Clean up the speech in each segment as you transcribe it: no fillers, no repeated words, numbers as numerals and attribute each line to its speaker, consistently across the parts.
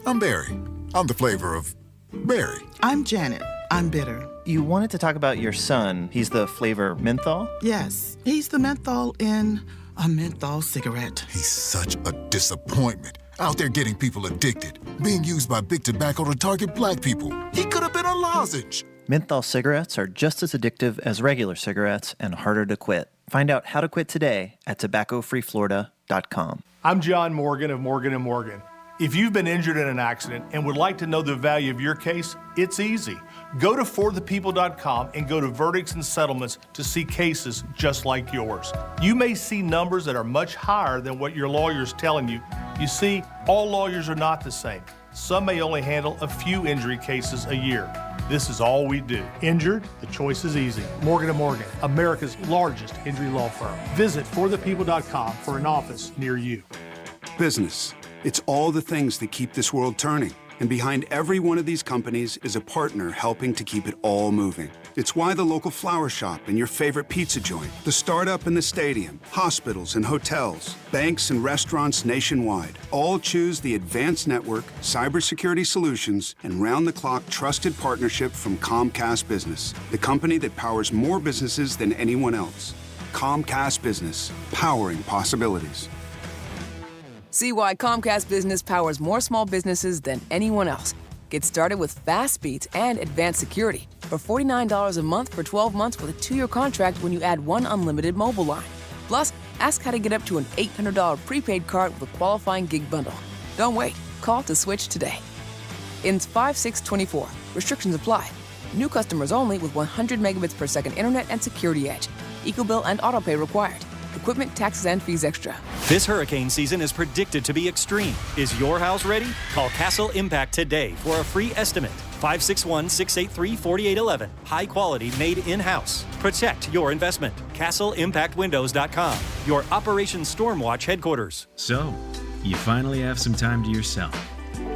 Speaker 1: I'm Barry. I'm the flavor of berry.
Speaker 2: I'm Janet. I'm bitter.
Speaker 3: You wanted to talk about your son. He's the flavor menthol?
Speaker 2: Yes, he's the menthol in a menthol cigarette.
Speaker 1: He's such a disappointment. Out there getting people addicted. Being used by big tobacco to target black people. He could have been a lozenge.
Speaker 3: Menthol cigarettes are just as addictive as regular cigarettes and harder to quit. Find out how to quit today at tobaccofreeflorida.com.
Speaker 4: I'm John Morgan of Morgan & Morgan. If you've been injured in an accident and would like to know the value of your case, it's easy. Go to forthepeople.com and go to verdicts and settlements to see cases just like yours. You may see numbers that are much higher than what your lawyer's telling you. You see, all lawyers are not the same. Some may only handle a few injury cases a year. This is all we do. Injured? The choice is easy. Morgan & Morgan, America's largest injury law firm. Visit forthepeople.com for an office near you.
Speaker 5: Business. It's all the things that keep this world turning. And behind every one of these companies is a partner helping to keep it all moving. It's why the local flower shop and your favorite pizza joint, the startup and the stadium, hospitals and hotels, banks and restaurants nationwide all choose the advanced network, cybersecurity solutions, and round-the-clock trusted partnership from Comcast Business, the company that powers more businesses than anyone else. Comcast Business, powering possibilities.
Speaker 6: See why Comcast Business powers more small businesses than anyone else. Get started with fast speeds and advanced security for $49 a month for 12 months with a 2-year contract when you add one unlimited mobile line. Plus, ask how to get up to an $800 prepaid card with a qualifying gig bundle. Don't wait. Call to switch today. Ends 5/6/24. Restrictions apply. New customers only with 100 megabits per second internet and security edge. EcoBill and autopay required. Equipment, taxes, and fees extra.
Speaker 7: This hurricane season is predicted to be extreme. Is your house ready? Call Castle Impact today for a free estimate. 561-683-4811. High quality, made in-house. Protect your investment. CastleImpactWindows.com. Your Operation Stormwatch headquarters.
Speaker 8: So, you finally have some time to yourself.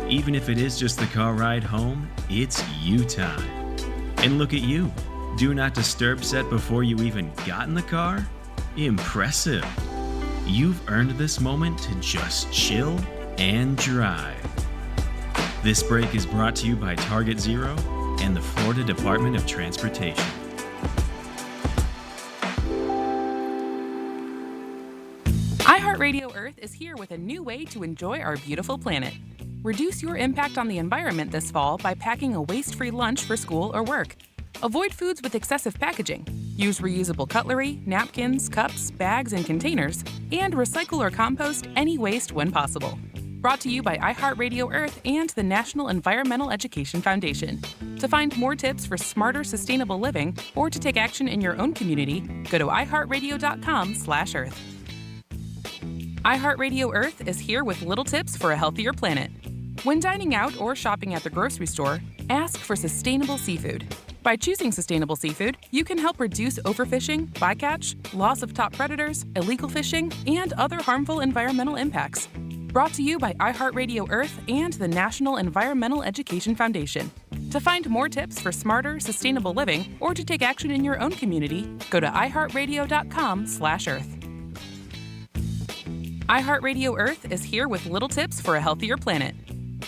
Speaker 8: Even if it is just the car ride home, it's you time. And look at you. Do not disturb set before you even got in the car? Impressive. You've earned this moment to just chill and drive. This break is brought to you by Target Zero and the Florida Department of Transportation.
Speaker 9: iHeartRadio Earth is here with a new way to enjoy our beautiful planet. Reduce your impact on the environment this fall by packing a waste-free lunch for school or work. Avoid foods with excessive packaging. Use reusable cutlery, napkins, cups, bags, and containers, and recycle or compost any waste when possible. Brought to you by iHeartRadio Earth and the National Environmental Education Foundation. To find more tips for smarter, sustainable living or to take action in your own community, go to iHeartRadio.com/Earth. iHeartRadio Earth is here with little tips for a healthier planet. When dining out or shopping at the grocery store, ask for sustainable seafood. By choosing sustainable seafood, you can help reduce overfishing, bycatch, loss of top predators, illegal fishing, and other harmful environmental impacts. Brought to you by iHeartRadio Earth and the National Environmental Education Foundation. To find more tips for smarter, sustainable living or to take action in your own community, go to iHeartRadio.com/Earth. iHeartRadio Earth is here with little tips for a healthier planet.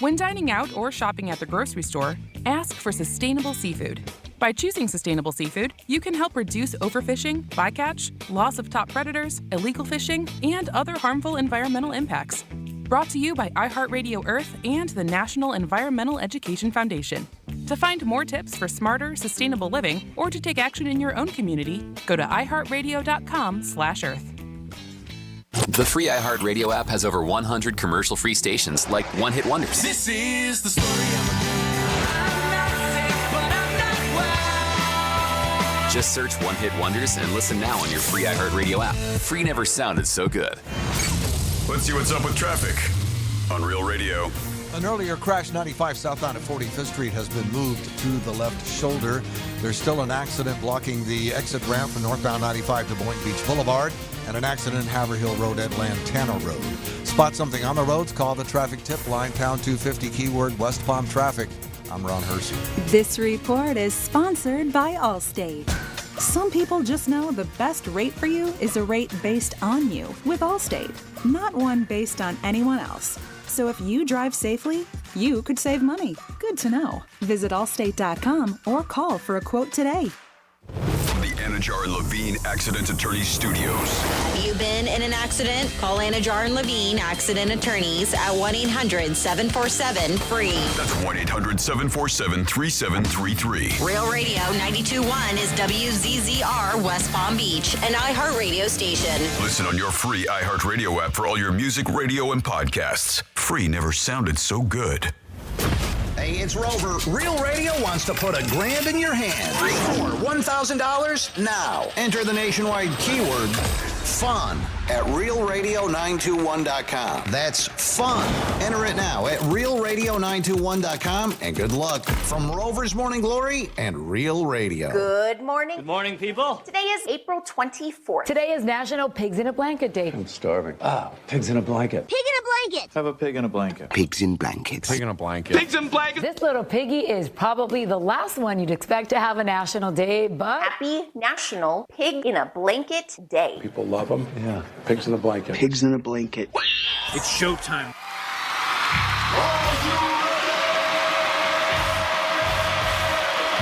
Speaker 9: When dining out or shopping at the grocery store, ask for sustainable seafood. By choosing sustainable seafood, you can help reduce overfishing, bycatch, loss of top predators, illegal fishing, and other harmful environmental impacts. Brought to you by iHeartRadio Earth and the National Environmental Education Foundation. To find more tips for smarter, sustainable living or to take action in your own community, go to iHeartRadio.com/Earth.
Speaker 10: The free iHeartRadio app has over 100 commercial-free stations like One Hit Wonders.
Speaker 11: This is the story of a girl. I'm not sick, but I'm not well.
Speaker 10: Just search One Hit Wonders and listen now on your free iHeartRadio app. Free never sounded so good.
Speaker 12: Let's see what's up with traffic on Real Radio.
Speaker 13: An earlier crash, 95 southbound at 45th Street, has been moved to the left shoulder. There's still an accident blocking the exit ramp from northbound 95 to Boynton Beach Boulevard, and an accident in Haverhill Road at Lantana Road. Spot something on the roads, call the traffic tip line, pound 250, keyword West Palm Traffic. I'm Ron Hersey.
Speaker 14: This report is sponsored by Allstate. Some people just know the best rate for you is a rate based on you with Allstate, not one based on anyone else. So if you drive safely, you could save money. Good to know. Visit allstate.com or call for a quote today.
Speaker 12: The Anajar and Levine Accident Attorney Studios.
Speaker 15: You been in an accident? Call Anajar and Levine Accident Attorneys at 1-800-747-FREE.
Speaker 12: That's 1-800-747-3733.
Speaker 15: Real Radio 92.1 is WZZR West Palm Beach, an iHeartRadio station.
Speaker 12: Listen on your free iHeartRadio app for all your music, radio, and podcasts. Free never sounded so good.
Speaker 16: Hey, it's Rover. Real Radio wants to put $1,000 in your hand. For $1,000 now. Enter the nationwide keyword FUN at realradio921.com. That's FUN. Enter it now at realradio921.com, and good luck from Rover's Morning Glory and Real Radio.
Speaker 17: Good morning.
Speaker 18: Good morning, people.
Speaker 17: Today is April 24th.
Speaker 19: Today is National Pigs in a Blanket Day.
Speaker 18: I'm starving. Oh, pigs in a blanket.
Speaker 17: Pig in a blanket.
Speaker 18: Have a pig in a blanket.
Speaker 16: Pigs in blankets.
Speaker 18: Pig in a blanket. Pigs in blankets.
Speaker 19: This little piggy is probably the last one you'd expect to have a national day, but
Speaker 17: Happy National Pig in a Blanket Day.
Speaker 18: People love them. Yeah. Pigs in a blanket.
Speaker 16: Pigs in a blanket.
Speaker 18: It's showtime.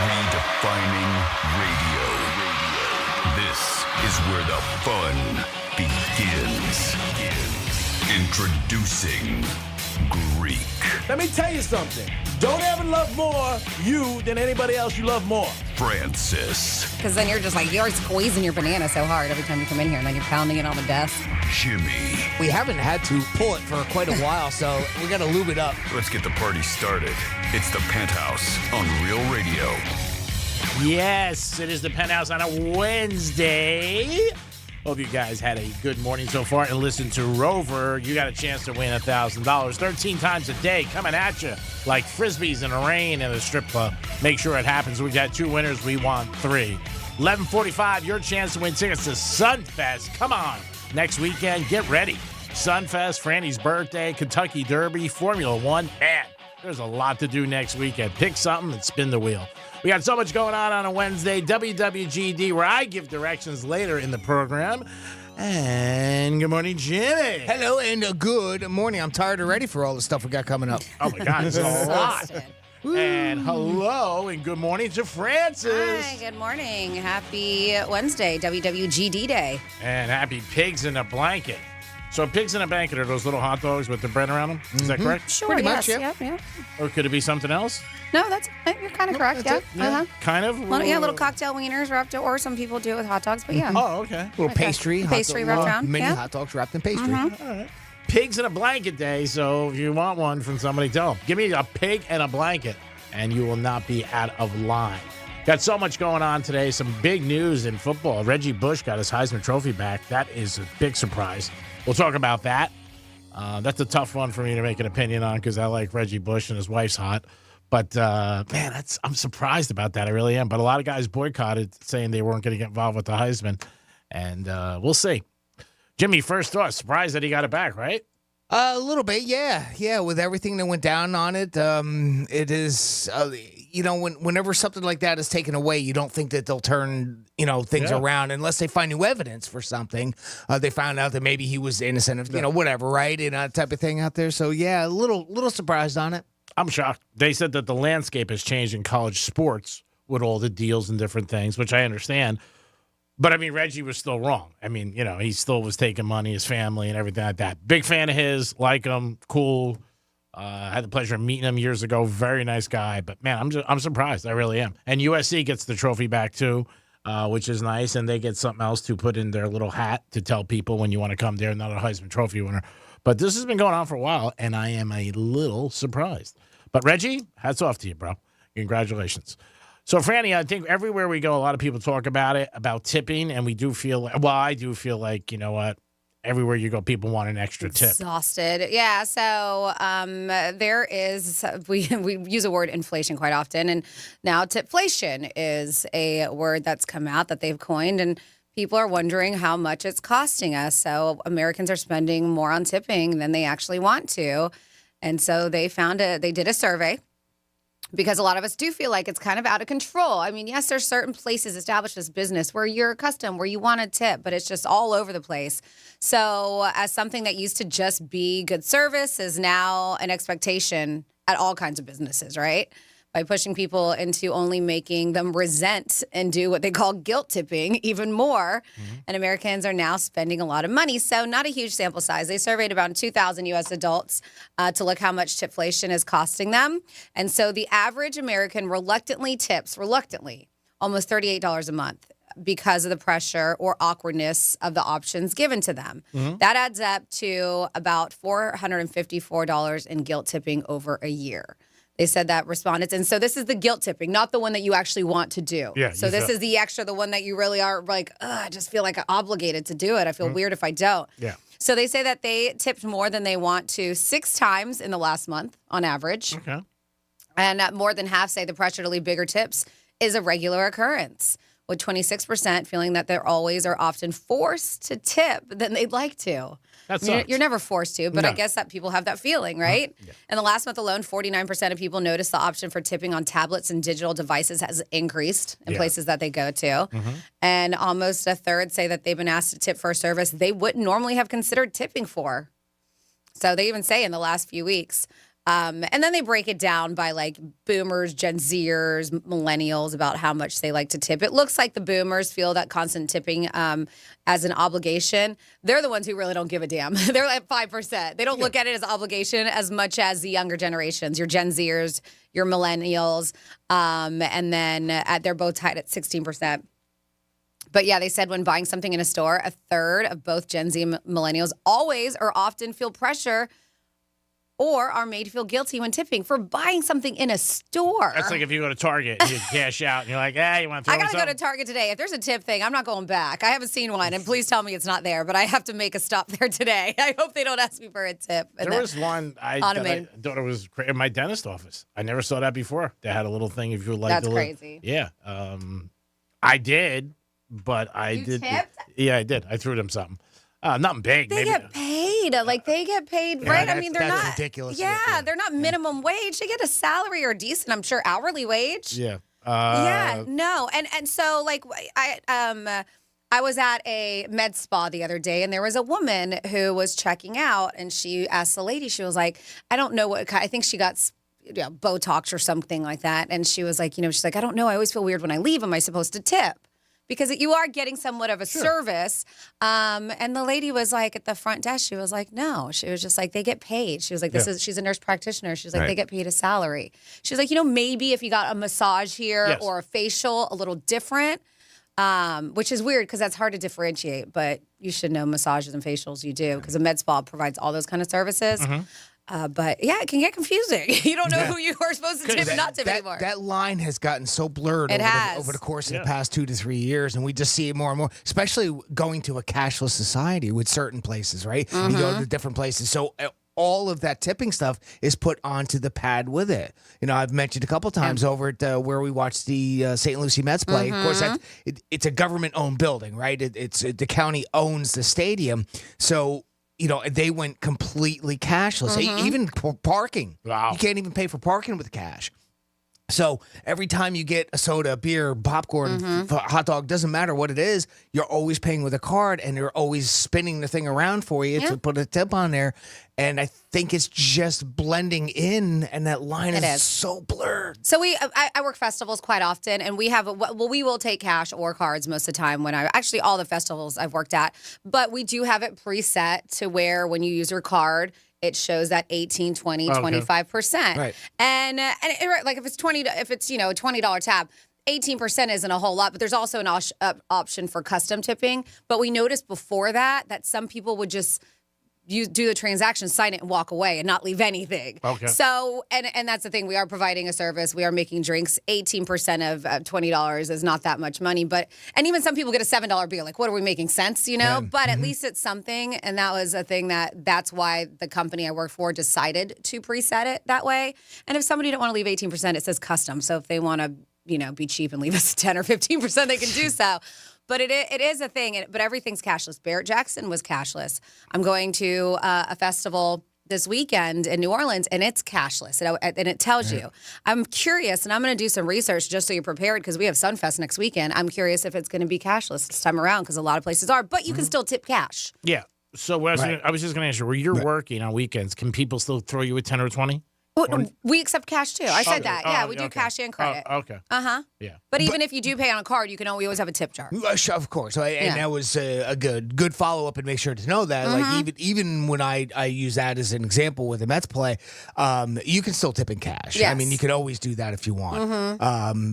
Speaker 12: Redefining radio. This is where the fun begins. Introducing Greek.
Speaker 20: Let me tell you something. Don't ever love more you than anybody else you love more.
Speaker 12: Francis.
Speaker 21: Because then you're just like, you're squeezing your banana so hard every time you come in here, and then you're pounding it on the desk.
Speaker 12: Jimmy.
Speaker 20: We haven't had to pull it for quite a while, so we got to lube it up.
Speaker 12: Let's get the party started. It's the Penthouse on Real Radio.
Speaker 20: Yes, it is the Penthouse on a Wednesday. Hope you guys had a good morning so far and listened to Rover. You got a chance to win $1,000 13 times a day coming at you like frisbees in the rain in a strip club. Make sure it happens. We've got 2 winners. We want 3. 11:45, your chance to win tickets to Sunfest. Come on. Next weekend, get ready. Sunfest, Franny's birthday, Kentucky Derby, Formula One. Man, there's a lot to do next weekend. Pick something and spin the wheel. We got so much going on a Wednesday. WWGD, where I give directions later in the program. And good morning, Jimmy.
Speaker 22: Hello, and good morning. I'm tired already for all the stuff we got coming up.
Speaker 20: Oh, my God, it's a lot. And hello, and good morning to Francis.
Speaker 21: Hi, good morning. Happy Wednesday, WWGD Day.
Speaker 20: And happy Pigs in a Blanket. So pigs in a blanket are those little hot dogs with the bread around them? Is that correct?
Speaker 21: Sure,
Speaker 22: Pretty
Speaker 21: yes,
Speaker 22: much, yeah.
Speaker 21: Yep.
Speaker 20: Or could it be something else?
Speaker 21: No, you're kind of correct, yeah. Uh-huh.
Speaker 20: Kind of?
Speaker 21: Little cocktail wieners wrapped, or some people do it with hot dogs, but yeah.
Speaker 20: Oh, okay.
Speaker 22: Little pastry.
Speaker 21: Pastry wrapped around,
Speaker 22: Mini
Speaker 21: yeah.
Speaker 22: hot dogs wrapped in pastry.
Speaker 20: All right. Pigs in a Blanket Day, so if you want one from somebody, tell them. Give me a pig and a blanket, and you will not be out of line. Got so much going on today. Some big news in football. Reggie Bush got his Heisman Trophy back. That is a big surprise. We'll talk about that. That's a tough one for me to make an opinion on because I like Reggie Bush and his wife's hot. But, man, I'm surprised about that. I really am. But a lot of guys boycotted, saying they weren't going to get involved with the Heisman. And we'll see. Jimmy, first thought, surprised that he got it back, right?
Speaker 22: A little bit, yeah. Yeah, with everything that went down on it, it is, whenever something like that is taken away, you don't think that they'll turn, things around unless they find new evidence for something. They found out that maybe he was innocent of, whatever, right? Type of thing out there. So, yeah, a little surprised on it.
Speaker 20: I'm shocked. They said that the landscape has changed in college sports with all the deals and different things, which I understand. But, I mean, Reggie was still wrong. I mean, he still was taking money, his family, and everything like that. Big fan of his, like him, cool. Had the pleasure of meeting him years ago. Very nice guy. But, man, I'm surprised. I really am. And USC gets the trophy back, too, which is nice. And they get something else to put in their little hat to tell people when you want to come there, not a Heisman Trophy winner. But this has been going on for a while, and I am a little surprised. But, Reggie, hats off to you, bro. Congratulations. So, Franny, I think everywhere we go, a lot of people talk about it, about tipping, and we do feel – well, I do feel like, you know what, everywhere you go, people want an extra tip.
Speaker 21: Exhausted. Yeah, so there is – we use the word inflation quite often, and now tipflation is a word that's come out that they've coined, and people are wondering how much it's costing us. So Americans are spending more on tipping than they actually want to, and so they did a survey. because a lot of us do feel like it's kind of out of control. I mean, yes, there's certain places established as business where you're accustomed, where you want a tip, but it's just all over the place. So as something that used to just be good service is now an expectation at all kinds of businesses, right? By pushing people into only making them resent and do what they call guilt tipping even more. And Americans are now spending a lot of money. So not a huge sample size. They surveyed about 2,000 U.S. adults to look how much tipflation is costing them. And so the average American reluctantly tips, almost $38 a month because of the pressure or awkwardness of the options given to them. That adds up to about $454 in guilt tipping over a year. They said that respondents, and so this is the guilt tipping, not the one that you actually want to do.
Speaker 20: Yeah,
Speaker 21: so this is the extra, the one that you really are like, I just feel like I'm obligated to do it. I feel weird if I don't.
Speaker 20: Yeah.
Speaker 21: So they say that they tipped more than they want to 6 times in the last month on average.
Speaker 20: Okay.
Speaker 21: And more than half say the pressure to leave bigger tips is a regular occurrence, with 26% feeling that they're always or often forced to tip than they'd like to.
Speaker 20: That
Speaker 21: I mean,
Speaker 20: sucks.
Speaker 21: you're never forced to, but I
Speaker 20: No.
Speaker 21: guess that people have that feeling, right? In the last month alone, 49% of people noticed the option for tipping on tablets and digital devices has increased in places that they go to. And almost a third say that they've been asked to tip for a service they wouldn't normally have considered tipping for. So they even say in the last few weeks. And then they break it down by like boomers, Gen Zers, millennials about how much they like to tip. It looks like the boomers feel that constant tipping as an obligation. They're the ones who really don't give a damn. They're at 5%. They don't look at it as an obligation as much as the younger generations, your Gen Zers, your millennials. And then they're both tied at 16%. But yeah, they said when buying something in a store, a third of both Gen Z and millennials always or often feel pressure or are made to feel guilty when tipping for buying something in a store.
Speaker 20: That's like if you go to Target and you cash out and you're like, you want to throw
Speaker 21: I gotta
Speaker 20: something?
Speaker 21: go to Target today. If there's a tip thing, I'm not going back. I haven't seen one, and please tell me it's not there. But I have to make a stop there today. I hope they don't ask me for a tip. And
Speaker 20: There was one I thought it was in my dentist office. I never saw that before. They had a little thing if you would like.
Speaker 21: That's
Speaker 20: to
Speaker 21: crazy.
Speaker 20: Yeah, I did, but I did.
Speaker 21: tipped?
Speaker 20: Yeah, I did. I threw them something. Nothing big.
Speaker 21: They
Speaker 20: maybe.
Speaker 21: get paid. Like they get paid, right? I mean, they're
Speaker 13: that's
Speaker 21: not
Speaker 13: ridiculous.
Speaker 21: Yeah, they're not minimum wage. They get a salary or decent, I'm sure, hourly wage.
Speaker 20: Yeah.
Speaker 21: Yeah, no, and so like I was at a med spa the other day, and there was a woman who was checking out, and she asked the lady, she was like, I don't know what I think she got Botox or something like that, and she was like, she's like, I don't know, I always feel weird when I leave. Am I supposed to tip? Because you are getting somewhat of a service. And the lady was like at the front desk, she was like, no. She was just like, they get paid. She was like, she's a nurse practitioner. She was like, they get paid a salary. She was like, maybe if you got a massage here or a facial, a little different, which is weird because that's hard to differentiate. But you should know massages and facials you do because a med spa provides all those kind of services. But yeah, it can get confusing. You don't know who you are supposed to tip and not tip anymore.
Speaker 22: That line has gotten so blurred over the course of the past 2 to 3 years, and we just see it more and more, especially going to a cashless society with certain places, right? You go to different places. So all of that tipping stuff is put onto the pad with it. I've mentioned a couple times over at where we watched the St. Lucie Mets play. Of course, it's a government-owned building, right? The county owns the stadium. So they went completely cashless. Even parking. Wow. You can't even pay for parking with cash. So every time you get a soda, beer, popcorn, hot dog, doesn't matter what it is, you're always paying with a card, and they're always spinning the thing around for you to put a tip on there. And I think it's just blending in, and that line is so blurred.
Speaker 21: So I work festivals quite often, and we will take cash or cards most of the time actually all the festivals I've worked at, but we do have it preset to where when you use your card, it shows that 18, 20, 25%.
Speaker 22: Right.
Speaker 21: And like if it's a $20 tab, 18% isn't a whole lot, but there's also an option for custom tipping. But we noticed before that some people would just do the transaction, sign it, and walk away and not leave anything.
Speaker 20: Okay.
Speaker 21: So, and that's the thing. We are providing a service. We are making drinks. 18% of $20 is not that much money. And even some people get a $7 bill. Like, what are we making sense, But at least it's something. And that was a thing that's why the company I work for decided to preset it that way. And if somebody don't want to leave 18%, it says custom. So if they want to, be cheap and leave us 10 or 15%, they can do so. But it is a thing, but everything's cashless. Barrett Jackson was cashless. I'm going to a festival this weekend in New Orleans, and it's cashless, and it tells you. I'm curious, and I'm going to do some research just so you're prepared because we have Sunfest next weekend. I'm curious if it's going to be cashless this time around because a lot of places are, but you can still tip cash.
Speaker 20: Yeah. So what I was just going to ask you, where you're working on weekends, can people still throw you a 10 or 20?
Speaker 21: We accept cash too. I said that. Yeah, we do
Speaker 20: okay.
Speaker 21: cash and credit.
Speaker 20: Okay.
Speaker 21: Yeah. But even if you do pay on a card, we always have a tip jar.
Speaker 22: Of course, and that was a good follow up, and make sure to know that. Like even when I use that as an example with the Mets play, you can still tip in cash.
Speaker 21: Yes.
Speaker 22: I mean, you can always do that if you want.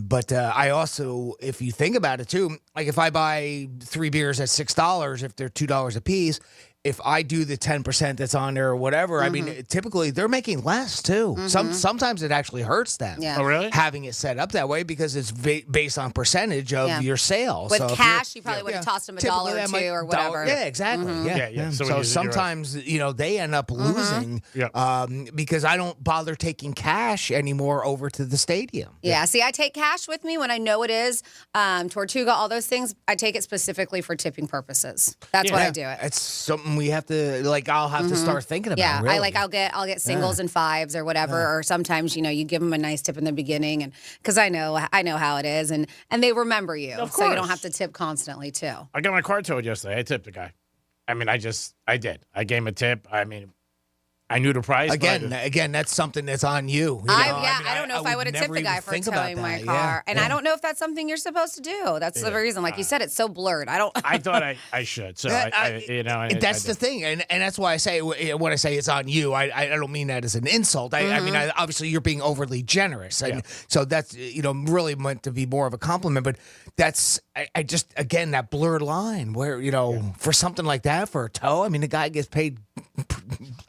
Speaker 22: But I also, if you think about it too, like if I buy 3 beers at $6, if they're $2 a piece. If I do the 10% that's on there or whatever, I mean, typically they're making less too. Sometimes it actually hurts them.
Speaker 21: Yeah.
Speaker 20: Oh, really?
Speaker 22: Having it set up that way because it's based on percentage of your sales.
Speaker 21: With
Speaker 22: so
Speaker 21: cash, you probably would have tossed them $1 or $2 or whatever.
Speaker 22: Yeah, exactly. Yeah. So sometimes they end up losing because I don't bother taking cash anymore over to the stadium.
Speaker 21: Yeah. See, I take cash with me when I know it is Tortuga, all those things. I take it specifically for tipping purposes. That's what I do it.
Speaker 22: It's something we have to I'll have to start thinking about.
Speaker 21: Yeah,
Speaker 22: really.
Speaker 21: I'll get singles and fives or whatever, or sometimes you give them a nice tip in the beginning, and because I know how it is, and they remember you, so you don't have to tip constantly too.
Speaker 20: I got my car towed yesterday. I tipped the guy. I mean, I did. I gave him a tip. I mean, I knew the price.
Speaker 22: Again, that's something that's on you.
Speaker 21: I don't know if I would have tipped the guy for towing my car, and I don't know if that's something you're supposed to do. That's the reason. Like you said, it's so blurred.
Speaker 20: I thought I should. So
Speaker 22: that's the thing, and that's why I say when I say it's on you, I don't mean that as an insult. I mean, obviously you're being overly generous, and so that's really meant to be more of a compliment. But that's I just again that blurred line where for something like that for a tow, I mean the guy gets paid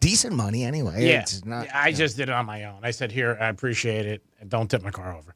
Speaker 22: decent money anyway.
Speaker 20: Yeah,
Speaker 22: it's not,
Speaker 20: I just did it on my own. I said, "Here, I appreciate it. Don't tip my car over."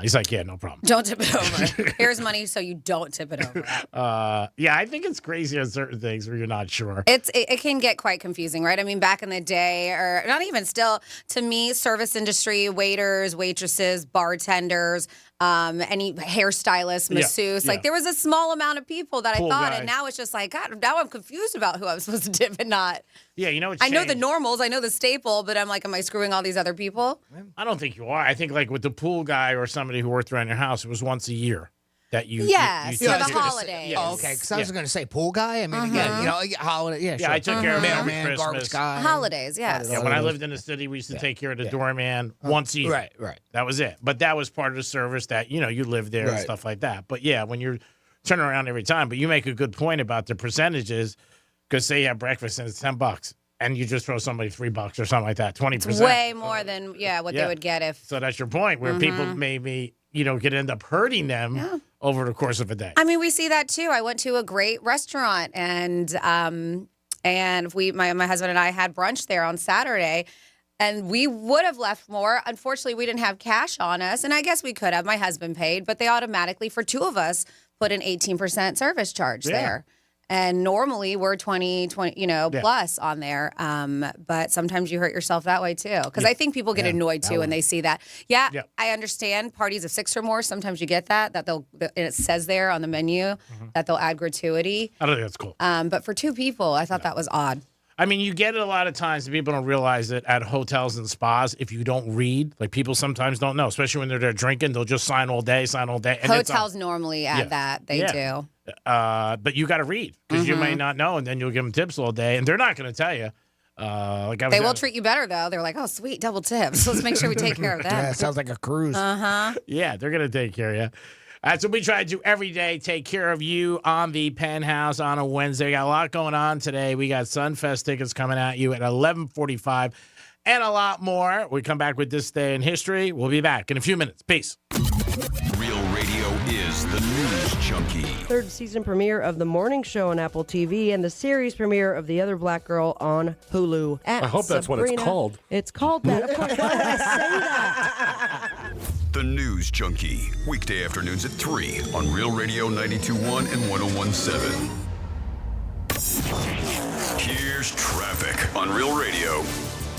Speaker 20: He's like, "Yeah, no problem."
Speaker 21: Don't tip it over. Here's money so you don't tip it over.
Speaker 20: Yeah, I think it's crazy on certain things where you're not sure.
Speaker 21: It can get quite confusing, right? I mean, back in the day, or not even still, to me, service industry, waiters, waitresses, bartenders, any hairstylists, masseuse, like there was a small amount of people that I thought, and now it's just like, God, now I'm confused about who I'm supposed to tip and not.
Speaker 20: Yeah,
Speaker 21: I know the normals, I know the staple, but I'm like, am I screwing all these other people?
Speaker 20: I don't think you are. I think like with the pool guy or somebody who worked around your house, it was once a year that you.
Speaker 21: Yes,
Speaker 20: for
Speaker 21: the holidays.
Speaker 22: Oh, okay. Because I was going to say pool guy. I mean, again, holiday. Yeah, sure.
Speaker 20: I took care of
Speaker 22: mailman, garbage guy.
Speaker 21: Holidays, yes.
Speaker 20: Yeah, when I lived in the city, we used to take care of the doorman once a year.
Speaker 22: Right.
Speaker 20: That was it. But that was part of the service that you live there and stuff like that. But yeah, when you're turning around every time, but you make a good point about the percentages. Because say you have breakfast and it's $10. And you just throw somebody $3 or something like that, 20%.
Speaker 21: Way more than what they would get if.
Speaker 20: So that's your point, where people maybe could end up hurting them over the course of a day.
Speaker 21: I mean, we see that too. I went to a great restaurant, and my husband and I had brunch there on Saturday, and we would have left more. Unfortunately, we didn't have cash on us, and I guess we could have. My husband paid, but they automatically, for two of us, put an 18% service charge there. And normally we're 20, plus on there. But sometimes you hurt yourself that way too. Because I think people get annoyed too when they see that. Yeah, I understand parties of 6 or more. Sometimes you get that and it says there on the menu that they'll add gratuity.
Speaker 20: I don't think that's cool.
Speaker 21: But for 2 people, I thought that was odd.
Speaker 20: I mean, you get it a lot of times, and people don't realize it at hotels and spas. If you don't read, like people sometimes don't know, especially when they're there drinking, they'll just sign all day. And
Speaker 21: hotels normally add that. They do.
Speaker 20: But you got to read because you may not know, and then you'll give them tips all day, and they're not going to tell you.
Speaker 21: They will treat you better, though. They're like, oh, sweet, double tips. Let's make sure we take care of them.
Speaker 22: Yeah, it sounds like a cruise.
Speaker 20: Yeah, they're going to take care of you. That's what we try to do every day, take care of you on the Penthouse on a Wednesday. We got a lot going on today. We got Sunfest tickets coming at you at 11:45 and a lot more. We come back with This Day in History. We'll be back in a few minutes. Peace.
Speaker 12: Real Radio is the News Junkie.
Speaker 1: 3rd season premiere of The Morning Show on Apple TV and the series premiere of The Other Black Girl on Hulu.
Speaker 18: I hope that's what it's called.
Speaker 1: It's called that. Of course, why did I say that?
Speaker 12: The News Junkie, weekday afternoons at 3 on Real Radio 92.1 and 101.7. Here's traffic on Real Radio.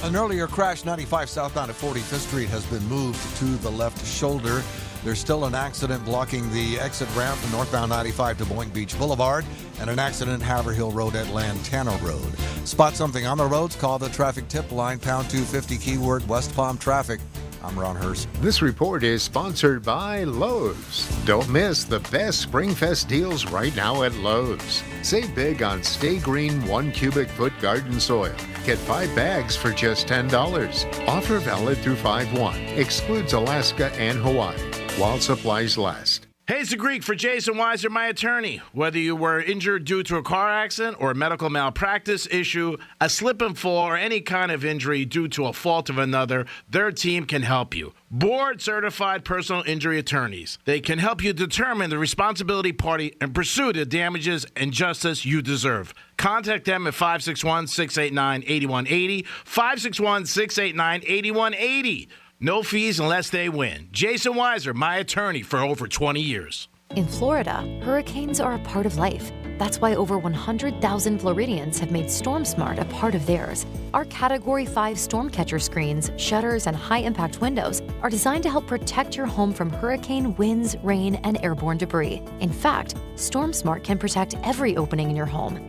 Speaker 13: An earlier crash, 95 southbound at 45th Street, has been moved to the left shoulder. There's still an accident blocking the exit ramp from northbound 95 to Boynton Beach Boulevard, and an accident Haverhill Road at Lantana Road. Spot something on the roads, call the traffic tip line, pound 250, keyword West Palm traffic. I'm Ron Hurst.
Speaker 2: This report is sponsored by Lowe's. Don't miss the best Springfest deals right now at Lowe's. Save big on Stay Green 1 cubic foot garden soil. Get 5 bags for just $10. Offer valid through 5/1. Excludes Alaska and Hawaii while supplies last.
Speaker 20: Hey, it's the Greek for Jason Weiser, my attorney. Whether you were injured due to a car accident or a medical malpractice issue, a slip and fall, or any kind of injury due to a fault of another, their team can help you. Board-certified personal injury attorneys. They can help you determine the responsibility party and pursue the damages and justice you deserve. Contact them at 561-689-8180, 561-689-8180. No fees unless they win. Jason Weiser, my attorney for over 20 years.
Speaker 3: In Florida, hurricanes are a part of life. That's why over 100,000 Floridians have made StormSmart a part of theirs. Our Category 5 storm catcher screens, shutters, and high-impact windows are designed to help protect your home from hurricane winds, rain, and airborne debris. In fact, StormSmart can protect every opening in your home.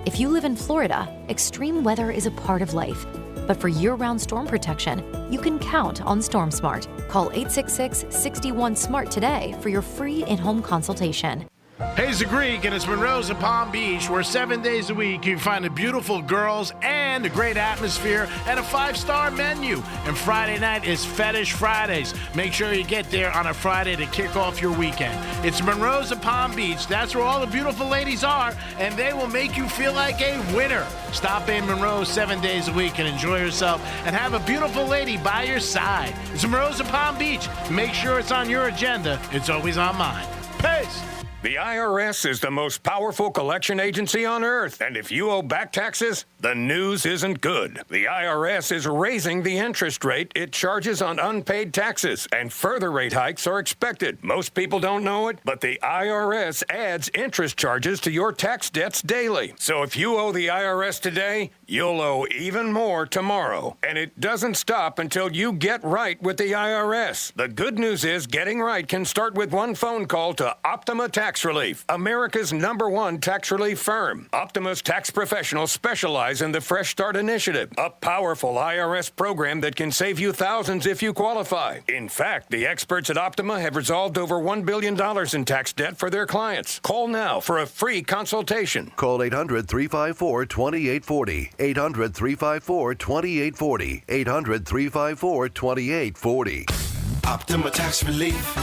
Speaker 3: If you live in Florida, extreme weather is a part of life. But for year-round storm protection, you can count on StormSmart. Call 866-61-SMART today for your free in-home consultation.
Speaker 20: Hey, it's the Greek, and it's Monroe's at Palm Beach, where 7 days a week you can find the beautiful girls and a great atmosphere and a 5-star menu. And Friday night is Fetish Fridays. Make sure you get there on a Friday to kick off your weekend. It's Monroe's at Palm Beach. That's where all the beautiful ladies are, and they will make you feel like a winner. Stop in Monroe 7 days a week and enjoy yourself and have a beautiful lady by your side. It's Monroe's at Palm Beach. Make sure it's on your agenda. It's always on mine. Peace.
Speaker 23: The IRS is the most powerful collection agency on earth, and if you owe back taxes, the news isn't good. The IRS is raising the interest rate it charges on unpaid taxes, and further rate hikes are expected. Most people don't know it, but the IRS adds interest charges to your tax debts daily. So if you owe the IRS today, you'll owe even more tomorrow. And it doesn't stop until you get right with the IRS. The good news is getting right can start with one phone call to Optima Tax Relief, America's #1 tax relief firm. Optima's tax professionals specialize in the Fresh Start Initiative, a powerful IRS program that can save you thousands if you qualify. In fact, the experts at Optima have resolved over $1 billion in tax debt for their clients. Call now for a free consultation.
Speaker 24: Call 800-354-2840. 800-354-2840. 800-354-2840.
Speaker 25: Optima Tax Relief.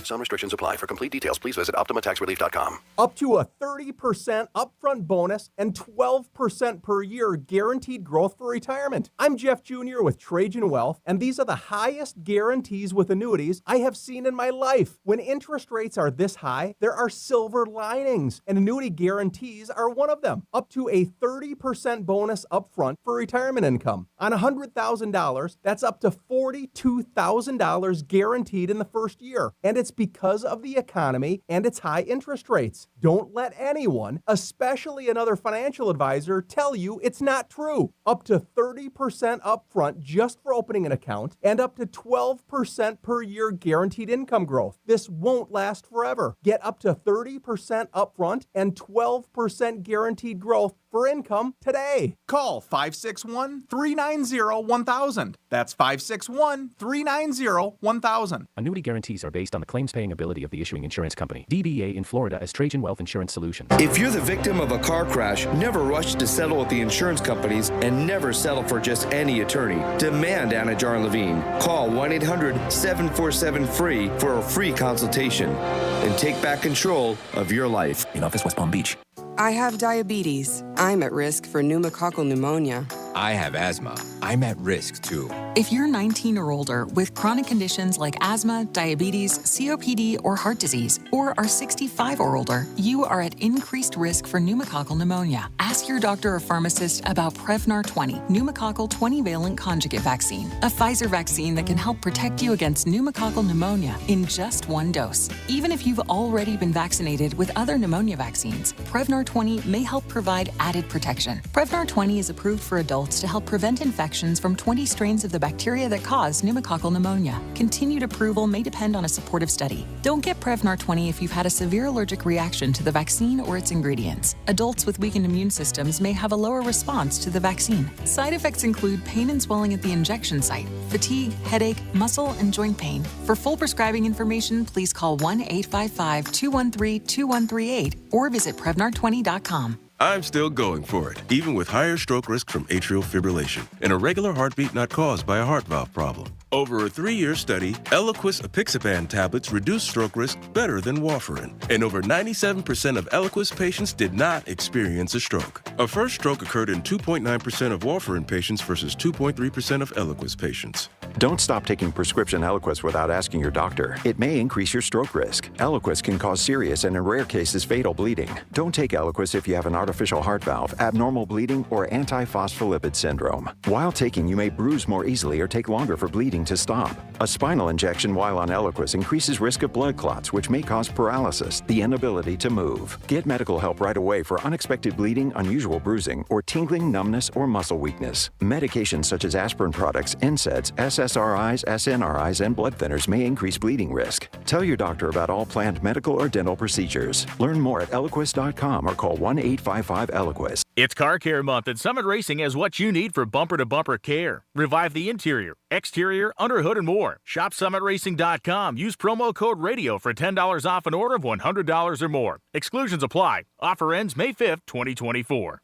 Speaker 24: Some restrictions apply. For complete details, please visit OptimaTaxRelief.com.
Speaker 26: Up to a 30% upfront bonus and 12% per year guaranteed growth for retirement. I'm Jeff Jr. with Trajan Wealth, and these are the highest guarantees with annuities I have seen in my life. When interest rates are this high, there are silver linings, and annuity guarantees are one of them. Up to a 30% bonus upfront for retirement income. On $100,000, that's up to $42,000 guaranteed in the first year. And it's because of the economy and its high interest rates. Don't let anyone, especially another financial advisor, tell you it's not true. Up to 30% upfront just for opening an account and up to 12% per year guaranteed income growth. This won't last forever. Get up to 30% upfront and 12% guaranteed growth for income today.
Speaker 27: Call 561-390-1000. That's 561-390-1000.
Speaker 28: Annuity guarantees are based on the claims-paying ability of the issuing insurance company. DBA in Florida as Trajan Wealth Insurance Solutions.
Speaker 29: If you're the victim of a car crash, never rush to settle with the insurance companies and never settle for just any attorney. Demand Anna Jar Levine. Call 1-800-747-FREE for a free consultation and take back control of your life.
Speaker 28: In office, West Palm Beach.
Speaker 30: I have diabetes. I'm at risk for pneumococcal pneumonia.
Speaker 31: I have asthma. I'm at risk too.
Speaker 4: If you're 19 or older with chronic conditions like asthma, diabetes, COPD, or heart disease, or are 65 or older, you are at increased risk for pneumococcal pneumonia. Ask your doctor or pharmacist about Prevnar 20, pneumococcal 20-valent conjugate vaccine, a Pfizer vaccine that can help protect you against pneumococcal pneumonia in just one dose. Even if you've already been vaccinated with other pneumonia vaccines, Prevnar 20 may help provide added protection. Prevnar 20 is approved for adults to help prevent infections from 20 strains of the bacteria that cause pneumococcal pneumonia. Continued approval may depend on a supportive study. Don't get Prevnar 20 if you've had a severe allergic reaction to the vaccine or its ingredients. Adults with weakened immune systems may have a lower response to the vaccine. Side effects include pain and swelling at the injection site, fatigue, headache, muscle, and joint pain. For full prescribing information, please call 1-855-213-2138 or visit Prevnar20.com.
Speaker 5: I'm still going for it, even with higher stroke risk from atrial fibrillation, and a regular heartbeat not caused by a heart valve problem. Over a 3-year study, Eliquis apixaban tablets reduced stroke risk better than warfarin, and over 97% of Eliquis patients did not experience a stroke. A first stroke occurred in 2.9% of warfarin patients versus 2.3% of Eliquis patients.
Speaker 6: Don't stop taking prescription Eliquis without asking your doctor. It may increase your stroke risk. Eliquis can cause serious and in rare cases fatal bleeding. Don't take Eliquis if you have an artificial heart valve, abnormal bleeding, or antiphospholipid syndrome. While taking, you may bruise more easily or take longer for bleeding to stop. A spinal injection while on Eliquis increases risk of blood clots, which may cause paralysis, the inability to move. Get medical help right away for unexpected bleeding, unusual bruising, or tingling, numbness, or muscle weakness. Medications such as aspirin products, NSAIDs, SSRIs, SNRIs, and blood thinners may increase bleeding risk. Tell your doctor about all planned medical or dental procedures. Learn more at Eliquis.com or call 1-855-ELIQUIS.
Speaker 7: It's Car Care Month, and Summit Racing has what you need for bumper-to-bumper care. Revive the interior, exterior, underhood, and more. Shop SummitRacing.com. Use promo code RADIO for $10 off an order of $100 or more. Exclusions apply. Offer ends May 5th, 2024.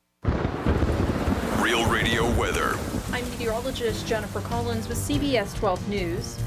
Speaker 12: Real Radio weather.
Speaker 8: I'm meteorologist Jennifer Collins with CBS 12 News.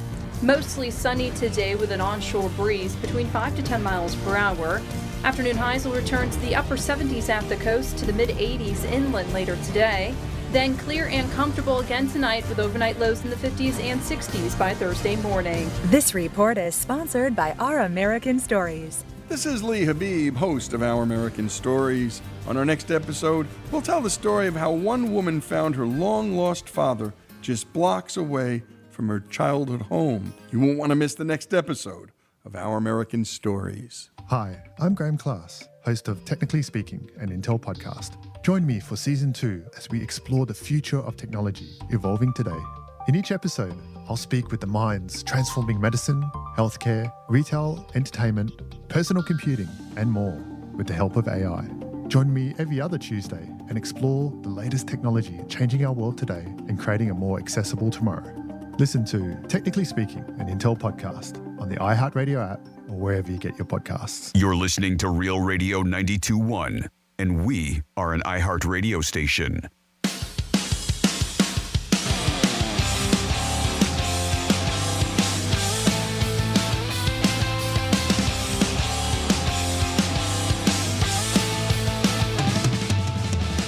Speaker 8: Mostly sunny today with an onshore breeze between 5 to 10 miles per hour. Afternoon highs will return to the upper 70s at the coast to the mid-80s inland later today. Then clear and comfortable again tonight with overnight lows in the 50s and 60s by Thursday morning.
Speaker 9: This report is sponsored by Our American Stories.
Speaker 10: This is Lee Habib, host of Our American Stories. On our next episode, we'll tell the story of how one woman found her long-lost father just blocks away from her childhood home. You won't want to miss the next episode of Our American Stories.
Speaker 11: Hi, I'm Graham Class, host of Technically Speaking, an Intel podcast. Join me for Season 2 as we explore the future of technology evolving today. In each episode, I'll speak with the minds transforming medicine, healthcare, retail, entertainment, personal computing, and more with the help of AI. Join me every other Tuesday and explore the latest technology changing our world today and creating a more accessible tomorrow. Listen to Technically Speaking, an Intel podcast on the iHeartRadio app or wherever you get your podcasts.
Speaker 12: You're listening to Real Radio 92.1, and we are an iHeart radio station.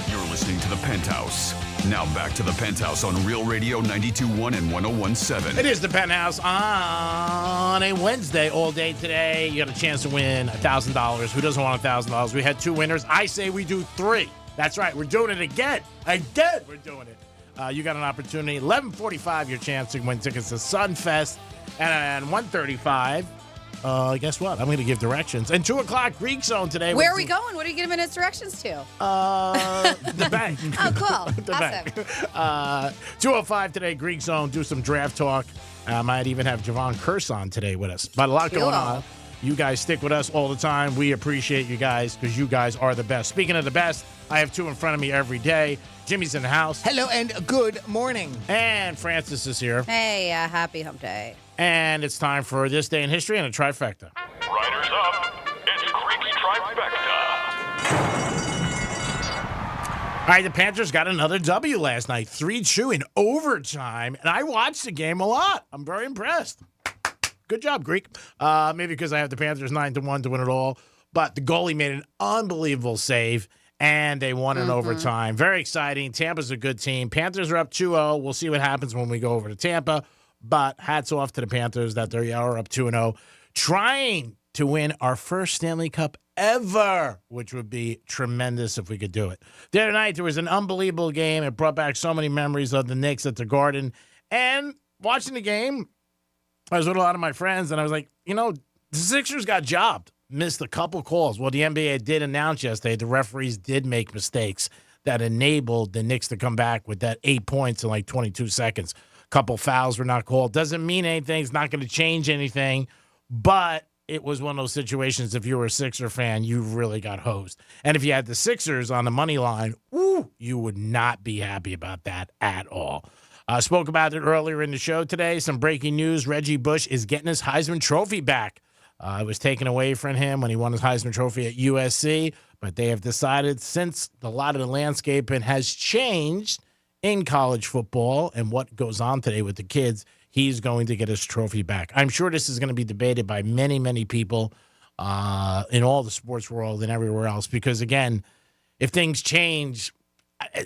Speaker 12: You're listening to the Penthouse. Now back to the Penthouse on Real Radio 92.1 and 101.7.
Speaker 20: It is the Penthouse on a Wednesday all day today. You got a chance to win $1,000. Who doesn't want $1,000? We had 2 winners. I say we do 3. That's right. We're doing it again. Again, we're doing it. You got an opportunity. 11:45, your chance to win tickets to Sunfest. And 1:35, guess what? I'm going to give directions. And 2 o'clock, Greek Zone today.
Speaker 21: Where are we going? What are you giving us directions to?
Speaker 20: The bank.
Speaker 21: Oh, cool.
Speaker 20: The
Speaker 21: Awesome.
Speaker 20: bank. 2:05 today, Greek Zone. Do some draft talk. Might even have Javon Curse on today with us. But a lot going on. You guys stick with us all the time. We appreciate you guys because you guys are the best. Speaking of the best, I have 2 in front of me every day. Jimmy's in the house.
Speaker 22: Hello and good morning.
Speaker 20: And Francis is here.
Speaker 21: Hey, happy hump day.
Speaker 20: And it's time for This Day in History and a trifecta.
Speaker 12: Riders up. It's Greek's trifecta.
Speaker 20: All right, the Panthers got another W last night, 3-2 in overtime, and I watched the game a lot. I'm very impressed. Good job, Greek. Maybe because I have the Panthers 9-1 to win it all, but the goalie made an unbelievable save, and they won in overtime. Very exciting. Tampa's a good team. Panthers are up 2-0. We'll see what happens when we go over to Tampa, but hats off to the Panthers that they are up 2-0, trying to win our first Stanley Cup ever, which would be tremendous if we could do it. The other night, there was an unbelievable game. It brought back so many memories of the Knicks at the Garden. And watching the game, I was with a lot of my friends, and I was like, the Sixers got jobbed. Missed a couple calls. Well, the NBA did announce yesterday the referees did make mistakes that enabled the Knicks to come back with that 8 points in like 22 seconds. Couple fouls were not called. Doesn't mean anything. It's not going to change anything, but it was one of those situations, if you were a Sixer fan, you really got hosed. And if you had the Sixers on the money line, you would not be happy about that at all. Spoke about it earlier in the show today. Some breaking news. Reggie Bush is getting his Heisman Trophy back. It was taken away from him when he won his Heisman Trophy at USC, but they have decided since a lot of the landscape has changed in college football and what goes on today with the kids, he's going to get his trophy back. I'm sure this is going to be debated by many, many people in all the sports world and everywhere else because, again, if things change,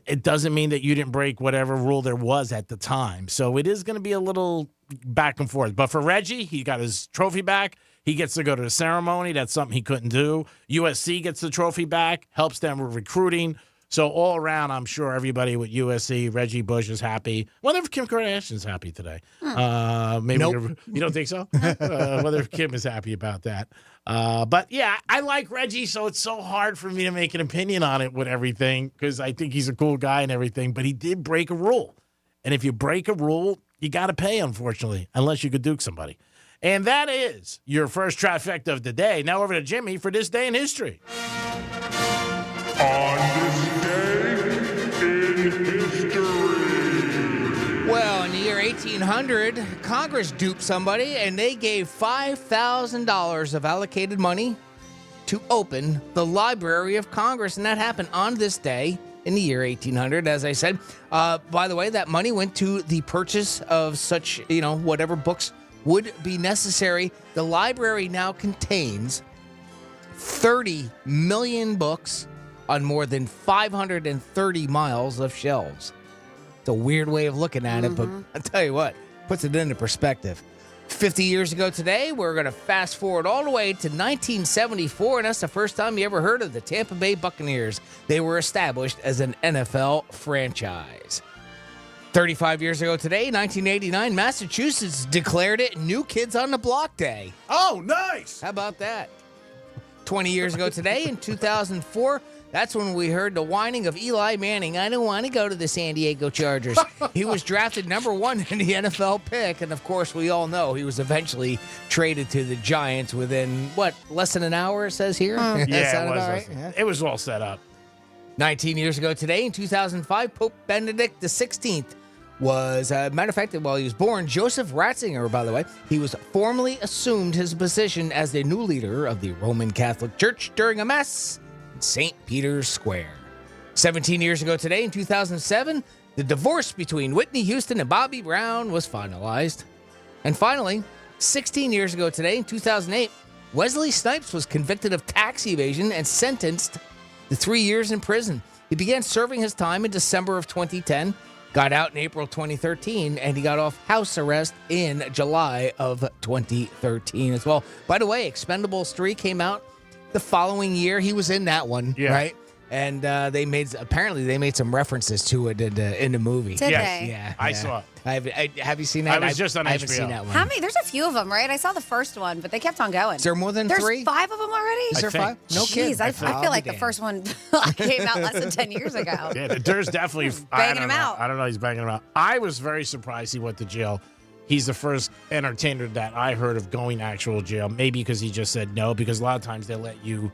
Speaker 20: it doesn't mean that you didn't break whatever rule there was at the time. So it is going to be a little back and forth. But for Reggie, he got his trophy back. He gets to go to the ceremony. That's something he couldn't do. USC gets the trophy back, helps them with recruiting. So all around, I'm sure everybody with USC, Reggie Bush is happy. Wonder if Kim Kardashian's happy today. Maybe
Speaker 22: Nope.
Speaker 20: You don't think so? Whether Kim is happy about that. But, yeah, I like Reggie, so it's so hard for me to make an opinion on it with everything because I think he's a cool guy and everything. But he did break a rule. And if you break a rule, you got to pay, unfortunately, unless you could duke somebody. And that is your first trifecta of the day. Now over to Jimmy for this day in history.
Speaker 1: On this day in history.
Speaker 22: Well, in the year 1800, Congress duped somebody, and they gave $5,000 of allocated money to open the Library of Congress. And that happened on this day in the year 1800, as I said. By the way, that money went to the purchase of such, whatever books would be necessary. The library now contains 30 million books on more than 530 miles of shelves. It's a weird way of looking at it, but I'll tell you what, puts it into perspective. 50 years ago today, we're going to fast forward all the way to 1974, and that's the first time you ever heard of the Tampa Bay Buccaneers. They were established as an NFL franchise. 35 years ago today, 1989, Massachusetts declared it New Kids on the Block Day.
Speaker 20: Oh, nice!
Speaker 22: How about that? 20 years ago today, in 2004, that's when we heard the whining of Eli Manning. I don't want to go to the San Diego Chargers. He was drafted number 1 in the NFL pick, and of course, we all know he was eventually traded to the Giants within, less than an hour, it says here?
Speaker 20: Yeah,
Speaker 22: it was. Right? Yeah.
Speaker 20: It was all set up.
Speaker 22: 19 years ago today, in 2005, Pope Benedict XVI was, matter of fact, while he was born, Joseph Ratzinger, by the way, he was formally assumed his position as the new leader of the Roman Catholic Church during a mass in St. Peter's Square. 17 years ago today, in 2007, the divorce between Whitney Houston and Bobby Brown was finalized. And finally, 16 years ago today, in 2008, Wesley Snipes was convicted of tax evasion and sentenced to 3 years in prison. He began serving his time in December of 2010, got out in April 2013, and he got off house arrest in July of 2013 as well. By the way, Expendables 3 came out the following year. He was in that one, right? And they made some references to it in the movie.
Speaker 21: Did
Speaker 20: Yes.
Speaker 21: they?
Speaker 22: Yeah,
Speaker 20: I saw it.
Speaker 22: Have you seen that?
Speaker 20: I was just on
Speaker 22: I haven't
Speaker 20: HBO.
Speaker 22: seen that one.
Speaker 21: How many? There's a few of them, right? I saw the first one, but they kept on going.
Speaker 22: Is there more than
Speaker 21: There's
Speaker 22: 3?
Speaker 21: 5 of them already?
Speaker 22: Is there 5? No kidding.
Speaker 21: Jeez, I feel like the first one came out less than 10 years ago.
Speaker 20: Yeah, there's definitely
Speaker 21: Banging him out.
Speaker 20: I don't know. He's banging him out. I was very surprised he went to jail. He's the first entertainer that I heard of going to actual jail. Maybe because he just said no, because a lot of times they let you,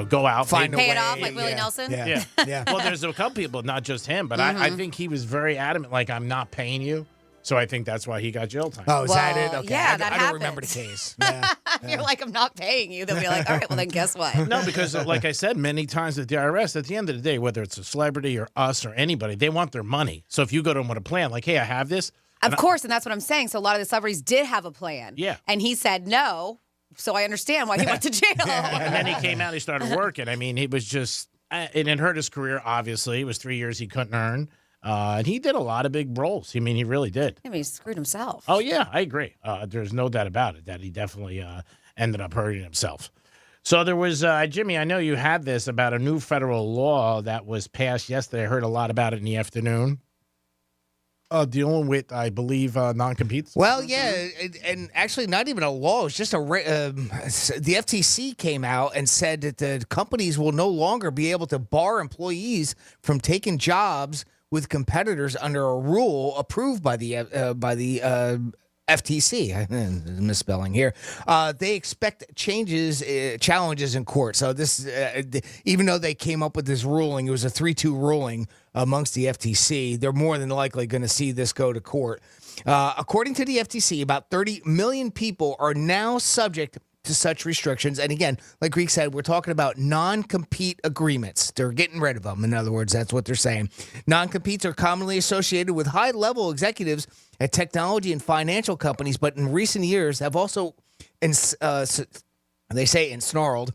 Speaker 20: go out.
Speaker 22: Find a
Speaker 21: Pay
Speaker 22: way.
Speaker 21: it off like Willie Nelson?
Speaker 22: Yeah.
Speaker 20: Well, there's a couple people, not just him, but I think he was very adamant, like, I'm not paying you. So I think that's why he got jail time.
Speaker 22: Oh, is that it? Okay.
Speaker 21: yeah,
Speaker 22: I don't remember the case. Yeah.
Speaker 21: You're like, I'm not paying you. They'll be like, all right, well, then guess what?
Speaker 20: No, because like I said many times at the IRS, at the end of the day, whether it's a celebrity or us or anybody, they want their money. So if you go to them with a plan, like, hey, I have this.
Speaker 21: Of course, and that's what I'm saying. So a lot of the celebrities did have a plan.
Speaker 20: Yeah.
Speaker 21: And he said no. So I understand why he went to jail.
Speaker 20: And then he came out, he started working. I mean, he was just, And it hurt his career, obviously. It was 3 years he couldn't earn. And he did a lot of big roles. I mean, he really did.
Speaker 21: I mean, he screwed himself.
Speaker 20: Oh, yeah, I agree. There's no doubt about it that he definitely ended up hurting himself. So there was, Jimmy, I know you had this about a new federal law that was passed yesterday. I heard a lot about it in the afternoon. Dealing with, I believe, non-competes.
Speaker 22: Well, yeah, and actually not even a law. It's just the FTC came out and said that the companies will no longer be able to bar employees from taking jobs with competitors under a rule approved by the FTC. Misspelling here. They expect challenges in court. So this, even though they came up with this ruling, it was a 3-2 ruling amongst the FTC. They're more than likely going to see this go to court. According to the FTC, about 30 million people are now subject to such restrictions. And again, like Greek said, we're talking about non-compete agreements. They're getting rid of them. In other words, that's what they're saying. Non-competes are commonly associated with high-level executives at technology and financial companies, but in recent years have also, they say ensnarled,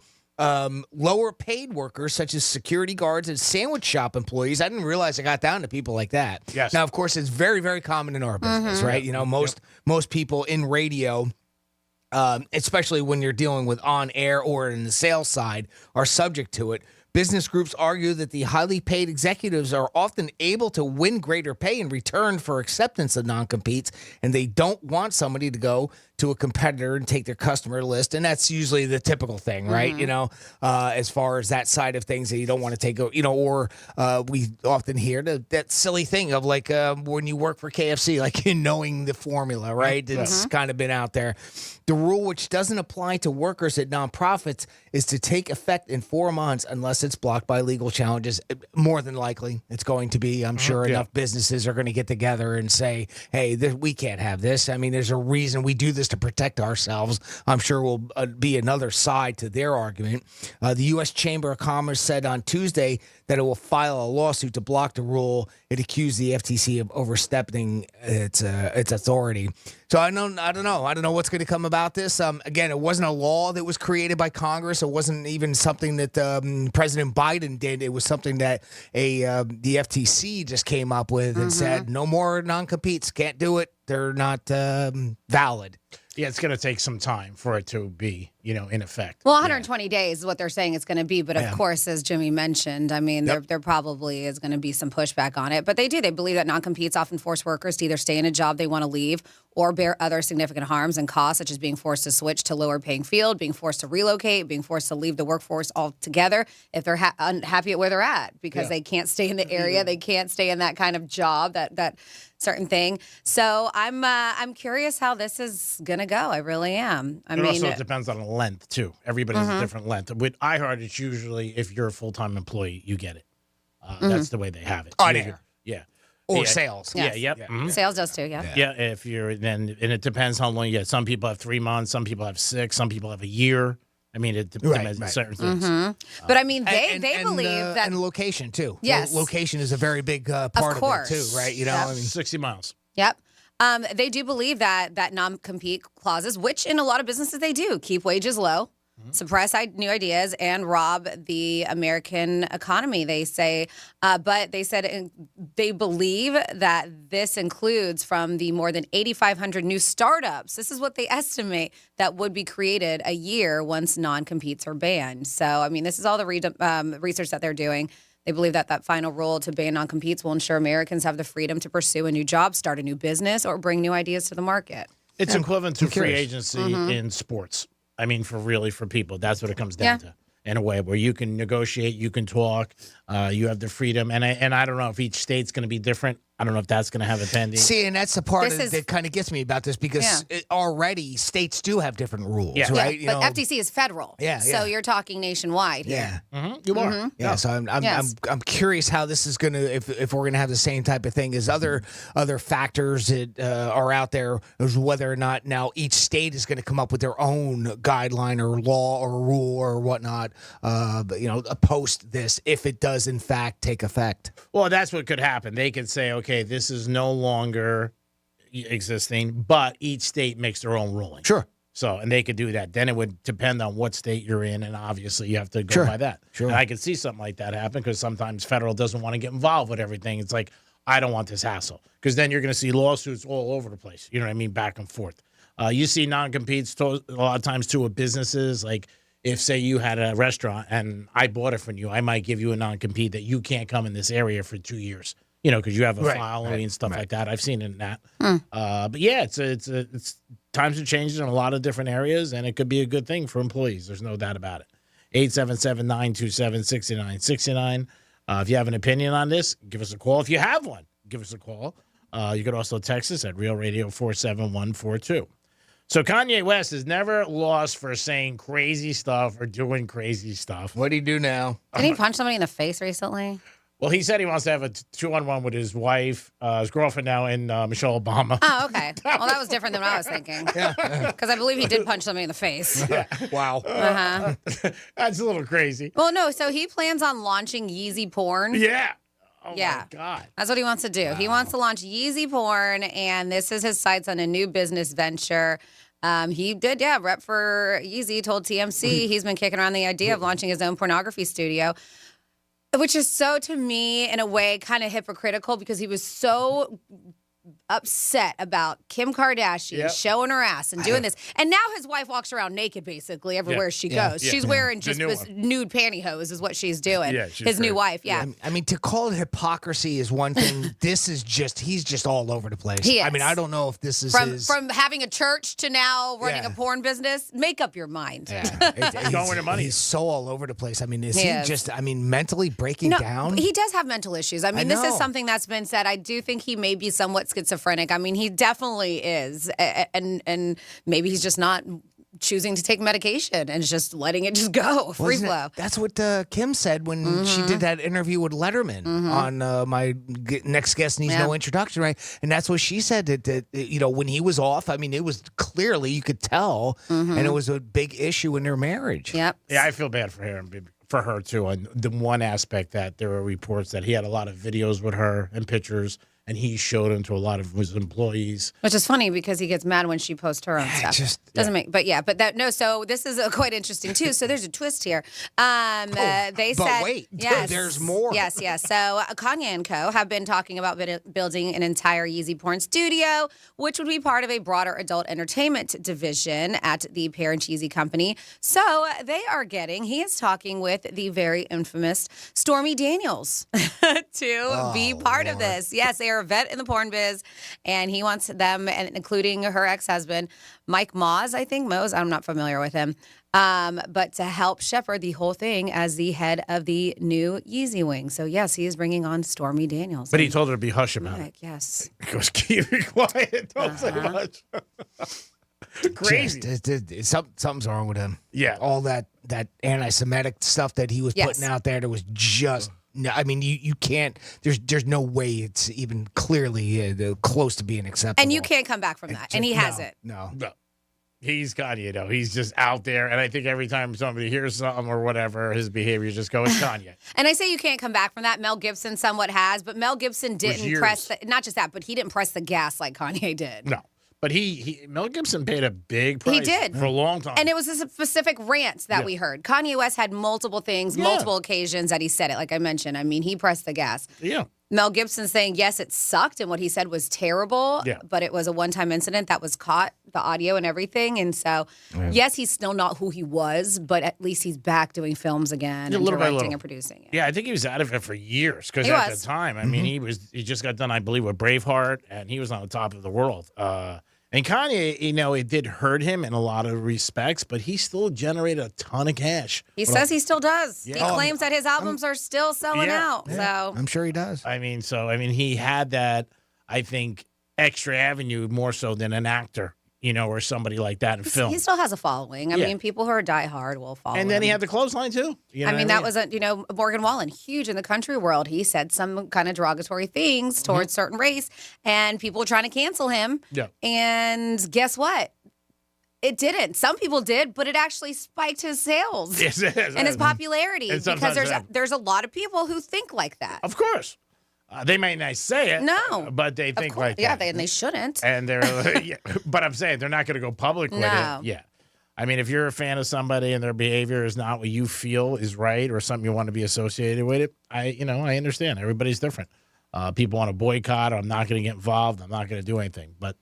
Speaker 22: lower paid workers such as security guards and sandwich shop employees. I didn't realize it got down to people like that.
Speaker 20: Yes.
Speaker 22: Now, of course, it's very, very common in our business, right? You know, most people in radio, especially when you're dealing with on air or in the sales side, are subject to it. Business groups argue that the highly paid executives are often able to win greater pay in return for acceptance of non-competes, and they don't want somebody to go to a competitor and take their customer list. And that's usually the typical thing, right?
Speaker 21: Mm-hmm.
Speaker 22: You know, as far as that side of things that you don't want to take, you know, or we often hear that silly thing of like when you work for KFC, like knowing the formula, right? It's kind of been out there. The rule, which doesn't apply to workers at nonprofits, is to take effect in 4 months unless it's blocked by legal challenges. More than likely, it's going to be. I'm sure enough businesses are going to get together and say, hey, we can't have this. I mean, there's a reason we do this to protect ourselves. I'm sure will be another side to their argument. The U.S. Chamber of Commerce said on Tuesday that it will file a lawsuit to block the rule. It accused the FTC of overstepping its authority. So I don't know what's going to come about this. Again, it wasn't a law that was created by Congress. It wasn't even something that President Biden did. It was something that the FTC just came up with and said no more non-competes. Can't do it. They're not valid.
Speaker 20: Yeah, it's going to take some time for it to be, in effect.
Speaker 21: Well, 120 days is what they're saying it's going to be. But of course, as Jimmy mentioned, I mean, there probably is going to be some pushback on it. But they believe that non-competes often force workers to either stay in a job they want to leave or bear other significant harms and costs, such as being forced to switch to lower paying field, being forced to relocate, being forced to leave the workforce altogether if they're unhappy at where they're at because they can't stay in the area. They can't stay in that kind of job, that certain thing. So I'm curious how this is going to go. I really am.
Speaker 20: It also depends on the length, too. Everybody has a different length. With iHeart, it's usually if you're a full-time employee, you get it. That's the way they have it.
Speaker 22: On air.
Speaker 20: Yeah.
Speaker 22: Or sales.
Speaker 21: Yes.
Speaker 20: Yeah,
Speaker 21: Sales does too, yeah.
Speaker 20: Yeah, if you're then, and it depends how long you get. Some people have 3 months, some people have 6, some people have a year. I mean, it depends on certain things.
Speaker 21: But I mean, they
Speaker 22: and,
Speaker 21: believe that.
Speaker 22: And location, too.
Speaker 21: Yes.
Speaker 22: Location is a very big part of it, too, right?
Speaker 20: I mean, 60 miles.
Speaker 21: Yep. They do believe that non-compete clauses, which in a lot of businesses they do, keep wages low, suppress new ideas, and rob the American economy, they say. But they said they believe that this includes from the more than 8,500 new startups. This is what they estimate that would be created a year once non-competes are banned. So, I mean, this is all the research that they're doing. They believe that final rule to ban non-competes will ensure Americans have the freedom to pursue a new job, start a new business, or bring new ideas to the market.
Speaker 20: It's equivalent to free agency in sports. I mean, for people, that's what it comes down to. In a way where you can negotiate, you can talk, you have the freedom. And I don't know if each state's going to be different. I don't know if that's going to have a pending.
Speaker 22: See, and that's the part that kind of gets me about this because already states do have different rules, right?
Speaker 21: Yeah, but FTC is federal. So you're talking nationwide here.
Speaker 20: You are.
Speaker 22: Yeah, so I'm curious how this is going to, if we're going to have the same type of thing as other factors that are out there, is whether or not now each state is going to come up with their own guideline or law or rule or whatnot, post this if it does in fact take effect.
Speaker 20: Well, that's what could happen. They could say, okay, this is no longer existing, but each state makes their own ruling.
Speaker 22: Sure.
Speaker 20: So, and they could do that. Then it would depend on what state you're in, and obviously you have to go by that.
Speaker 22: Sure.
Speaker 20: And I could see something like that happen because sometimes federal doesn't want to get involved with everything. It's like, I don't want this hassle because then you're going to see lawsuits all over the place. You know what I mean? Back and forth. You see non-competes a lot of times too with businesses. Like if, say, you had a restaurant and I bought it from you, I might give you a non-compete that you can't come in this area for 2 years. You know, because you have a following and stuff like that. I've seen it in that. But yeah, it's times are changing in a lot of different areas, and it could be a good thing for employees. There's no doubt about it. 877-927-6969. If you have an opinion on this, give us a call. If you have one, give us a call. You could also text us at Real Radio 47142. So Kanye West is never lost for saying crazy stuff or doing crazy stuff.
Speaker 22: What do you do now?
Speaker 21: Did he punch somebody in the face recently?
Speaker 20: Well, he said he wants to have a 2-on-1 with his wife, his girlfriend now, and Michelle Obama.
Speaker 21: Oh, okay. Well, that was different than what I was thinking. Because I believe he did punch somebody in the face.
Speaker 22: Wow.
Speaker 21: Uh-huh.
Speaker 20: That's a little crazy.
Speaker 21: Well, no, so he plans on launching Yeezy porn.
Speaker 20: Yeah. Oh,
Speaker 21: yeah.
Speaker 20: my God.
Speaker 21: That's what he wants to do. Wow. He wants to launch Yeezy porn, and this is his sights on a new business venture. He did, rep for Yeezy, told TMC he's been kicking around the idea of launching his own pornography studio. Which is so, to me, in a way, kind of hypocritical because he was so upset about Kim Kardashian showing her ass and doing this. And now his wife walks around naked, basically, everywhere she goes. She's wearing just this nude pantyhose is what she's doing. His new wife, I
Speaker 22: mean, to call it hypocrisy is one thing. This is he's just all over the place.
Speaker 21: He is.
Speaker 22: I mean, I don't know if this is
Speaker 21: From having a church to now running a porn business, make up your mind.
Speaker 20: He's going with the money.
Speaker 22: He's so all over the place. I mean, is he just, mentally breaking down?
Speaker 21: He does have mental issues. I mean, this is something that's been said. I do think he may be somewhat schizophrenic. I mean, he definitely is. And maybe he's just not choosing to take medication and just letting it just go, free flow.
Speaker 22: That's what Kim said when she did that interview with Letterman on my next guest needs no introduction, right? And that's what she said that when he was off, I mean, it was clearly you could tell, and it was a big issue in their marriage.
Speaker 21: Yep.
Speaker 20: Yeah, I feel bad for her too. On the one aspect that there were reports that he had a lot of videos with her and pictures. And he showed them to a lot of his employees.
Speaker 21: Which is funny because he gets mad when she posts her own stuff. Doesn't make, so this is quite interesting too. So there's a twist here. They said,
Speaker 22: wait,
Speaker 21: yes,
Speaker 22: there's more.
Speaker 21: Yes. So Kanye and Co. have been talking about building an entire Yeezy porn studio, which would be part of a broader adult entertainment division at the parent Yeezy company. So he is talking with the very infamous Stormy Daniels to be part of this. Yes, they are a vet in the porn biz, and he wants them, and including her ex-husband, Mike Moz, I think. Moz, I'm not familiar with him. But to help shepherd the whole thing as the head of the new Yeezy wing. So, yes, he is bringing on Stormy Daniels.
Speaker 20: But he told her to be hush about it.
Speaker 21: Yes.
Speaker 20: He goes, keep it quiet. Don't say much. Crazy.
Speaker 22: Something's wrong with him.
Speaker 20: Yeah.
Speaker 22: All that anti-Semitic stuff that he was putting out there that was just... No, I mean, you can't, there's no way it's even clearly close to being acceptable.
Speaker 21: And you can't come back from that. And he hasn't.
Speaker 22: No.
Speaker 20: He's Kanye, though. He's just out there. And I think every time somebody hears something or whatever, his behavior just goes, Kanye.
Speaker 21: And I say you can't come back from that. Mel Gibson somewhat has. But Mel Gibson didn't not just that, but he didn't press the gas like Kanye did.
Speaker 20: No. But Mel Gibson paid a big price.
Speaker 21: He did.
Speaker 20: For a long time.
Speaker 21: And it was a specific rant that we heard. Kanye West had multiple things, multiple occasions that he said it, like I mentioned. I mean, he pressed the gas.
Speaker 20: Yeah.
Speaker 21: Mel Gibson saying, yes, it sucked, and what he said was terrible, but it was a one-time incident that was caught, the audio and everything. And so, yes, he's still not who he was, but at least he's back doing films again and directing and producing.
Speaker 20: Yeah, I think he was out of it for years because at the time, I mean, he just got done, I believe, with Braveheart, and he was on the top of the world. And Kanye, it did hurt him in a lot of respects, but he still generated a ton of cash.
Speaker 21: He says he still does. Yeah. He claims that his albums are still selling out.
Speaker 22: Yeah.
Speaker 21: So
Speaker 22: I'm sure he does.
Speaker 20: I mean, he had that, I think, extra avenue more so than an actor, or somebody like that in film.
Speaker 21: He still has a following. I mean, people who are diehard will follow
Speaker 20: And then
Speaker 21: him.
Speaker 20: he had the clothesline, too.
Speaker 21: That was, Morgan Wallen, huge in the country world. He said some kind of derogatory things towards certain race, and people were trying to cancel him.
Speaker 20: Yeah.
Speaker 21: And guess what? It didn't. Some people did, but it actually spiked his sales and his popularity because there's a lot of people who think like that.
Speaker 20: Of course. They may not say it.
Speaker 21: No.
Speaker 20: But they think like
Speaker 21: yeah,
Speaker 20: that.
Speaker 21: and they shouldn't.
Speaker 20: And they're, but I'm saying they're not going to go public with
Speaker 21: No.
Speaker 20: it. Yeah. I mean, if you're a fan of somebody and their behavior is not what you feel is right or something you want to be associated with it, I understand. Everybody's different. People want to boycott. I'm not going to get involved. I'm not going to do anything. But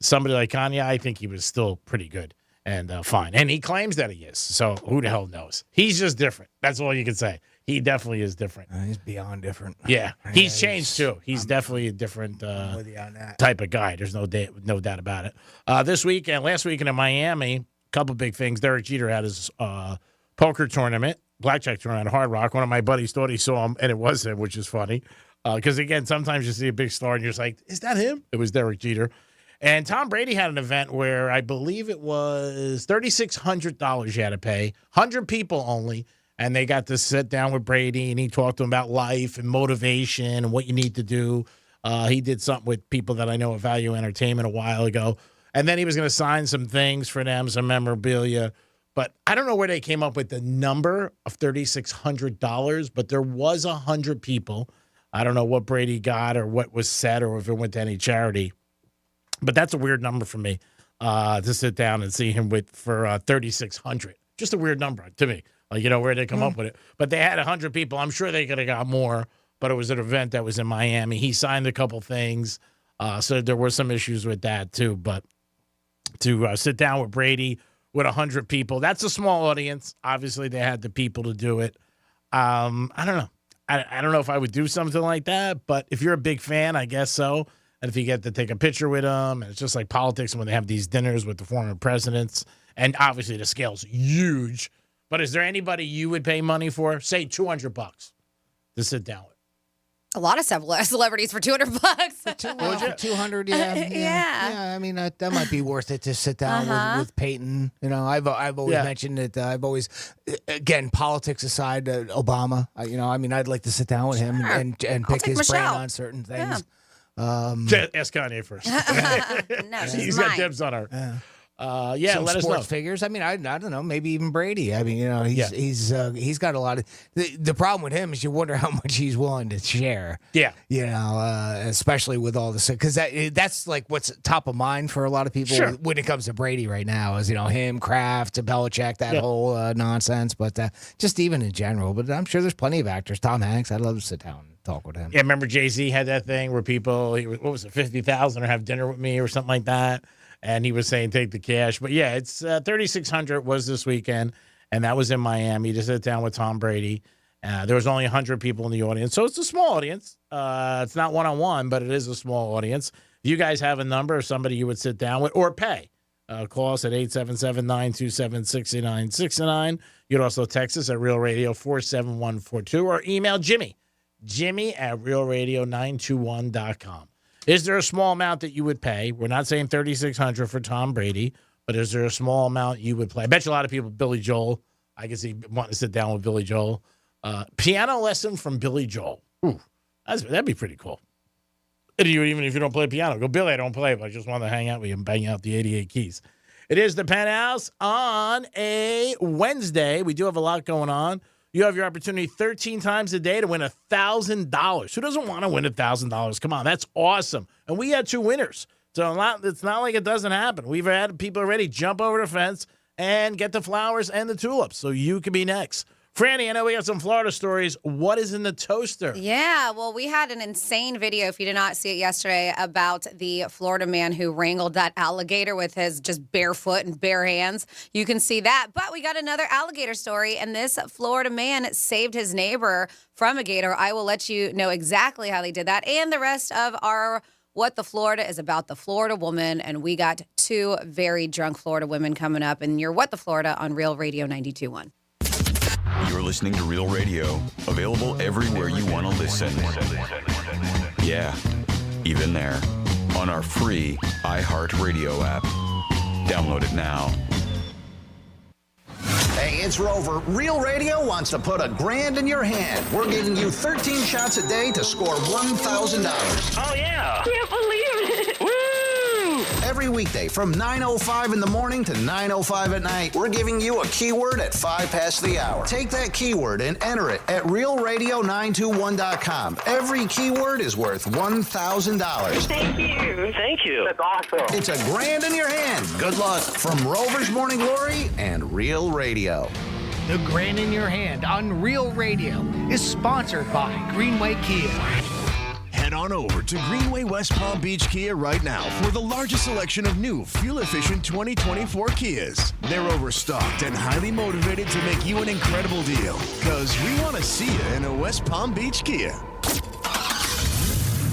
Speaker 20: somebody like Kanye, I think he was still pretty good and fine. And he claims that he is. So who the hell knows? He's just different. That's all you can say. He definitely is different.
Speaker 22: He's beyond different.
Speaker 20: Yeah. He's changed, too. He's definitely a different
Speaker 22: with you on that.
Speaker 20: type of guy. There's no doubt about it. Last weekend in Miami, a couple big things. Derek Jeter had his poker tournament, blackjack tournament at Hard Rock. One of my buddies thought he saw him, and it was him, which is funny. Because, again, sometimes you see a big star, and you're just like, is that him? It was Derek Jeter. And Tom Brady had an event where I believe it was $3,600 you had to pay, 100 people only. And they got to sit down with Brady, and he talked to him about life and motivation and what you need to do. He did something with people that I know at Value Entertainment a while ago. And then he was going to sign some things for them, some memorabilia. But I don't know where they came up with the number of $3,600, but there was 100 people. I don't know what Brady got or what was said or if it went to any charity. But that's a weird number for me to sit down and see him for $3,600. Just a weird number to me. Like, where they come up with it. But they had 100 people. I'm sure they could have got more, but it was an event that was in Miami. He signed a couple things, so there were some issues with that, too. But to sit down with Brady with 100 people, that's a small audience. Obviously, they had the people to do it. I don't know. I don't know if I would do something like that, but if you're a big fan, I guess so. And if you get to take a picture with them, and it's just like politics when they have these dinners with the former presidents, and obviously the scale's huge. But is there anybody you would pay money for? Say $200 to sit down with.
Speaker 21: A lot of celebrities for $200.
Speaker 22: For 200, yeah.
Speaker 21: Yeah.
Speaker 22: I mean, that might be worth it to sit down with Peyton. I've always mentioned that. I've always, again, politics aside, Obama. I'd like to sit down with him and pick his brain on certain things.
Speaker 20: Ask Kanye first.
Speaker 21: No,
Speaker 20: he's got dibs on her.
Speaker 22: Some
Speaker 20: let us
Speaker 22: sports
Speaker 20: know.
Speaker 22: figures. I mean, I don't know. Maybe even Brady. I mean, he's got a lot of. The problem with him is you wonder how much he's willing to share.
Speaker 20: Yeah.
Speaker 22: Especially with all this, because that's like what's top of mind for a lot of people when it comes to Brady right now. Is him, Kraft, Belichick, that whole nonsense. But just even in general. But I'm sure there's plenty of actors. Tom Hanks. I'd love to sit down and talk with him.
Speaker 20: Yeah. Remember Jay-Z had that thing where people, what was it, 50,000 or have dinner with me or something like that. And he was saying, take the cash. But, yeah, it's $3,600 was this weekend, and that was in Miami to sit down with Tom Brady. There was only 100 people in the audience. So it's a small audience. It's not one-on-one, but it is a small audience. If you guys have a number of somebody you would sit down with or pay, call us at 877-927-6969. You can also text us at Real Radio 47142 or email Jimmy at realradio921.com. Is there a small amount that you would pay? We're not saying $3,600 for Tom Brady, but is there a small amount you would play? I bet you a lot of people, Billy Joel. I can see wanting to sit down with Billy Joel. Piano lesson from Billy Joel. Ooh, that'd be pretty cool. Even if you don't play piano, go, Billy, I don't play, but I just want to hang out with you and bang out the 88 keys. It is the Penthouse on a Wednesday. We do have a lot going on. You have your opportunity 13 times a day to win $1,000. Who doesn't want to win $1,000? Come on, that's awesome. And we had 2 winners. So it's not like it doesn't happen. We've had people already jump over the fence and get the flowers and the tulips. So you could be next. Franny, I know we got some Florida stories. What is in the toaster?
Speaker 21: Yeah, well, we had an insane video, if you did not see it yesterday, about the Florida man who wrangled that alligator with his just barefoot and bare hands. You can see that. But we got another alligator story, and this Florida man saved his neighbor from a gator. I will let you know exactly how they did that and the rest of our What the Florida is about the Florida woman. And we got 2 very drunk Florida women coming up in your What the Florida on Real Radio 92.1.
Speaker 12: You're listening to Real Radio, available everywhere you want to listen. Yeah, even there, on our free iHeartRadio app. Download it now.
Speaker 2: Hey, it's Rover. Real Radio wants to put $1,000 in your hand. We're giving you 13 shots a day to score $1,000.
Speaker 1: Oh, yeah.
Speaker 2: Can't believe it. Woo! Every Every weekday from 9:05 in the morning to 9:05 at night, we're giving you a keyword at 5 past the hour. Take that keyword and enter it at realradio921.com. Every keyword is worth $1,000.
Speaker 3: Thank you. Thank you. That's awesome.
Speaker 2: It's a grand in your hand. Good luck from Rover's Morning Glory and Real Radio.
Speaker 13: The Grand in Your Hand on Real Radio is sponsored by Greenway Kia.
Speaker 14: Head on over to Greenway West Palm Beach Kia right now for the largest selection of new, fuel-efficient 2024 Kias. They're overstocked and highly motivated to make you an incredible deal, because we want to see you in a West Palm Beach Kia.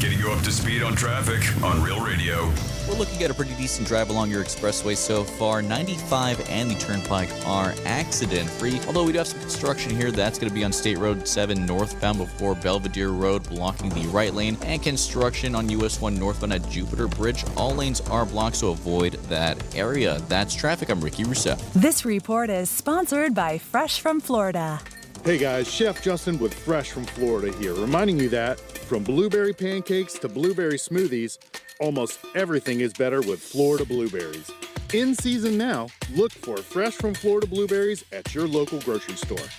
Speaker 12: Getting you up to speed on traffic on Real Radio.
Speaker 15: We're looking at a pretty decent drive along your expressway so far. 95 and the Turnpike are accident-free, although we do have some construction here. That's going to be on State Road 7 northbound before Belvedere Road, blocking the right lane, and construction on US 1 northbound at Jupiter Bridge. All lanes are blocked, so avoid that area. That's traffic. I'm Ricky Rousseau.
Speaker 9: This report is sponsored by Fresh from Florida.
Speaker 16: Hey guys, Chef Justin with Fresh from Florida here, reminding you that from blueberry pancakes to blueberry smoothies, almost everything is better with Florida blueberries. In season now, look for Fresh from Florida blueberries at your local grocery store.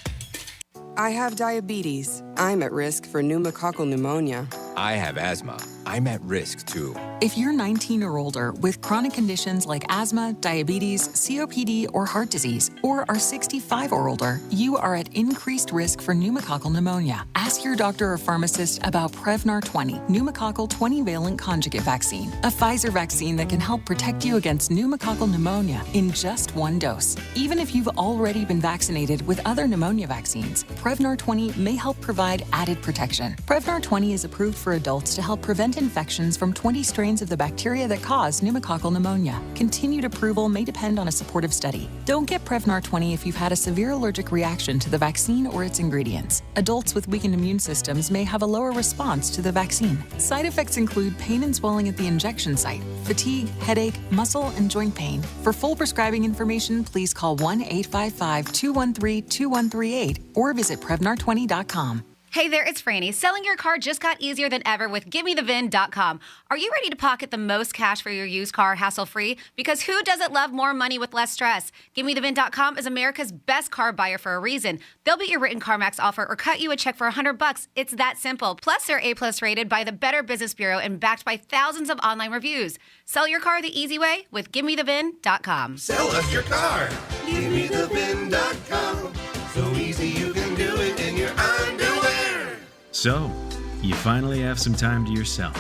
Speaker 17: I have diabetes. I'm at risk for pneumococcal pneumonia.
Speaker 18: I have asthma. I'm at risk too.
Speaker 4: If you're 19 or older with chronic conditions like asthma, diabetes, COPD, or heart disease, or are 65 or older, you are at increased risk for pneumococcal pneumonia. Ask your doctor or pharmacist about Prevnar 20, pneumococcal 20-valent conjugate vaccine, a Pfizer vaccine that can help protect you against pneumococcal pneumonia in just one dose. Even if you've already been vaccinated with other pneumonia vaccines, Prevnar 20 may help provide added protection. Prevnar 20 is approved for adults to help prevent infections from 20 strains of the bacteria that cause pneumococcal pneumonia. Continued approval may depend on a supportive study. Don't get Prevnar 20 if you've had a severe allergic reaction to the vaccine or its ingredients. Adults with weakened immune systems may have a lower response to the vaccine. Side effects include pain and swelling at the injection site, fatigue, headache, muscle, and joint pain. For full prescribing information, please call 1-855-213-2138 or visit Prevnar20.com.
Speaker 19: Hey there, it's Franny. Selling your car just got easier than ever with GiveMeTheVin.com. Are you ready to pocket the most cash for your used car hassle-free? Because who doesn't love more money with less stress? GiveMeTheVin.com is America's best car buyer for a reason. They'll beat your written CarMax offer or cut you a check for $100. It's that simple. Plus, they're A+ rated by the Better Business Bureau and backed by thousands of online reviews. Sell your car the easy way with GiveMeTheVin.com.
Speaker 25: Sell us your car. GiveMeTheVin.com. So easy you can do it in your underwear.
Speaker 27: So, you finally have some time to yourself.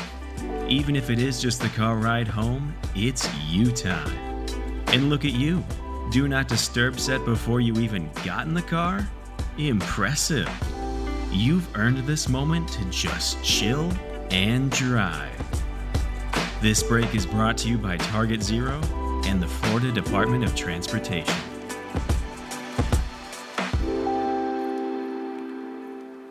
Speaker 27: Even if it is just the car ride home, it's you time. And look at you. Do not disturb set before you even got in the car? Impressive. You've earned this moment to just chill and drive. This break is brought to you by Target Zero and the Florida Department of Transportation.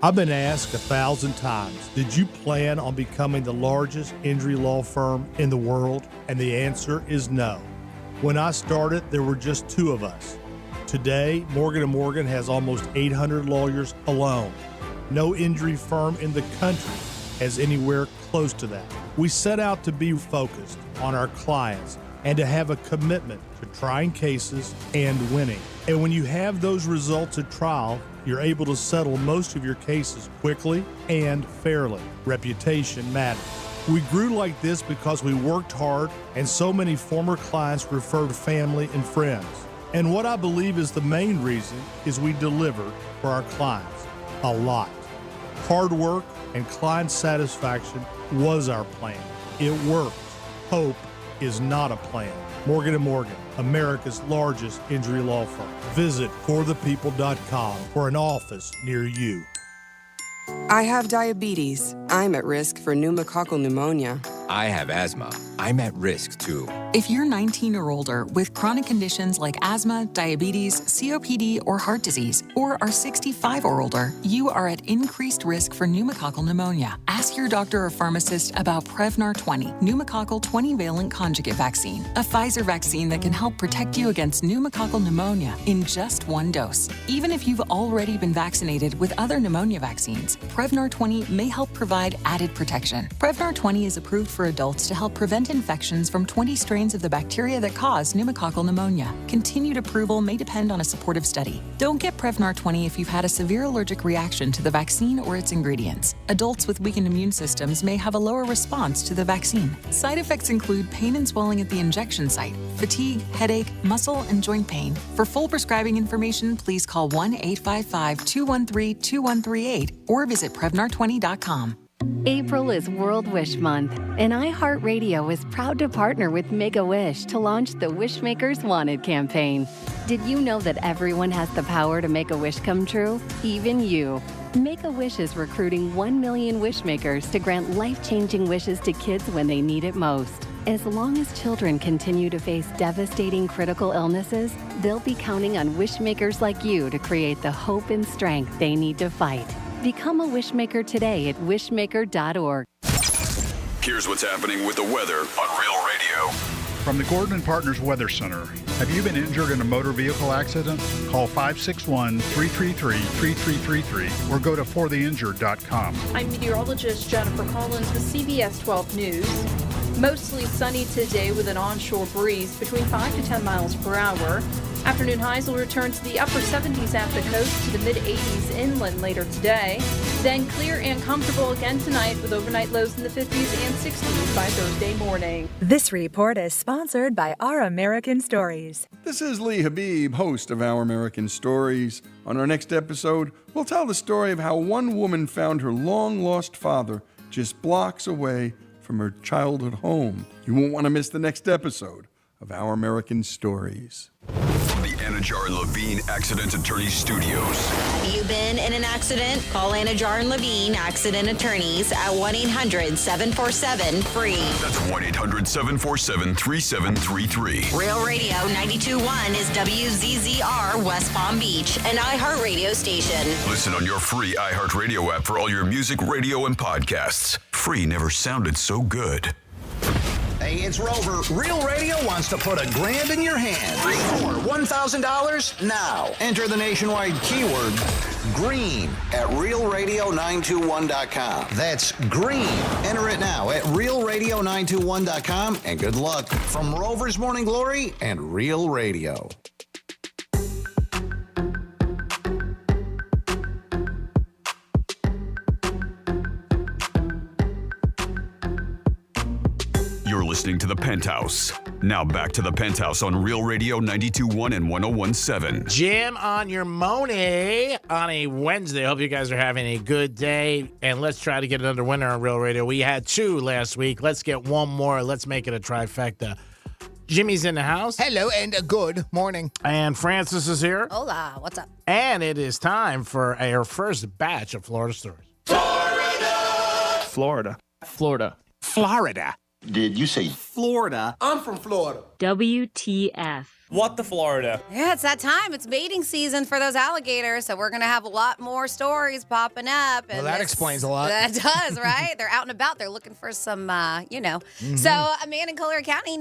Speaker 30: I've been asked 1,000 times, did you plan on becoming the largest injury law firm in the world? And the answer is no. When I started, there were just 2 of us. Today, Morgan & Morgan has almost 800 lawyers alone. No injury firm in the country has anywhere close to that. We set out to be focused on our clients and to have a commitment to trying cases and winning. And when you have those results at trial, you're able to settle most of your cases quickly and fairly. Reputation matters. We grew like this because we worked hard and so many former clients referred family and friends. And what I believe is the main reason is we delivered for our clients a lot. Hard work and client satisfaction was our plan. It worked. Hope is not a plan. Morgan & Morgan, America's largest injury law firm. Visit forthepeople.com for an office near you.
Speaker 17: I have diabetes. I'm at risk for pneumococcal pneumonia.
Speaker 18: I have asthma. I'm at risk too.
Speaker 4: If you're 19 or older with chronic conditions like asthma, diabetes, COPD, or heart disease, or are 65 or older, you are at increased risk for pneumococcal pneumonia. Ask your doctor or pharmacist about Prevnar 20, pneumococcal 20-valent conjugate vaccine, a Pfizer vaccine that can help protect you against pneumococcal pneumonia in just one dose. Even if you've already been vaccinated with other pneumonia vaccines, Prevnar 20 may help provide added protection. Prevnar 20 is approved for adults to help prevent infections from 20 strains strains of the bacteria that cause pneumococcal pneumonia. Continued approval may depend on a supportive study. Don't get Prevnar 20 if you've had a severe allergic reaction to the vaccine or its ingredients. Adults with weakened immune systems may have a lower response to the vaccine. Side effects include pain and swelling at the injection site, fatigue, headache, muscle, and joint pain. For full prescribing information, please call 1-855-213-2138 or visit Prevnar20.com.
Speaker 5: April is World Wish Month, and iHeartRadio is proud to partner with Make-A-Wish to launch the Wishmakers Wanted campaign. Did you know that everyone has the power to make a wish come true? Even you. Make-A-Wish is recruiting 1 million wishmakers to grant life-changing wishes to kids when they need it most. As long as children continue to face devastating critical illnesses, they'll be counting on wishmakers like you to create the hope and strength they need to fight. Become a wishmaker today at wishmaker.org.
Speaker 12: Here's what's happening with the weather on Real Radio.
Speaker 6: From the Gordon and Partners Weather Center. Have you been injured in a motor vehicle accident? Call 561-333-3333 or go to fortheinjured.com.
Speaker 7: I'm meteorologist Jennifer Collins with CBS 12 News. Mostly sunny today with an onshore breeze between 5 to 10 miles per hour. Afternoon highs will return to the upper 70s at the coast to the mid-80s inland later today. Then clear and comfortable again tonight with overnight lows in the 50s and 60s by Thursday morning.
Speaker 9: This report is sponsored by Our American Stories.
Speaker 8: This is Lee Habib, host of Our American Stories. On our next episode, we'll tell the story of how one woman found her long-lost father just blocks away from her childhood home. You won't want to miss the next episode of Our American Stories.
Speaker 12: From the Anajar and Levine Accident Attorneys Studios.
Speaker 10: Have you been in an accident? Call Anajar and Levine Accident Attorneys at 1-800-747-FREE.
Speaker 12: That's 1-800-747-3733.
Speaker 10: Real Radio 92.1 is WZZR West Palm Beach, an iHeartRadio station.
Speaker 12: Listen on your free iHeartRadio app for all your music, radio, and podcasts. Free never sounded so good.
Speaker 2: Hey, it's Rover. Real Radio wants to put $1,000 in your hand. For $1,000 now. Enter the nationwide keyword GREEN at realradio921.com. That's green. Enter it now at realradio921.com, and good luck from Rover's Morning Glory and Real Radio.
Speaker 12: Listening to the Penthouse. Now back to the Penthouse on Real Radio 92.1 and 101.7.
Speaker 20: Jim on your Money on a Wednesday. Hope you guys are having a good day. And let's try to get another winner on Real Radio. We had 2 last week. Let's get one more. Let's make it a trifecta. Jimmy's in the house.
Speaker 22: Hello and a good morning.
Speaker 20: And Francis is here.
Speaker 21: Hola, what's up?
Speaker 20: And it is time for our first batch of Florida stories.
Speaker 23: Florida.
Speaker 24: Florida.
Speaker 23: Did you say Florida?
Speaker 24: I'm from Florida.
Speaker 26: WTF.
Speaker 24: What the Florida?
Speaker 21: Yeah, it's that time. It's mating season for those alligators, so we're going to have a lot more stories popping up.
Speaker 22: Well, that explains a lot.
Speaker 21: That does, right? They're out and about. They're looking for some,
Speaker 22: Mm-hmm.
Speaker 21: So a man in Collier County,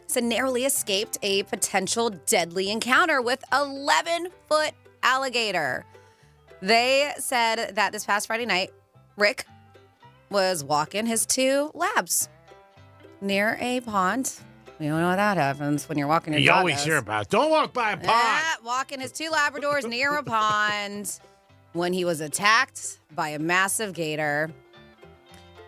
Speaker 21: said narrowly escaped a potential deadly encounter with 11-foot alligator. They said that this past Friday night, Rick was walking his 2 labs near a pond. You don't know what that happens when you're walking your
Speaker 20: You always hear about it. Don't walk by a pond.
Speaker 21: Yeah, walking his 2 Labradors near a pond when he was attacked by a massive gator.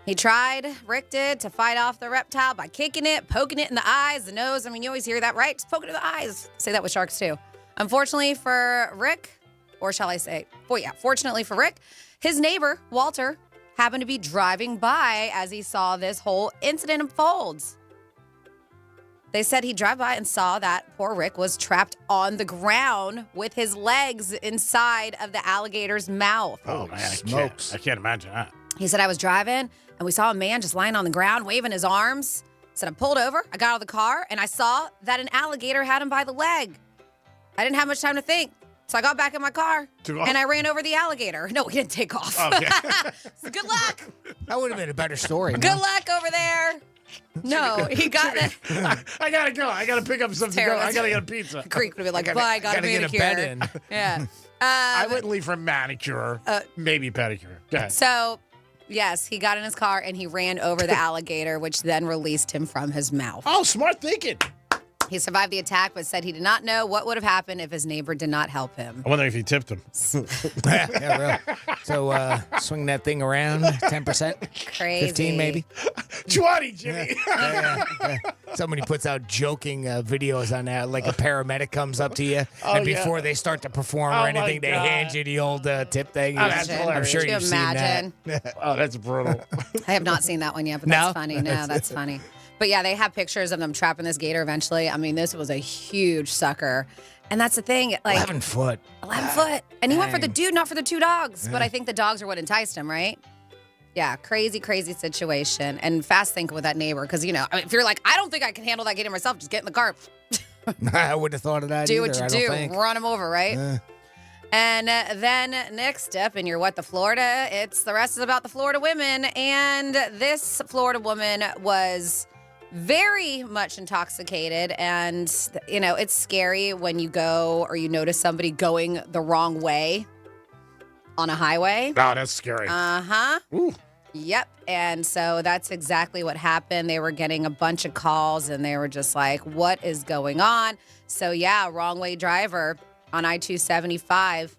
Speaker 21: Rick did, to fight off the reptile by kicking it, poking it in the eyes, the nose. I mean, you always hear that, right? Just poking it in the eyes. Say that with sharks, too. Unfortunately for Rick, or shall I say, fortunately for Rick, his neighbor, Walter, happened to be driving by as he saw this whole incident unfold. They said he drove by and saw that poor Rick was trapped on the ground with his legs inside of the alligator's mouth.
Speaker 20: Oh, man, I can't imagine that.
Speaker 21: He said, I was driving and we saw a man just lying on the ground, waving his arms. Said, I pulled over, I got out of the car, and I saw that an alligator had him by the leg. I didn't have much time to think. So I got back in my car and I ran over the alligator. No, he didn't take off.
Speaker 20: Okay.
Speaker 21: So good luck.
Speaker 22: That would have been a better story.
Speaker 21: Good luck over there. No, he got it.
Speaker 20: I got to go. I got to pick up something. I got to get a pizza.
Speaker 21: Creek would have been like, bye, got a manicure.
Speaker 22: Get a bed in.
Speaker 21: Yeah.
Speaker 20: I wouldn't leave for manicure, maybe pedicure. Go ahead.
Speaker 21: So, Yes, he got in his car and he ran over the alligator, which then released him from his mouth.
Speaker 20: Oh, smart thinking.
Speaker 21: He survived the attack, but said he did not know what would have happened if his neighbor did not help him.
Speaker 20: I wonder if he tipped him.
Speaker 22: Yeah, really. So swing that thing around, 10%?
Speaker 21: Crazy.
Speaker 22: 15 maybe?
Speaker 20: 20, Jimmy.
Speaker 22: Yeah. Somebody puts out joking videos on that, like a paramedic comes up to you, and before they start to perform or anything, they hand you the old tip thing.
Speaker 20: Oh, that's
Speaker 22: I'm sure
Speaker 21: Could you
Speaker 22: you've
Speaker 21: imagine?
Speaker 22: seen that.
Speaker 20: Oh, that's brutal.
Speaker 21: I have not seen that one yet, but that's funny. No, that's funny. But yeah, they have pictures of them trapping this gator eventually. I mean, this was a huge sucker. And that's the thing. Like
Speaker 22: 11 foot.
Speaker 21: 11 foot. And he went for the
Speaker 22: Dang.
Speaker 21: dude, not for the two dogs.
Speaker 22: Yeah.
Speaker 21: But I think the dogs are what enticed him, right? Yeah, crazy, crazy situation. And fast thinking with that neighbor. Because, you know, I mean, if you're like, I don't think I can handle that gator myself, just get in the car.
Speaker 22: I wouldn't have thought of that
Speaker 21: Do
Speaker 22: either,
Speaker 21: what you
Speaker 22: I don't
Speaker 21: do.
Speaker 22: think.
Speaker 21: Run him over, right? And then next up in your What the Florida, it's the rest is about the Florida women. And this Florida woman was very much intoxicated. And, you know, it's scary when you go or you notice somebody going the wrong way on a highway.
Speaker 20: Oh, that's scary.
Speaker 21: Uh-huh.
Speaker 20: Ooh.
Speaker 21: Yep. And so that's exactly what happened. They were getting a bunch of calls and they were just like, what is going on? So, yeah, wrong way driver on I-275.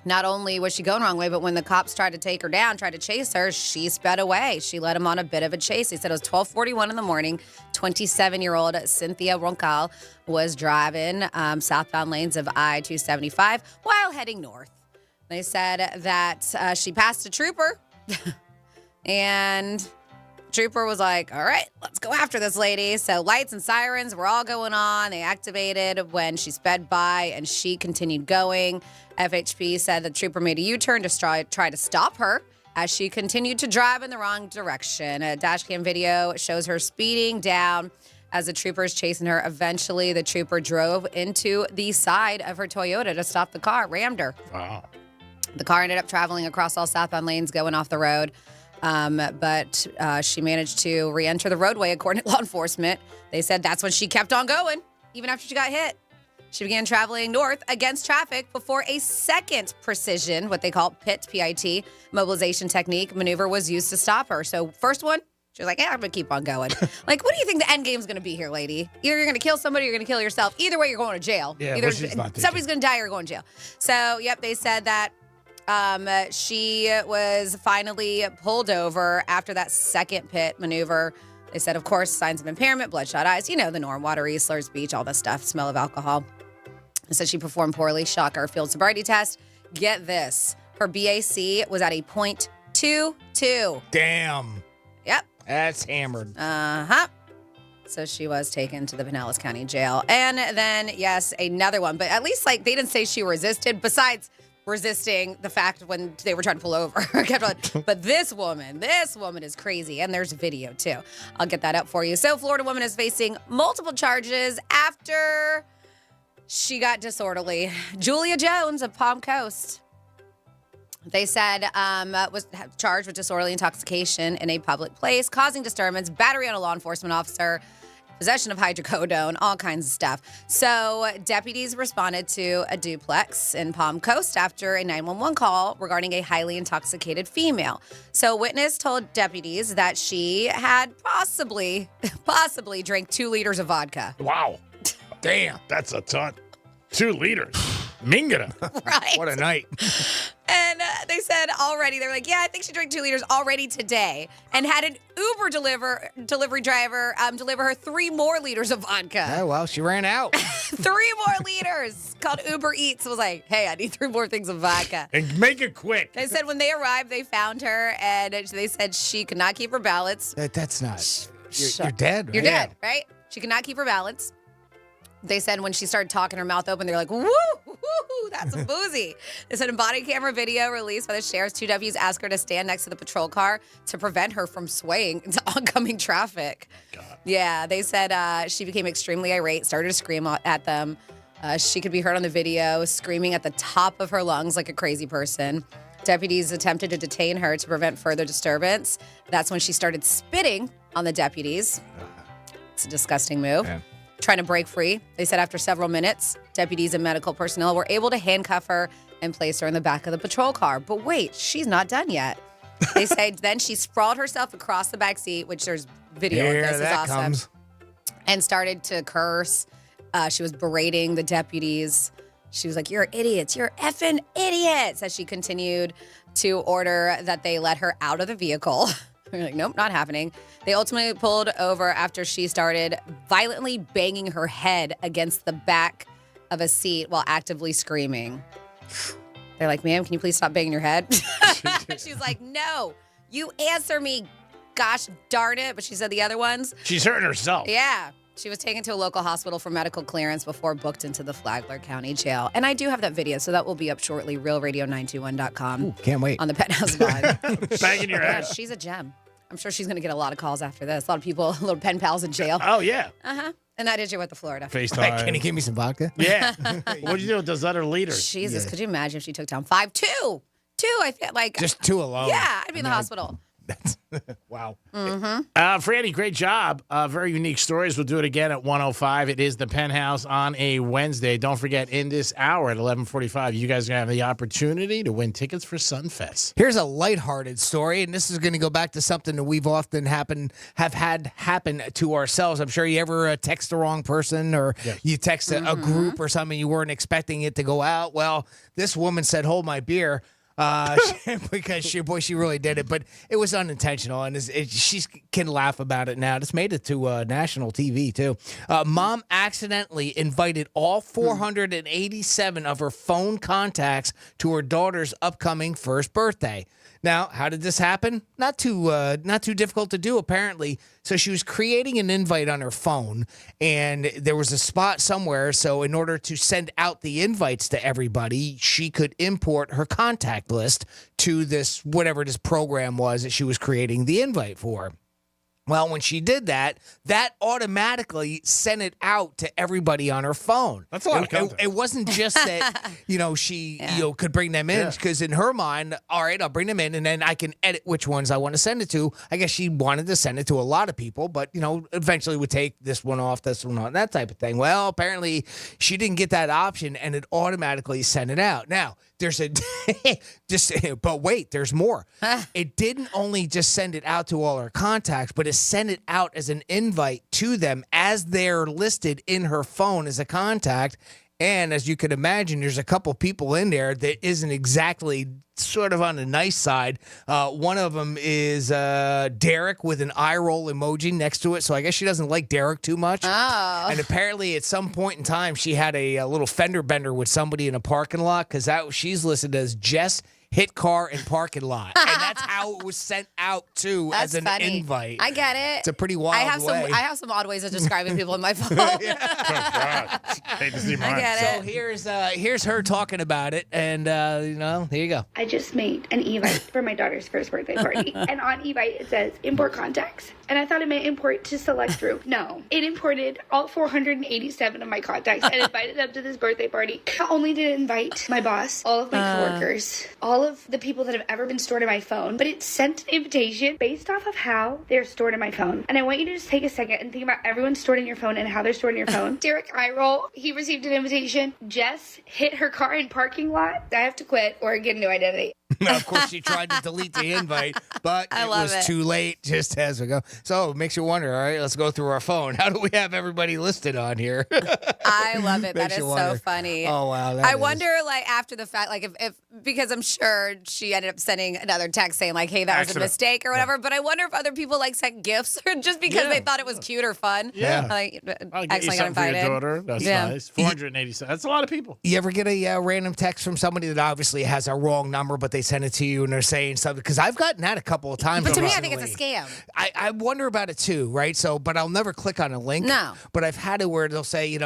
Speaker 21: Not only was she going the wrong way, but when the cops tried to take her down, tried to chase her, she sped away. She led him on a bit of a chase. He said it was 12:41 in the morning. 27-year-old Cynthia Roncal was driving southbound lanes of I-275 while heading north. They said that she passed a trooper, and trooper was like, all right, let's go after this lady. So lights and sirens were all going on. They activated when she sped by, and she continued going. FHP said the trooper made a U-turn to try to stop her as she continued to drive in the wrong direction. A dash cam video shows her speeding down as the trooper is chasing her. Eventually, the trooper drove into the side of her Toyota to stop the car, rammed her.
Speaker 20: Wow.
Speaker 21: The car ended up traveling across all southbound lanes, going off the road. But she managed to re-enter the roadway, according to law enforcement. They said that's when she kept on going, even after she got hit. She began traveling north against traffic before a second precision, what they call PIT, P-I-T, mobilization technique maneuver was used to stop her. So first one, she was like, yeah, I'm going to keep on going. Like, what do you think the end game's going to be here, lady? Either you're going to kill somebody or you're going to kill yourself. Either way, you're going to jail.
Speaker 20: Yeah,
Speaker 21: Either
Speaker 20: which she's not
Speaker 21: somebody's going to die or you're going to jail. So, yep, they said that she was finally pulled over after that second pit maneuver. They said, of course, signs of impairment, bloodshot eyes, you know, the norm, watery, slurred speech, all this stuff, smell of alcohol. They said she performed poorly. Shocker. Field sobriety test. Get this. Her BAC was at a .22.
Speaker 22: Damn.
Speaker 21: Yep.
Speaker 22: That's hammered.
Speaker 21: Uh-huh. So she was taken to the Pinellas County Jail. And then, yes, another one. But at least, like, they didn't say she resisted, besides resisting the fact when they were trying to pull over. But this woman is crazy. And there's video, too. I'll get that up for you. So Florida woman is facing multiple charges after she got disorderly. Julia Jones of Palm Coast. They said was charged with disorderly intoxication in a public place, causing disturbance, battery on a law enforcement officer, possession of hydrocodone, all kinds of stuff. So deputies responded to a duplex in Palm Coast after a 911 call regarding a highly intoxicated female. So a witness told deputies that she had possibly drank 2 liters of vodka.
Speaker 20: Wow. Damn, that's a ton. 2 liters. Mingada.
Speaker 21: Right.
Speaker 22: What a night.
Speaker 21: And they said already, they're like, yeah, I think she drank 2 liters already today, and had an Uber delivery driver deliver her 3 more liters of vodka.
Speaker 22: Oh, well, she ran out.
Speaker 21: 3 more liters. Called Uber Eats. Was like, hey, I need 3 more things of vodka.
Speaker 20: And make it quick.
Speaker 21: They said when they arrived, they found her, and they said she could not keep her balance.
Speaker 22: That's not. You're dead, right?
Speaker 21: You're dead, right? She could not keep her balance. They said when she started talking, her mouth open, they're like, woo, that's boozy. They said in body camera video released by the sheriff's, 2 W's asked her to stand next to the patrol car to prevent her from swaying into oncoming traffic.
Speaker 20: God.
Speaker 21: Yeah, they said she became extremely irate, started to scream at them. She could be heard on the video screaming at the top of her lungs like a crazy person. Deputies attempted to detain her to prevent further disturbance. That's when she started spitting on the deputies. It's a disgusting move.
Speaker 22: Yeah.
Speaker 21: Trying to break free. They said after several minutes, deputies and medical personnel were able to handcuff her and place her in the back of the patrol car. But wait, she's not done yet. They say then she sprawled herself across the back seat, which there's video of this. Is awesome.
Speaker 22: Comes.
Speaker 21: And started to curse. She was berating the deputies. She was like, "You're idiots. You're effing idiots," as she continued to order that they let her out of the vehicle. We're like, nope, not happening. They ultimately pulled over after she started violently banging her head against the back of a seat while actively screaming. They're like, "Ma'am, can you please stop banging your head?" She's like, "No, you answer me, gosh darn it." But she said the other ones.
Speaker 20: She's hurting herself.
Speaker 21: Yeah. She was taken to a local hospital for medical clearance before booked into the Flagler County Jail. And I do have that video, so that will be up shortly, realradio921.com.
Speaker 22: Ooh, can't wait.
Speaker 21: On the Penthouse Vibe.
Speaker 20: Banging your head.
Speaker 21: Yeah, she's a gem. I'm sure she's going to get a lot of calls after this. A lot of people, little pen pals in jail.
Speaker 20: Oh, yeah.
Speaker 21: Uh-huh. And that is you with the Florida.
Speaker 20: FaceTime.
Speaker 22: Can you give me some vodka?
Speaker 20: Yeah. What'd you do with those other leaders?
Speaker 21: Jesus, could you imagine if she took down 5? 2, I feel like.
Speaker 22: Just 2 alone.
Speaker 21: Yeah, I'd be in the hospital.
Speaker 22: Wow.
Speaker 21: Mm-hmm.
Speaker 20: Franny, great job. Very unique stories. We'll do it again at 105. It is the Penthouse on a Wednesday. Don't forget, in this hour at 11:45, you guys are going to have the opportunity to win tickets for Sunfest.
Speaker 22: Here's a lighthearted story, and this is going to go back to something that we've often have had happen to ourselves. I'm sure you ever text the wrong person, or you text a group or something you weren't expecting it to go out. Well, this woman said, "Hold my beer." Because she really did it, but it was unintentional, and she can laugh about it now. It's made it to national TV too. Mom accidentally invited all 487 of her phone contacts to her daughter's upcoming first birthday. Now, how did this happen? Not too difficult to do, apparently. So she was creating an invite on her phone, and there was a spot somewhere. So in order to send out the invites to everybody, she could import her contact list to this, whatever this program was that she was creating the invite for. Well, when she did that, that automatically sent it out to everybody on her phone.
Speaker 20: That's a lot of content.
Speaker 22: It wasn't just that, she could bring them in, because in her mind, all right, I'll bring them in, and then I can edit which ones I want to send it to. I guess she wanted to send it to a lot of people, but, eventually would take this one off, that type of thing. Well, apparently she didn't get that option, and it automatically sent it out. Now, there's but wait, there's more. It didn't only just send it out to all her contacts, but it sent it out as an invite to them as they're listed in her phone as a contact. And as you can imagine, there's a couple people in there that isn't exactly sort of on the nice side. One of them is Derek with an eye roll emoji next to it. So I guess she doesn't like Derek too much.
Speaker 21: Oh.
Speaker 22: And apparently at some point in time, she had a little fender bender with somebody in a parking lot, because she's listed as Jess Hit Car and Parking Lot. And that's how it was sent out too.
Speaker 21: That's
Speaker 22: as an
Speaker 21: funny.
Speaker 22: invite.
Speaker 21: I get it.
Speaker 22: It's a pretty wild way.
Speaker 21: I have some odd ways of describing people in my phone.
Speaker 20: Oh, God. Hate to see mine.
Speaker 21: I get
Speaker 22: So
Speaker 21: it.
Speaker 22: here's her talking about it, and here you go.
Speaker 1: I just made an Evite for my daughter's first birthday party, and on Evite it says import contacts, and I thought it meant import to select group. No, it imported all 487 of my contacts and invited them to this birthday party. Not only did it invite my boss, all of my coworkers, all of the people that have ever been stored in my phone, but it sent an invitation based off of how they're stored in my phone. And I want you to just take a second and think about everyone stored in your phone and how they're stored in your phone. Derek Eyeroll, he received an invitation. Jess hit her car in parking lot. I have to quit or get a new identity.
Speaker 22: Of course, she tried to delete the invite, but it was too late, just as we go. So it makes you wonder, all right, let's go through our phone. How do we have everybody listed on here?
Speaker 21: I love it. That
Speaker 22: Makes
Speaker 21: is
Speaker 22: you
Speaker 21: so
Speaker 22: wonder.
Speaker 21: funny.
Speaker 22: Oh, wow.
Speaker 21: I wonder, after the fact, if because I'm sure she ended up sending another text saying, hey, that was a mistake or whatever. But I wonder if other people, sent gifts or just because they thought it was cute or fun.
Speaker 20: Yeah.
Speaker 21: Accidentally
Speaker 20: I'll get you
Speaker 21: got
Speaker 20: something for
Speaker 21: invited.
Speaker 20: your daughter. That's nice. 487. That's a lot of people.
Speaker 22: You ever get a random text from somebody that obviously has a wrong number, but they send it to you and they're saying something? Because I've gotten that a couple of times.
Speaker 21: But to me, I
Speaker 22: recently.
Speaker 21: think it's a scam.
Speaker 22: I wonder about it too, right? So, but I'll never click on a link.
Speaker 21: No.
Speaker 22: But I've had it where they'll say,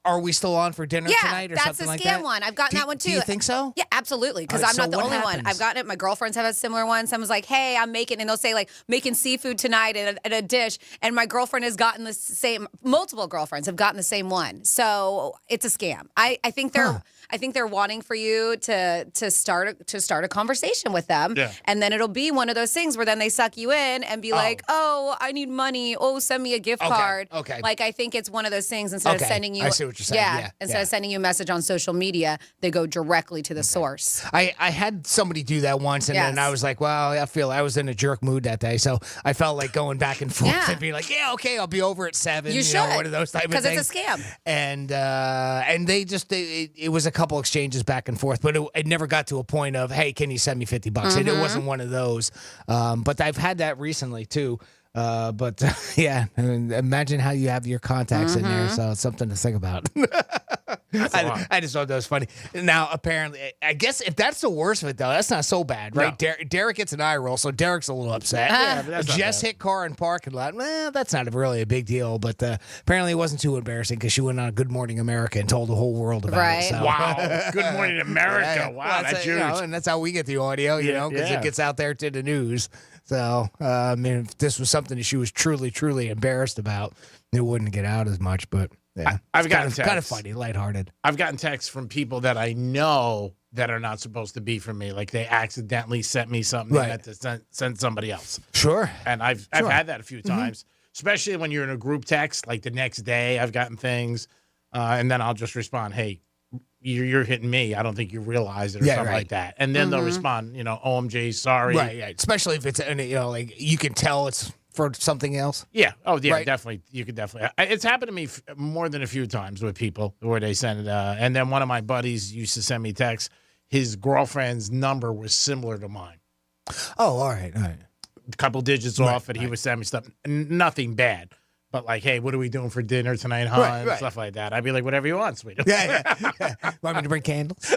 Speaker 22: are we still on for dinner tonight or something like that?
Speaker 21: That's a scam one. I've gotten that one too.
Speaker 22: Do you think so?
Speaker 21: Yeah, absolutely. Because
Speaker 22: All right,
Speaker 21: I'm
Speaker 22: so
Speaker 21: not the
Speaker 22: what
Speaker 21: only one.
Speaker 22: happens?
Speaker 21: I've gotten it. My girlfriends have a similar one. Someone's like, hey, I'm making, and they'll say making seafood tonight in a dish. And my girlfriend has gotten the same, multiple girlfriends have gotten the same one. So it's a scam. I think they're wanting for you to start a conversation with them.
Speaker 20: Yeah.
Speaker 21: And then it'll be one of those things where then they suck you in and be like, oh, I need money. Oh, send me a gift card.
Speaker 22: Okay.
Speaker 21: I think it's one of those things instead of sending you.
Speaker 22: I see what you're saying. Yeah.
Speaker 21: Instead of sending you a message on social media, they go directly directly to the source.
Speaker 22: I had somebody do that once, and then I was like, well, I was in a jerk mood that day, so I felt like going back and forth and being like, yeah, okay, I'll be over at 7.
Speaker 21: You should.
Speaker 22: One of those type of things.
Speaker 21: Because it's a scam.
Speaker 22: And they just, it was a couple exchanges back and forth, but it never got to a point of, hey, can you send me $50?
Speaker 21: Mm-hmm.
Speaker 22: It wasn't one of those. But I've had that recently, too. But yeah, I mean, imagine how you have your contacts in there. So it's something to think about. I just thought that was funny. Now, apparently, I guess if that's the worst of it, though, that's not so bad, right? No. Derek gets an eye roll, so Derek's a little upset. Jess hit car in parking lot. Well, that's not really a big deal, but apparently it wasn't too embarrassing because she went on Good Morning America and told the whole world about it. So.
Speaker 20: Wow. Good Morning America. Wow, that's huge.
Speaker 22: And that's how we get the audio, because it gets out there to the news. So, I mean, if this was something that she was truly, truly embarrassed about, it wouldn't get out as much. But yeah,
Speaker 20: I've gotten
Speaker 22: kind of funny, lighthearted.
Speaker 20: I've gotten texts from people that I know that are not supposed to be from me. Like they accidentally sent me something they meant to send somebody else.
Speaker 22: Sure.
Speaker 20: And I've had that a few times, especially when you're in a group text. Like the next day, I've gotten things, and then I'll just respond, "Hey, you're hitting me. I don't think you realize it," or something like that. And then they'll respond, OMG, sorry.
Speaker 22: Right. Especially if it's, like you can tell it's for something else.
Speaker 20: Yeah. Oh, yeah, definitely. You could definitely. It's happened to me more than a few times with people where they send it. And then one of my buddies used to send me texts. His girlfriend's number was similar to mine.
Speaker 22: Oh, all right.
Speaker 20: A couple digits off, and he would send me stuff. Nothing bad. But like, hey, what are we doing for dinner tonight, huh? And stuff like that. I'd be like, whatever you want, sweetie.
Speaker 22: Yeah. Want me to bring candles?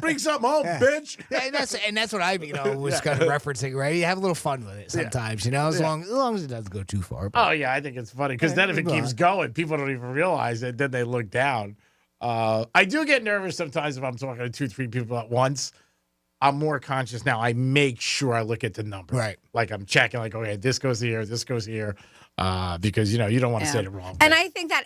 Speaker 20: Bring something home, bitch.
Speaker 22: And that's what I was kind of referencing, right? You have a little fun with it sometimes, as long as it doesn't go too far.
Speaker 20: But. Oh yeah, I think it's funny because then if it keeps going, people don't even realize it. Then they look down. I do get nervous sometimes if I'm talking to 2, 3 people at once. I'm more conscious now. I make sure I look at the number.
Speaker 22: Right.
Speaker 20: Like I'm checking, like, okay, this goes here, this goes here. Because, you don't want to say the wrong thing.
Speaker 21: And I think that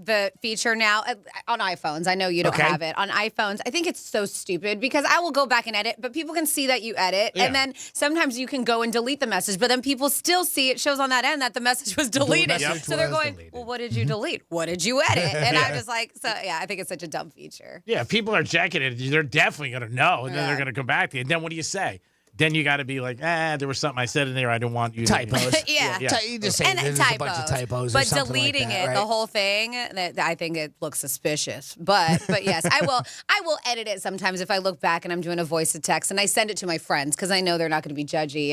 Speaker 21: the feature now on iPhones, I know you don't have it. On iPhones, I think it's so stupid because I will go back and edit, but people can see that you edit. Yeah. And then sometimes you can go and delete the message, but then people still see it shows on that end that the message was deleted. So they're going, well, what did you delete? What did you edit? And I'm just like, I think it's such a dumb feature.
Speaker 20: Yeah, if people are checking it, they're definitely going to know, and then they're going to come back to you. And then what do you say? Then you got to be like, there was something I said in there I didn't want you to.
Speaker 22: Typos.
Speaker 21: Yeah.
Speaker 22: You just say there's a bunch of typos
Speaker 21: but
Speaker 22: or something
Speaker 21: deleting
Speaker 22: like that,
Speaker 21: the whole thing, I think it looks suspicious. But yes, I will edit it sometimes if I look back and I'm doing a voice to text and I send it to my friends because I know they're not going to be judgy.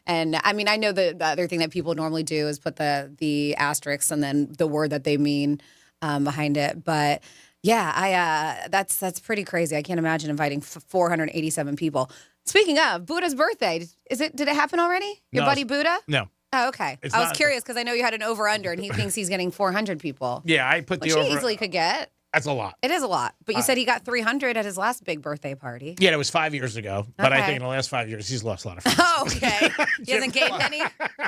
Speaker 21: And I mean, I know the other thing that people normally do is put the asterisks and then the word that they mean behind it. But yeah, that's pretty crazy. I can't imagine inviting 487 people. Speaking of Buddha's birthday, did it happen already? Your buddy Buddha?
Speaker 20: No.
Speaker 21: Oh, okay. I was curious because I know you had an over-under, and he thinks he's getting 400 people.
Speaker 20: Yeah, I put the
Speaker 21: over.
Speaker 20: Which
Speaker 21: he easily could get.
Speaker 20: That's a lot.
Speaker 21: It is a lot. But you said he got 300 at his last big birthday party.
Speaker 20: Yeah, it was 5 years ago. But I think in the last 5 years, he's lost a lot of friends.
Speaker 21: Oh, okay. He hasn't gained any?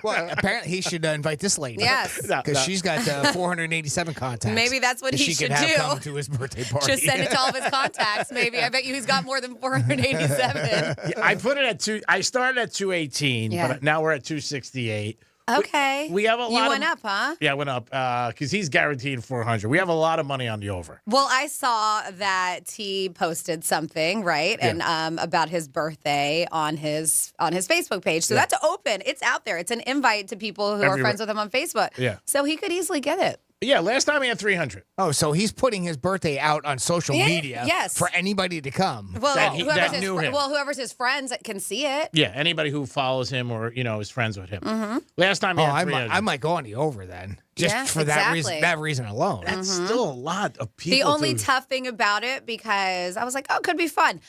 Speaker 22: Well, apparently he should invite this lady.
Speaker 21: Yes.
Speaker 22: Because she's got 487 contacts.
Speaker 21: Maybe that's what he should
Speaker 22: have
Speaker 21: do.
Speaker 22: Come to his birthday party.
Speaker 21: Just send it to all of his contacts, maybe. I bet you he's got more than 487.
Speaker 20: Yeah, I put it at 2. I started at 218, but now we're at 268.
Speaker 21: Okay.
Speaker 20: We have a lot.
Speaker 21: You went up, huh?
Speaker 20: Yeah, I went up because he's guaranteed 400. We have a lot of money on the over.
Speaker 21: Well, I saw that he posted something, right, and about his birthday on his Facebook page. So that's open. It's out there. It's an invite to people who are friends with him on Facebook.
Speaker 20: Yeah.
Speaker 21: So he could easily get it.
Speaker 20: Yeah, last time he had 300.
Speaker 22: Oh, so he's putting his birthday out on social media
Speaker 21: yes.
Speaker 22: for anybody to come.
Speaker 21: Well,
Speaker 20: that knew him.
Speaker 21: Well, whoever's his friends can see it.
Speaker 20: Yeah, anybody who follows him or, is friends with him.
Speaker 21: Mm-hmm.
Speaker 20: Last time he had 300.
Speaker 22: I might go on the over then. Just for that reason alone.
Speaker 20: That's still a lot of people.
Speaker 21: The only tough thing about it, because I was like, it could be fun,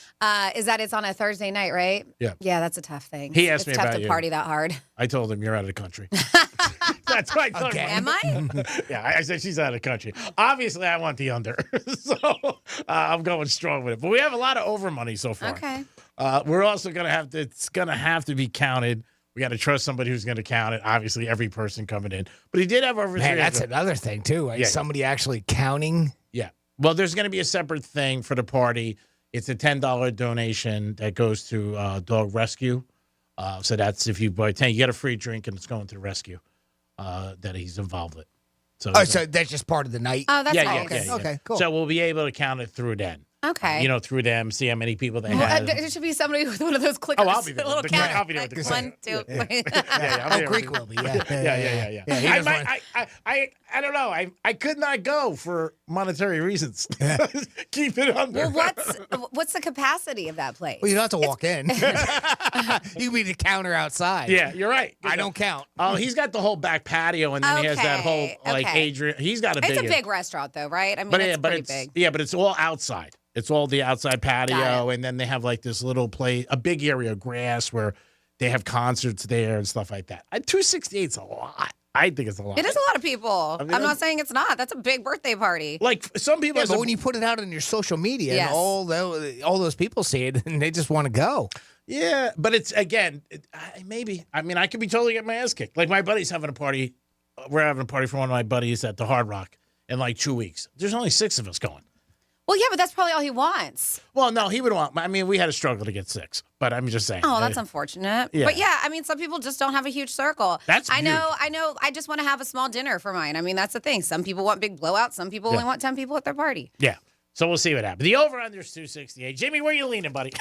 Speaker 21: is that it's on a Thursday night, right?
Speaker 20: Yeah.
Speaker 21: Yeah, that's a tough thing.
Speaker 20: He asked me about
Speaker 21: It's tough to party that hard.
Speaker 20: I told him, you're out of the country. That's what I told him.
Speaker 21: Am I?
Speaker 20: Yeah, I said she's out of the country. Obviously, I want the under. So I'm going strong with it. But we have a lot of over money so far.
Speaker 21: Okay.
Speaker 20: We're also going to have to, it's going to have to be counted. We got to trust somebody who's going to count it. Obviously, every person coming in. But he did have over 300.
Speaker 22: That's another thing, too. Right? Somebody actually counting.
Speaker 20: Yeah. Well, there's going to be a separate thing for the party. It's a $10 donation that goes to dog rescue. So that's if you buy 10, you get a free drink, and it's going to the rescue that he's involved with. So
Speaker 22: so that's just part of the night?
Speaker 21: Oh, that's nice.
Speaker 22: Okay, cool.
Speaker 20: So we'll be able to count it through then.
Speaker 21: Okay.
Speaker 20: Through them, see how many people they
Speaker 21: Well,
Speaker 20: have.
Speaker 21: there should be somebody with one of those clickers.
Speaker 20: Oh, I'll be there.
Speaker 21: Little
Speaker 20: But
Speaker 21: counter.
Speaker 20: I'll be there with the
Speaker 21: One, two.
Speaker 20: I'll be there.
Speaker 22: Greek will be. Yeah.
Speaker 20: Yeah.
Speaker 22: he
Speaker 20: I,
Speaker 22: does
Speaker 20: might, I don't know. I could not go for monetary reasons. Keep it under.
Speaker 21: Well, what's the capacity of that place?
Speaker 22: Well, you don't have to walk in. You can be the counter outside.
Speaker 20: Yeah, you're right.
Speaker 22: I don't count.
Speaker 20: Oh, he's got the whole back patio, and then he has that whole Adrian. He's got
Speaker 21: It's a big restaurant, though, right? I mean, it's pretty big.
Speaker 20: Yeah, but it's all outside. It's all the outside patio, and then they have like this little place, a big area of grass where they have concerts there and stuff like that. 268's a lot. I think it's a lot.
Speaker 21: It is a lot of people. I'm not saying it's not. That's a big birthday party.
Speaker 20: Like some people,
Speaker 22: but when you put it out on your social media, and all those people see it, and they just want to go.
Speaker 20: Yeah, but it's maybe. I mean, I could be totally getting my ass kicked. Like my buddy's having a party. We're having a party for one of my buddies at the Hard Rock in like 2 weeks. There's only 6 of us going.
Speaker 21: Well, yeah, but that's probably all he wants.
Speaker 20: Well, no, he would want. I mean, we had a struggle to get 6, but I'm just saying.
Speaker 21: Oh, that's unfortunate.
Speaker 20: Yeah.
Speaker 21: But yeah, I mean, some people just don't have a huge circle. I know. I just want to have a small dinner for mine. I mean, that's the thing. Some people want big blowouts. Some people only want 10 people at their party.
Speaker 20: Yeah. So we'll see what happens. The over-under is 268. Jimmy, where are you leaning, buddy?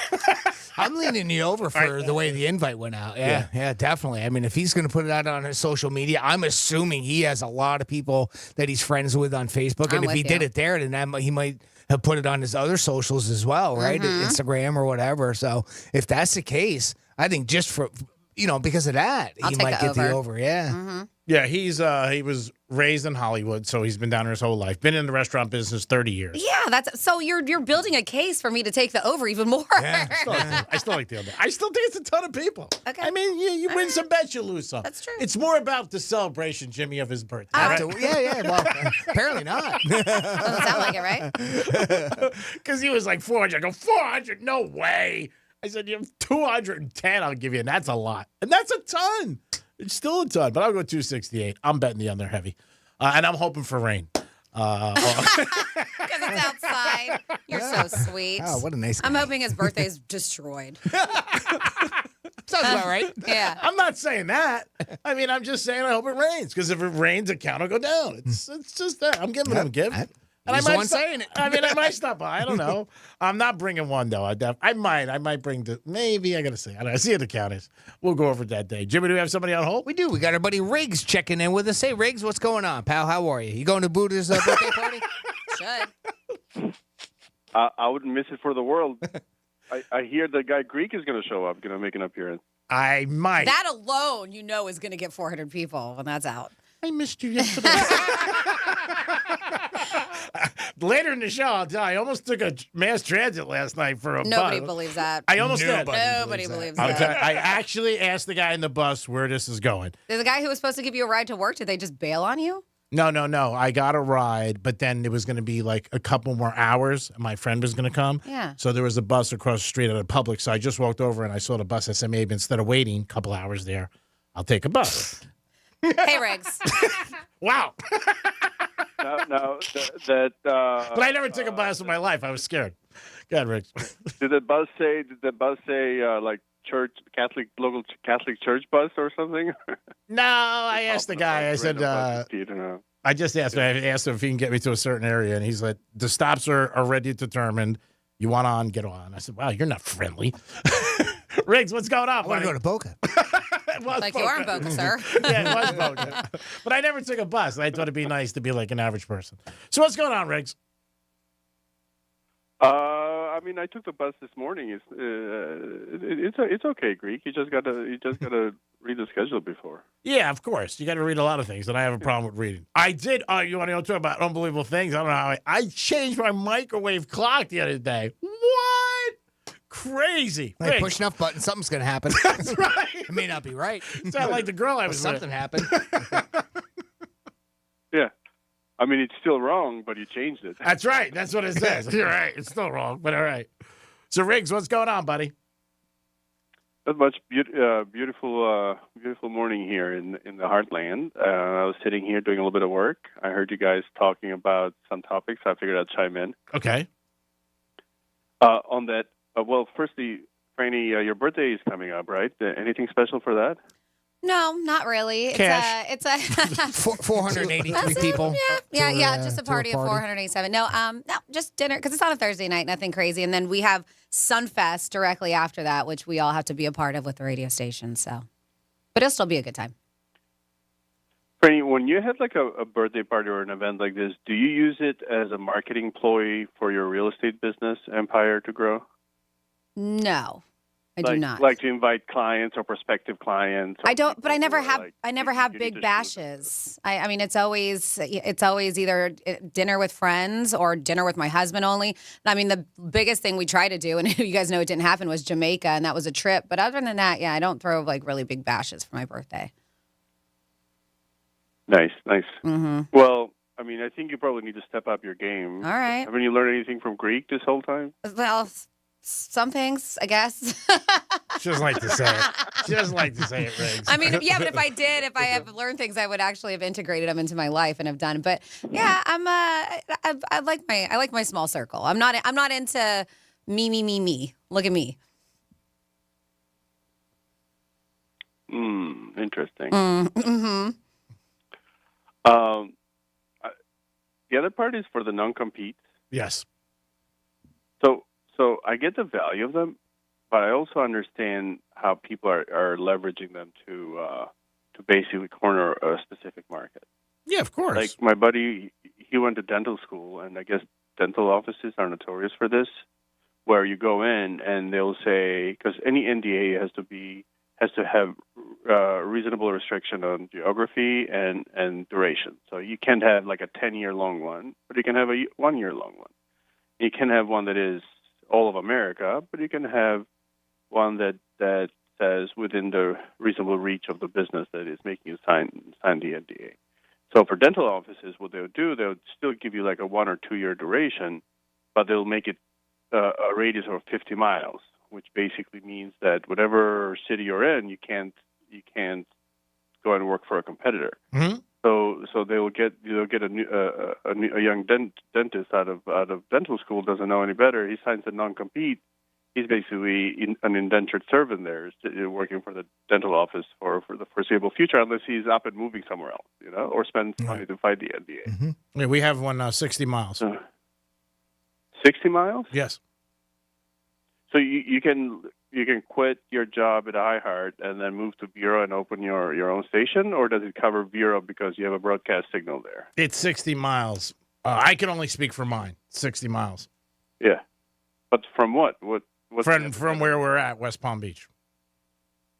Speaker 22: I'm leaning the over for the way the invite went out. Yeah, definitely. I mean, if he's going to put it out on his social media, I'm assuming he has a lot of people that he's friends with on Facebook. And if he did it there, then he might have put it on his other socials as well, right? Instagram or whatever. So if that's the case, I think just for, because of that, he might get the over. Yeah.
Speaker 20: Yeah, he was raised in Hollywood, so he's been down there his whole life. Been in the restaurant business 30 years.
Speaker 21: Yeah, so you're building a case for me to take the over even more.
Speaker 20: Yeah, I still like the over. I still think it's a ton of people.
Speaker 21: Okay.
Speaker 20: I mean, you win some bets, you lose some.
Speaker 21: That's true.
Speaker 20: It's more about the celebration, Jimmy, of his birthday.
Speaker 22: Yeah. Well, apparently not.
Speaker 21: Doesn't sound like it, right?
Speaker 20: Because he was like 400. I go, 400? No way. I said, you have 210, I'll give you, and that's a lot. And that's a ton. It's still a ton, but I'll go 268. I'm betting the under heavy. And I'm hoping for rain.
Speaker 21: Because it's outside. You're so sweet.
Speaker 22: Oh, what a nice guy.
Speaker 21: I'm hoping his birthday's destroyed.
Speaker 22: Sounds about right.
Speaker 21: Yeah.
Speaker 20: I'm not saying that. I mean, I'm just saying I hope it rains. Because if it rains, the count will go down. It's just that. I'm giving him a gift. And
Speaker 22: He's the one saying it.
Speaker 20: I mean, I might stop by. I don't know. I'm not bringing one, though. I might bring maybe. I got to see. I don't know. See how the count is. We'll go over it that day. Jimmy, do we have somebody on hold?
Speaker 22: We do. We got our buddy Riggs checking in with us. Hey, Riggs, what's going on, pal? How are you? You going to Buddha's birthday party?
Speaker 21: Should.
Speaker 3: I wouldn't miss it for the world. I hear the guy Greek is going to show up, going to make an appearance.
Speaker 20: I might.
Speaker 21: That alone, is going to get 400 people when that's out.
Speaker 20: I missed you yesterday. Later in the show, I'll tell you, I almost took a mass transit last night for a
Speaker 21: Nobody
Speaker 20: bus.
Speaker 21: believes that.
Speaker 20: I almost did.
Speaker 21: Nobody believes that.
Speaker 20: I actually asked the guy in the bus where this is going.
Speaker 21: The guy who was supposed to give you a ride to work, did they just bail on you?
Speaker 20: No. I got a ride, but then it was going to be like a couple more hours. My friend was going to come.
Speaker 21: Yeah.
Speaker 20: So there was a bus across the street at a Public. So I just walked over and I saw the bus. I said, maybe instead of waiting a couple hours there, I'll take a bus.
Speaker 21: Hey, Riggs.
Speaker 20: Wow.
Speaker 3: But
Speaker 20: I never took a bus in my life. I was scared. Go ahead, Rick.
Speaker 3: Did the bus say like church, local Catholic church bus or something?
Speaker 20: No, I asked the guy. I said, I just asked him. I asked him if he can get me to a certain area, and he's like, the stops are already determined. You want on, get on. I said, wow, you're not friendly. Riggs, what's going on?
Speaker 22: I want to go to Boca.
Speaker 21: Like you are in Boca, sir.
Speaker 20: Yeah, it was Boca. But I never took a bus. I thought it'd be nice to be like an average person. So what's going on, Riggs?
Speaker 3: I mean, I took the bus this morning. It's okay, Greek. You just gotta read the schedule before.
Speaker 20: Yeah, of course. You got to read a lot of things, and I have a problem with reading. I did. You want to talk about unbelievable things? I don't know how I changed my microwave clock the other day. What? Crazy.
Speaker 22: Like push enough buttons, something's going to happen.
Speaker 20: That's right.
Speaker 22: It may not be right.
Speaker 20: Sound like the girl I was
Speaker 22: something
Speaker 20: with.
Speaker 22: happened.
Speaker 3: Yeah. I mean, it's still wrong, but you changed it.
Speaker 20: That's right. That's what it says. You're right. It's still wrong, but all right. So, Riggs, what's going on, buddy?
Speaker 3: Not much. Beautiful morning here in the heartland. I was sitting here doing a little bit of work. I heard you guys talking about some topics. I figured I'd chime in.
Speaker 20: Okay.
Speaker 3: On that, well, firstly, Franny, your birthday is coming up, right? Anything special for that?
Speaker 21: No, not really. It's a
Speaker 22: 483 people.
Speaker 21: Yeah, just a party of 487. No, just dinner because it's on a Thursday night, nothing crazy. And then we have Sunfest directly after that, which we all have to be a part of with the radio station. So, but it'll still be a good time.
Speaker 3: Franny, when you have like a birthday party or an event like this, do you use it as a marketing ploy for your real estate business empire to grow?
Speaker 21: No, I do not.
Speaker 3: Like to invite clients or prospective clients.
Speaker 21: I don't, but I never have big bashes. I mean, it's always either dinner with friends or dinner with my husband only. I mean, the biggest thing we try to do, and you guys know it didn't happen, was Jamaica, and that was a trip. But other than that, yeah, I don't throw like really big bashes for my birthday.
Speaker 3: Nice.
Speaker 21: Mm-hmm.
Speaker 3: Well, I mean, I think you probably need to step up your game.
Speaker 21: All right.
Speaker 3: Haven't you learned anything from Greek this whole time?
Speaker 21: Well, some things, I guess.
Speaker 20: She doesn't like to say it. She doesn't like to say it, Riggs.
Speaker 21: I mean, yeah, but if I have learned things, I would actually have integrated them into my life and have done. But yeah, I like my small circle. I'm not into me. Look at me.
Speaker 3: Interesting.
Speaker 21: Mm-hmm.
Speaker 3: The other part is for the non-compete.
Speaker 20: Yes.
Speaker 3: So I get the value of them, but I also understand how people are leveraging them to basically corner a specific market.
Speaker 20: Yeah, of course.
Speaker 3: Like my buddy, he went to dental school, and I guess dental offices are notorious for this, where you go in and they'll say, because any NDA has to have reasonable restriction on geography and duration. So you can't have like a 10-year long one, but you can have a 1-year long one. You can have one that is all of America, but you can have one that says within the reasonable reach of the business that is making you sign the NDA. So for dental offices, what they'll do, they'll still give you like a 1 or 2 year duration, but they'll make it a radius of 50 miles, which basically means that whatever city you're in, you can't go and work for a competitor.
Speaker 20: Mm-hmm.
Speaker 3: So they'll get a young dentist out of dental school, doesn't know any better. He signs a non-compete. He's basically an indentured servant there, working for the dental office for the foreseeable future, unless he's up and moving somewhere else, or spends money to fight the NDA.
Speaker 20: Mm-hmm. Yeah, we have one 60 miles.
Speaker 3: 60 miles?
Speaker 20: Yes.
Speaker 3: So you can quit your job at iHeart and then move to Bureau and open your own station, or does it cover Bureau because you have a broadcast signal there?
Speaker 20: It's 60 miles. I can only speak for mine. 60 miles.
Speaker 3: Yeah, but from what?
Speaker 20: From where we're at, West Palm Beach.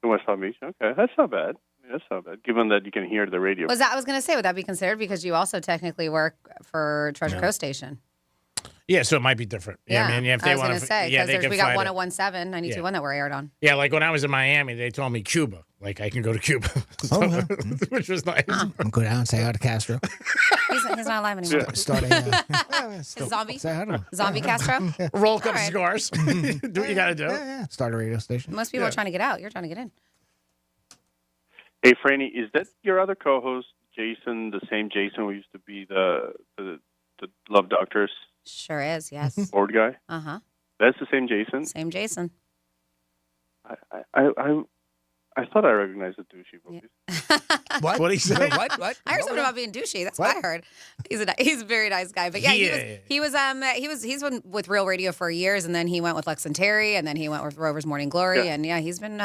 Speaker 3: West Palm Beach. Okay, that's not bad. That's not bad. Given that you can hear the radio.
Speaker 21: I was going to say, would that be considered because you also technically work for Treasure Coast Station?
Speaker 20: Yeah, so it might be different.
Speaker 21: Yeah,
Speaker 20: I mean, if they
Speaker 21: was going to say, because we got 101.7, 92.1 that we're aired on.
Speaker 20: Yeah, like when I was in Miami, they told me Cuba. Like, I can go to Cuba. Which was nice.
Speaker 22: I'm go down and say hi to Castro.
Speaker 21: He's not alive anymore.
Speaker 22: Start a
Speaker 21: zombie?
Speaker 22: Say hi to him.
Speaker 21: Zombie Castro?
Speaker 20: Roll a couple cigars. Do what you got to do.
Speaker 22: Yeah. Start a radio station.
Speaker 21: Most people are trying to get out. You're trying to get in.
Speaker 3: Hey, Franny, is that your other co-host, Jason, the same Jason who used to be the Love Doctors?
Speaker 21: Sure is, yes.
Speaker 3: Board guy?
Speaker 21: Uh-huh.
Speaker 3: That's the same Jason?
Speaker 21: Same Jason.
Speaker 3: I thought I recognized the douchey voice.
Speaker 22: What?
Speaker 20: What'd he say?
Speaker 22: What?
Speaker 21: I heard something about being douchey. That's what I heard. He's a very nice guy. But yeah, he's been with Real Radio for years, and then he went with Lex and Terry, and then he went with Rover's Morning Glory, and he's been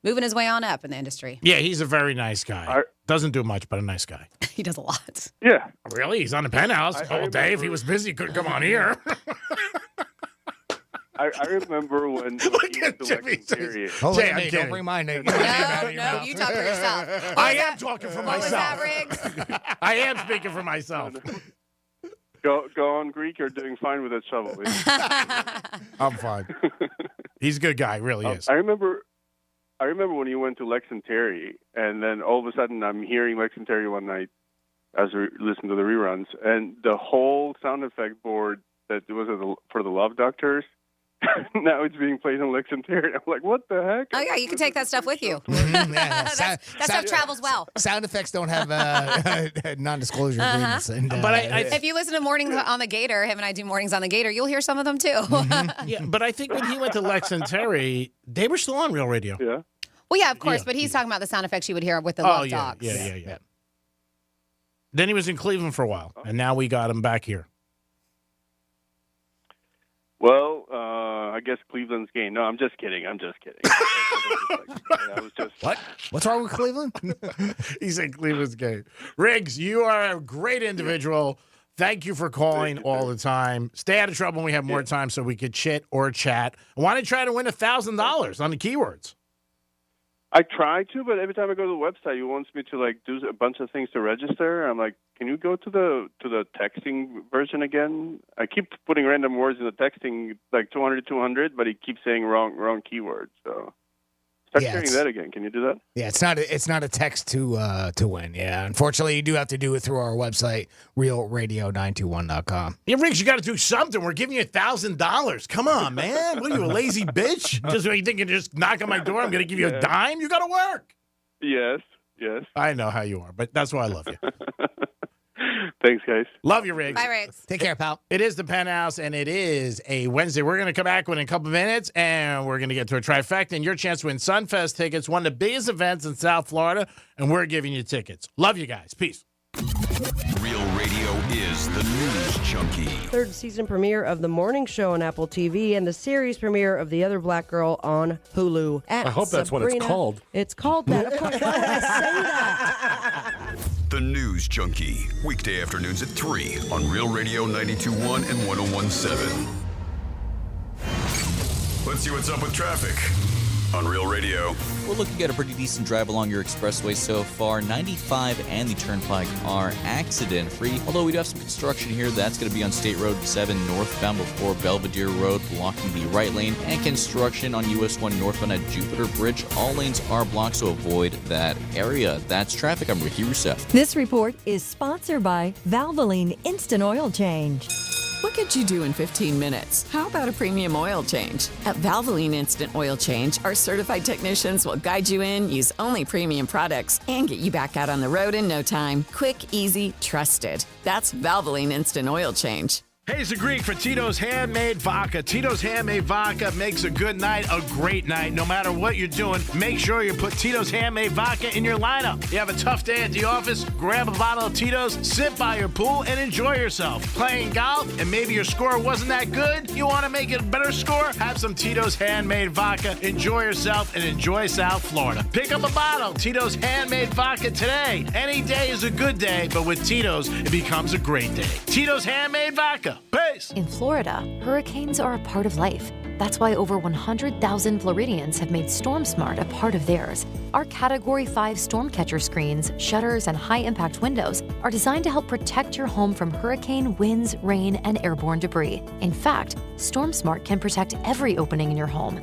Speaker 21: moving his way on up in the industry.
Speaker 20: Yeah, he's a very nice guy. Doesn't do much, but a nice guy.
Speaker 21: He does a lot.
Speaker 3: Yeah.
Speaker 20: Really? He's on the Penthouse all day. If he was busy, he couldn't come on here.
Speaker 3: I remember when he went to Lex and Terry.
Speaker 22: Don't bring my name.
Speaker 21: No, you talk for yourself.
Speaker 20: I am talking for myself.
Speaker 21: Was that, Riggs?
Speaker 20: I am speaking for myself.
Speaker 3: Go on, Greek. You're doing fine with that shovel.
Speaker 20: I'm fine. He's a good guy, really is.
Speaker 3: I remember when you went to Lex and Terry, and then all of a sudden I'm hearing Lex and Terry one night as we listen to the reruns, and the whole sound effect board that was for the Love Doctors, now it's being played on Lex and Terry. I'm like, what the heck?
Speaker 21: Oh, yeah, you can take that stuff with you. That stuff travels well.
Speaker 22: Sound effects don't have non-disclosure agreements. And,
Speaker 20: but
Speaker 21: if you listen to Mornings on the Gator, him and I do Mornings on the Gator, you'll hear some of them too.
Speaker 20: Yeah, but I think when he went to Lex and Terry, they were still on Real Radio.
Speaker 3: Yeah.
Speaker 21: Well, yeah, of course, but he's talking about the sound effects you would hear with the love dogs.
Speaker 20: Yeah. Then he was in Cleveland for a while, and now we got him back here.
Speaker 3: Well, I guess Cleveland's game. No, I'm just kidding. I was just
Speaker 22: what? What's wrong with Cleveland?
Speaker 20: He said Cleveland's game. Riggs, you are a great individual. Thank you for calling all the time. Stay out of trouble when we have more time so we could chit or chat. I want to try to win $1,000 on the keywords.
Speaker 3: I try to, but every time I go to the website, it wants me to do a bunch of things to register. I'm like, can you go to the texting version again? I keep putting random words in the texting, like 200, but he keeps saying wrong keywords. So start sharing that again. Can you do that?
Speaker 22: Yeah, it's not a text to win. Yeah, unfortunately, you do have to do it through our website, realradio921.com.
Speaker 20: Yeah, Riggs, you got to do something. We're giving you $1,000. Come on, man. What are you, a lazy bitch? Just when you think you just knock on my door, I'm going to give you a dime? You got to work.
Speaker 3: Yes.
Speaker 20: I know how you are, but that's why I love you.
Speaker 3: Thanks, guys.
Speaker 20: Love you, Riggs.
Speaker 21: Bye, Riggs.
Speaker 22: Take care, pal.
Speaker 20: It is the Penthouse, and it is a Wednesday. We're going to come back in a couple minutes, and we're going to get to a trifecta, and your chance to win Sunfest tickets, one of the biggest events in South Florida, and we're giving you tickets. Love you guys. Peace.
Speaker 12: Real Radio is the news junkie.
Speaker 11: Third season premiere of The Morning Show on Apple TV and the series premiere of The Other Black Girl on Hulu.
Speaker 13: I hope that's what it's called.
Speaker 11: It's called that. Of course, why would I say that?
Speaker 12: The News Junkie, weekday afternoons at 3 on Real Radio 92.1 and 101.7. Let's see what's up with traffic on Real Radio.
Speaker 14: We're looking at a pretty decent drive along your expressway so far. 95 and the Turnpike are accident-free, although we do have some construction here. That's going to be on State Road 7 northbound before Belvedere Road, blocking the right lane, and construction on US 1 northbound at Jupiter Bridge. All lanes are blocked, so avoid that area. That's traffic. I'm Ricky Rousseff.
Speaker 9: This report is sponsored by Valvoline Instant Oil Change.
Speaker 15: What could you do in 15 minutes? How about a premium oil change? At Valvoline Instant Oil Change, our certified technicians will guide you in, use only premium products, and get you back out on the road in no time. Quick, easy, trusted. That's Valvoline Instant Oil Change.
Speaker 20: Hey, it's the Greek for Tito's Handmade Vodka. Tito's Handmade Vodka makes a good night a great night. No matter what you're doing, make sure you put Tito's Handmade Vodka in your lineup. You have a tough day at the office, grab a bottle of Tito's, sit by your pool, and enjoy yourself. Playing golf, and maybe your score wasn't that good? You want to make it a better score? Have some Tito's Handmade Vodka. Enjoy yourself and enjoy South Florida. Pick up a bottle. Tito's Handmade Vodka today. Any day is a good day, but with Tito's, it becomes a great day. Tito's Handmade Vodka. Peace.
Speaker 16: In Florida, hurricanes are a part of life. That's why over 100,000 Floridians have made Storm Smart a part of theirs. Our Category 5 storm catcher screens, shutters, and high-impact windows are designed to help protect your home from hurricane, winds, rain, and airborne debris. In fact, Storm Smart can protect every opening in your home.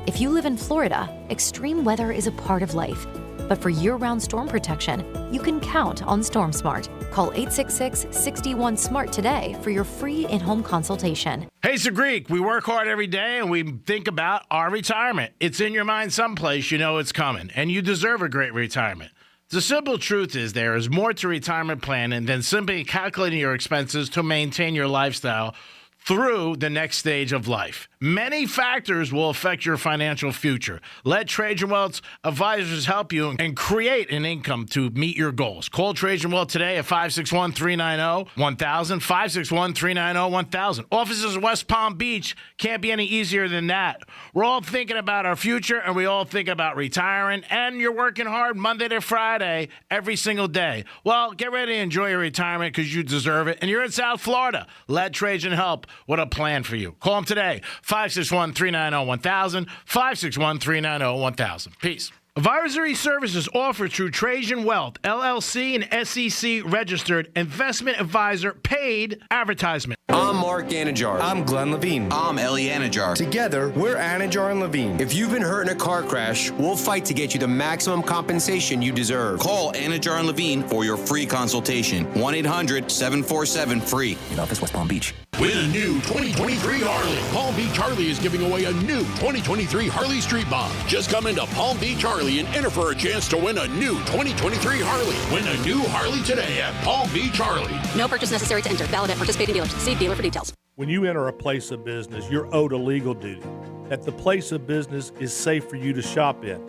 Speaker 16: If you live in Florida, extreme weather is a part of life. But for year-round storm protection, you can count on Storm Smart. Call 866-61-SMART today for your free in-home consultation.
Speaker 20: Hey, it's the Greek. We work hard every day and we think about our retirement. It's in your mind someplace, you know it's coming, and you deserve a great retirement. The simple truth is there is more to retirement planning than simply calculating your expenses to maintain your lifestyle through the next stage of life. Many factors will affect your financial future. Let Trajan Wealth's advisors help you and create an income to meet your goals. Call Trajan Wealth today at 561-390-1000, 561-390-1000. Offices in West Palm Beach can't be any easier than that. We're all thinking about our future, and we all think about retiring, and you're working hard Monday to Friday every single day. Well, get ready to enjoy your retirement because you deserve it, and you're in South Florida. Let Trajan help with a plan for you. Call them today, 561-390-1000, 561-390-1000. Peace. Advisory services offered through Trajan Wealth, LLC, and SEC registered investment advisor, paid advertisement.
Speaker 19: I'm Mark Anajar. I'm Glenn Levine. I'm Ellie Anajar. Together, we're Anajar and Levine. If you've been hurt in a car crash, we'll fight to get you the maximum compensation you deserve.
Speaker 25: Call Anajar and Levine for your free consultation. 1-800-747-FREE.
Speaker 19: In office, West Palm Beach.
Speaker 27: Win a new 2023 Harley. Palm Beach Harley is giving away a new 2023 Harley Street Bomb. Just come into Palm Beach Harley and enter for a chance to win a new 2023 Harley. Win a new Harley today at Palm Beach Harley.
Speaker 28: No purchase necessary to enter. Valid at participating dealers. See dealer for details.
Speaker 30: When you enter a place of business, you're owed a legal duty that the place of business is safe for you to shop in.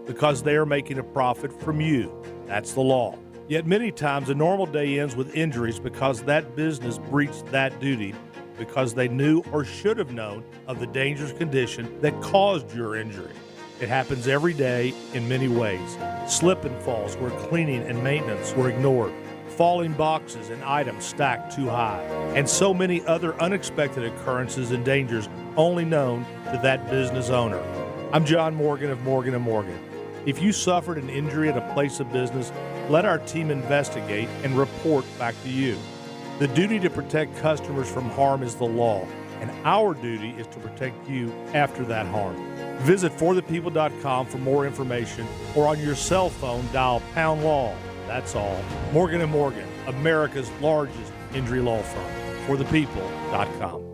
Speaker 30: because they are making a profit from you. That's the law. Yet many times a normal day ends with injuries because that business breached that duty because they knew or should have known of the dangerous condition that caused your injury. It happens every day in many ways. Slip and falls where cleaning and maintenance were ignored. Falling boxes and items stacked too high. And so many other unexpected occurrences and dangers only known to that business owner. I'm John Morgan of Morgan & Morgan. If you suffered an injury at a place of business, let our team investigate and report back to you. The duty to protect customers from harm is the law, and our duty is to protect you after that harm. Visit forthepeople.com for more information, or on your cell phone, dial # law. That's all. Morgan & Morgan, America's largest injury law firm. forthepeople.com.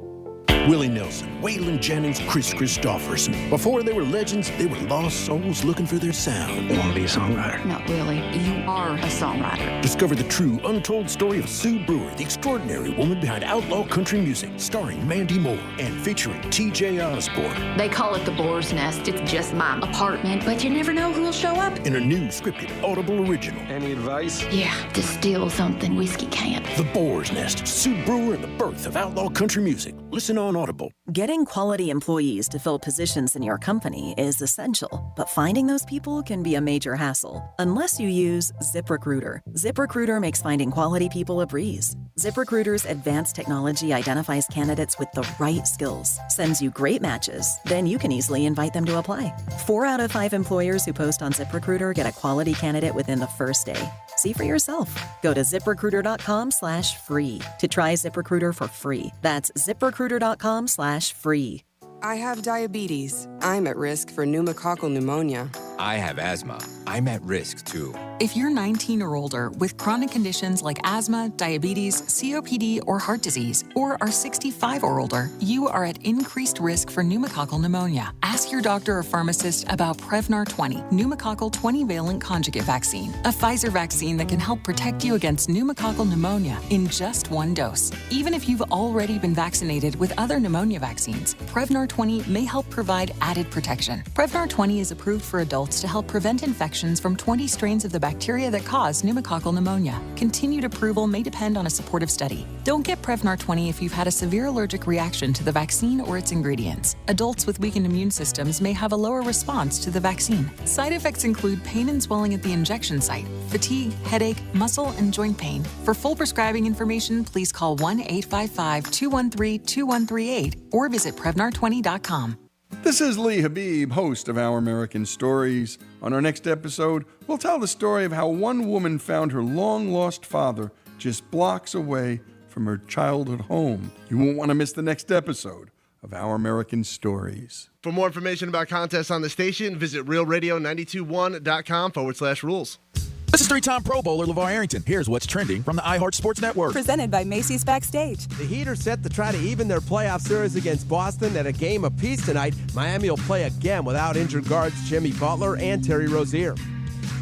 Speaker 27: Willie Nelson, Waylon Jennings, Chris Christopherson. Before they were legends, they were lost souls looking for their sound.
Speaker 4: You want to be a songwriter?
Speaker 5: Not really. You are a songwriter.
Speaker 27: Discover the true, untold story of Sue Brewer, the extraordinary woman behind outlaw country music, starring Mandy Moore and featuring T.J. Osborne.
Speaker 5: They call it the Boar's Nest. It's just my apartment, but you never know who'll show up.
Speaker 27: In a new scripted Audible original.
Speaker 4: Any advice?
Speaker 5: Yeah, distill something whiskey can't.
Speaker 27: The Boar's Nest, Sue Brewer and the birth of outlaw country music. Listen on Audible.
Speaker 6: Getting quality employees to fill positions in your company is essential, but finding those people can be a major hassle unless you use ZipRecruiter. ZipRecruiter makes finding quality people a breeze. ZipRecruiter's advanced technology identifies candidates with the right skills, sends you great matches, then you can easily invite them to apply. 4 out of 5 employers who post on ZipRecruiter get a quality candidate within the first day. See for yourself. Go to ZipRecruiter.com/free to try ZipRecruiter for free. That's ZipRecruiter.com/free.
Speaker 7: I have diabetes. I'm at risk for pneumococcal pneumonia.
Speaker 8: I have asthma. I'm at risk too.
Speaker 10: If you're 19 or older with chronic conditions like asthma, diabetes, COPD, or heart disease, or are 65 or older, you are at increased risk for pneumococcal pneumonia. Ask your doctor or pharmacist about Prevnar 20, pneumococcal 20-valent conjugate vaccine, a Pfizer vaccine that can help protect you against pneumococcal pneumonia in just 1 dose. Even if you've already been vaccinated with other pneumonia vaccines, Prevnar 20 may help provide added protection. Prevnar 20 is approved for adults to help prevent infections from 20 strains of the bacteria that cause pneumococcal pneumonia. Continued approval may depend on a supportive study. Don't get Prevnar 20 if you've had a severe allergic reaction to the vaccine or its ingredients. Adults with weakened immune systems may have a lower response to the vaccine. Side effects include pain and swelling at the injection site, fatigue, headache, muscle, and joint pain. For full prescribing information, please call 1-855-213-2138 or visit Prevnar20.com.
Speaker 13: This is Lee Habib, host of Our American Stories. On our next episode, we'll tell the story of how one woman found her long-lost father just blocks away from her childhood home. You won't want to miss the next episode of Our American Stories.
Speaker 17: For more information about contests on the station, visit realradio921.com/rules.
Speaker 18: This is 3-time Pro Bowler LeVar Arrington. Here's what's trending from the iHeart Sports Network.
Speaker 29: Presented by Macy's Backstage.
Speaker 31: The Heat are set to try to even their playoff series against Boston at a game apiece tonight. Miami will play again without injured guards Jimmy Butler and Terry Rozier.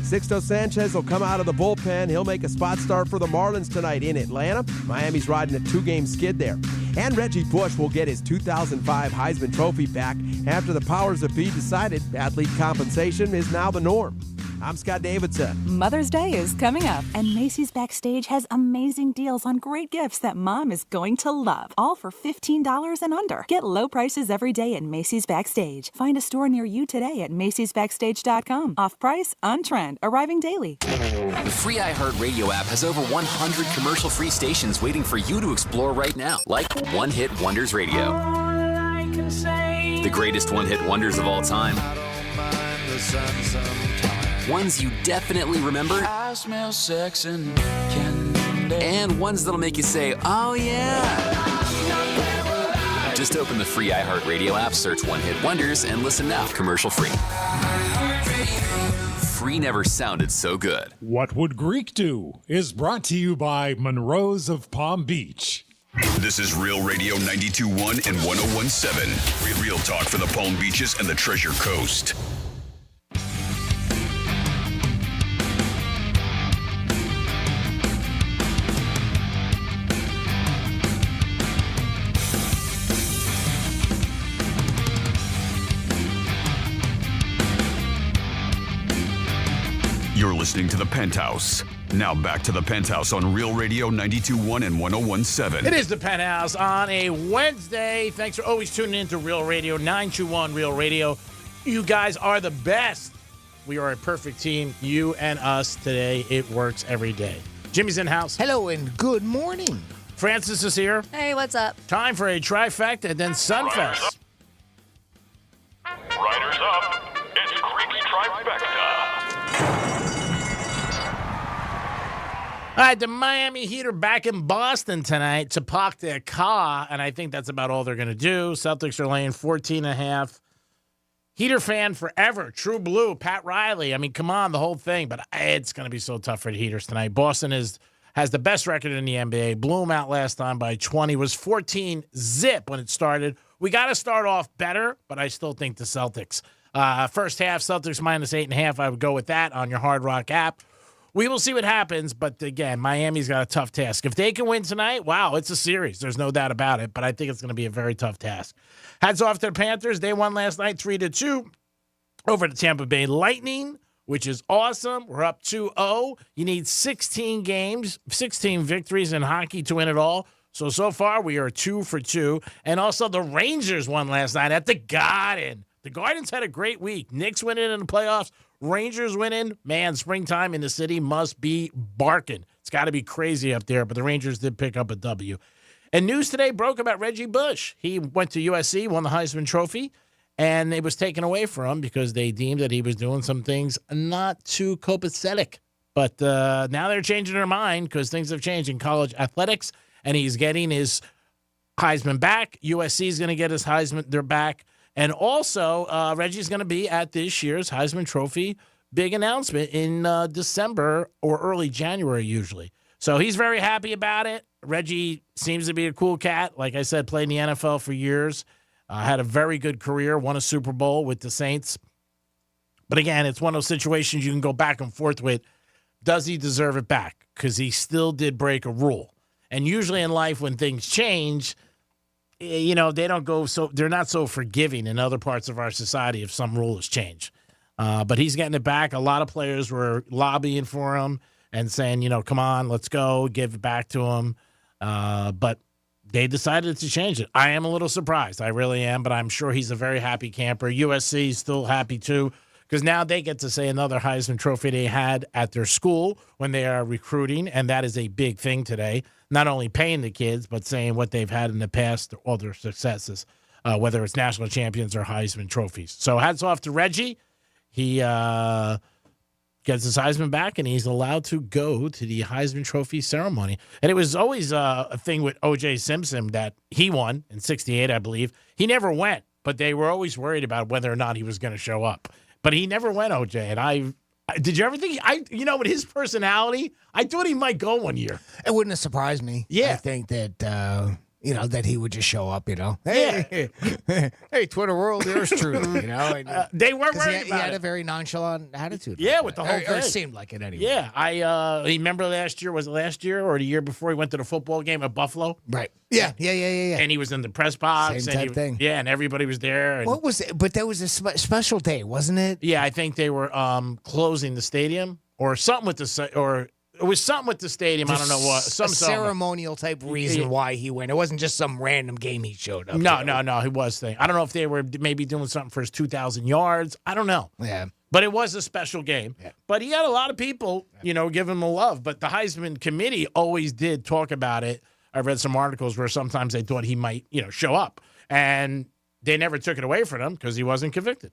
Speaker 31: Sixto Sanchez will come out of the bullpen. He'll make a spot start for the Marlins tonight in Atlanta. Miami's riding a 2-game skid there. And Reggie Bush will get his 2005 Heisman Trophy back after the powers that be decided athlete compensation is now the norm. I'm Scott Davidson.
Speaker 29: Mother's Day is coming up, and Macy's Backstage has amazing deals on great gifts that Mom is going to love, all for $15 and under. Get low prices every day at Macy's Backstage. Find a store near you today at macy'sbackstage.com. Off price, on trend, arriving daily.
Speaker 32: The free iHeartRadio app has over 100 commercial-free stations waiting for you to explore right now, like One Hit Wonders Radio. The greatest one-hit wonders of all time. Ones you definitely remember.
Speaker 33: I smell sex and candy.
Speaker 32: And ones that'll make you say, oh yeah. Just open the free iHeartRadio app, search One Hit Wonders, and listen now, commercial free. Free never sounded so good.
Speaker 34: What Would Greek Do is brought to you by Monroe's of Palm Beach.
Speaker 12: This is Real Radio 92.1 and 101.7. Real talk for the Palm Beaches and the Treasure Coast. listening to The Penthouse. Now back to The Penthouse on Real Radio 92.1 and 101.7.
Speaker 20: It is The Penthouse on a Wednesday. Thanks for always tuning in to Real Radio 921 Real Radio. You guys are the best. We are a perfect team, you and us today. It works every day. Jimmy's in house.
Speaker 1: Hello and good morning.
Speaker 20: Francis is here.
Speaker 28: Hey, what's up?
Speaker 20: Time for a trifecta and then Sunfest.
Speaker 2: Riders up. It's Creek's Trifecta.
Speaker 20: All right, the Miami Heat are back in Boston tonight to park their car, and I think that's about all they're going to do. Celtics are laying 14.5. Heater fan forever, true blue, Pat Riley. I mean, come on, the whole thing. But it's going to be so tough for the Heaters tonight. Boston has the best record in the NBA. Blew them out last time by 20. Was 14-0 when it started. We got to start off better, but I still think the Celtics. First half, Celtics minus 8.5. I would go with that on your Hard Rock app. We will see what happens, but again, Miami's got a tough task. If they can win tonight, wow, it's a series. There's no doubt about it, but I think it's going to be a very tough task. Hats off to the Panthers. They won last night 3-2 over the Tampa Bay Lightning, which is awesome. We're up 2-0. You need 16 games, 16 victories in hockey to win it all. So far, we are 2 for 2. And also, the Rangers won last night at the Garden. The Garden's had a great week. Knicks winning in the playoffs. Rangers winning. Man, springtime in the city must be barking. It's got to be crazy up there, but the Rangers did pick up a W. And news today broke about Reggie Bush. He went to USC, won the Heisman Trophy, and it was taken away from him because they deemed that he was doing some things not too copacetic. But now they're changing their mind because things have changed in college athletics, and he's getting his Heisman back. USC is going to get his Heisman. They're back. And also, Reggie's going to be at this year's Heisman Trophy big announcement in December or early January usually. So he's very happy about it. Reggie seems to be a cool cat. Like I said, played in the NFL for years. Had a very good career, won a Super Bowl with the Saints. But again, it's one of those situations you can go back and forth with. Does he deserve it back? Because he still did break a rule. And usually in life when things change, you know, they're not so forgiving in other parts of our society if some rule has changed. But he's getting it back. A lot of players were lobbying for him and saying, you know, come on, let's go, give it back to him. But they decided to change it. I am a little surprised. I really am, but I'm sure he's a very happy camper. USC is still happy too, because now they get to say another Heisman Trophy they had at their school when they are recruiting, and that is a big thing today. Not only paying the kids, but saying what they've had in the past, all their successes, whether it's national champions or Heisman trophies. So hats off to Reggie. He gets his Heisman back, and he's allowed to go to the Heisman Trophy ceremony. And it was always a thing with O.J. Simpson that he won in 68, I believe. He never went, but they were always worried about whether or not he was going to show up. But he never went, O.J., and did you ever think, with his personality, I thought he might go one year.
Speaker 1: It wouldn't have surprised me.
Speaker 20: Yeah.
Speaker 1: I think that, that he would just show up, Hey, hey, Twitter world, there's truth,
Speaker 20: They were worried about
Speaker 1: He had a very nonchalant attitude.
Speaker 20: Yeah, with the whole thing.
Speaker 1: Or it seemed like it anyway.
Speaker 20: Yeah, I remember last year, was it last year or the year before he went to the football game at Buffalo?
Speaker 1: Right. Yeah.
Speaker 20: And he was in the press box.
Speaker 1: Same type thing.
Speaker 20: Yeah, and everybody was there. And,
Speaker 1: what was it? But that was a special day, wasn't it?
Speaker 20: Yeah, I think they were closing the stadium or something with it was something with the stadium. I don't know what. Some
Speaker 1: ceremonial type reason why he went. It wasn't just some random game he showed up.
Speaker 20: No. He was thing. I don't know if they were maybe doing something for his 2,000 yards. I don't know.
Speaker 1: Yeah.
Speaker 20: But it was a special game. Yeah. But he had a lot of people, give him a love. But the Heisman committee always did talk about it. I read some articles where sometimes they thought he might, show up. And they never took it away from him because he wasn't convicted.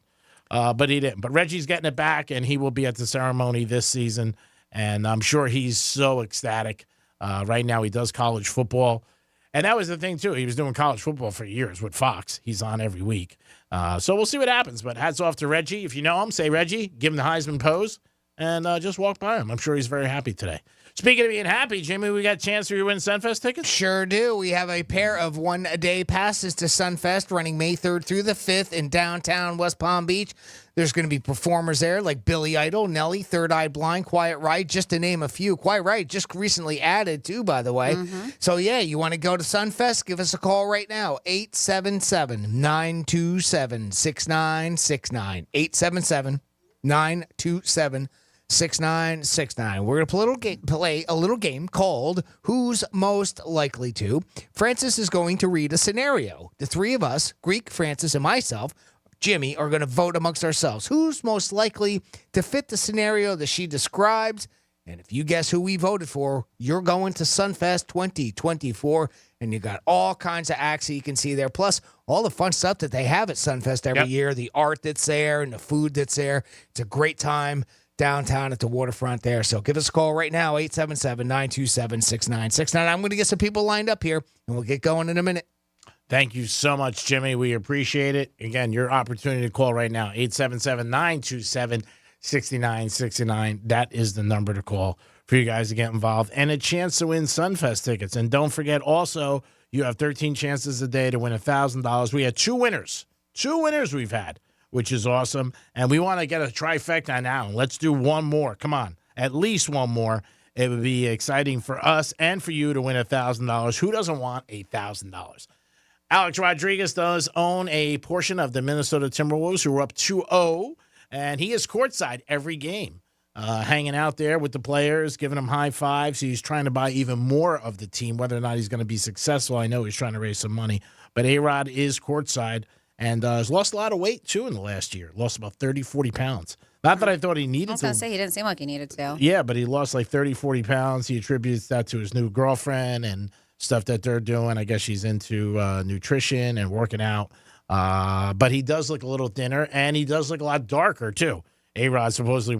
Speaker 20: But he didn't. But Reggie's getting it back, and he will be at the ceremony this season. And I'm sure he's so ecstatic. Right now he does college football. And that was the thing, too. He was doing college football for years with Fox. He's on every week. So we'll see what happens. But hats off to Reggie. If you know him, say Reggie. Give him the Heisman pose. And just walk by him. I'm sure he's very happy today. Speaking of being happy, Jimmy, we got a chance for you to win Sunfest tickets?
Speaker 1: Sure do. We have a pair of one-day passes to Sunfest running May 3rd through the 5th in downtown West Palm Beach. There's going to be performers there like Billy Idol, Nelly, Third Eye Blind, Quiet Riot, just to name a few. Quiet Riot just recently added, too, by the way. Mm-hmm. So, yeah, you want to go to Sunfest? Give us a call right now, 877-927-6969. 877-927-6969. 6969. We're going to play a little game called Who's Most Likely To. Francis is going to read a scenario. The three of us, Greek, Francis, and myself, Jimmy, are going to vote amongst ourselves. Who's most likely to fit the scenario that she describes? And if you guess who we voted for, you're going to Sunfest 2024. And you got all kinds of acts that you can see there. Plus, all the fun stuff that they have at Sunfest every year. The art that's there and the food that's there. It's a great time downtown at the waterfront there. So give us a call right now, 877-927-6969. I'm going to get some people lined up here, and we'll get going in a minute.
Speaker 20: Thank you so much, Jimmy. We appreciate it. Again, your opportunity to call right now, 877-927-6969. That is the number to call for you guys to get involved and a chance to win Sunfest tickets. And don't forget also, you have 13 chances a day to win $1,000. We had two winners we've had, which is awesome. And we want to get a trifecta now. Let's do one more. Come on, at least one more. It would be exciting for us and for you to win $1,000. Who doesn't want $1,000? Alex Rodriguez does own a portion of the Minnesota Timberwolves, who are up 2-0, and he is courtside every game, hanging out there with the players, giving them high fives. He's trying to buy even more of the team. Whether or not he's going to be successful, I know he's trying to raise some money. But A-Rod is courtside and has lost a lot of weight, too, in the last year. Lost about 30, 40 pounds. Not that I thought he needed to.
Speaker 3: I was going to say, he didn't seem like he needed to.
Speaker 20: Yeah, but he lost like 30, 40 pounds. He attributes that to his new girlfriend and stuff that they're doing. I guess she's into nutrition and working out. But he does look a little thinner, and he does look a lot darker, too. A-Rod supposedly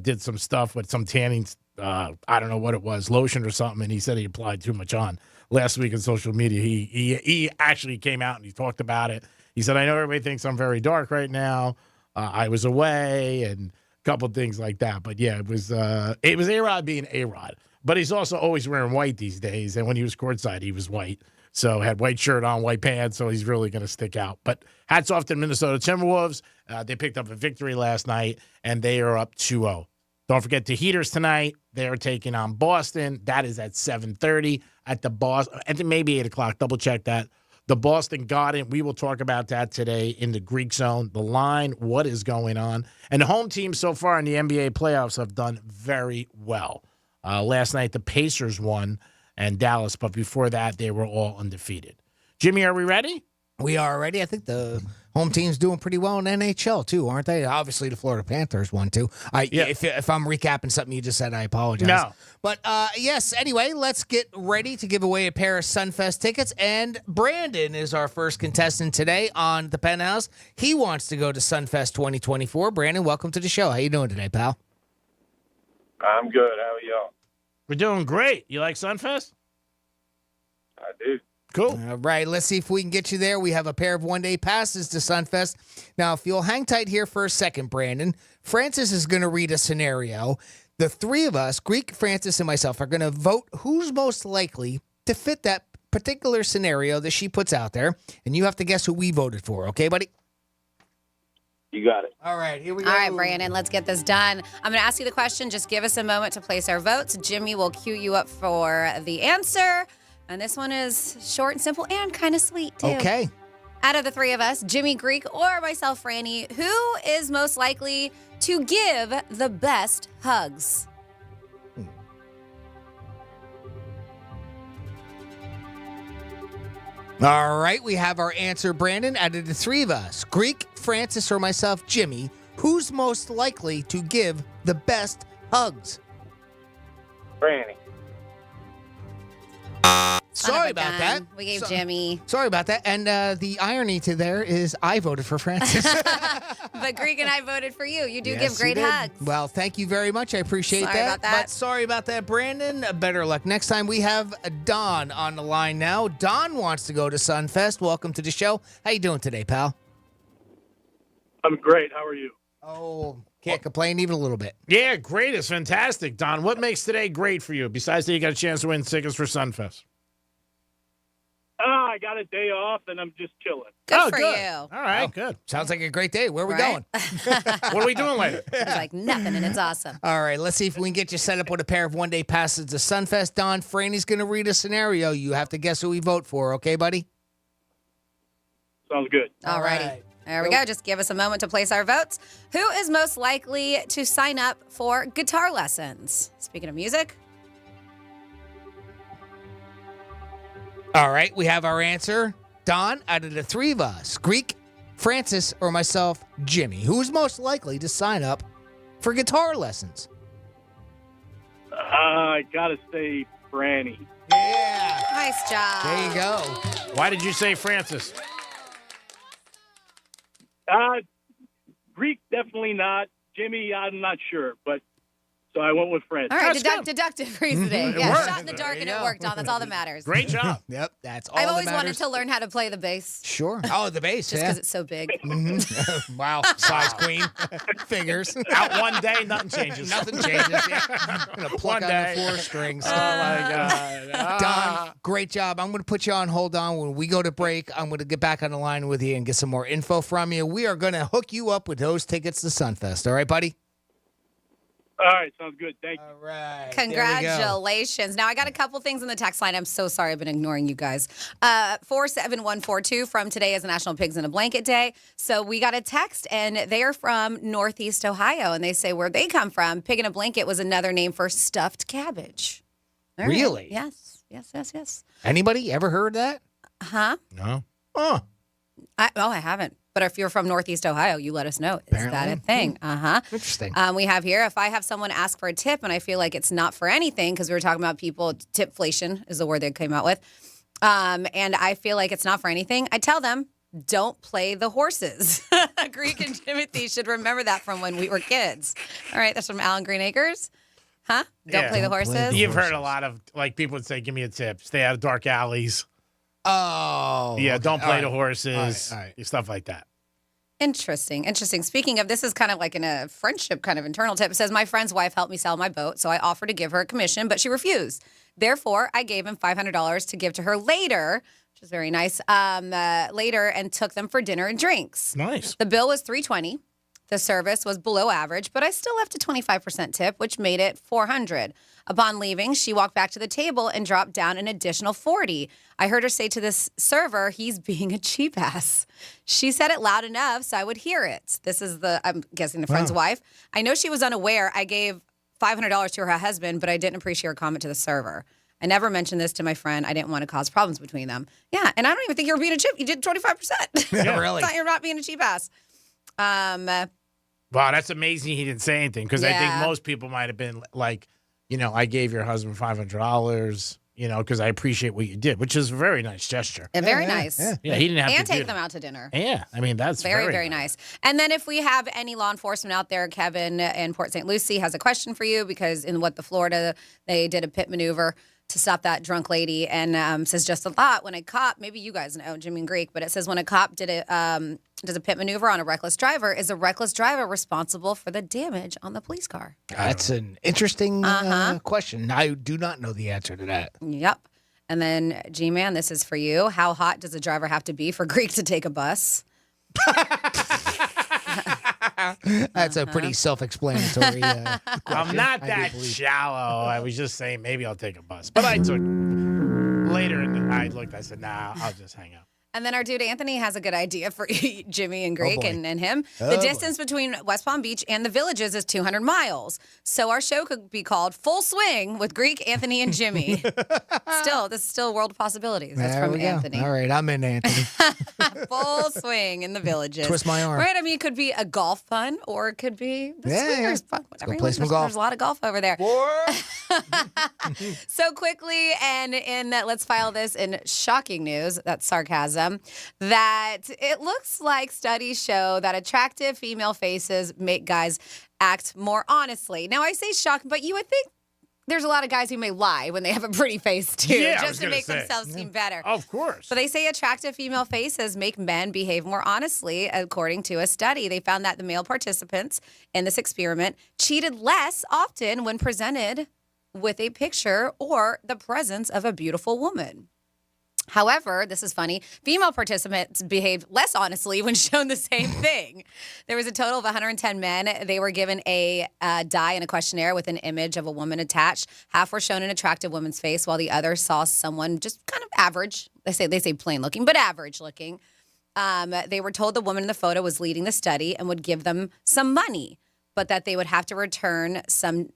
Speaker 20: did some stuff with some tanning, I don't know what it was, lotion or something, and he said he applied too much on. Last week on social media, he actually came out and he talked about it. He said, I know everybody thinks I'm very dark right now. I was away and a couple things like that. But, yeah, it was A-Rod being A-Rod. But he's also always wearing white these days. And when he was courtside, he was white. So had white shirt on, white pants, so he's really going to stick out. But hats off to the Minnesota Timberwolves. They picked up a victory last night, and they are up 2-0. Don't forget the Heaters tonight. They are taking on Boston. That is at 7:30 at the Boston. I think maybe 8 o'clock. Double check that. The Boston Garden. We will talk about that today in the Greek Zone. The line, what is going on. And the home teams so far in the NBA playoffs have done very well. Last night, the Pacers won and Dallas, but before that, they were all undefeated. Jimmy, are we ready?
Speaker 1: We are ready. I think the home team's doing pretty well in NHL, too, aren't they? Obviously, the Florida Panthers won, too. If I'm recapping something you just said, I apologize.
Speaker 20: No.
Speaker 1: But, yes, anyway, let's get ready to give away a pair of Sunfest tickets. And Brandon is our first contestant today on the Penthouse. He wants to go to Sunfest 2024. Brandon, welcome to the show. How you doing today, pal?
Speaker 4: I'm good. How are y'all?
Speaker 20: We're doing great. You like Sunfest?
Speaker 4: I do.
Speaker 20: Cool.
Speaker 1: All right, let's see if we can get you there. We have a pair of one-day passes to Sunfest. Now, if you'll hang tight here for a second, Brandon, Francis is going to read a scenario. The three of us, Greek, Francis, and myself, are going to vote who's most likely to fit that particular scenario that she puts out there, and you have to guess who we voted for. Okay, buddy?
Speaker 4: You got it.
Speaker 1: All right, here we go.
Speaker 3: All right, Brandon, let's get this done. I'm going to ask you the question. Just give us a moment to place our votes. Jimmy will cue you up for the answer. And this one is short and simple and kind of sweet, too.
Speaker 1: Okay.
Speaker 3: Out of the three of us, Jimmy, Greek, or myself, Franny, who is most likely to give the best hugs?
Speaker 1: All right, we have our answer, Brandon. Out of the three of us, Greek, Francis, or myself, Jimmy, who's most likely to give the best hugs?
Speaker 4: Franny.
Speaker 1: Sorry about that.
Speaker 3: We gave Jimmy.
Speaker 1: Sorry about that. And the irony to there is I voted for Francis.
Speaker 3: But Greek and I voted for you. You do
Speaker 1: Yes,
Speaker 3: give great
Speaker 1: you did.
Speaker 3: hugs.
Speaker 1: Well, thank you very much. I appreciate
Speaker 3: Sorry
Speaker 1: that.
Speaker 3: about that.
Speaker 1: But sorry about that, Brandon. Better luck next time. We have Don on the line now. Don wants to go to Sunfest. Welcome to the show. How you doing today, pal?
Speaker 4: I'm great. How are you?
Speaker 1: Oh, can't complain even a little bit.
Speaker 20: Yeah, great. It's fantastic, Don. What makes today great for you, besides that you got a chance to win tickets for Sunfest?
Speaker 4: I got a day off, and I'm just chilling.
Speaker 3: Good for you.
Speaker 20: All right, good.
Speaker 1: Sounds like a great day. Where are we
Speaker 3: Right?
Speaker 1: going?
Speaker 20: What are we doing later?
Speaker 3: He's like, nothing, and it's awesome.
Speaker 1: All right, let's see if we can get you set up with a pair of one-day passes to Sunfest. Don, Franny's going to read a scenario. You have to guess who we vote for, okay, buddy?
Speaker 4: Sounds good.
Speaker 3: All righty. There we go. Just give us a moment to place our votes. Who is most likely to sign up for guitar lessons? Speaking of music.
Speaker 1: All right, we have our answer. Don, out of the three of us, Greek, Francis, or myself, Jimmy, who's most likely to sign up for guitar lessons?
Speaker 4: I gotta say, Franny.
Speaker 1: Yeah.
Speaker 3: Nice job.
Speaker 1: There you go.
Speaker 20: Why did you say Francis?
Speaker 4: Greek, definitely not. Jimmy, I'm not sure, but so I went with Francis.
Speaker 3: All right, deductive for you today.
Speaker 20: It
Speaker 3: Yeah,
Speaker 20: worked.
Speaker 3: shot in the dark and it worked on. That's all that matters.
Speaker 20: Great job.
Speaker 1: Yep, that's all
Speaker 3: I've
Speaker 1: that
Speaker 3: always wanted
Speaker 1: matters.
Speaker 3: to learn how to play the bass.
Speaker 1: Sure. Oh, the bass,
Speaker 3: Just
Speaker 1: yeah.
Speaker 3: because it's so big.
Speaker 1: Mhm. Wow, size queen. Figures.
Speaker 20: Out one day, nothing changes.
Speaker 1: Nothing changes. Yeah. I'm going to pluck
Speaker 20: One
Speaker 1: on
Speaker 20: day.
Speaker 1: the 4 strings.
Speaker 20: Oh, my God.
Speaker 1: Don, great job. I'm going to put you on hold on. When we go to break, I'm going to get back on the line with you and get some more info from you. We are going to hook you up with those tickets to Sunfest. All right, buddy?
Speaker 4: All right, sounds good. Thank you.
Speaker 1: All right.
Speaker 3: Congratulations. Now, I got a couple things in the text line. I'm so sorry I've been ignoring you guys. 47142 from today is National Pigs in a Blanket Day. So we got a text, and they are from Northeast Ohio, and they say where they come from, pig in a blanket was another name for stuffed cabbage. All right.
Speaker 1: Really?
Speaker 3: Yes.
Speaker 1: Anybody ever heard that?
Speaker 3: Huh?
Speaker 20: No.
Speaker 1: Oh.
Speaker 3: I haven't. But if you're from Northeast Ohio, you let us know. Is that a thing? Uh-huh.
Speaker 1: Interesting.
Speaker 3: We have here, if I have someone ask for a tip and I feel like it's not for anything, because we were talking about people, tipflation is the word they came out with, and I feel like it's not for anything, I tell them, don't play the horses. Greek and Timothy should remember that from when we were kids. All right, that's from Alan Greenacres. Huh? Don't play the horses?
Speaker 20: You've heard a lot of, like, people would say, give me a tip. Stay out of dark alleys.
Speaker 1: Oh.
Speaker 20: Yeah, don't
Speaker 1: okay.
Speaker 20: play
Speaker 1: All
Speaker 20: the
Speaker 1: right.
Speaker 20: horses.
Speaker 1: All right.
Speaker 20: Stuff like that.
Speaker 3: Interesting. Speaking of, this is kind of like in a friendship kind of internal tip. It says, my friend's wife helped me sell my boat, so I offered to give her a commission, but she refused. Therefore, I gave him $500 to give to her later, which is very nice, later, and took them for dinner and drinks.
Speaker 20: Nice.
Speaker 3: The bill was $320. The service was below average, but I still left a 25% tip, which made it $400. Upon leaving, she walked back to the table and dropped down an additional $40. I heard her say to this server, he's being a cheap ass. She said it loud enough so I would hear it. This is I'm guessing the friend's wife. I know she was unaware. I gave $500 to her husband, but I didn't appreciate her comment to the server. I never mentioned this to my friend. I didn't want to cause problems between them. Yeah, and I don't even think you were being a cheap. You did 25%.
Speaker 1: Yeah, really?
Speaker 3: I thought you're not being a cheap ass.
Speaker 20: Wow, that's amazing he didn't say anything, because I think
Speaker 3: Yeah.
Speaker 20: most people might have been like, I gave your husband $500, because I appreciate what you did, which is a very nice gesture.
Speaker 3: And very nice.
Speaker 20: Yeah, he didn't have
Speaker 3: And
Speaker 20: to do
Speaker 3: take
Speaker 20: that.
Speaker 3: them out to dinner.
Speaker 20: Yeah, I mean, that's
Speaker 3: Very, very nice. And then if we have any law enforcement out there, Kevin in Port St. Lucie has a question for you, because in Florida, they did a pit maneuver to stop that drunk lady, and says just a thought, when a cop, maybe you guys know, Jimmy and Greek, but it says when a cop does a pit maneuver on a reckless driver, is a reckless driver responsible for the damage on the police car?
Speaker 1: That's an interesting question. I do not know the answer to that.
Speaker 3: Yep. And then, G-Man, this is for you. How hot does a driver have to be for Greek to take a bus?
Speaker 1: That's a pretty self-explanatory
Speaker 20: I'm
Speaker 1: question,
Speaker 20: not
Speaker 1: I do
Speaker 20: that
Speaker 1: believe.
Speaker 20: shallow. I was just saying maybe I'll take a bus. But I took, later in the night, I said, nah, I'll just hang out.
Speaker 3: And then our dude Anthony has a good idea for Jimmy and Greek
Speaker 1: boy.
Speaker 3: and him.
Speaker 1: Oh,
Speaker 3: The
Speaker 1: boy.
Speaker 3: distance between West Palm Beach and the Villages is 200 miles. So our show could be called Full Swing with Greek, Anthony, and Jimmy. This is still World of Possibilities. That's
Speaker 1: There
Speaker 3: from
Speaker 1: we go.
Speaker 3: Anthony.
Speaker 1: All right, I'm in, Anthony.
Speaker 3: Full swing in the Villages.
Speaker 1: Twist my arm.
Speaker 3: Right? I mean, it could be a golf fun, or it could be the swingers fun.
Speaker 1: Let's go play some golf.
Speaker 3: There's a lot of golf over there. So quickly, and let's file this in shocking news, that's sarcasm, that it looks like studies show that attractive female faces make guys act more honestly. Now, I say shocking, but you would think there's a lot of guys who may lie when they have a pretty face, too,
Speaker 20: Yeah, I was
Speaker 3: just to
Speaker 20: gonna
Speaker 3: make
Speaker 20: say.
Speaker 3: themselves seem better.
Speaker 20: Of course.
Speaker 3: But they say attractive female faces make men behave more honestly, according to a study. They found that the male participants in this experiment cheated less often when presented with a picture or the presence of a beautiful woman. However, this is funny, female participants behaved less honestly when shown the same thing. There was a total of 110 men. They were given a die and a questionnaire with an image of a woman attached. Half were shown an attractive woman's face, while the others saw someone just kind of average. They say plain looking, but average looking. They were told the woman in the photo was leading the study and would give them some money, but that they would have to return some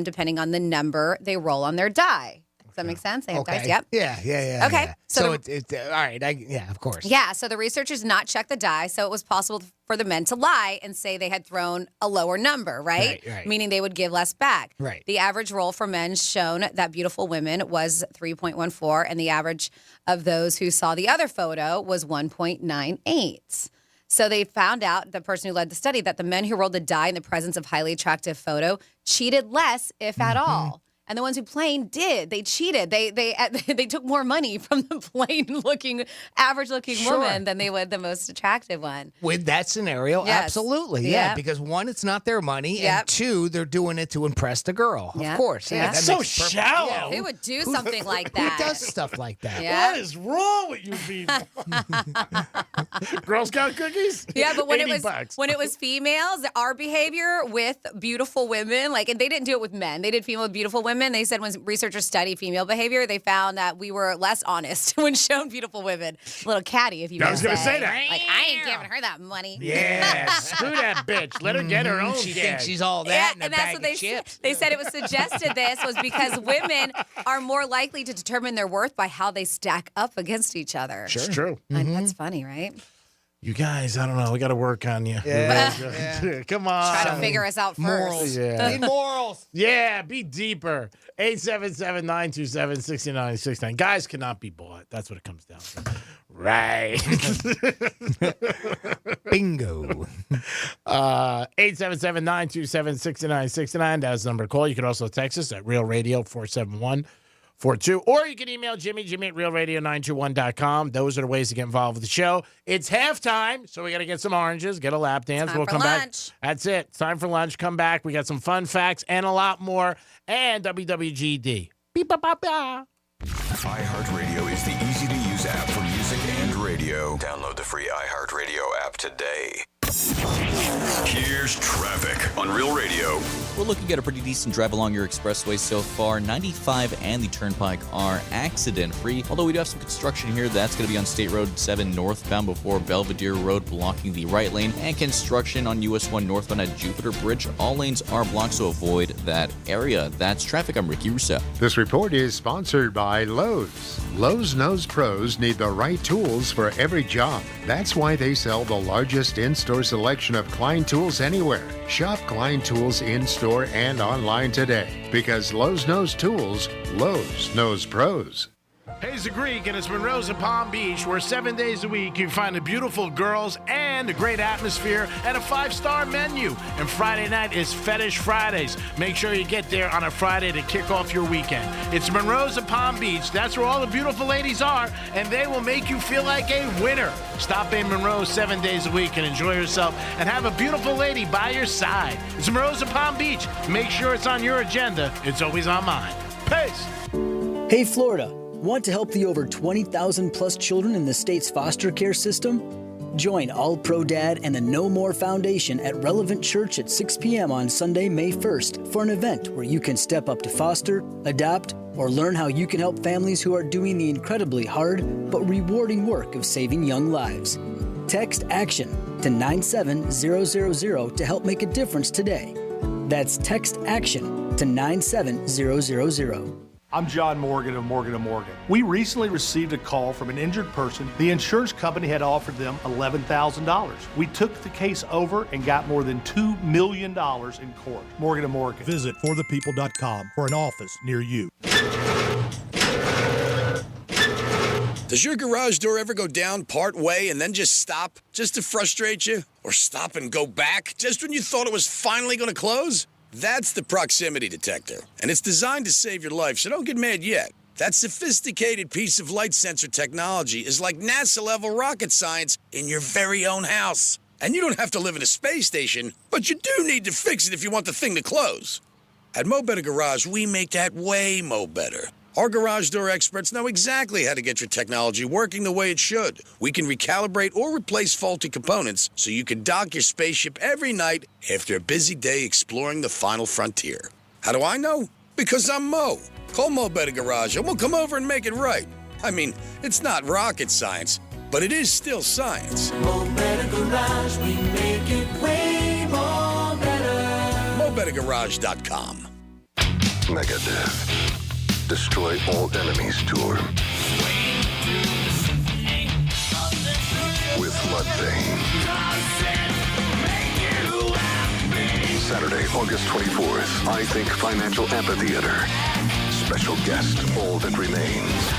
Speaker 3: depending on the number they roll on their die. Does that make sense? They have dice? Yep.
Speaker 1: Yeah.
Speaker 3: Okay.
Speaker 1: Yeah. So it's all right. Yeah, of course.
Speaker 3: Yeah. So the researchers did not check the die, so it was possible for the men to lie and say they had thrown a lower number, right?
Speaker 1: Right.
Speaker 3: Meaning they would give less back.
Speaker 1: Right.
Speaker 3: The average roll for men shown that beautiful women was 3.14, and the average of those who saw the other photo was 1.98. So they found out, the person who led the study, that the men who rolled the die in the presence of highly attractive photo cheated less, if at all. And the ones who plain did. They cheated. They took more money from the plain-looking, average-looking woman than they would the most attractive one.
Speaker 1: With that scenario,
Speaker 3: Yes.
Speaker 1: absolutely.
Speaker 3: Yep.
Speaker 1: Yeah, because one, it's not their money, and two, they're doing it to impress the girl.
Speaker 3: Yep.
Speaker 1: Of course. Yeah,
Speaker 3: That's
Speaker 1: that
Speaker 20: so
Speaker 1: makes perfect-
Speaker 20: shallow.
Speaker 1: yeah.
Speaker 3: Who would do something like that?
Speaker 1: Who does stuff like that?
Speaker 3: Yeah.
Speaker 20: What is wrong with you people? Girl Scout cookies?
Speaker 3: Yeah, but when it
Speaker 20: $80.
Speaker 3: was females, our behavior with beautiful women, and they didn't do it with men. They did female with beautiful women. They said when researchers studied female behavior, they found that we were less honest when shown beautiful women. A little catty, if you
Speaker 20: I was
Speaker 3: going
Speaker 20: gonna
Speaker 3: to
Speaker 20: say that.
Speaker 3: Like, I ain't giving her that money.
Speaker 20: Yeah, screw that bitch. Let her get her own.
Speaker 1: She
Speaker 20: gag.
Speaker 1: thinks she's all that in a bag of chips.
Speaker 3: They said it was suggested this was because women are more likely to determine their worth by how they stack up against each other.
Speaker 20: Sure. It's true.
Speaker 3: And that's funny, right?
Speaker 20: You guys, I don't know. We got to work on you.
Speaker 1: Yeah.
Speaker 20: Come on.
Speaker 3: Try to figure us out first.
Speaker 1: Morals.
Speaker 20: Yeah.
Speaker 1: Need morals.
Speaker 20: Yeah, be deeper. 877-927-6969. Guys cannot be bought. That's what it comes down to. Right.
Speaker 1: Bingo.
Speaker 20: 877-927-6969. That's the number to call. You can also text us at Real Radio 47142. Or you can email Jimmy at realradio921.com. Those are the ways to get involved with the show. It's halftime, so we got to get some oranges, get a lap dance.
Speaker 3: Time for
Speaker 20: come
Speaker 3: lunch.
Speaker 20: back. That's it. It's time for lunch. Come back. We got some fun facts and a lot more. And WWGD. Beep, ba, ba, ba.
Speaker 12: iHeartRadio is the easy-to-use app for music and radio. Download the free iHeartRadio app today.
Speaker 2: Here's traffic on Real Radio.
Speaker 5: We're looking at a pretty decent drive along your expressway so far. 95 and the Turnpike are accident-free, although we do have some construction here. That's going to be on State Road 7 northbound before Belvedere Road, blocking the right lane, and construction on US 1 northbound at Jupiter Bridge. All lanes are blocked, so avoid that area. That's traffic. I'm Ricky Rousseau.
Speaker 9: This report is sponsored by Lowe's. Lowe's knows pros need the right tools for every job. That's why they sell the largest in-store selection of Klein tools anywhere. Shop Klein Tools in-store and online today. Because Lowe's knows tools, Lowe's knows pros.
Speaker 20: Hey, it's the Greek, and it's Monroe's in Palm Beach, where 7 days a week you find the beautiful girls and a great atmosphere and a 5-star menu. And Friday night is Fetish Fridays. Make sure you get there on a Friday to kick off your weekend. It's Monroe's in Palm Beach. That's where all the beautiful ladies are, and they will make you feel like a winner. Stop in Monroe's 7 days a week and enjoy yourself and have a beautiful lady by your side. It's Monroe's in Palm Beach. Make sure it's on your agenda. It's always on mine. Peace.
Speaker 11: Hey, Florida. Want to help the over 20,000 plus children in the state's foster care system? Join All Pro Dad and the No More Foundation at Relevant Church at 6 p.m. on Sunday, May 1st for an event where you can step up to foster, adopt, or learn how you can help families who are doing the incredibly hard but rewarding work of saving young lives. Text ACTION to 97000 to help make a difference today. That's text ACTION to 97000.
Speaker 14: I'm John Morgan of Morgan & Morgan. We recently received a call from an injured person. The insurance company had offered them $11,000. We took the case over and got more than $2 million in court. Morgan & Morgan.
Speaker 15: Visit forthepeople.com for an office near you.
Speaker 16: Does your garage door ever go down part way and then just stop, just to frustrate you? Or stop and go back, just when you thought it was finally going to close? That's the proximity detector, and it's designed to save your life, so don't get mad yet. That sophisticated piece of light sensor technology is like NASA-level rocket science in your very own house. And you don't have to live in a space station, but you do need to fix it if you want the thing to close. At Mo Better Garage, we make that way mo better. Our garage door experts know exactly how to get your technology working the way it should. We can recalibrate or replace faulty components so you can dock your spaceship every night after a busy day exploring the final frontier. How do I know? Because I'm Mo. Call Mo Better Garage and we'll come over and make it right. I mean, it's not rocket science. but it is still science.
Speaker 33: Mo Better Garage, we make it way more better.
Speaker 16: MoBetterGarage.com.
Speaker 6: Megadeth. Destroy all enemies tour. With Mudvayne. Saturday, August 24th, I Think Financial Amphitheater. Special guest, All That Remains.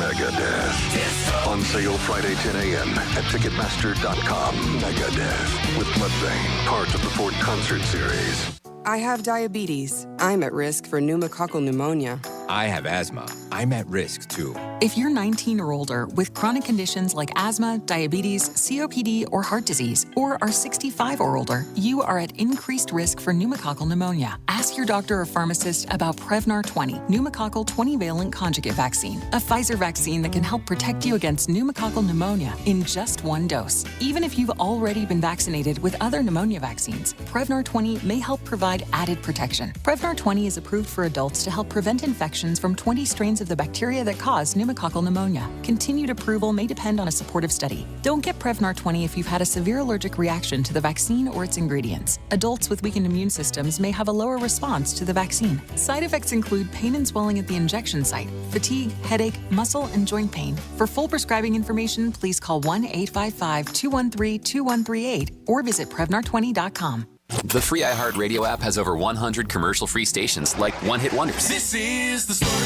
Speaker 6: Megadeth. On sale Friday, 10 a.m. at Ticketmaster.com. Megadeth. With Mudvayne, part of the Ford Concert Series.
Speaker 7: I have diabetes. I'm at risk for pneumococcal pneumonia.
Speaker 8: I have asthma. I'm at risk too.
Speaker 29: If you're 19 or older with chronic conditions like asthma, diabetes, COPD, or heart disease, or are 65 or older, you are at increased risk for pneumococcal pneumonia. Ask your doctor or pharmacist about Prevnar 20, pneumococcal 20-valent conjugate vaccine, a Pfizer vaccine that can help protect you against pneumococcal pneumonia in just one dose. Even if you've already been vaccinated with other pneumonia vaccines, Prevnar 20 may help provide added protection. Prevnar 20 is approved for adults to help prevent infections from 20 strains of the bacteria that cause pneumococcal pneumonia. Continued approval may depend on a supportive study. Don't get Prevnar 20 if you've had a severe allergic reaction to the vaccine or its ingredients. Adults with weakened immune systems may have a lower response to the vaccine. Side effects include pain and swelling at the injection site, fatigue, headache, muscle, and joint pain. For full prescribing information, please call 1-855-213-2138 or visit Prevnar20.com.
Speaker 32: The free iHeartRadio app has over 100 commercial-free stations like One Hit Wonders.
Speaker 33: This is the story of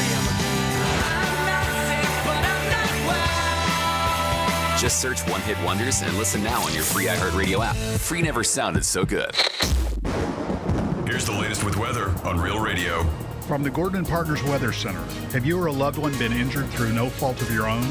Speaker 32: Just search One Hit Wonders and listen now on your free iHeartRadio app. Free never sounded so good.
Speaker 2: Here's the latest with weather on Real Radio.
Speaker 10: From the Gordon & Partners Weather Center, have you or a loved one been injured through no fault of your own?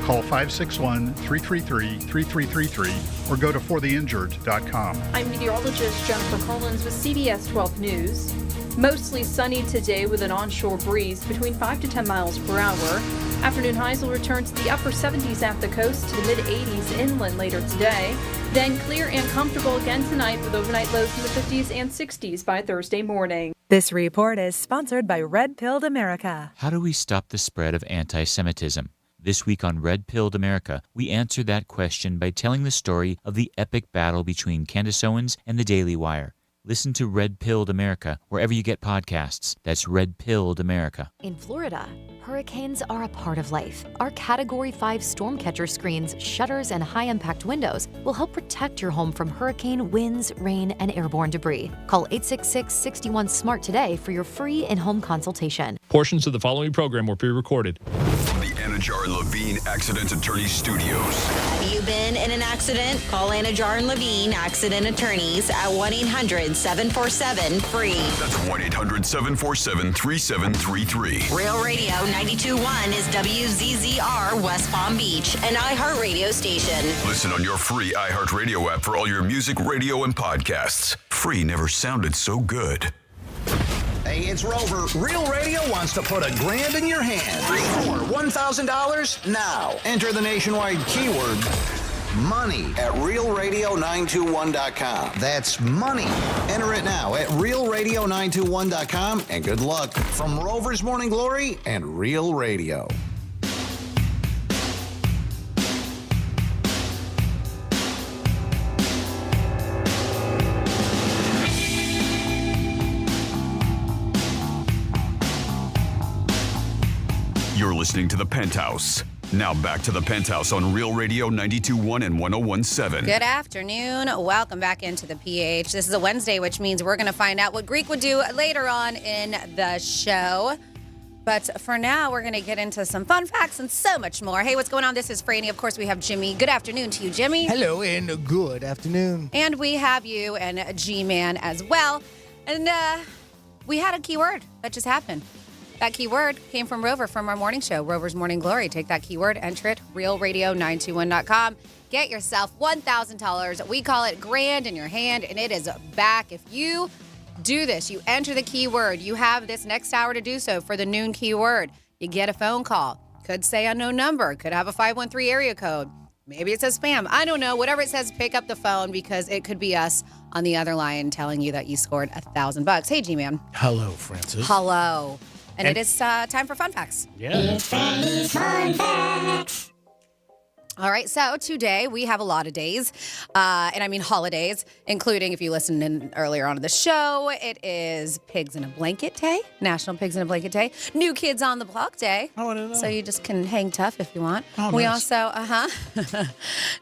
Speaker 10: Call 561-333-3333 or go to fortheinjured.com.
Speaker 13: I'm meteorologist Jennifer Collins with CBS 12 News. Mostly sunny today with an onshore breeze between 5 to 10 miles per hour. Afternoon highs will return to the upper 70s at the coast to the mid-80s inland later today. Then clear and comfortable again tonight with overnight lows in the 50s and 60s by Thursday morning.
Speaker 29: This report is sponsored by Red Pilled America.
Speaker 19: How do we stop the spread of anti-Semitism? This week on Red Pilled America, we answer that question by telling the story of the epic battle between Candace Owens and the Daily Wire. Listen to Red Pilled America wherever you get podcasts. That's Red Pilled America.
Speaker 21: In Florida, hurricanes are a part of life. Our Category 5 storm catcher screens, shutters, and high-impact windows will help protect your home from hurricane winds, rain, and airborne debris. Call 866-61-SMART today for your free in-home consultation.
Speaker 22: Portions of the following program were pre-recorded.
Speaker 2: From the Anajar and Levine Accident Attorney Studios.
Speaker 23: Have you been in an accident? Call Anajar and Levine Accident Attorneys at 1-800-747-FREE.
Speaker 2: That's 1-800-747-3733.
Speaker 23: Real Radio 92.1 is WZZR West Palm Beach, an iHeartRadio station.
Speaker 2: Listen on your free iHeartRadio app for all your music, radio, and podcasts. Free never sounded so good.
Speaker 24: Hey, it's Rover. Real Radio wants to put $1,000 in your hand. For $1,000 now. Enter the nationwide keyword money at realradio921.com. That's money. Enter it now at realradio921.com, and good luck from Rover's Morning Glory and Real Radio.
Speaker 2: You're listening to The Penthouse. Now back to The Penthouse on Real Radio 92.1 and 101.7.
Speaker 3: Good afternoon. Welcome back into the PH. This is a Wednesday, which means we're going to find out what Greek would do later on in the show. But for now, we're going to get into some fun facts and so much more. Hey, what's going on? This is Franny. Of course, we have Jimmy. Good afternoon to you, Jimmy.
Speaker 1: Hello and good afternoon.
Speaker 3: And we have you and G-Man as well. And we had a keyword that just happened. That keyword came from Rover from our morning show, Rover's Morning Glory. Take that keyword, enter it, realradio921.com. Get yourself $1,000. We call it grand in your hand, and it is back. If you do this, you enter the keyword. You have this next hour to do so for the noon keyword. You get a phone call. Could say unknown number. Could have a 513 area code. Maybe it says spam. I don't know. Whatever it says, pick up the phone because it could be us on the other line telling you that you scored $1,000. Hey, G-Man.
Speaker 20: Hello, Francis.
Speaker 3: Hello. And it is time for fun facts.
Speaker 20: Yeah.
Speaker 25: It's Fanny's Fun Facts.
Speaker 3: All right, so today we have a lot of days, and I mean holidays, including, if you listened in earlier on in the show, it is Pigs in a Blanket Day, National Pigs in a Blanket Day, New Kids on the Block Day.
Speaker 20: Oh, I didn't know.
Speaker 3: So you just can hang tough if you want.
Speaker 20: Oh,
Speaker 3: we
Speaker 20: nice.
Speaker 3: also,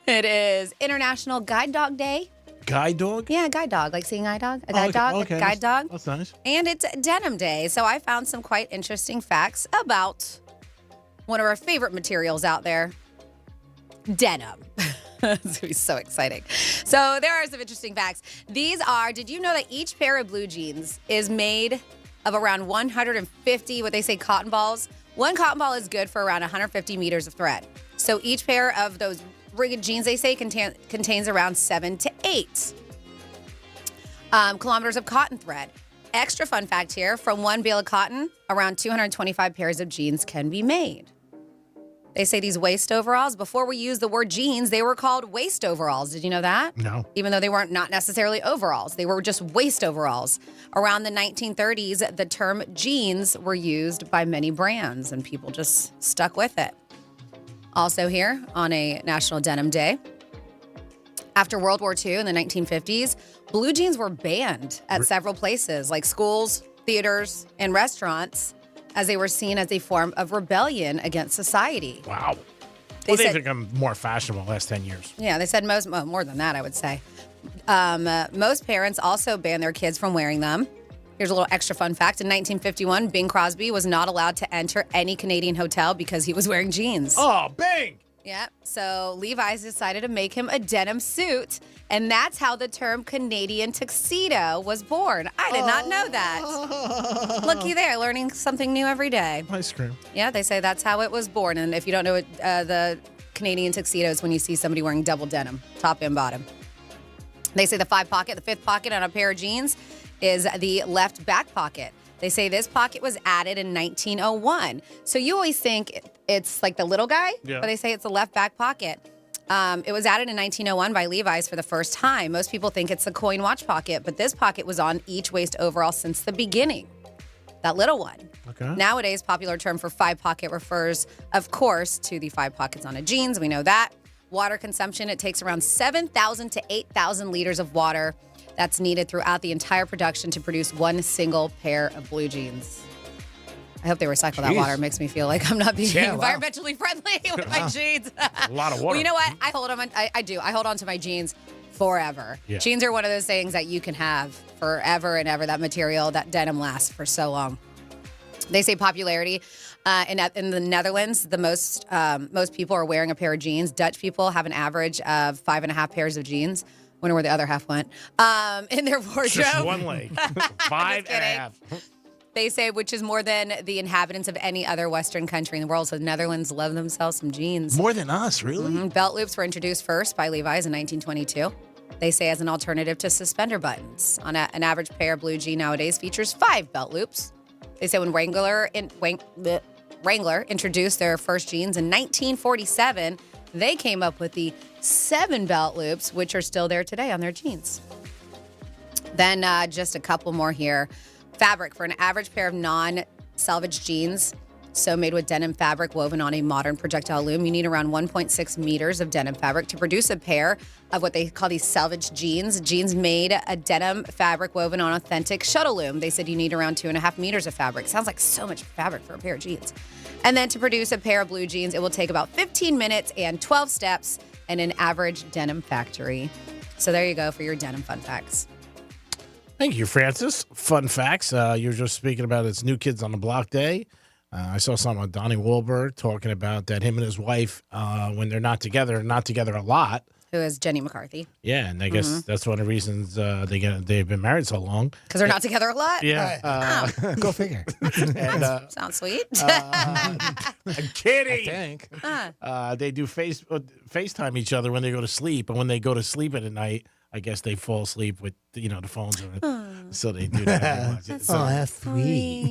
Speaker 3: it is International Guide Dog Day.
Speaker 20: Guide dog?
Speaker 3: Yeah, guide dog, like seeing eye dog, a
Speaker 20: Oh,
Speaker 3: guide
Speaker 20: okay.
Speaker 3: dog,
Speaker 20: Okay,
Speaker 3: a guide dog.
Speaker 20: That's nice.
Speaker 3: And it's Denim Day. So I found some quite interesting facts about one of our favorite materials out there, denim. It's going to be so exciting. So there are some interesting facts. These are, did you know that each pair of blue jeans is made of around 150, what they say, cotton balls? One cotton ball is good for around 150 meters of thread. So each pair of those rigged jeans, they say, contains around 7 to 8 kilometers of cotton thread. Extra fun fact here, from one bale of cotton, around 225 pairs of jeans can be made. They say these waist overalls, before we used the word jeans, they were called waist overalls. Did you know that?
Speaker 20: No.
Speaker 3: Even though they weren't not necessarily overalls. They were just waist overalls. Around the 1930s, the term jeans were used by many brands, and people just stuck with it. Also here on a National Denim Day, after World War II in the 1950s, blue jeans were banned at several places like schools, theaters, and restaurants, as they were seen as a form of rebellion against society.
Speaker 20: Wow.
Speaker 3: They
Speaker 20: They've
Speaker 3: said-
Speaker 20: become more fashionable the last 10 years.
Speaker 3: Yeah, they said more than that, I would say. Most parents also ban their kids from wearing them. Here's a little extra fun fact. In 1951, Bing Crosby was not allowed to enter any Canadian hotel because he was wearing jeans.
Speaker 20: Oh, Bing!
Speaker 3: Yep. So Levi's decided to make him a denim suit, and that's how the term Canadian tuxedo was born. I did not know that. Looky there, learning something new every day.
Speaker 20: Ice cream.
Speaker 3: Yeah, they say that's how it was born. And if you don't know it, the Canadian tuxedo is when you see somebody wearing double denim, top and bottom. They say the fifth pocket on a pair of jeans is the left back pocket. They say this pocket was added in 1901. So you always think it's like the little guy,
Speaker 20: Yeah.
Speaker 3: but they say it's the left back pocket. It was added in 1901 by Levi's for the first time. Most people think it's the coin watch pocket, but this pocket was on each waist overall since the beginning. That little one.
Speaker 20: Okay.
Speaker 3: Nowadays, popular term for five pocket refers, of course, to the 5 pockets on a jeans. We know that. Water consumption, it takes around 7,000 to 8,000 liters of water that's needed throughout the entire production to produce one single pair of blue jeans. I hope they recycle that
Speaker 20: Jeez.
Speaker 3: water. It makes me feel like I'm not being
Speaker 20: Yeah, wow.
Speaker 3: environmentally friendly with my jeans.
Speaker 20: A lot of water.
Speaker 3: Well, you know what? I hold on. I do. I hold on to my jeans forever.
Speaker 20: Yeah.
Speaker 3: Jeans are one of those things that you can have forever and ever. That material, that denim lasts for so long. They say popularity in the Netherlands, the most people are wearing a pair of jeans. Dutch people have an average of 5.5 pairs of jeans. Wonder where the other half went. In their wardrobe.
Speaker 20: Just one leg. 5.5.
Speaker 3: They say, which is more than the inhabitants of any other Western country in the world. So the Netherlands love themselves some jeans.
Speaker 20: More than us, really?
Speaker 3: Mhm. Belt loops were introduced first by Levi's in 1922. They say as an alternative to suspender buttons. An average pair of blue jean nowadays features 5 belt loops. They say when Wrangler introduced their first jeans in 1947, they came up with the 7 belt loops, which are still there today on their jeans. Then just a couple more here. Fabric for an average pair of non-selvage jeans, so made with denim fabric woven on a modern projectile loom, you need around 1.6 meters of denim fabric to produce a pair of what they call these selvage jeans. Jeans made a denim fabric woven on authentic shuttle loom. They said you need around 2.5 meters of fabric. Sounds like so much fabric for a pair of jeans. And then to produce a pair of blue jeans, it will take about 15 minutes and 12 steps in an average denim factory. So there you go for your denim fun facts.
Speaker 20: Thank you, Francis. Fun facts. You were just speaking about it's New Kids on the Block Day. I saw something on Donnie Wahlberg talking about that him and his wife, when they're not together a lot.
Speaker 3: Who is Jenny McCarthy.
Speaker 20: Yeah, and I guess that's one of the reasons they've been married so long.
Speaker 3: Because they're not together a lot?
Speaker 20: Yeah.
Speaker 1: Go figure.
Speaker 20: And,
Speaker 3: Sounds sweet.
Speaker 20: I'm kidding.
Speaker 1: I think.
Speaker 20: They do FaceTime each other when they go to sleep, and when they go to sleep at night, I guess they fall asleep with the phones on. So they do that.
Speaker 1: That's sweet.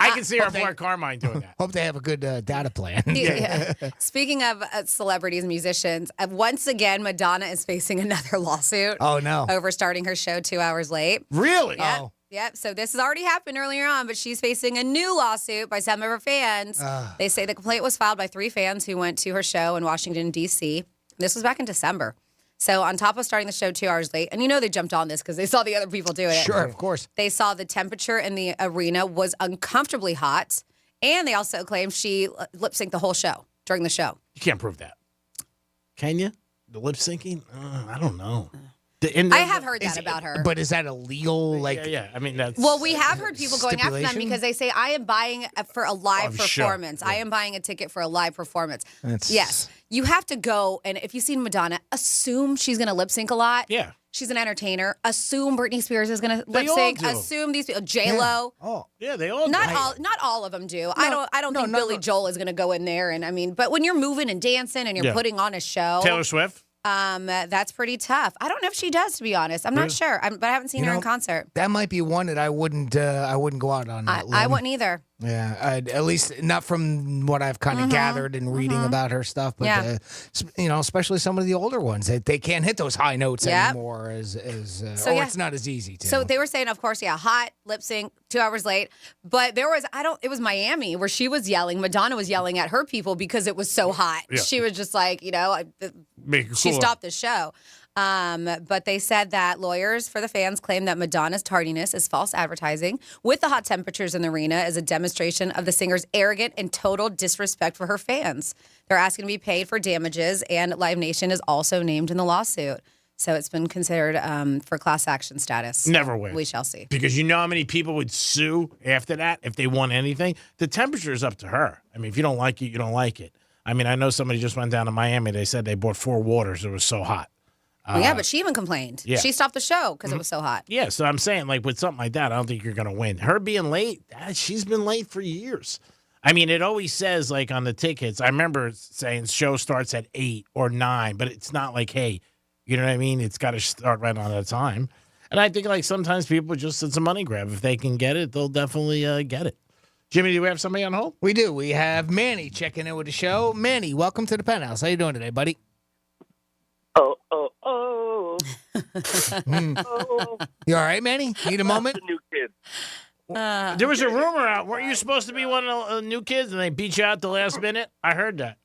Speaker 20: I can see our boy Carmine doing that.
Speaker 1: Hope they have a good data plan.
Speaker 3: Yeah. Speaking of celebrities and musicians, once again, Madonna is facing another lawsuit.
Speaker 1: Oh, no.
Speaker 3: Over starting her show 2 hours late.
Speaker 20: Really?
Speaker 3: Yeah.
Speaker 1: Oh.
Speaker 3: Yep. So this has already happened earlier on, but she's facing a new lawsuit by some of her fans. They say the complaint was filed by 3 fans who went to her show in Washington, D.C. This was back in December. So on top of starting the show 2 hours late, and they jumped on this because they saw the other people do it.
Speaker 1: Sure, of course.
Speaker 3: They saw the temperature in the arena was uncomfortably hot, and they also claimed she lip synced the whole show during the show.
Speaker 20: You can't prove that. Can you? The lip syncing? I don't know.
Speaker 3: I have heard that about her.
Speaker 1: But is that illegal? Like,
Speaker 20: yeah. I mean, that's.
Speaker 3: Well, we have heard people going after them
Speaker 1: stipulation?
Speaker 3: because they say, I am buying for a live
Speaker 20: Sure.
Speaker 3: performance. I am buying a ticket for a live performance.
Speaker 1: That's-
Speaker 3: Yes. You have to go, and if you've seen Madonna, assume she's going to lip sync a lot.
Speaker 20: Yeah.
Speaker 3: She's an entertainer. Assume Britney Spears is going to
Speaker 20: They
Speaker 3: lip
Speaker 20: all
Speaker 3: sync.
Speaker 20: do.
Speaker 3: Assume these people. J-Lo.
Speaker 1: Oh,
Speaker 20: yeah, they all
Speaker 3: Not
Speaker 20: do.
Speaker 3: not all of them do. I don't think Billy Joel is going to go in there. And I mean, but when you're moving and dancing and you're
Speaker 20: Yeah.
Speaker 3: putting on a show.
Speaker 20: Taylor Swift?
Speaker 3: That's pretty tough. I don't know if she does, to be honest. I'm not sure, but I haven't seen her in concert.
Speaker 1: That might be one that I wouldn't go out on. That
Speaker 3: I
Speaker 1: limb.
Speaker 3: wouldn't either.
Speaker 1: Yeah, at least not from what I've kind of gathered and reading about her stuff. But
Speaker 3: Yeah.
Speaker 1: especially some of the older ones, they can't hit those high notes
Speaker 3: Yep.
Speaker 1: anymore,
Speaker 3: So, yeah.
Speaker 1: it's not as easy to.
Speaker 3: So they were saying, of course, hot lip sync, 2 hours late. But there was, it was Miami where she was yelling. Madonna was yelling at her people because it was so hot.
Speaker 20: Yeah.
Speaker 3: She was just like,
Speaker 20: Make it
Speaker 3: she
Speaker 20: cooler.
Speaker 3: stopped the show. But they said that lawyers for the fans claim that Madonna's tardiness is false advertising, with the hot temperatures in the arena as a demonstration of the singer's arrogant and total disrespect for her fans. They're asking to be paid for damages, and Live Nation is also named in the lawsuit. So it's been considered for class action status.
Speaker 20: Never win.
Speaker 3: We shall see.
Speaker 20: Because you know how many people would sue after that if they won anything? The temperature is up to her. I mean, if you don't like it, you don't like it. I mean, I know somebody just went down to Miami. They said they bought 4 waters. It was so hot.
Speaker 3: Yeah, but she even complained.
Speaker 20: yeah.
Speaker 3: She stopped the show because it was so hot.
Speaker 20: Yeah, so I'm saying, like, with something like that, I don't think you're going to win. Her being late, she's been late for years. I mean, it always says, like, on the tickets, I remember saying show starts at 8 or 9, but it's not like, hey, you know what I mean? It's got to start right on that time. And I think, like, sometimes people just, it's a money grab. If they can get it, they'll definitely get it. Jimmy, do we have somebody on hold?
Speaker 1: We do. We have Manny checking in with the show. Manny, welcome to the Penthouse. How you doing today, buddy?
Speaker 4: Oh.
Speaker 1: You all right, Manny? Need a moment?
Speaker 4: The new kid.
Speaker 20: There was a rumor out. Weren't you supposed to be one of the new kids and they beat you out the last minute? I heard that.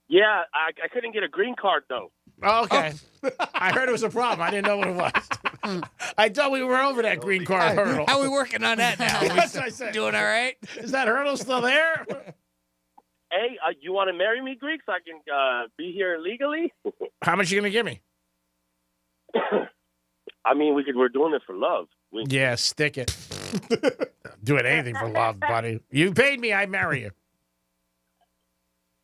Speaker 4: Yeah, I couldn't get a green card, though.
Speaker 20: Oh, okay. I heard it was a problem. I didn't know what it was. I thought we were over that green card hurdle.
Speaker 1: How are we working on that now?
Speaker 20: That's what I said.
Speaker 1: Doing all right?
Speaker 20: Is that hurdle still there?
Speaker 4: Hey, you want to marry me, Greek, so I can be here legally?
Speaker 20: How much you going to give me?
Speaker 4: I mean, we're doing this for love.
Speaker 20: Yeah, stick it. Doing anything for love, buddy. You paid me, I'd marry you.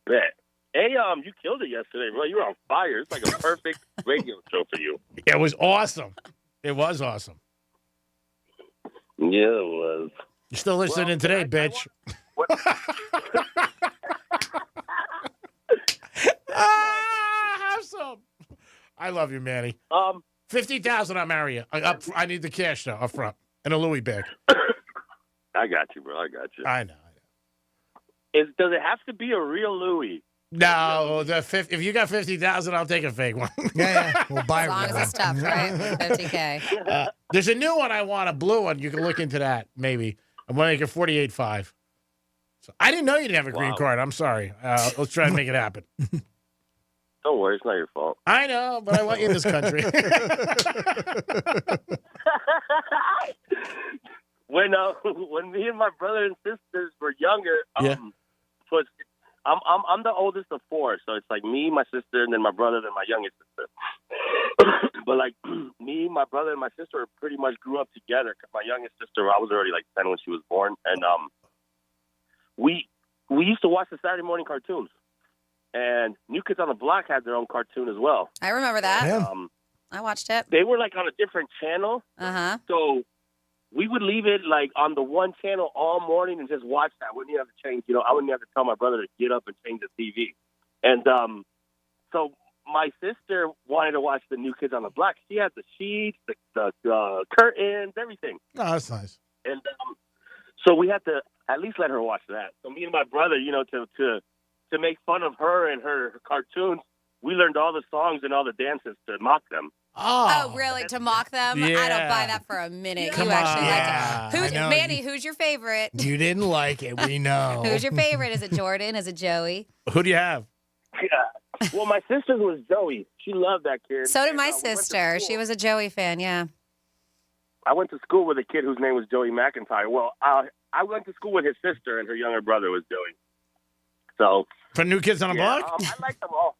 Speaker 4: Bet. Hey, you killed it yesterday, bro. You were on fire. It's like a perfect radio show for you.
Speaker 20: It was awesome. It was awesome.
Speaker 4: Yeah, it was.
Speaker 20: You're still listening today, bitch. Have some. I love you, Manny. 50,000, I'll marry you. I need the cash now up front and a Louis bag.
Speaker 4: I got you, bro. I got you.
Speaker 20: I know.
Speaker 4: Does it have to be a real Louis?
Speaker 20: No, if you got 50,000, I'll take a fake one.
Speaker 1: Yeah, we'll buy
Speaker 3: As long as it's tough, right? 50K.
Speaker 20: There's a new one I want, a blue one. You can look into that, maybe. I'm going to make it 48.5. So I didn't know you didn't have a green card. I'm sorry. Let's try and make it happen.
Speaker 4: Don't worry, it's not your fault.
Speaker 20: I know, but I want you in this country.
Speaker 4: When me and my brother and sisters were younger, so I'm the oldest of 4, so it's like me, my sister, and then my brother, then my youngest sister. But like me, my brother, and my sister pretty much grew up together. Cause my youngest sister, I was already like 10 when she was born, and we used to watch the Saturday morning cartoons. And New Kids on the Block had their own cartoon as well.
Speaker 3: I remember that.
Speaker 4: Yeah.
Speaker 3: I watched it.
Speaker 4: They were like on a different channel.
Speaker 3: Uh-huh.
Speaker 4: So we would leave it like on the one channel all morning and just watch that. Wouldn't you have to change? I wouldn't have to tell my brother to get up and change the TV. And so my sister wanted to watch the New Kids on the Block. She had the sheets, the curtains, everything.
Speaker 20: Oh, that's nice.
Speaker 4: And so we had to at least let her watch that. So me and my brother, to make fun of her and her cartoons, we learned all the songs and all the dances to mock them.
Speaker 3: Oh, really? To mock them? I don't
Speaker 20: Yeah.
Speaker 3: buy that for a minute.
Speaker 1: Come
Speaker 3: you actually
Speaker 1: on.
Speaker 3: like
Speaker 1: Yeah,
Speaker 3: it. Who's,
Speaker 1: I know.
Speaker 3: Manny, who's your favorite?
Speaker 1: You didn't like it. We know.
Speaker 3: Who's your favorite? Is it Jordan? Is it Joey?
Speaker 20: Who do you have?
Speaker 4: Yeah. Well, my sister's was Joey. She loved that kid.
Speaker 3: So did
Speaker 4: And,
Speaker 3: my
Speaker 4: we went to
Speaker 3: sister.
Speaker 4: school.
Speaker 3: She was a Joey fan, yeah.
Speaker 4: I went to school with a kid whose name was Joey McIntyre. Well, I went to school with his sister, and her younger brother was Joey. So
Speaker 20: For New Kids on the Block?
Speaker 4: I like them all.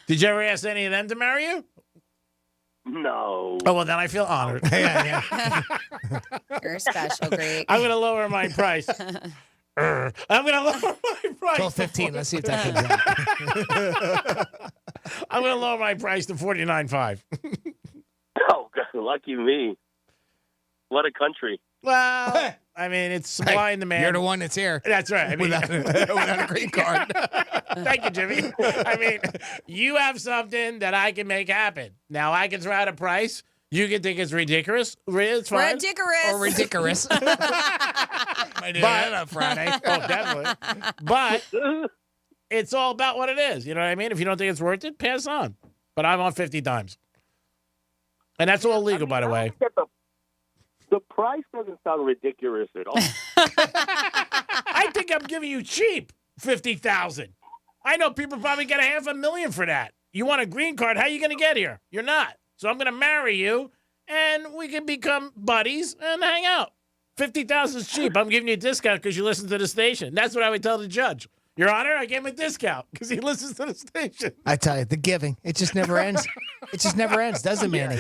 Speaker 20: Did you ever ask any of them to marry you?
Speaker 4: No.
Speaker 20: Oh, well, then I feel honored.
Speaker 3: You're special, Greek.
Speaker 20: I'm going to lower my price. I'm going to lower my price.
Speaker 1: 12:15. Let's see if that comes out.
Speaker 20: I'm going to lower my price to $49.5.
Speaker 4: Oh, God, lucky me. What a country.
Speaker 20: Well, I mean, it's supply and demand.
Speaker 1: You're the one that's here.
Speaker 20: That's right. I mean,
Speaker 1: without a green card.
Speaker 20: Thank you, Jimmy. I mean, you have something that I can make happen. Now, I can throw out a price. You can think it's ridiculous. It's fine.
Speaker 3: Ridiculous.
Speaker 1: Or ridiculous. Might do that on Friday.
Speaker 20: Oh, definitely. But it's all about what it is. You know what I mean? If you don't think it's worth it, pass on. But I'm on 50 times. And that's all legal, by the way.
Speaker 4: The price doesn't sound ridiculous at all.
Speaker 20: I think I'm giving you cheap $50,000. I know people probably get $500,000 for that. You want a green card? How are you going to get here? You're not. So I'm going to marry you, and we can become buddies and hang out. $50,000 is cheap. I'm giving you a discount because you listen to the station. That's what I would tell the judge. Your Honor, I gave him a discount because he listens to the station.
Speaker 1: I tell you, the giving, it just never ends. It just never ends, does it, Manny?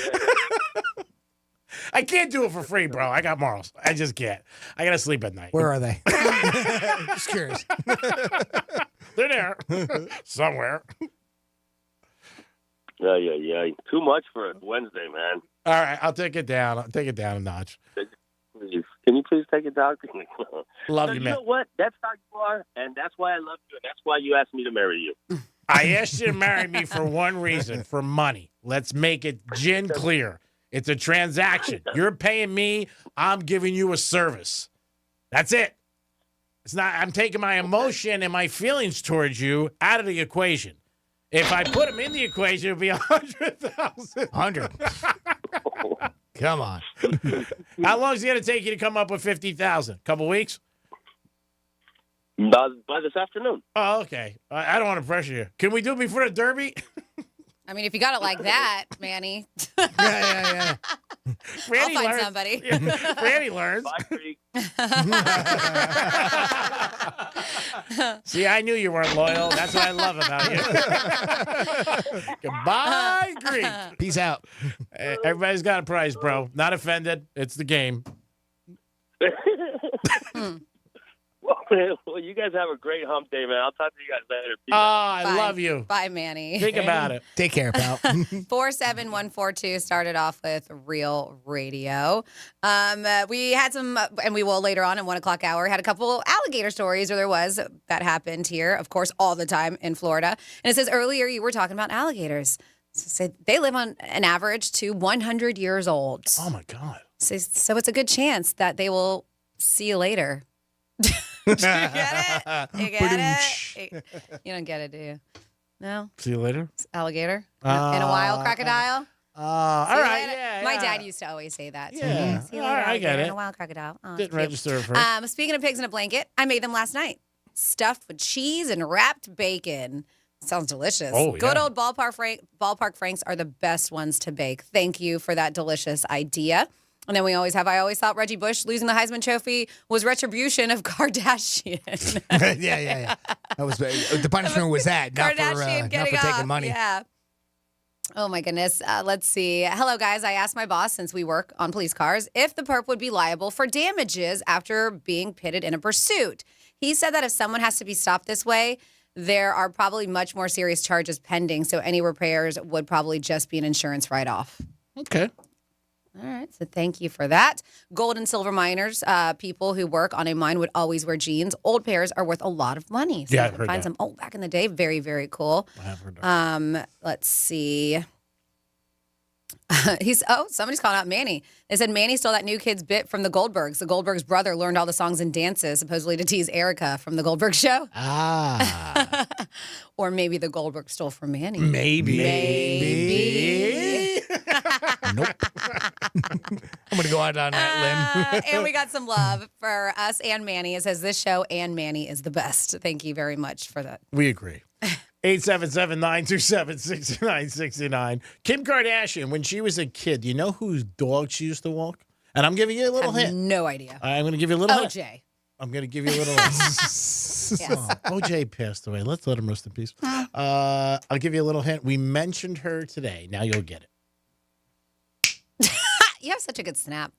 Speaker 20: I can't do it for free, bro. I got morals. I just can't. I got to sleep at night.
Speaker 1: Where are they? Just curious.
Speaker 20: They're there. Somewhere.
Speaker 4: Yeah. Too much for a Wednesday, man.
Speaker 20: All right, I'll take it down. I'll take it down a notch.
Speaker 4: Please. Can you please take it down?
Speaker 20: Love
Speaker 4: So
Speaker 20: you,
Speaker 4: you
Speaker 20: man.
Speaker 4: know what? That's how you are, and that's why I love you, and that's why you asked me to marry you.
Speaker 20: I asked you to marry me for one reason, for money. Let's make it gin clear. It's a transaction. You're paying me. I'm giving you a service. That's it. It's not. I'm taking my emotion and my feelings towards you out of the equation. If I put them in the equation, it'd be 100,000.
Speaker 1: 100. Come on.
Speaker 20: How long is it going to take you to come up with 50,000? Couple weeks?
Speaker 4: By this afternoon.
Speaker 20: Oh, okay. I don't want to pressure you. Can we do it before the Derby?
Speaker 3: I mean, if you got it like that, Manny.
Speaker 1: Yeah.
Speaker 3: I'll find somebody.
Speaker 20: Randy learns.
Speaker 4: Bye, Creek.
Speaker 20: See, I knew you weren't loyal. That's what I love about you. Goodbye, Greek.
Speaker 1: Peace out.
Speaker 20: Everybody's got a price, bro. Not offended. It's the game.
Speaker 4: Well, you guys have a great hump day, man. I'll talk to you guys later. Peace
Speaker 20: Oh,
Speaker 4: out.
Speaker 20: I
Speaker 3: Bye.
Speaker 20: love you.
Speaker 3: Bye, Manny.
Speaker 20: Think about it.
Speaker 1: Take care, pal.
Speaker 3: 47142 started off with Real Radio. We had some, and we will later on in 1 o'clock hour, had a couple alligator stories, or there was, that happened here, of course, all the time in Florida. And it says earlier you were talking about alligators. So they live on an average to 100 years old.
Speaker 20: Oh, my God.
Speaker 3: So it's a good chance that they will see you later. You get it? You get it? You don't get it, do you? No?
Speaker 20: See you later.
Speaker 3: Alligator? In a while, crocodile?
Speaker 20: All
Speaker 3: See you
Speaker 20: right,
Speaker 3: later.
Speaker 20: yeah.
Speaker 3: My dad used to always say that.
Speaker 20: Yeah.
Speaker 3: See you
Speaker 20: All
Speaker 3: later,
Speaker 20: right, I get
Speaker 3: alligator.
Speaker 20: it.
Speaker 3: In a wild crocodile. Oh,
Speaker 20: Didn't
Speaker 3: cute.
Speaker 20: register first.
Speaker 3: Speaking of pigs in a blanket, I made them last night. Stuffed with cheese and wrapped bacon. Sounds delicious.
Speaker 20: Oh,
Speaker 3: Good
Speaker 20: yeah.
Speaker 3: old ballpark franks are the best ones to bake. Thank you for that delicious idea. And then I always thought Reggie Bush losing the Heisman Trophy was retribution of Kardashian.
Speaker 1: Yeah. That was the punishment was that, not for taking money.
Speaker 3: Yeah. Oh, my goodness. Let's see. Hello, guys. I asked my boss, since we work on police cars, if the perp would be liable for damages after being pitted in a pursuit. He said that if someone has to be stopped this way, there are probably much more serious charges pending, so any repairs would probably just be an insurance write-off.
Speaker 20: Okay.
Speaker 3: All right, so thank you for that. Gold and silver miners, people who work on a mine would always wear jeans. Old pairs are worth a lot of money. So
Speaker 20: Yeah,
Speaker 3: you
Speaker 20: I've
Speaker 3: can
Speaker 20: heard
Speaker 3: find
Speaker 20: that.
Speaker 3: some old back in the day. Very, very cool.
Speaker 20: I have heard that.
Speaker 3: Let's see. Somebody's calling out Manny. They said Manny stole that New Kids bit from the Goldbergs. The Goldbergs' brother learned all the songs and dances, supposedly to tease Erica from the Goldberg show.
Speaker 1: Ah.
Speaker 3: Or maybe the Goldberg stole from Manny.
Speaker 20: Maybe.
Speaker 1: Nope. I'm going to go out on that limb.
Speaker 3: And we got some love for us and Manny. It says this show and Manny is the best. Thank you very much for that.
Speaker 20: We agree. 877-927-6969. Kim Kardashian, when she was a kid, do you know whose dog she used to walk? And I'm giving you a little hint.
Speaker 3: No idea.
Speaker 20: I'm going to give you a little hint.
Speaker 3: OJ.
Speaker 20: I'm going to give you a little hint.
Speaker 3: Yes.
Speaker 20: OJ passed away. Let's let him rest in peace. I'll give you a little hint. We mentioned her today. Now you'll get it.
Speaker 3: You have such a good snap.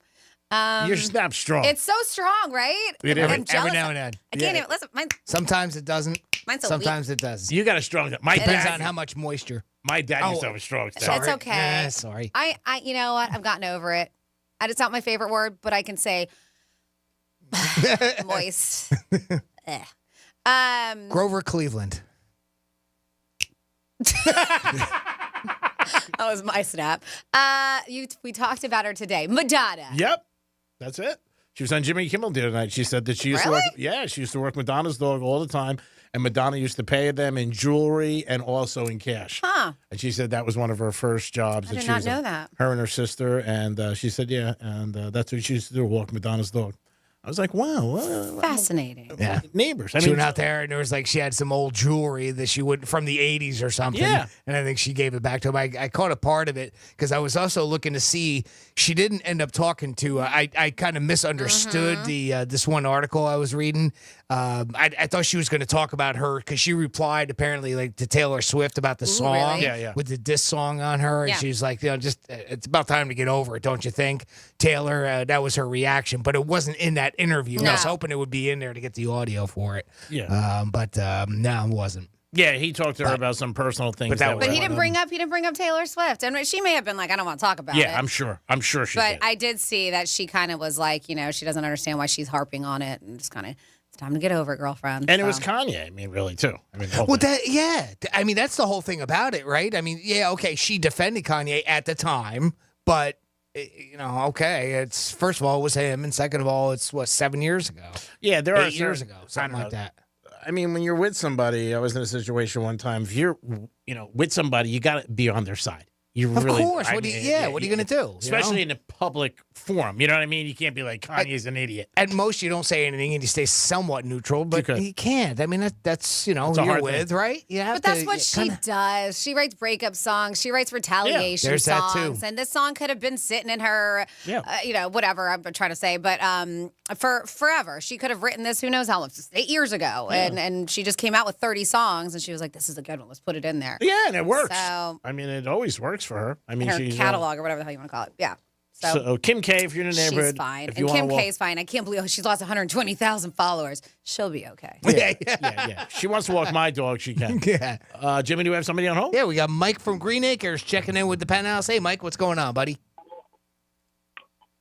Speaker 20: Your snap's strong.
Speaker 3: It's so strong, right?
Speaker 20: It
Speaker 3: I'm
Speaker 20: is.
Speaker 3: jealous.
Speaker 1: Every now and then.
Speaker 3: I can't even listen.
Speaker 1: Sometimes it doesn't.
Speaker 3: Mine's so
Speaker 1: Sometimes
Speaker 3: weak.
Speaker 1: it does.
Speaker 20: You got a strong.
Speaker 1: Depends on how much moisture.
Speaker 20: My dad used to have a strong snap.
Speaker 1: Sorry.
Speaker 3: It's okay.
Speaker 1: Sorry.
Speaker 3: I, you know what? I've gotten over it. It's not my favorite word, but I can say moist.
Speaker 1: Grover Cleveland.
Speaker 3: That was my snap. We talked about her today. Madonna.
Speaker 20: Yep. That's it. She was on Jimmy Kimmel the other night. She said that she used to work. Yeah, she used to work Madonna's dog all the time, and Madonna used to pay them in jewelry and also in cash.
Speaker 3: Huh.
Speaker 20: And she said that was one of her first jobs.
Speaker 3: I did
Speaker 20: she
Speaker 3: not
Speaker 20: was
Speaker 3: know that.
Speaker 20: Her and her sister, and she said, yeah, and that's what she used to do, walk Madonna's dog. I was like, wow.
Speaker 3: Fascinating.
Speaker 1: Yeah.
Speaker 20: Neighbors.
Speaker 1: She went out there and there was like she had some old jewelry that she would from the 80s or something.
Speaker 20: Yeah.
Speaker 1: And I think she gave it back to him. I caught a part of it because I was also looking to see she didn't end up talking to I kind of misunderstood the this one article I was reading. I thought she was going to talk about her because she replied apparently like to Taylor Swift about the song
Speaker 20: really?
Speaker 1: with the diss song on her. And she's like, just it's about time to get over it, don't you think? Taylor, that was her reaction, but it wasn't in that interview.
Speaker 3: No.
Speaker 1: I was hoping it would be in there to get the audio for it.
Speaker 20: Yeah.
Speaker 1: But no, it wasn't.
Speaker 20: Yeah, he talked to her about some personal things.
Speaker 1: But
Speaker 3: But he didn't bring up Taylor Swift, and she may have been like, I don't want to talk about it.
Speaker 20: Yeah, I'm sure she
Speaker 3: But
Speaker 20: did.
Speaker 3: I did see that she kind of was like, she doesn't understand why she's harping on it, and just kind of, it's time to get over it, girlfriend.
Speaker 20: And it
Speaker 3: So.
Speaker 20: was Kanye, I mean, really, too. I mean,
Speaker 1: Well, I mean, that's the whole thing about it, right? I mean, yeah, okay, she defended Kanye at the time, but okay, it's first of all it was him, and second of all, it's 7 years ago.
Speaker 20: Yeah, there are
Speaker 1: 8 years ago, something like that.
Speaker 20: I mean, when you're with somebody, I was in a situation one time. If you're, with somebody, you got to be on their side. You
Speaker 1: Of
Speaker 20: really,
Speaker 1: course. What are you going to do?
Speaker 20: Especially in a public forum. You know what I mean? You can't be like, Kanye's an idiot.
Speaker 1: At most, you don't say anything and you stay somewhat neutral, but you can't. I mean, that's who
Speaker 20: a
Speaker 1: you're
Speaker 20: hard
Speaker 1: with,
Speaker 20: thing.
Speaker 1: right? You have
Speaker 3: But that's
Speaker 1: to
Speaker 3: what she does. She writes breakup songs. She writes retaliation
Speaker 1: there's that
Speaker 3: songs.
Speaker 1: too.
Speaker 3: And this song could have been sitting in her, whatever I'm trying to say. But for forever, she could have written this, who knows how long, 8 years ago.
Speaker 20: Yeah.
Speaker 3: And she just came out with 30 songs. And she was like, this is a good one. Let's put it in there.
Speaker 20: Yeah, and it works.
Speaker 3: So,
Speaker 20: I mean, it always works for her. I mean,
Speaker 3: her
Speaker 20: she's
Speaker 3: catalog or whatever the hell you want to call it. Yeah.
Speaker 20: So Kim K, if you're in the neighborhood,
Speaker 3: she's fine.
Speaker 20: if
Speaker 3: And
Speaker 20: you
Speaker 3: Kim
Speaker 20: wanna
Speaker 3: K is fine. I can't believe she's lost 120,000 followers. She'll be okay.
Speaker 20: Yeah. She wants to walk my dog, she can.
Speaker 1: Yeah.
Speaker 20: Jimmy, do we have somebody on hold?
Speaker 1: Yeah, we got Mike from Green Acres checking in with the Penthouse. Hey, Mike, what's going on, buddy?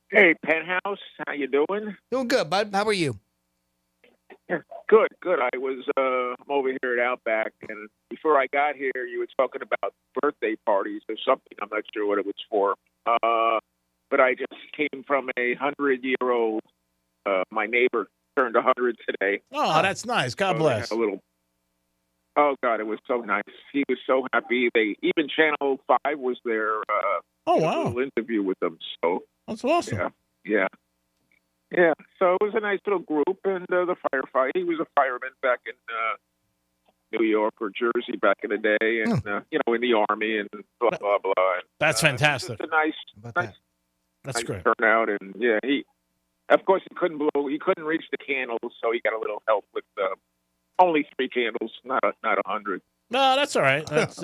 Speaker 5: Hey, Penthouse, how you doing?
Speaker 1: Doing good, bud. How are you?
Speaker 5: Yeah, good. I was I'm over here at Outback, and before I got here, you were talking about birthday parties or something. I'm not sure what it was for. But I just came from a 100-year-old. My neighbor turned 100 today.
Speaker 20: Oh, that's nice. God bless.
Speaker 5: Oh God, it was so nice. He was so happy. Even Channel 5 was there.
Speaker 20: Oh wow!
Speaker 5: A little interview with them. So
Speaker 20: that's awesome.
Speaker 5: Yeah. So it was a nice little group, and the firefighter. He was a fireman back in New York or Jersey back in the day, and in the Army and blah blah blah. And,
Speaker 20: that's fantastic.
Speaker 5: It's a nice
Speaker 20: That's great.
Speaker 5: Turnout, and he couldn't reach the candles, so he got a little help with only 3 candles, not 100.
Speaker 20: No, that's all right. That's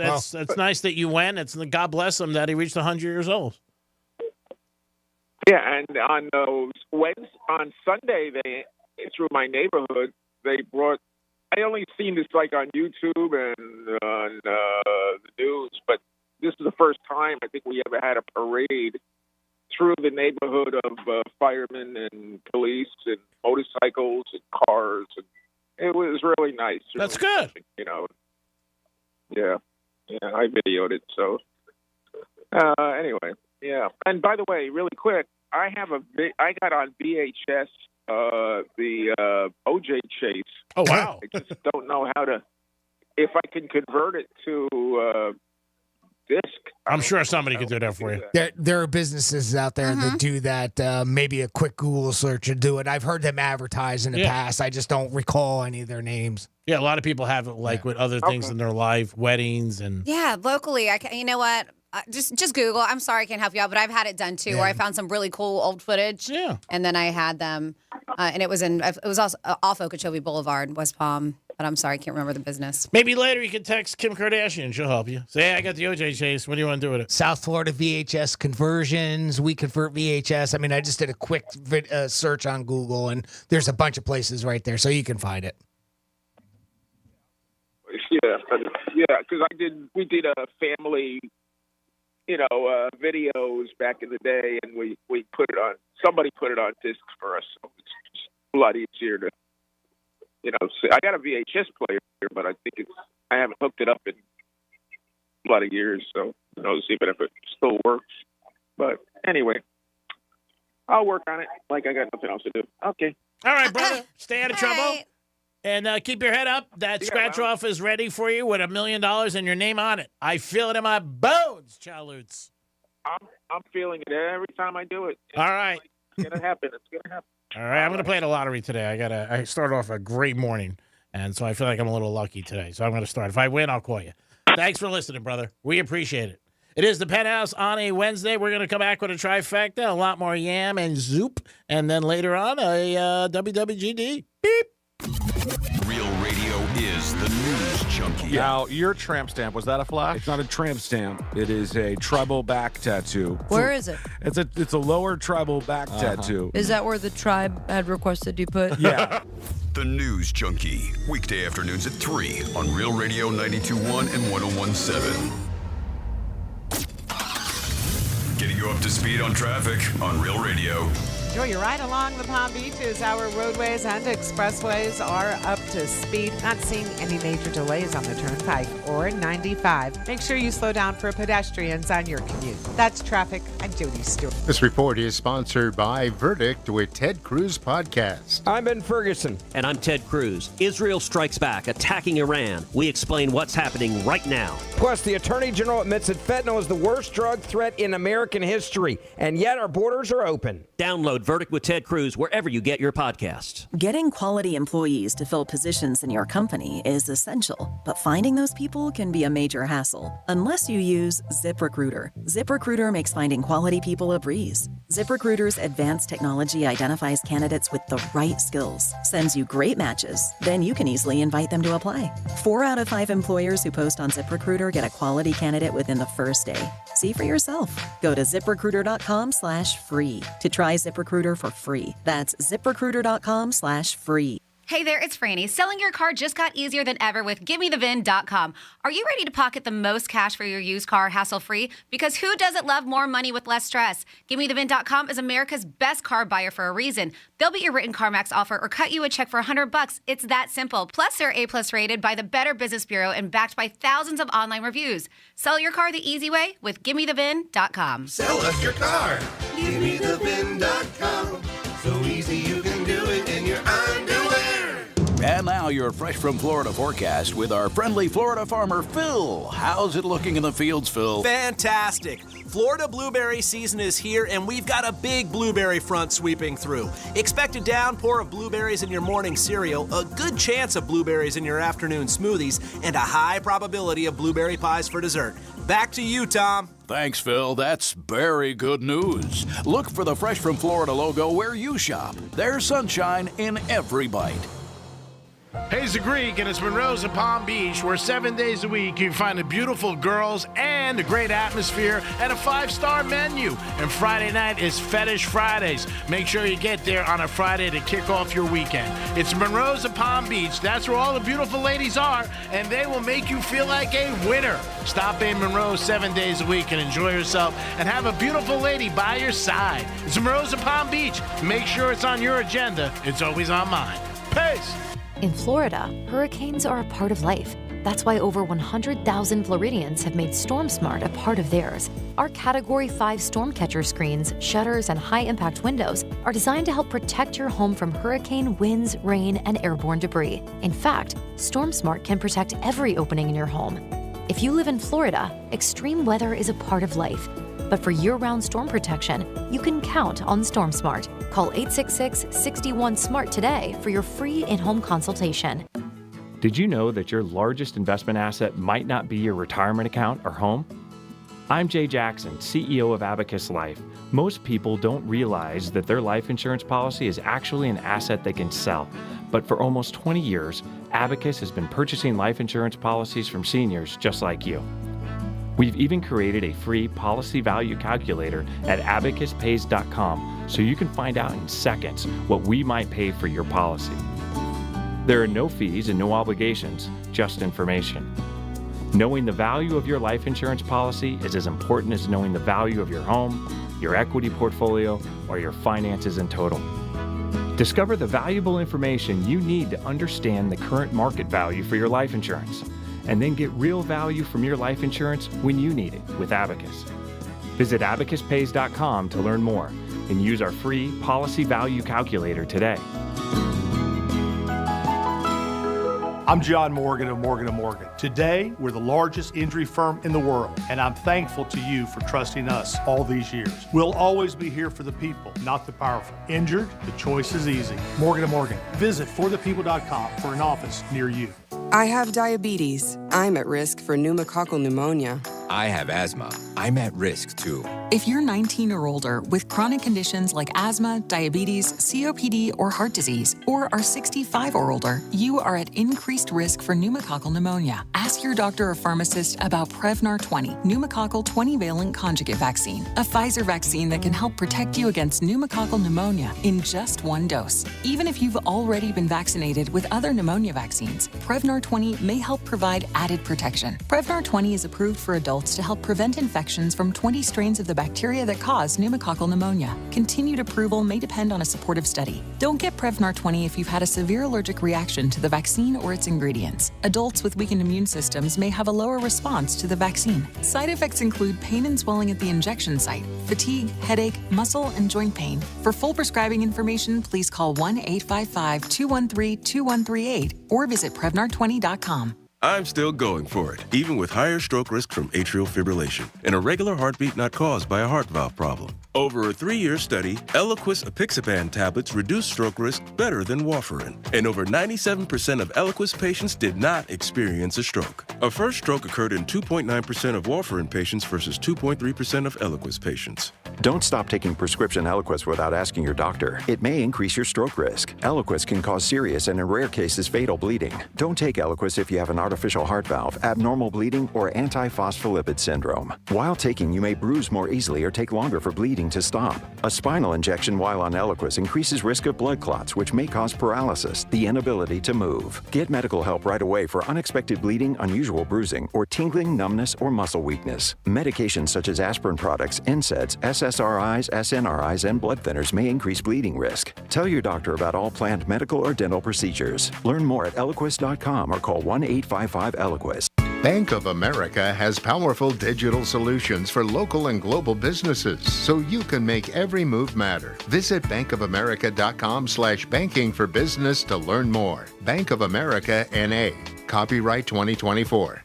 Speaker 20: nice that you went. It's God bless him that he reached 100 years old.
Speaker 5: Yeah, and on Sunday, through my neighborhood, they brought. I only seen this like on YouTube and on the news, but this is the first time I think we ever had a parade through the neighborhood of firemen and police and motorcycles and cars, and it was really nice.
Speaker 20: That's good.
Speaker 5: Yeah, I videoed it. So anyway, yeah. And by the way, really quick, I got on VHS the OJ chase.
Speaker 20: Oh wow!
Speaker 5: I just don't know how to. if I can convert it to disc.
Speaker 20: I'm sure somebody could do that for you.
Speaker 1: There are businesses out there that do that. Maybe a quick Google search and do it. I've heard them advertise in the past. I just don't recall any of their names.
Speaker 20: Yeah, a lot of people have it with other things in their life, weddings and.
Speaker 3: Yeah, locally, you know what? Just Google. I'm sorry I can't help you out, but I've had it done too, where I found some really cool old footage.
Speaker 20: Yeah.
Speaker 3: And then I had them, and it was also off Okeechobee Boulevard, West Palm. But I'm sorry, I can't remember the business.
Speaker 20: Maybe later you can text Kim Kardashian. She'll help you. Say, hey, I got the OJ chase. What do you want to do with it?
Speaker 1: South Florida VHS conversions. We convert VHS. I mean, I just did a quick search on Google, and there's a bunch of places right there, so you can find it.
Speaker 5: Yeah, because we did a family, videos back in the day, and we put it on. Somebody put it on discs for us, so it's just a lot easier to. I got a VHS player here, but I think I haven't hooked it up in a lot of years, so who knows even if it still works. But anyway, I'll work on it like I got nothing else to do. Okay.
Speaker 20: All right, brother. Stay out of trouble. And keep your head up. That scratch-off is ready for you with $1 million and your name on it. I feel it in my bones, Chalutz.
Speaker 5: I'm feeling it every time I do it.
Speaker 20: All right.
Speaker 5: It's going to happen. It's going to happen.
Speaker 20: All right, I'm going to play the lottery today. I started off a great morning, and so I feel like I'm a little lucky today. So I'm going to start. If I win, I'll call you. Thanks for listening, brother. We appreciate it. It is the Penthouse on a Wednesday. We're going to come back with a trifecta, a lot more yam and zoop, and then later on a WWGD. Beep.
Speaker 2: Real Radio is the news junkie.
Speaker 9: Now, your tramp stamp, was that a flash?
Speaker 11: It's not a tramp stamp. It is a tribal back tattoo.
Speaker 12: Where is it?
Speaker 11: It's a lower tribal back tattoo.
Speaker 12: Is that where the tribe had requested you put?
Speaker 11: Yeah.
Speaker 2: The News Junkie, weekday afternoons at 3 on Real Radio 92.1 and 101.7. Getting you up to speed on traffic on Real Radio.
Speaker 14: Enjoy your ride along the Palm Beaches. Our roadways and expressways are up to speed. Not seeing any major delays on the Turnpike or 95. Make sure you slow down for pedestrians on your commute. That's traffic. I'm Jody Stewart.
Speaker 15: This report is sponsored by Verdict with Ted Cruz Podcast.
Speaker 17: I'm Ben Ferguson.
Speaker 18: And I'm Ted Cruz. Israel strikes back, attacking Iran. We explain what's happening right now.
Speaker 17: Plus, the Attorney General admits that fentanyl is the worst drug threat in American history, and yet our borders are open.
Speaker 18: Download Verdict with Ted Cruz wherever you get your podcasts.
Speaker 25: Getting quality employees to fill positions in your company is essential, but finding those people can be a major hassle unless you use ZipRecruiter. ZipRecruiter makes finding quality people a breeze. ZipRecruiter's advanced technology identifies candidates with the right skills, sends you great matches, then you can easily invite them to apply. 4 out of 5 employers who post on ZipRecruiter get a quality candidate within the first day. See for yourself. Go to ZipRecruiter.com/free to try ZipRecruiter for free. That's ZipRecruiter.com/free.
Speaker 26: Hey there, it's Franny. Selling your car just got easier than ever with GiveMeTheVin.com. Are you ready to pocket the most cash for your used car hassle-free? Because who doesn't love more money with less stress? GiveMeTheVin.com is America's best car buyer for a reason. They'll beat your written CarMax offer or cut you a check for $100. It's that simple. Plus, they're A+ rated by the Better Business Bureau and backed by thousands of online reviews. Sell your car the easy way with GiveMeTheVin.com.
Speaker 33: Sell us your car. GiveMeTheVin.com. So easy you can do it in your underwear.
Speaker 27: And now your Fresh from Florida forecast with our friendly Florida farmer, Phil. How's it looking in the fields, Phil?
Speaker 28: Fantastic. Florida blueberry season is here, and we've got a big blueberry front sweeping through. Expect a downpour of blueberries in your morning cereal, a good chance of blueberries in your afternoon smoothies, and a high probability of blueberry pies for dessert. Back to you, Tom.
Speaker 27: Thanks, Phil. That's very good news. Look for the Fresh from Florida logo where you shop. There's sunshine in every bite.
Speaker 20: Hayes the Greek, and it's Monroe's at Palm Beach, where 7 days a week you find the beautiful girls and a great atmosphere and a 5-star menu. And Friday night is Fetish Fridays. Make sure you get there on a Friday to kick off your weekend. It's Monroe's at Palm Beach. That's where all the beautiful ladies are, and they will make you feel like a winner. Stop in Monroe 7 days a week and enjoy yourself and have a beautiful lady by your side. It's Monroe's at Palm Beach. Make sure it's on your agenda. It's always on mine. Peace.
Speaker 21: In Florida, hurricanes are a part of life. That's why over 100,000 Floridians have made StormSmart a part of theirs. Our Category 5 storm catcher screens, shutters, and high-impact windows are designed to help protect your home from hurricane, winds, rain, and airborne debris. In fact, StormSmart can protect every opening in your home. If you live in Florida, extreme weather is a part of life. But for year-round storm protection, you can count on StormSmart. Call 866-61-SMART today for your free in-home consultation.
Speaker 6: Did you know that your largest investment asset might not be your retirement account or home? I'm Jay Jackson, CEO of Abacus Life. Most people don't realize that their life insurance policy is actually an asset they can sell. But for almost 20 years, Abacus has been purchasing life insurance policies from seniors just like you. We've even created a free policy value calculator at abacuspays.com so you can find out in seconds what we might pay for your policy. There are no fees and no obligations, just information. Knowing the value of your life insurance policy is as important as knowing the value of your home, your equity portfolio, or your finances in total. Discover the valuable information you need to understand the current market value for your life insurance, and then get real value from your life insurance when you need it with Abacus. Visit abacuspays.com to learn more and use our free policy value calculator today.
Speaker 7: I'm John Morgan of Morgan & Morgan. Today, we're the largest injury firm in the world, and I'm thankful to you for trusting us all these years. We'll always be here for the people, not the powerful. Injured? The choice is easy. Morgan & Morgan. Visit forthepeople.com for an office near you.
Speaker 8: I have diabetes. I'm at risk for pneumococcal pneumonia.
Speaker 10: I have asthma. I'm at risk too.
Speaker 33: If you're 19 or older with chronic conditions like asthma, diabetes, COPD, or heart disease, or are 65 or older, you are at increased risk for pneumococcal pneumonia. Ask your doctor or pharmacist about Prevnar 20, pneumococcal 20-valent conjugate vaccine, a Pfizer vaccine that can help protect you against pneumococcal pneumonia in just one dose. Even if you've already been vaccinated with other pneumonia vaccines, Prevnar 20 may help provide added protection. Prevnar 20 is approved for adults to help prevent infections from 20 strains of the bacteria that cause pneumococcal pneumonia. Continued approval may depend on a supportive study. Don't get Prevnar 20 if you've had a severe allergic reaction to the vaccine or its ingredients. Adults with weakened immune systems may have a lower response to the vaccine. Side effects include pain and swelling at the injection site, fatigue, headache, muscle, and joint pain. For full prescribing information, please call 1-855-213-2138 or visit Prevnar20.com.
Speaker 13: I'm still going for it, even with higher stroke risk from atrial fibrillation, an irregular heartbeat not caused by a heart valve problem. Over a 3-year study, Eliquis apixaban tablets reduced stroke risk better than warfarin, and over 97% of Eliquis patients did not experience a stroke. A first stroke occurred in 2.9% of warfarin patients versus 2.3% of Eliquis patients.
Speaker 16: Don't stop taking prescription Eliquis without asking your doctor. It may increase your stroke risk. Eliquis can cause serious and in rare cases fatal bleeding. Don't take Eliquis if you have an artificial heart valve, abnormal bleeding, or antiphospholipid syndrome. While taking, you may bruise more easily or take longer for bleeding to stop. A spinal injection while on Eliquis increases risk of blood clots, which may cause paralysis, the inability to move. Get medical help right away for unexpected bleeding, unusual bruising, or tingling, numbness, or muscle weakness. Medications such as aspirin products, NSAIDs, SSRIs, SNRIs, and blood thinners may increase bleeding risk. Tell your doctor about all planned medical or dental procedures. Learn more at Eliquis.com or call 1-855-ELIQUIS.
Speaker 15: Bank of America has powerful digital solutions for local and global businesses, so you can make every move matter. Visit bankofamerica.com/banking for business to learn more. Bank of America N.A. Copyright 2024.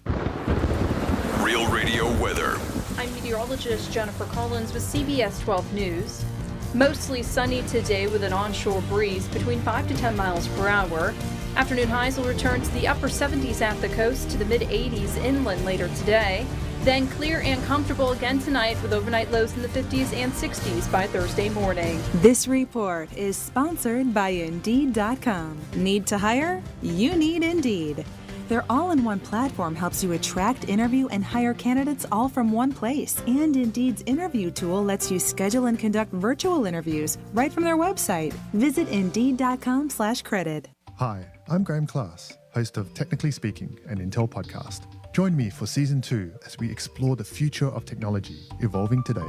Speaker 2: Real Radio weather.
Speaker 19: I'm meteorologist Jennifer Collins with CBS 12 News. Mostly sunny today with an onshore breeze between 5 to 10 miles per hour. Afternoon highs will return to the upper 70s at the coast to the mid-80s inland later today. Then clear and comfortable again tonight with overnight lows in the 50s and 60s by Thursday morning.
Speaker 22: This report is sponsored by Indeed.com. Need to hire? You need Indeed. Their all-in-one platform helps you attract, interview, and hire candidates all from one place. And Indeed's interview tool lets you schedule and conduct virtual interviews right from their website. Visit Indeed.com/credit.
Speaker 23: Hi, I'm Graham Class, host of Technically Speaking, an Intel podcast. Join me for Season 2 as we explore the future of technology evolving today.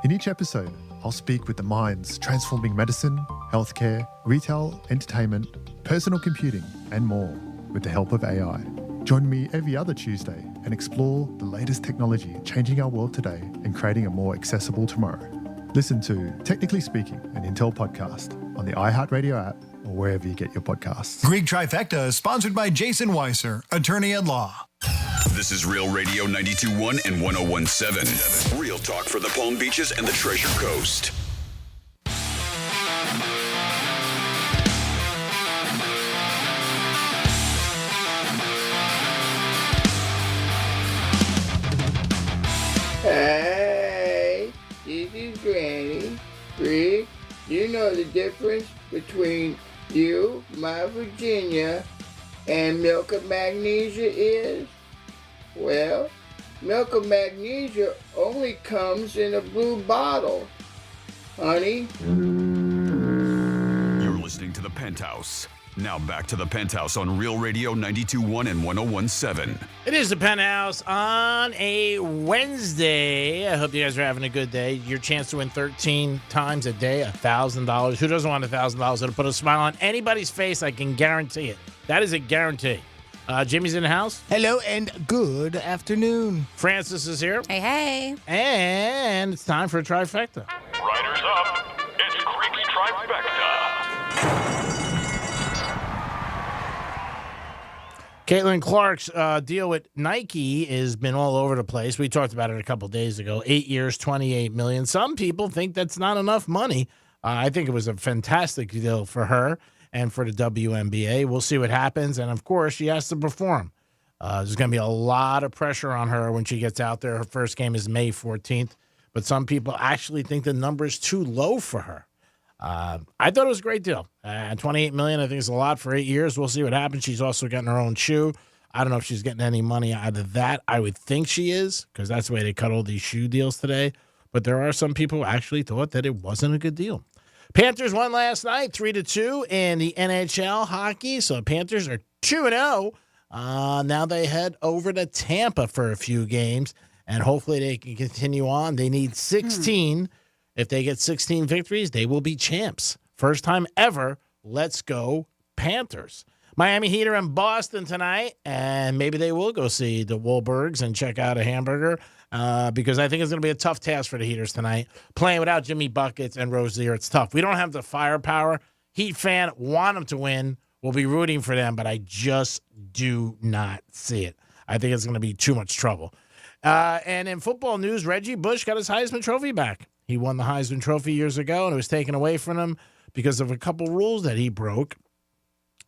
Speaker 23: In each episode, I'll speak with the minds transforming medicine, healthcare, retail, entertainment, personal computing, and more with the help of AI. Join me every other Tuesday and explore the latest technology changing our world today and creating a more accessible tomorrow. Listen to Technically Speaking, an Intel podcast on the iHeartRadio app or wherever you get your podcasts.
Speaker 1: Greek Trifecta is sponsored by Jason Weiser, attorney at law.
Speaker 2: This is Real Radio 92.1 and 101.7. Real talk for the Palm Beaches and the Treasure Coast.
Speaker 3: Hey, this is Granny. Rick, you know the difference between you, my Virginia, and milk of magnesia is? Well, milk of magnesia only comes in a blue bottle. Honey?
Speaker 2: You're listening to The Penthouse. Now back to The Penthouse on Real Radio 92.1 and 101.7.
Speaker 20: It is The Penthouse on a Wednesday. I hope you guys are having a good day. Your chance to win 13 times a day, $1,000. Who doesn't want $1,000? It'll put a smile on anybody's face. I can guarantee it. That is a guarantee. Jimmy's in the house.
Speaker 4: Hello and good afternoon.
Speaker 20: Francis is here.
Speaker 26: Hey, hey.
Speaker 20: And it's time for a trifecta.
Speaker 5: Riders up. It's Greek's Trifecta.
Speaker 20: Caitlin Clark's deal with Nike has been all over the place. We talked about it a couple days ago. 8 years, $28 million. Some people think that's not enough money. I think it was a fantastic deal for her and for the WNBA. We'll see what happens. And, of course, she has to perform. There's going to be a lot of pressure on her when she gets out there. Her first game is May 14th. But some people actually think the number is too low for her. I thought it was a great deal. $28 million, I think, is a lot for 8 years. We'll see what happens. She's also getting her own shoe. I don't know if she's getting any money out of that. I would think she is, because that's the way they cut all these shoe deals today. But there are some people who actually thought that it wasn't a good deal. Panthers won last night, 3-2 in the NHL hockey. So the Panthers are 2-0. Now they head over to Tampa for a few games, and hopefully they can continue on. They need 16. If they get 16 victories, they will be champs. First time ever. Let's go Panthers. Miami Heat are in Boston tonight, and maybe they will go see the Wahlbergs and check out a hamburger because I think it's going to be a tough task for the Heaters tonight. Playing without Jimmy Buckets and Rozier, it's tough. We don't have the firepower. Heat fan, want them to win. We'll be rooting for them, but I just do not see it. I think it's going to be too much trouble. And in football news, Reggie Bush got his Heisman Trophy back. He won the Heisman Trophy years ago, and it was taken away from him because of a couple rules that he broke.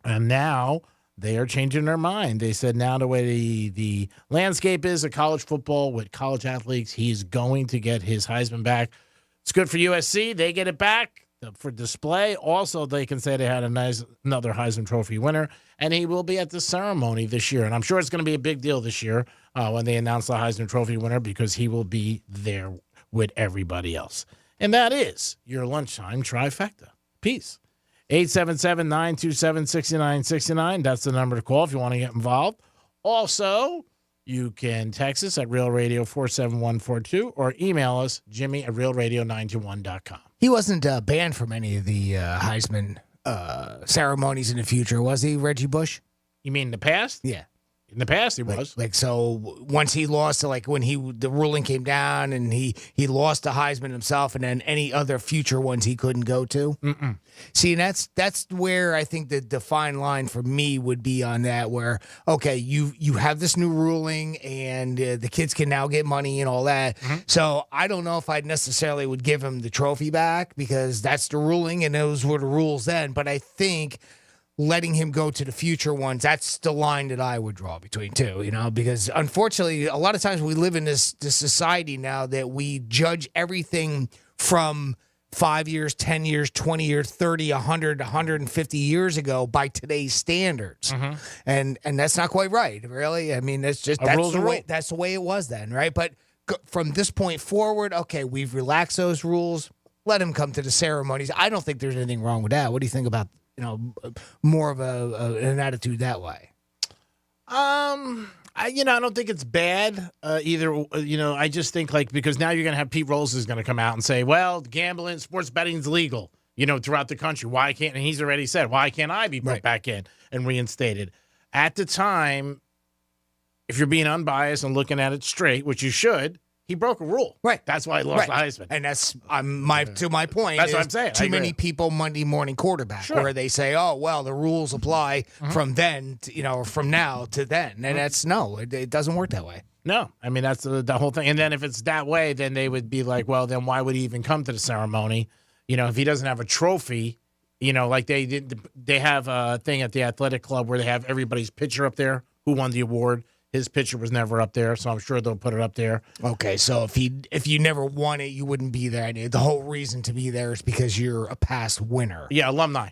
Speaker 20: And now they are changing their mind. They said now the way the landscape is of college football with college athletes, he's going to get his Heisman back. It's good for USC. They get it back for display. Also, they can say they had another Heisman Trophy winner, and he will be at the ceremony this year. And I'm sure it's going to be a big deal this year when they announce the Heisman Trophy winner because he will be there with everybody else. And that is your lunchtime trifecta. Peace. 877-927-6969. That's the number to call if you want to get involved. Also, you can text us at Real Radio 47142 or email us, Jimmy@realradio921.com.
Speaker 4: He wasn't banned from any of the Heisman ceremonies in the future, was he, Reggie Bush?
Speaker 20: You mean in the past?
Speaker 4: Yeah.
Speaker 20: In the past, he was.
Speaker 4: So once he lost, when the ruling came down and he lost to Heisman himself, and then any other future ones he couldn't go to.
Speaker 20: Mm-mm.
Speaker 4: See, that's where I think the fine line for me would be on that. Where you have this new ruling, and the kids can now get money and all that. Mm-hmm. So I don't know if I'd necessarily would give him the trophy back because that's the ruling and those were the rules then. But I think letting him go to the future ones, that's the line that I would draw between two, because unfortunately, a lot of times we live in this society now that we judge everything from 5 years, 10 years, 20 years, 30, 100, 150 years ago by today's standards.
Speaker 20: Mm-hmm.
Speaker 4: And that's not quite right, really. I mean, that's the way it was then, right? But from this point forward, we've relaxed those rules. Let him come to the ceremonies. I don't think there's anything wrong with that. What do you think about more of an attitude that way?
Speaker 20: I don't think it's bad either. I just think because now you're going to have Pete Rose is going to come out and say, well, gambling, sports betting's legal, throughout the country. Why can't, and he's already said, why can't I be put back in and reinstated? At the time, if you're being unbiased and looking at it straight, which you should, he broke a rule.
Speaker 4: Right.
Speaker 20: That's why he lost the Heisman.
Speaker 4: And that's to my point.
Speaker 20: That's what I'm saying.
Speaker 4: Too many people Monday morning quarterback where they say, "Oh, well, the rules apply from then, or from now to then," and that's it doesn't work that way.
Speaker 20: No, I mean that's the whole thing. And then if it's that way, then they would be like, "Well, then why would he even come to the ceremony? If he doesn't have a trophy, like they did. They have a thing at the athletic club where they have everybody's picture up there who won the award." His picture was never up there, so I'm sure they'll put it up there.
Speaker 4: Okay, so if you never won it, you wouldn't be there. The whole reason to be there is because you're a past winner.
Speaker 20: Yeah, alumni,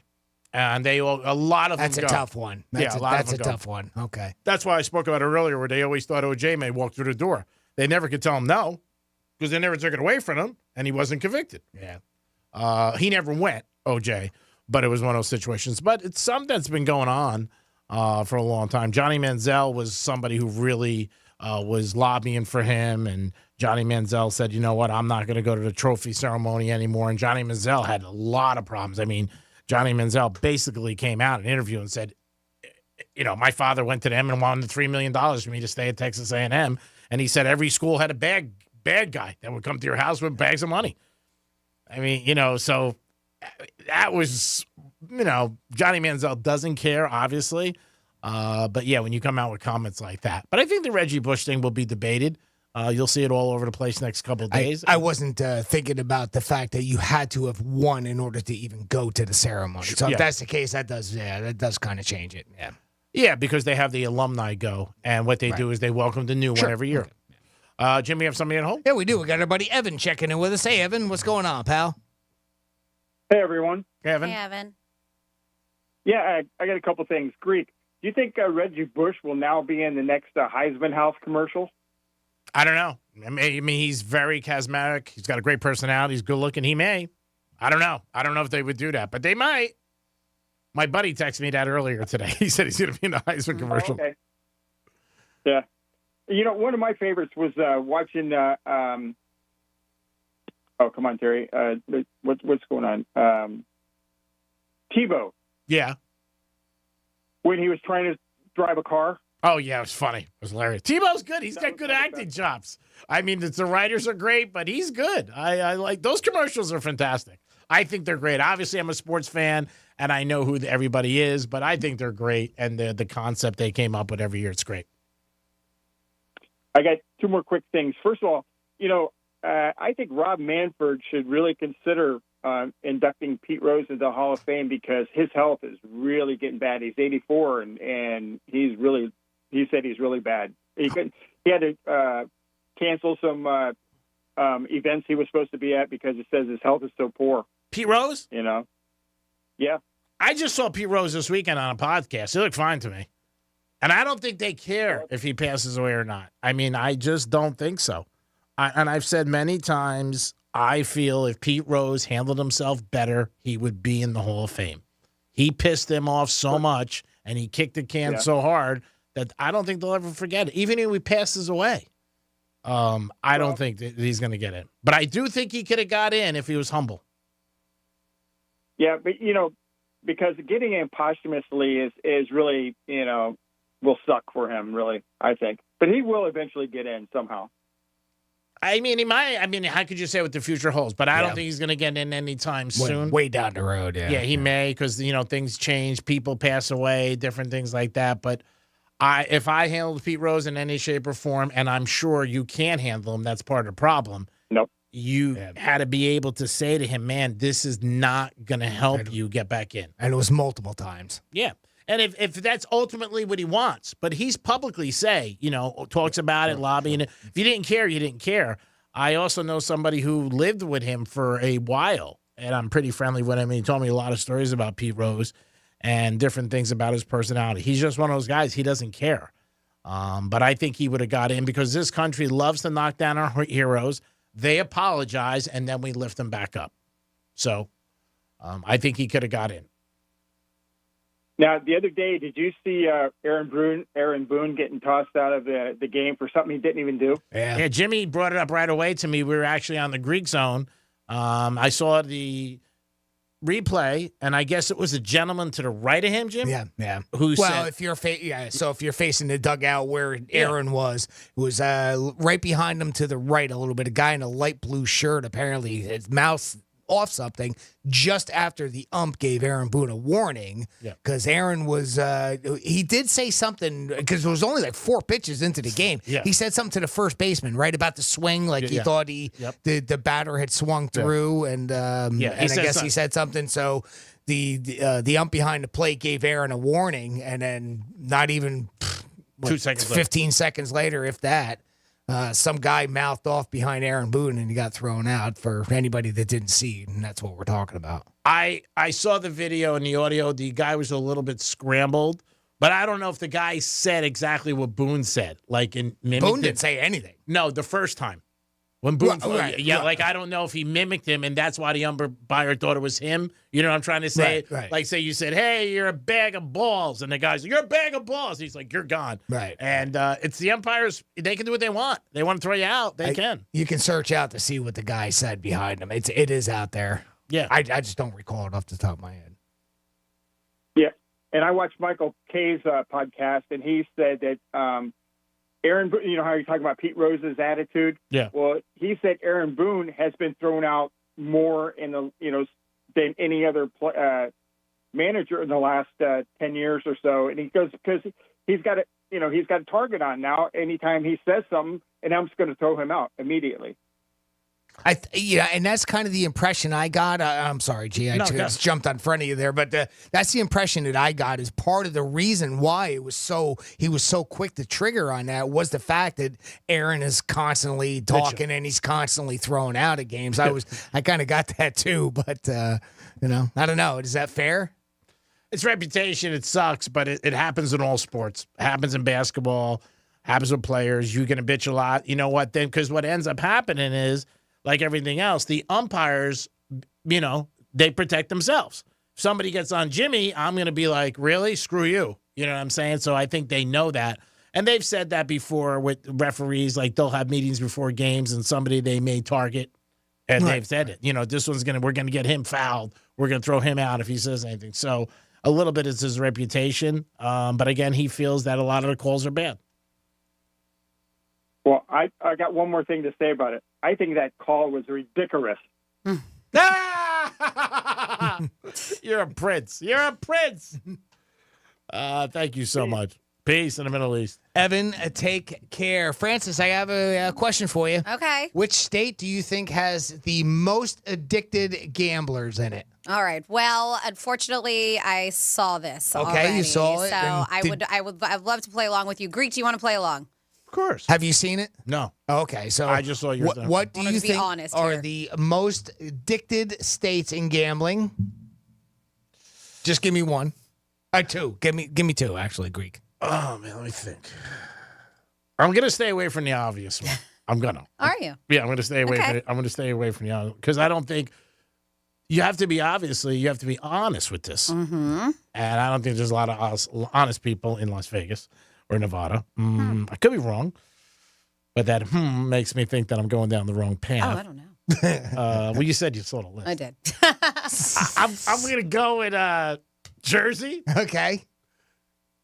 Speaker 20: and a lot of
Speaker 4: that's
Speaker 20: them
Speaker 4: a
Speaker 20: go.
Speaker 4: tough one.
Speaker 20: That's
Speaker 4: a tough one. Okay,
Speaker 20: that's why I spoke about it earlier, where they always thought OJ may walk through the door. They never could tell him no, because they never took it away from him, and he wasn't convicted.
Speaker 4: Yeah,
Speaker 20: he never went OJ, but it was one of those situations. But it's something that's been going on for a long time. Johnny Manziel was somebody who really was lobbying for him, and Johnny Manziel said, "You know what? I'm not going to go to the trophy ceremony anymore." And Johnny Manziel had a lot of problems. I mean, Johnny Manziel basically came out in an interview and said, "My father went to them and wanted $3 million for me to stay at Texas A&M." And he said every school had a bad guy that would come to your house with bags of money. I mean, so that was, Johnny Manziel doesn't care, obviously. But, yeah, when you come out with comments like that. But I think the Reggie Bush thing will be debated. You'll see it all over the place next couple of days.
Speaker 4: I wasn't thinking about the fact that you had to have won in order to even go to the ceremony. So if that's the case, that does kind of change it. Yeah.
Speaker 20: Yeah, because they have the alumni go, and what they do is they welcome the new one every year. Jim, we have somebody at home?
Speaker 4: Yeah, we do. We got our buddy Evan checking in with us. Hey, Evan, what's going on, pal?
Speaker 9: Hey, everyone.
Speaker 20: Evan.
Speaker 26: Hey, Evan.
Speaker 9: Yeah, I got a couple things. Greek, do you think Reggie Bush will now be in the next Heisman House commercial?
Speaker 20: I don't know. I mean, he's very charismatic. He's got a great personality. He's good looking. He may. I don't know. I don't know if they would do that, but they might. My buddy texted me that earlier today. He said he's going to be in the Heisman commercial.
Speaker 9: Okay. Yeah. One of my favorites was watching. Oh, come on, Terry. What's going on? Tebow.
Speaker 20: Yeah.
Speaker 9: When he was trying to drive a car.
Speaker 20: Oh, yeah, it was funny. It was hilarious. Tebow's good. He's got good acting chops. I mean, the writers are great, but he's good. I like those commercials are fantastic. I think they're great. Obviously, I'm a sports fan, and I know who everybody is, but I think they're great, and the concept they came up with every year, it's great.
Speaker 9: I got two more quick things. First of all, I think Rob Manfred should really consider inducting Pete Rose into the Hall of Fame because his health is really getting bad. He's 84, and he said he's really bad. He had to cancel some events he was supposed to be at because it says his health is so poor.
Speaker 20: Pete Rose?
Speaker 9: Yeah.
Speaker 20: I just saw Pete Rose this weekend on a podcast. He looked fine to me. And I don't think they care if he passes away or not. I mean, I just don't think so. And I've said many times, I feel if Pete Rose handled himself better, he would be in the Hall of Fame. He pissed them off so much, and he kicked the can so hard that I don't think they'll ever forget it. Even if he passes away, I don't think that he's going to get in. But I do think he could have got in if he was humble.
Speaker 9: Yeah, but, because getting in posthumously is really, will suck for him, really, I think. But he will eventually get in somehow.
Speaker 20: I mean, he might. I mean, how could you say what the future holds? But I don't think he's going to get in anytime soon.
Speaker 4: Way down the road, yeah.
Speaker 20: Yeah, he may because, things change. People pass away, different things like that. But if I handled Pete Rose in any shape or form, and I'm sure you can't handle him, that's part of the problem.
Speaker 9: Nope.
Speaker 20: You had to be able to say to him, man, this is not going to help you get back in.
Speaker 4: And it was multiple times.
Speaker 20: Yeah. And if that's ultimately what he wants, but he's publicly talks about it, lobbying it. If you didn't care, you didn't care. I also know somebody who lived with him for a while, and I'm pretty friendly with him. And he told me a lot of stories about Pete Rose and different things about his personality. He's just one of those guys. He doesn't care. But I think he would have got in because this country loves to knock down our heroes. They apologize, and then we lift them back up. So I think he could have got in.
Speaker 9: Now, the other day, did you see Aaron Boone getting tossed out of the game for something he didn't even do?
Speaker 20: Yeah, Jimmy brought it up right away to me. We were actually on the Greek zone. I saw the replay, and I guess it was a gentleman to the right of him, Jim.
Speaker 4: Yeah.
Speaker 20: Who said?
Speaker 4: If you're so if you're facing the dugout where Aaron was, it was right behind him to the right a little bit. A guy in a light blue shirt, apparently his mouth off something just after the ump gave Aaron Boone a warning because Aaron was he did say something because it was only like 4 pitches into the game. He said something to the first baseman right about the swing, like he thought the batter had swung through, and I guess he said something. So the ump behind the plate gave Aaron a warning, and then not even
Speaker 20: 2 seconds
Speaker 4: 15 seconds later, if that. Some guy mouthed off behind Aaron Boone, and he got thrown out for anybody that didn't see, and that's what we're talking about.
Speaker 20: I saw the video and the audio. The guy was a little bit scrambled, but I don't know if the guy said exactly what Boone said. Like Boone
Speaker 4: didn't say anything.
Speaker 20: No, the first time. When Boone,
Speaker 4: right.
Speaker 20: like I don't know if he mimicked him, and that's why the umpire thought it was him. You know what I'm trying to say?
Speaker 4: Right.
Speaker 20: Like, say you said, "Hey, you're a bag of balls," and the guy's like, "You're a bag of balls." He's like, "You're gone."
Speaker 4: Right.
Speaker 20: And it's the umpires; they can do what they want. They want to throw you out, they can.
Speaker 4: You can search out to see what the guy said behind him. It is out there.
Speaker 20: Yeah.
Speaker 4: I just don't recall it off the top of my head.
Speaker 9: Yeah, and I watched Michael Kay's podcast, and he said that. Aaron, you know how you're talking about Pete Rose's attitude?
Speaker 20: Yeah.
Speaker 9: Well, he said Aaron Boone has been thrown out more than any other manager in the last 10 years or so. And he goes, because he's got a target on now. Anytime he says something, and I'm just going to throw him out immediately.
Speaker 4: And that's kind of the impression I got. I'm sorry, G, I just jumped on front of you there, but that's the impression that I got. Is part of the reason why he was so quick to trigger on that was the fact that Aaron is constantly talking and he's constantly thrown out at games. I kind of got that too, but I don't know. Is that fair?
Speaker 20: It's reputation. It sucks, but it happens in all sports. It happens in basketball. Happens with players. You're going to bitch a lot. You know what? Then because what ends up happening is, like everything else, the umpires, they protect themselves. If somebody gets on Jimmy, I'm going to be like, really? Screw you. You know what I'm saying? So I think they know that. And they've said that before with referees. Like, they'll have meetings before games and somebody they may target. And they've said it. This we're going to get him fouled. We're going to throw him out if he says anything. So a little bit is his reputation. But again, he feels that a lot of the calls are bad.
Speaker 9: Well, I got one more thing to say about it. I think that call was ridiculous.
Speaker 20: You're a prince. You're a prince. Thank you so much. Peace in the Middle East.
Speaker 4: Evan, take care. Francis, I have a question for you.
Speaker 26: Okay.
Speaker 4: Which state do you think has the most addicted gamblers in it?
Speaker 26: All right. Well, unfortunately, I saw this.
Speaker 4: Okay,
Speaker 26: already,
Speaker 4: you saw it.
Speaker 26: So I'd love to play along with you. Greek, do you want to play along?
Speaker 20: Of course.
Speaker 4: Have you seen it?
Speaker 20: No.
Speaker 4: Okay, so
Speaker 20: I just saw yours.
Speaker 4: What do you think are
Speaker 26: here.
Speaker 4: the most addicted states in gambling? Just give me one. Two. Give me two, actually, Greek.
Speaker 20: Oh, man, let me think. I'm going to stay away from the obvious one. I'm going to.
Speaker 26: Are you?
Speaker 20: Yeah, I'm going to stay away from it. I'm going to stay away from the obvious because I don't think you have to be honest with this.
Speaker 26: Mm-hmm.
Speaker 20: And I don't think there's a lot of honest people in Las Vegas or Nevada. I could be wrong, but that makes me think that I'm going down the wrong path.
Speaker 26: Oh, I don't know.
Speaker 20: Well, you said you saw the list.
Speaker 26: I did.
Speaker 20: I'm going to go with Jersey.
Speaker 4: Okay.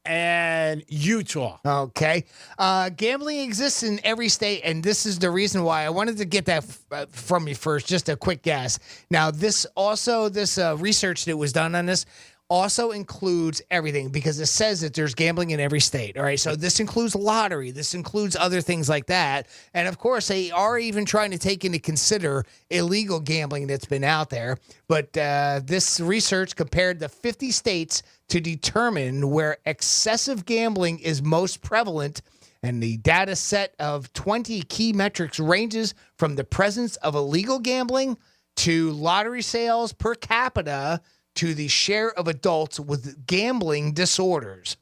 Speaker 20: And Utah.
Speaker 4: Okay. Gambling exists in every state, and this is the reason why I wanted to get that from you first. Just a quick guess. Now, this research that was done on this also includes everything because it says that there's gambling in every state. All right. So this includes lottery. This includes other things like that. And of course, they are even trying to take into consider illegal gambling that's been out there. But this research compared the 50 states to determine where excessive gambling is most prevalent. And the data set of 20 key metrics ranges from the presence of illegal gambling to lottery sales per capita to the share of adults with gambling disorders.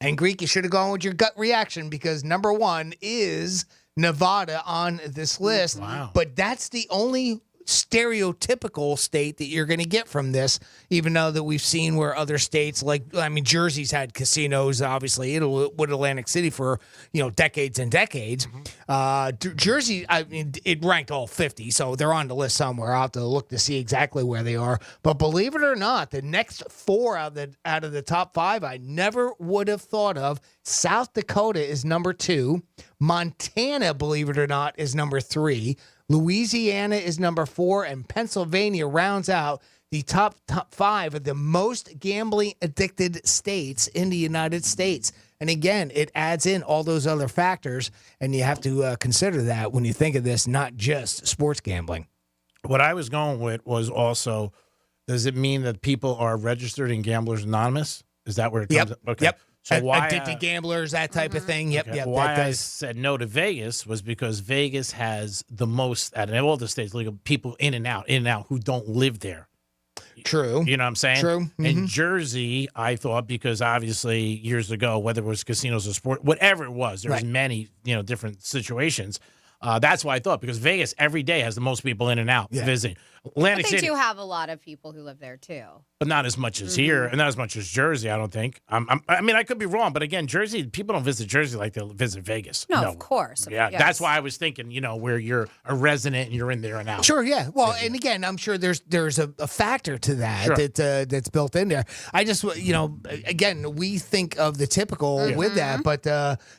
Speaker 4: And Greek, you should have gone with your gut reaction because number one is Nevada on this list.
Speaker 20: Wow.
Speaker 4: But that's the only stereotypical state that you're going to get from this, even though that we've seen where other states Jersey's had casinos, obviously, with Atlantic City for, decades and decades. Jersey, I mean, it ranked all 50, so they're on the list somewhere. I'll have to look to see exactly where they are. But believe it or not, the next 4 out of the top 5 I never would have thought of. South Dakota is number 2. Montana, believe it or not, is number 3. Louisiana is number 4, and Pennsylvania rounds out the top 5 of the most gambling addicted states in the United States. And again, it adds in all those other factors, and you have to consider that when you think of this, not just sports gambling.
Speaker 20: What I was going with was also, does it mean that people are registered in Gamblers Anonymous? Is that where it comes?
Speaker 4: Yep.
Speaker 20: Okay.
Speaker 4: Yep.
Speaker 20: So why
Speaker 4: addicted gamblers, that type of thing. Yep.
Speaker 20: Okay.
Speaker 4: Yep.
Speaker 20: Why
Speaker 4: that
Speaker 20: I
Speaker 4: does.
Speaker 20: said no to Vegas was because Vegas has the most out of all the states, legal people in and out who don't live there.
Speaker 4: True.
Speaker 20: You know what I'm saying?
Speaker 4: True. Mm-hmm.
Speaker 20: And Jersey, I thought, because obviously years ago, whether it was casinos or sport, whatever it was, there was many, different situations. That's why I thought, because Vegas every day has the most people in and out visiting. Atlantic
Speaker 11: But they
Speaker 20: City,
Speaker 11: do have a lot of people who live there too.
Speaker 20: but not as much as here, and not as much as Jersey, I don't think. I mean, I could be wrong, but again, Jersey, people don't visit Jersey like they'll visit Vegas.
Speaker 11: No, of course.
Speaker 20: Yeah,
Speaker 11: Yes.
Speaker 20: that's why I was thinking, where you're a resident and you're in there and out.
Speaker 4: Sure, yeah. Well, and again, I'm sure there's a factor to that
Speaker 20: Sure.
Speaker 4: that's built in there. I just, again, we think of the typical with that, but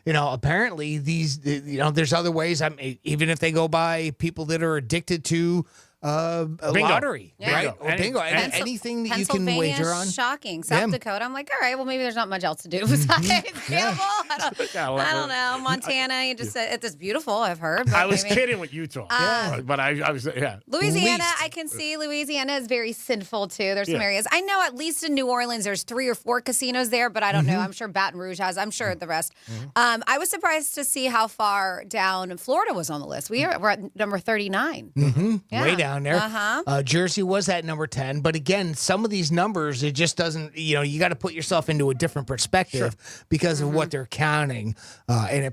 Speaker 4: apparently these, there's other ways. Even if they go by people that are addicted to a lottery, right? Or bingo, anything that you can wager on.
Speaker 11: Shocking. South Dakota, I'm like, all right, well, maybe there's not much else to do besides gamble. I don't know. Montana, you just said it's beautiful, I've heard.
Speaker 20: I was kidding with Utah. But I was,
Speaker 11: Louisiana, I can see Louisiana is very sinful too. There's some areas. I know at least in New Orleans there's 3 or 4 casinos there, but I don't know. I'm sure Baton Rouge has. I'm sure the rest. I was surprised to see how far down Florida was on the list. We're at number 39. Yeah.
Speaker 4: Way down there. Jersey was at number 10. But again, some of these numbers, it just doesn't, you got to put yourself into a different perspective because of what they're counting.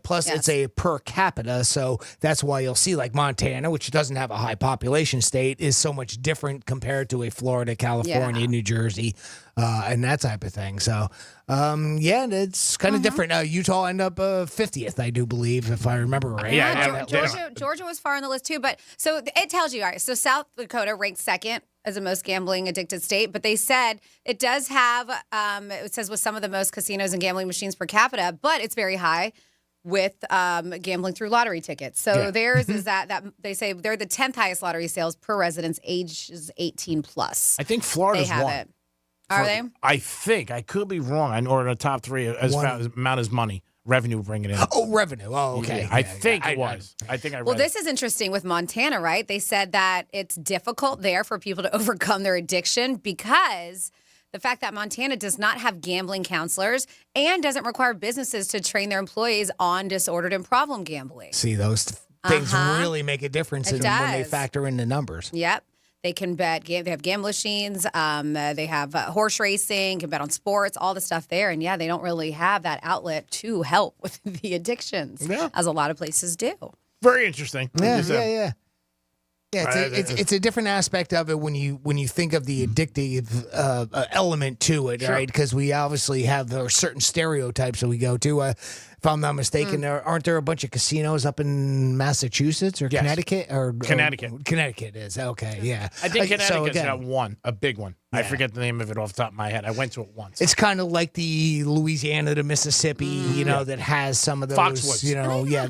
Speaker 4: Plus, it's a per capita. So that's why you'll see like Montana, which doesn't have a high population state, is so much different compared to a Florida, California, New Jersey, and that type of thing. So, it's kind of different. Utah ended up 50th, I do believe, if I remember right.
Speaker 11: Georgia was far on the list too, but so it tells you, all right, so South Dakota ranked second as the most gambling addicted state, but they said it does have, it says with some of the most casinos and gambling machines per capita, but it's very high with gambling through lottery tickets. So theirs is that they say they're the 10th highest lottery sales per residence ages 18 plus.
Speaker 20: I think Florida's
Speaker 11: they have
Speaker 20: one.
Speaker 11: it. Are they?
Speaker 20: I think. I could be wrong. Or in the top 3 as amount as money. Revenue bringing in.
Speaker 4: Oh, revenue. Oh, okay.
Speaker 20: I think it was. I think I read
Speaker 11: Well, this is interesting with Montana, right? They said that it's difficult there for people to overcome their addiction because the fact that Montana does not have gambling counselors and doesn't require businesses to train their employees on disordered and problem gambling.
Speaker 4: See, those things really make a difference when they
Speaker 11: does.
Speaker 4: factor in the numbers.
Speaker 11: Yep. They can bet. They have gambling machines. They have horse racing. Can bet on sports. All the stuff there. And they don't really have that outlet to help with the addictions, as a lot of places do.
Speaker 20: Very interesting.
Speaker 4: Yeah, it's a different aspect of it when you think of the addictive element to it, right? Because we obviously have certain stereotypes that we go to. If I'm not mistaken, aren't there a bunch of casinos up in Massachusetts or Connecticut? Connecticut is okay. Yeah,
Speaker 20: I think Connecticut's got one, a big one. I forget the name of it off the top of my head. I went to it once.
Speaker 4: It's kind of like the Louisiana to Mississippi, that has some of those,
Speaker 20: Foxwoods.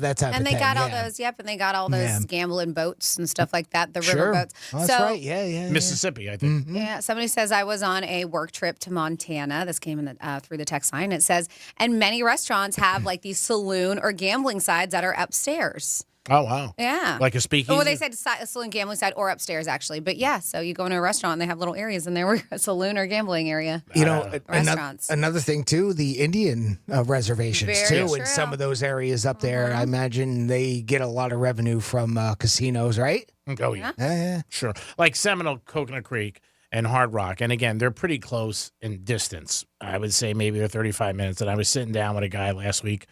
Speaker 4: that type of thing.
Speaker 11: And they got all those, and they got all those gambling boats and stuff like that, the river boats.
Speaker 4: Oh, that's right, yeah.
Speaker 20: Mississippi, I think.
Speaker 11: Yeah, somebody says, I was on a work trip to Montana. This came in through the text line. It says, and many restaurants have like these saloon or gambling sides that are upstairs.
Speaker 20: Oh, wow.
Speaker 11: Yeah.
Speaker 20: Like a speakeasy?
Speaker 11: Well, they said a saloon gambling side or upstairs, actually. But so you go into a restaurant and they have little areas in there where a saloon or gambling area. Restaurants.
Speaker 4: Another thing, too, the Indian reservations,
Speaker 11: Very
Speaker 4: too,
Speaker 11: true.
Speaker 4: in some of those areas up there. I imagine they get a lot of revenue from casinos, right?
Speaker 20: Oh, yeah. Sure. Like Seminole, Coconut Creek, and Hard Rock. And again, they're pretty close in distance. I would say maybe they're 35 minutes. And I was sitting down with a guy last week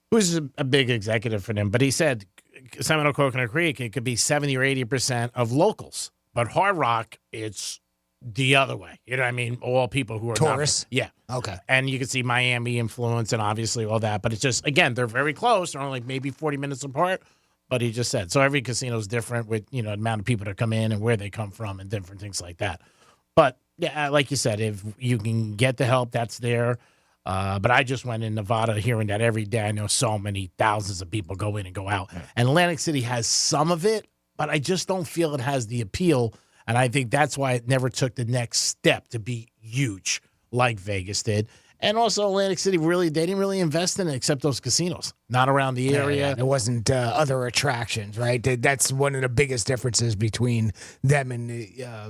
Speaker 20: who's a big executive for them, but he said Seminole, Coconut Creek, it could be 70 or 80% of locals. But Hard Rock, it's the other way. You know what I mean? All people who are
Speaker 4: Tourists?
Speaker 20: Yeah.
Speaker 4: Okay.
Speaker 20: And you can see Miami influence and obviously all that. But it's just, again, they're very close. They're only maybe 40 minutes apart. But he just said. So every casino is different with, the amount of people that come in and where they come from and different things like that. But, yeah, like you said, if you can get the help, that's there. But I just went in Nevada hearing that every day. I know so many thousands of people go in and go out. And Atlantic City has some of it, but I just don't feel it has the appeal. And I think that's why it never took the next step to be huge like Vegas did. And also Atlantic City, they didn't really invest in it except those casinos, not around the area.
Speaker 4: Yeah, there wasn't other attractions, right? That's one of the biggest differences between them and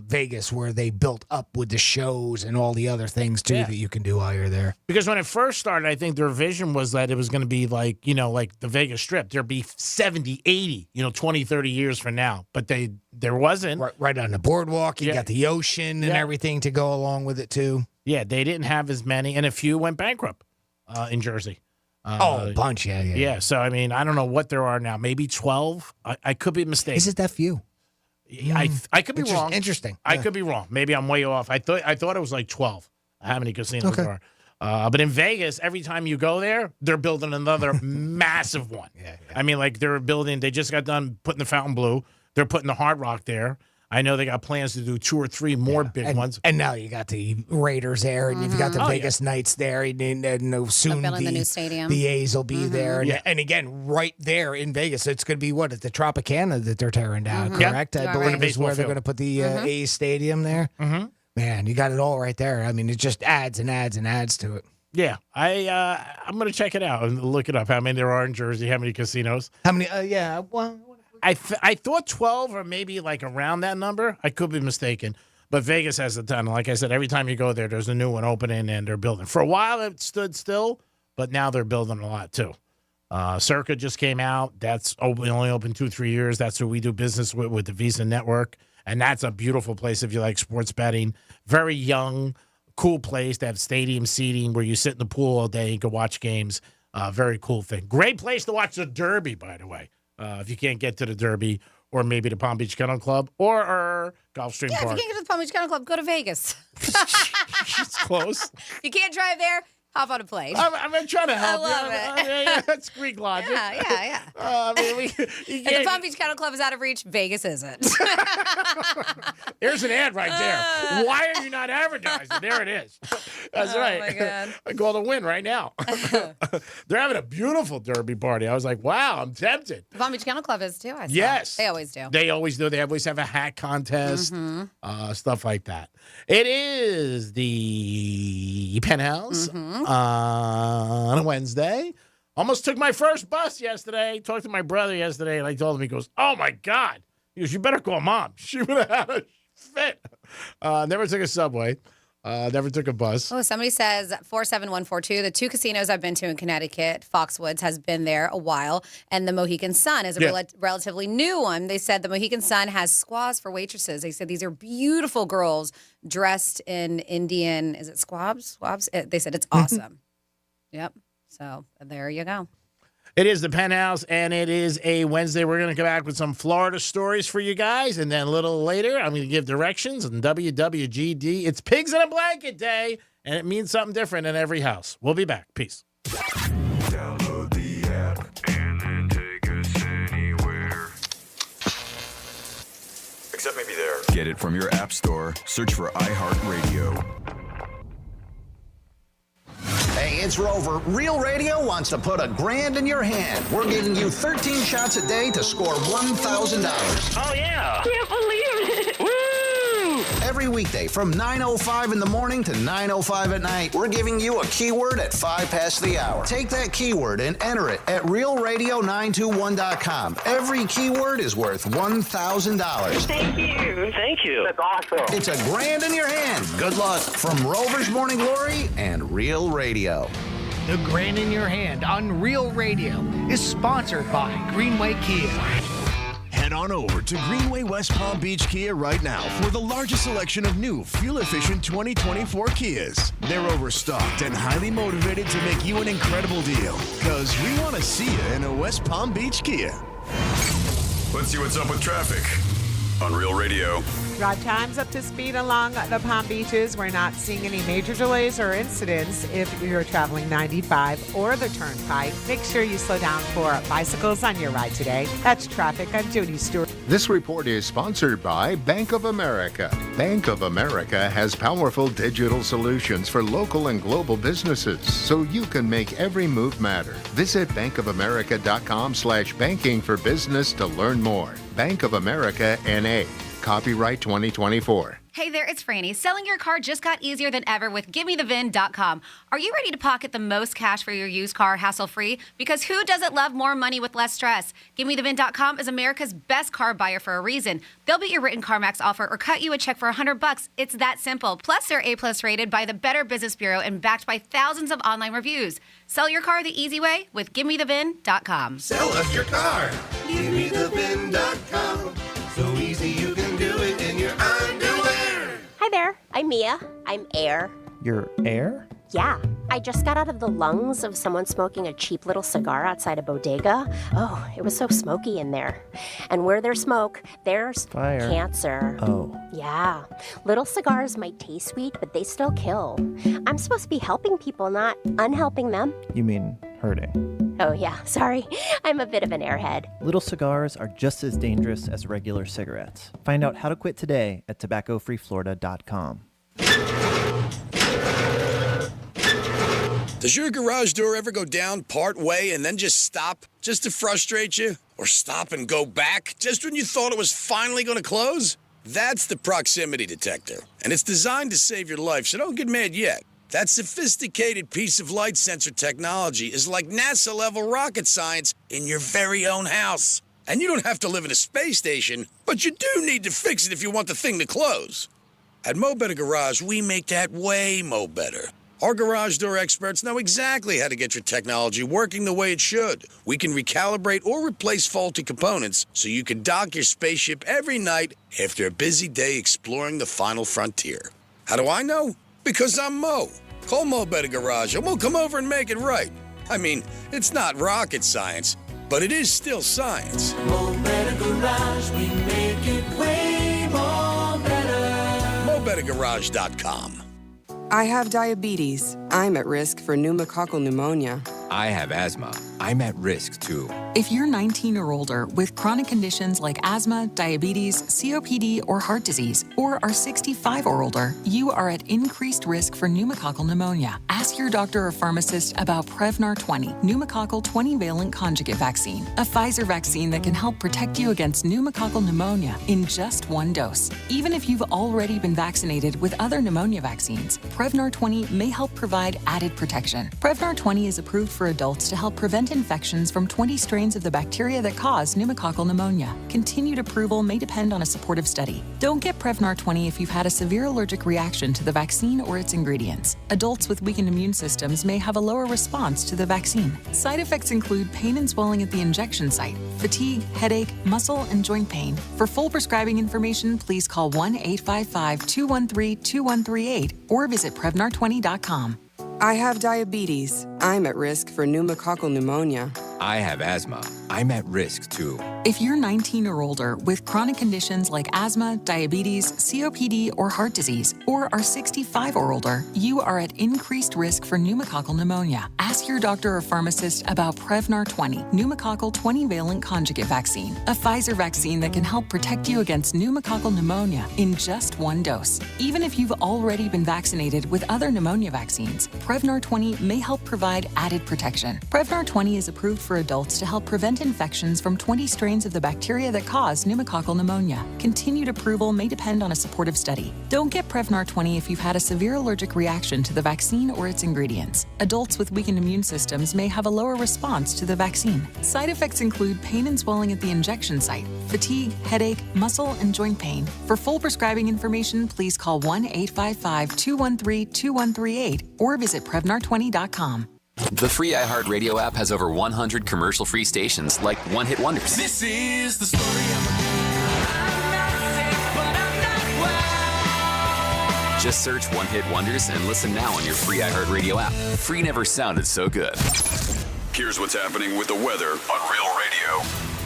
Speaker 4: Vegas, where they built up with the shows and all the other things, too, that you can do while you're there.
Speaker 20: Because when it first started, I think their vision was that it was going to be like the Vegas Strip. There'd be 70, 80, 20, 30 years from now. But there wasn't.
Speaker 4: Right on the boardwalk. You got the ocean and everything to go along with it, too.
Speaker 20: Yeah, they didn't have as many, and a few went bankrupt in Jersey.
Speaker 4: A bunch, yeah.
Speaker 20: Yeah, so, I mean, I don't know what there are now. Maybe 12? I could be mistaken.
Speaker 4: Is it that few?
Speaker 20: I could be wrong.
Speaker 4: Interesting.
Speaker 20: I could be wrong. Maybe I'm way off. I thought it was like 12, how many casinos there are. But in Vegas, every time you go there, they're building another massive one. Yeah. I mean, like they just got done putting the Fontainebleau. They're putting the Hard Rock there. I know they got plans to do 2 or 3 more big ones.
Speaker 4: And now you got the Raiders there, and you've got the Vegas Knights there, and soon
Speaker 11: building the new stadium.
Speaker 4: The A's will be there. And again, right there in Vegas, it's going to be at the Tropicana that they're tearing down, correct? I believe is where they're going to put the A's stadium there. Mm-hmm. Man, you got it all right there. I mean, it just adds and adds and adds to it.
Speaker 20: Yeah, I'm going to check it out and look it up. How many there are in Jersey? How many casinos?
Speaker 4: How many?
Speaker 20: I thought 12 or maybe like around that number. I could be mistaken. But Vegas has a ton. Like I said, every time you go there, there's a new one opening and they're building. For a while, it stood still, but now they're building a lot too. Circa just came out. That's only open 2-3 years. That's who we do business with the Visa Network. And that's a beautiful place if you like sports betting. Very young, cool place. They have stadium seating where you sit in the pool all day and can watch games. Very cool thing. Great place to watch the Derby, by the way. If you can't get to the Derby or maybe the Palm Beach Kennel Club or Gulfstream Park.
Speaker 11: If you can't get to the Palm Beach Kennel Club, go to Vegas.
Speaker 20: It's close.
Speaker 11: You can't drive there, hop on a plane.
Speaker 20: I'm trying to help
Speaker 11: I love it.
Speaker 20: Yeah, that's Greek logic.
Speaker 11: Yeah. If the Palm Beach Kennel Club is out of reach, Vegas isn't.
Speaker 20: There's an ad right there. Why are you not advertising? There it is. That's right.
Speaker 11: Oh, my God.
Speaker 20: I call the win right now. They're having a beautiful Derby party. I was like, wow, I'm tempted.
Speaker 11: The Palm Beach Kennel Club is too, I saw.
Speaker 20: Yes.
Speaker 11: They always do.
Speaker 20: They always do. They always have a hat contest, stuff like that. It is the Penthouse on a Wednesday. Almost took my first bus yesterday. Talked to my brother yesterday, and I told him, he goes, oh, my God. He goes, you better call Mom. She would have had a fit. Never took a subway. Never took a bus.
Speaker 11: Oh, somebody says 47142. The 2 casinos I've been to in Connecticut, Foxwoods has been there a while, and the Mohegan Sun is a relatively new one. They said the Mohegan Sun has squaws for waitresses. They said these are beautiful girls dressed in Indian. Is it squabs? They said it's awesome. Yep. So there you go.
Speaker 20: It is the Penthouse, and it is a Wednesday. We're going to come back with some Florida stories for you guys, and then a little later, I'm going to give directions on WWGD. It's Pigs in a Blanket Day, and it means something different in every house. We'll be back. Peace.
Speaker 5: Download the app and then take us anywhere.
Speaker 2: Except maybe there. Get it from your app store. Search for iHeartRadio.
Speaker 12: Hey, it's Rover. Real Radio wants to put $1,000 in your hand. We're giving you 13 shots a day to score $1,000.
Speaker 5: Oh, yeah.
Speaker 12: Can't believe it. Woo! Every weekday from 9:05 in the morning to 9:05 at night, we're giving you a keyword at 5 past the hour. Take that keyword and enter it at realradio921.com. Every keyword is worth $1,000.
Speaker 5: Thank you. Thank you. That's awesome.
Speaker 12: It's $1,000 in your hand. Good luck from Rover's Morning Glory and Real Radio.
Speaker 4: The Grand in Your Hand on Real Radio is sponsored by Greenway Kia.
Speaker 14: Head on over to Greenway West Palm Beach Kia right now for the largest selection of new, fuel-efficient 2024 Kias. They're overstocked and highly motivated to make you an incredible deal, because we want to see you in a West Palm Beach Kia.
Speaker 2: Let's see what's up with traffic on Real Radio.
Speaker 6: Drive times up to speed along the Palm Beaches. We're not seeing any major delays or incidents if you're traveling 95 or the Turnpike. Make sure you slow down for bicycles on your ride today. That's traffic. I'm Jody Stewart.
Speaker 15: This report is sponsored by Bank of America. Bank of America has powerful digital solutions for local and global businesses, so you can make every move matter. Visit bankofamerica.com/banking for business to learn more. Bank of America N.A. Copyright 2024.
Speaker 26: Hey there, it's Franny. Selling your car just got easier than ever with GiveMeTheVin.com. Are you ready to pocket the most cash for your used car hassle-free? Because who doesn't love more money with less stress? GiveMeTheVin.com is America's best car buyer for a reason. They'll beat your written CarMax offer or cut you a check for $100. It's that simple. Plus, they're A+ rated by the Better Business Bureau and backed by thousands of online reviews. Sell your car the easy way with GiveMeTheVin.com.
Speaker 5: Sell us your car. GiveMeTheVin.com. So easy you can do it in your underwear.
Speaker 7: Hi there, I'm Mia. I'm Air.
Speaker 17: Your air?
Speaker 7: Yeah, I just got out of the lungs of someone smoking a cheap little cigar outside a bodega. Oh, it was so smoky in there. And where there's smoke, there's
Speaker 17: fire.
Speaker 7: Cancer.
Speaker 17: Oh.
Speaker 7: Yeah, little cigars might taste sweet, but they still kill. I'm supposed to be helping people, not unhelping them.
Speaker 17: You mean hurting?
Speaker 7: Oh yeah, sorry. I'm a bit of an airhead.
Speaker 17: Little cigars are just as dangerous as regular cigarettes. Find out how to quit today at tobaccofreeflorida.com.
Speaker 18: Does your garage door ever go down part way and then just stop just to frustrate you? Or stop and go back just when you thought it was finally going to close? That's the proximity detector, and it's designed to save your life, so don't get mad yet. That sophisticated piece of light sensor technology is like NASA-level rocket science in your very own house. And you don't have to live in a space station, but you do need to fix it if you want the thing to close. At Mo Better Garage, we make that way mo better. Our garage door experts know exactly how to get your technology working the way it should. We can recalibrate or replace faulty components so you can dock your spaceship every night after a busy day exploring the final frontier. How do I know? Because I'm Mo. Call Mo Better Garage and we'll come over and make it right. I mean, it's not rocket science, but it is still science.
Speaker 5: Mo Better Garage, we make it way more better.
Speaker 18: MoBetterGarage.com.
Speaker 8: I have diabetes. I'm at risk for pneumococcal pneumonia.
Speaker 10: I have asthma. I'm at risk too.
Speaker 33: If you're 19 or older with chronic conditions like asthma, diabetes, COPD, or heart disease, or are 65 or older, you are at increased risk for pneumococcal pneumonia. Ask your doctor or pharmacist about Prevnar 20, pneumococcal 20-valent conjugate vaccine, a Pfizer vaccine that can help protect you against pneumococcal pneumonia in just one dose. Even if you've already been vaccinated with other pneumonia vaccines, Prevnar 20 may help provide added protection. Prevnar 20 is approved for adults to help prevent infections from 20 strains of the bacteria that cause pneumococcal pneumonia. Continued approval may depend on a supportive study. Don't get Prevnar 20 if you've had a severe allergic reaction to the vaccine or its ingredients. Adults with weakened immune systems may have a lower response to the vaccine. Side effects include pain and swelling at the injection site, fatigue, headache, muscle, and joint pain. For full prescribing information, please call 1-855-213-2138 or visit Prevnar20.com.
Speaker 8: I have diabetes. I'm at risk for pneumococcal pneumonia.
Speaker 10: I have asthma. I'm at risk too.
Speaker 33: If you're 19 or older with chronic conditions like asthma, diabetes, COPD, or heart disease, or are 65 or older, you are at increased risk for pneumococcal pneumonia. Ask your doctor or pharmacist about Prevnar 20, pneumococcal 20-valent conjugate vaccine, a Pfizer vaccine that can help protect you against pneumococcal pneumonia in just one dose. Even if you've already been vaccinated with other pneumonia vaccines, Prevnar 20 may help provide added protection. Prevnar 20 is approved for adults to help prevent infections from 20 strains of the bacteria that cause pneumococcal pneumonia. Continued approval may depend on a supportive study. Don't get Prevnar 20 if you've had a severe allergic reaction to the vaccine or its ingredients. Adults with weakened immune systems may have a lower response to the vaccine. Side effects include pain and swelling at the injection site, fatigue, headache, muscle, and joint pain. For full prescribing information, please call 1-855-213-2138 or visit Prevnar20.com.
Speaker 21: The free iHeartRadio app has over 100 commercial-free stations like One Hit Wonders.
Speaker 5: This is the story of a
Speaker 21: Just search One Hit Wonders and listen now on your free iHeartRadio app. Free never sounded so good.
Speaker 2: Here's what's happening with the weather on Real Radio.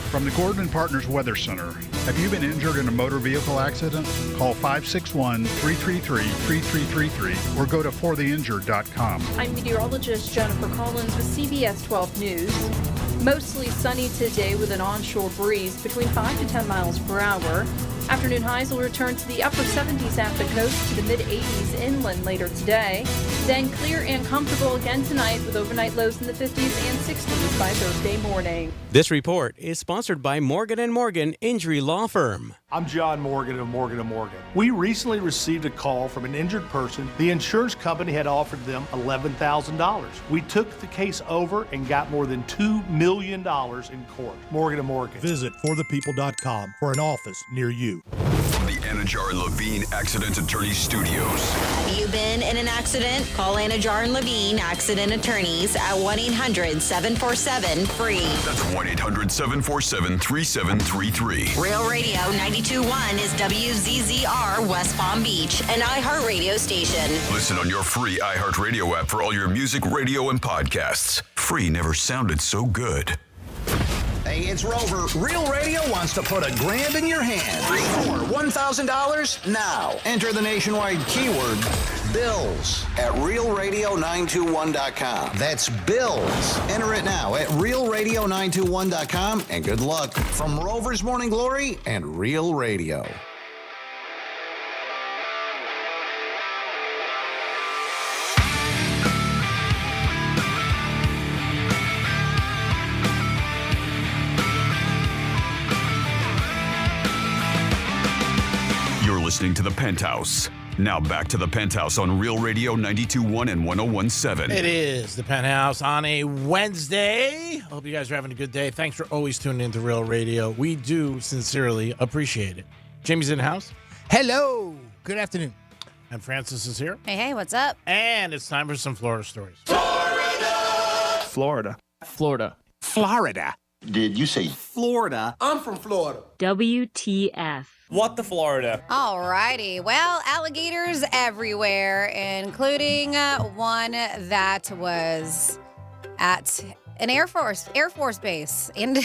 Speaker 13: From the Gordon and Partners Weather Center, have you been injured in a motor vehicle accident? Call 561-333-3333 or go to fortheinjured.com.
Speaker 16: I'm meteorologist Jennifer Collins with CBS 12 News. Mostly sunny today with an onshore breeze between 5 to 10 miles per hour. Afternoon highs will return to the upper 70s at the coast to the mid-80s inland later today. Then clear and comfortable again tonight with overnight lows in the 50s and 60s by Thursday morning.
Speaker 19: This report is sponsored by Morgan & Morgan Injury Law Firm.
Speaker 22: I'm John Morgan of Morgan & Morgan. We recently received a call from an injured person. The insurance company had offered them $11,000. We took the case over and got more than $2 million in court. Morgan & Morgan.
Speaker 23: Visit forthepeople.com for an office near you.
Speaker 2: From the Anajar and Levine Accident Attorney Studios.
Speaker 24: Have you been in an accident? Call Anajar and Levine Accident Attorneys at 1-800-747-FREE.
Speaker 2: That's 1-800-747-3733.
Speaker 24: Real Radio 92.1 is WZZR West Palm Beach, an iHeartRadio station.
Speaker 2: Listen on your free iHeartRadio app for all your music, radio, and podcasts. Free never sounded so good.
Speaker 12: Hey, it's Rover. Real Radio wants to put $1,000 in your hand. For $1,000 now. Enter the nationwide keyword BILLS at realradio921.com. That's BILLS. Enter it now at realradio921.com and good luck from Rover's Morning Glory and Real Radio.
Speaker 2: Listening to the Penthouse. Now back to the Penthouse on Real Radio 92.1 and 101.7.
Speaker 20: It is the Penthouse on a Wednesday. Hope you guys are having a good day. Thanks for always tuning into Real Radio. We do sincerely appreciate it. Jamie's in the house.
Speaker 4: Hello. Good afternoon.
Speaker 20: And Francis is here.
Speaker 11: Hey, what's up?
Speaker 20: And it's time for some Florida stories.
Speaker 22: Florida.
Speaker 25: Florida.
Speaker 12: Did you say
Speaker 25: Florida?
Speaker 27: I'm from Florida.
Speaker 28: WTF.
Speaker 25: What the Florida?
Speaker 11: All righty. Well, alligators everywhere, including one that was at an Air Force base. And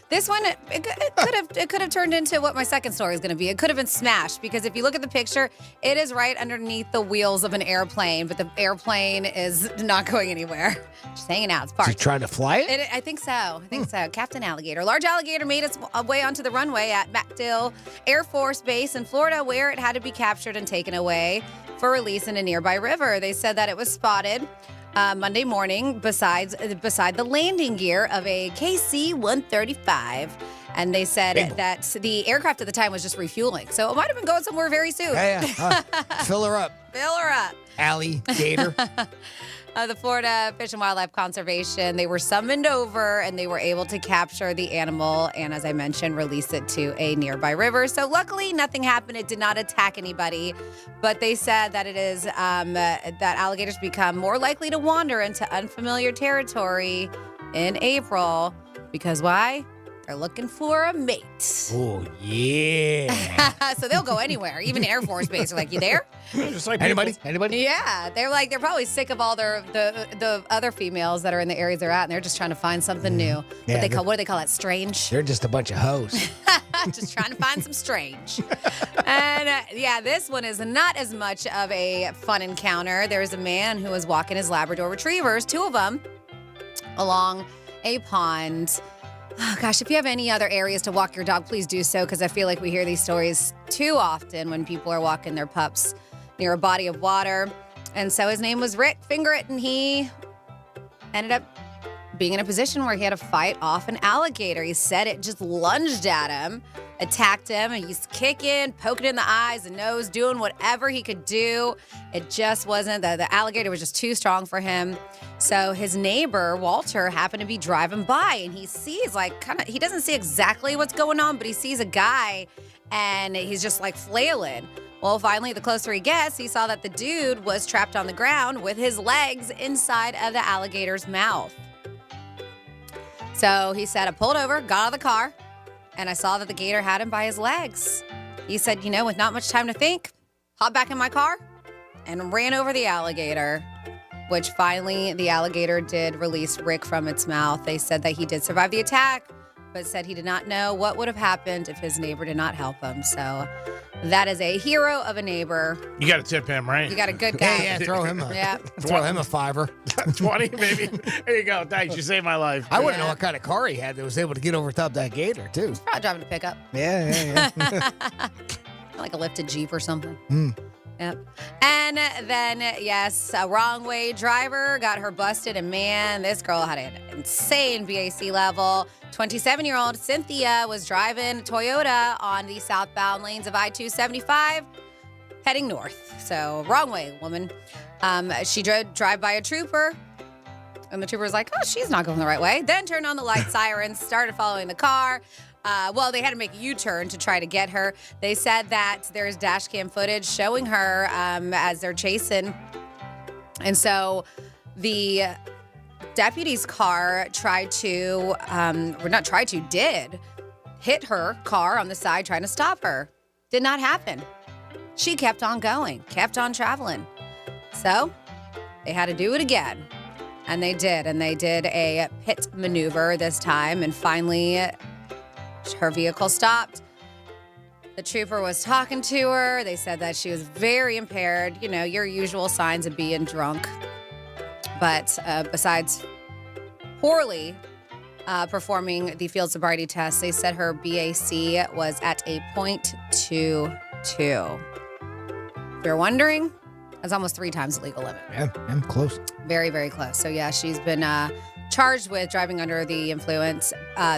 Speaker 11: this one, it could have turned into what my second story is going to be. It could have been smashed because if you look at the picture, it is right underneath the wheels of an airplane, but the airplane is not going anywhere. Just hanging out. It's parked.
Speaker 4: Is he trying to fly it?
Speaker 11: I think so. Captain Alligator. Large alligator made its way onto the runway at MacDill Air Force Base in Florida, where it had to be captured and taken away for release in a nearby river. They said that it was spotted Monday morning beside the landing gear of a KC-135. And they said that the aircraft at the time was just refueling. So it might have been going somewhere very soon.
Speaker 4: Fill her up.
Speaker 11: Fill her up.
Speaker 4: Alligator.
Speaker 11: The Florida Fish and Wildlife Conservation, they were summoned over and they were able to capture the animal and, as I mentioned, release it to a nearby river. So luckily, nothing happened. It did not attack anybody. But they said that it is that alligators become more likely to wander into unfamiliar territory in April. Because why? They're looking for a mate.
Speaker 4: Oh, yeah.
Speaker 11: So they'll go anywhere, even Air Force Base. They're like, you there?
Speaker 20: Just like
Speaker 4: Anybody?
Speaker 11: Yeah. They're probably sick of all the other females that are in the areas they're at, and they're just trying to find something new.
Speaker 4: Yeah,
Speaker 11: What do they call it? Strange?
Speaker 4: They're just a bunch of hoes.
Speaker 11: Just trying to find some strange. And this one is not as much of a fun encounter. There's a man who was walking his Labrador retrievers, two of them, along a pond. Oh, gosh, if you have any other areas to walk your dog, please do so, because I feel like we hear these stories too often when people are walking their pups near a body of water. And so his name was Rick Fingerett, and he ended up being in a position where he had to fight off an alligator. He said it just lunged at him, attacked him, and he's kicking, poking in the eyes and nose, doing whatever he could do. It just wasn't, the alligator was just too strong for him. So his neighbor, Walter, happened to be driving by, and he sees he doesn't see exactly what's going on, but he sees a guy and he's just like flailing. Well, finally, the closer he gets, he saw that the dude was trapped on the ground with his legs inside of the alligator's mouth. So he said, I pulled over, got out of the car, and I saw that the gator had him by his legs. He said, with not much time to think, hopped back in my car and ran over the alligator, which finally the alligator did release Rick from its mouth. They said that he did survive the attack, but said he did not know what would have happened if his neighbor did not help him. So that is a hero of a neighbor.
Speaker 20: You got to tip him, right?
Speaker 11: You got a good guy.
Speaker 4: Yeah, throw him a,
Speaker 11: Yeah.
Speaker 4: throw him a $5.
Speaker 20: 20, maybe. There you go. Thanks. You saved my life.
Speaker 4: I wouldn't know what kind of car he had that was able to get over top that gator, too.
Speaker 11: Probably driving a pickup.
Speaker 4: Yeah.
Speaker 11: Like a lifted Jeep or something.
Speaker 4: Mm.
Speaker 11: Yep. And then, yes, a wrong way driver got her busted. And man, this girl had an insane VAC level. 27-year-old Cynthia was driving a Toyota on the southbound lanes of I-275 heading north. So wrong way, woman. She drive by a trooper. And the trooper was like, oh, she's not going the right way. Then turned on the light sirens, started following the car. They had to make a U-turn to try to get her. They said that there's dash cam footage showing her as they're chasing. And so the deputy's car did hit her car on the side trying to stop her. Did not happen. She kept on going, kept on traveling. So they had to do it again. And they did. And they did a pit maneuver this time. And finally, her vehicle stopped. The trooper was talking to her. They said that she was very impaired. You know, your usual signs of being drunk. But besides poorly performing the field sobriety test, they said her BAC was at a 0.22. If you're wondering, that's almost 3 times the legal limit.
Speaker 4: Yeah, I'm close.
Speaker 11: Very, very close. So, yeah, she's been charged with driving under the influence.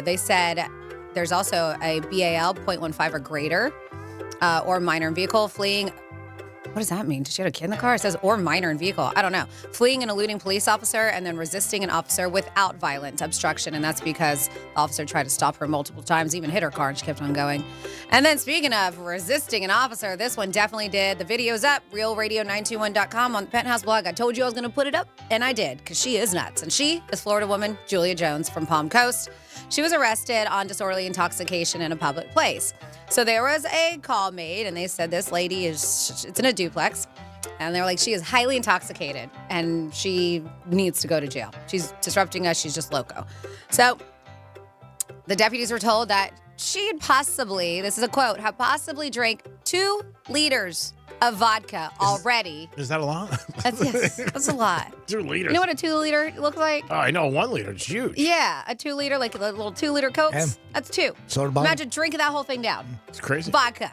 Speaker 11: They said there's also a BAL 0.15 or greater or minor in vehicle fleeing. What does that mean? Did she have a kid in the car? It says or minor in vehicle. I don't know. Fleeing and eluding police officer and then resisting an officer without violent obstruction. And that's because the officer tried to stop her multiple times, even hit her car, and she kept on going. And then speaking of resisting an officer, this one definitely did. The video's up, realradio921.com on the Penthouse blog. I told you I was going to put it up, and I did, because she is nuts. And she is Florida woman Julia Jones from Palm Coast. She was arrested on disorderly intoxication in a public place. So there was a call made, and they said this lady it's in a duplex. And they were like, she is highly intoxicated, and she needs to go to jail. She's disrupting us. She's just loco. So the deputies were told that she had possibly, this is a quote, had possibly drank 2 liters of vodka already.
Speaker 20: Is that a lot?
Speaker 11: That's a lot.
Speaker 20: 2 liters.
Speaker 11: You know what a 2 liter looks like?
Speaker 20: Oh, I know. 1 liter. It's huge.
Speaker 11: Yeah, a 2 liter, like a little 2 liter Cokes.
Speaker 4: Yeah.
Speaker 11: That's 2.
Speaker 4: Soda bottle.
Speaker 11: Imagine drinking that whole thing down.
Speaker 20: It's crazy.
Speaker 11: Vodka.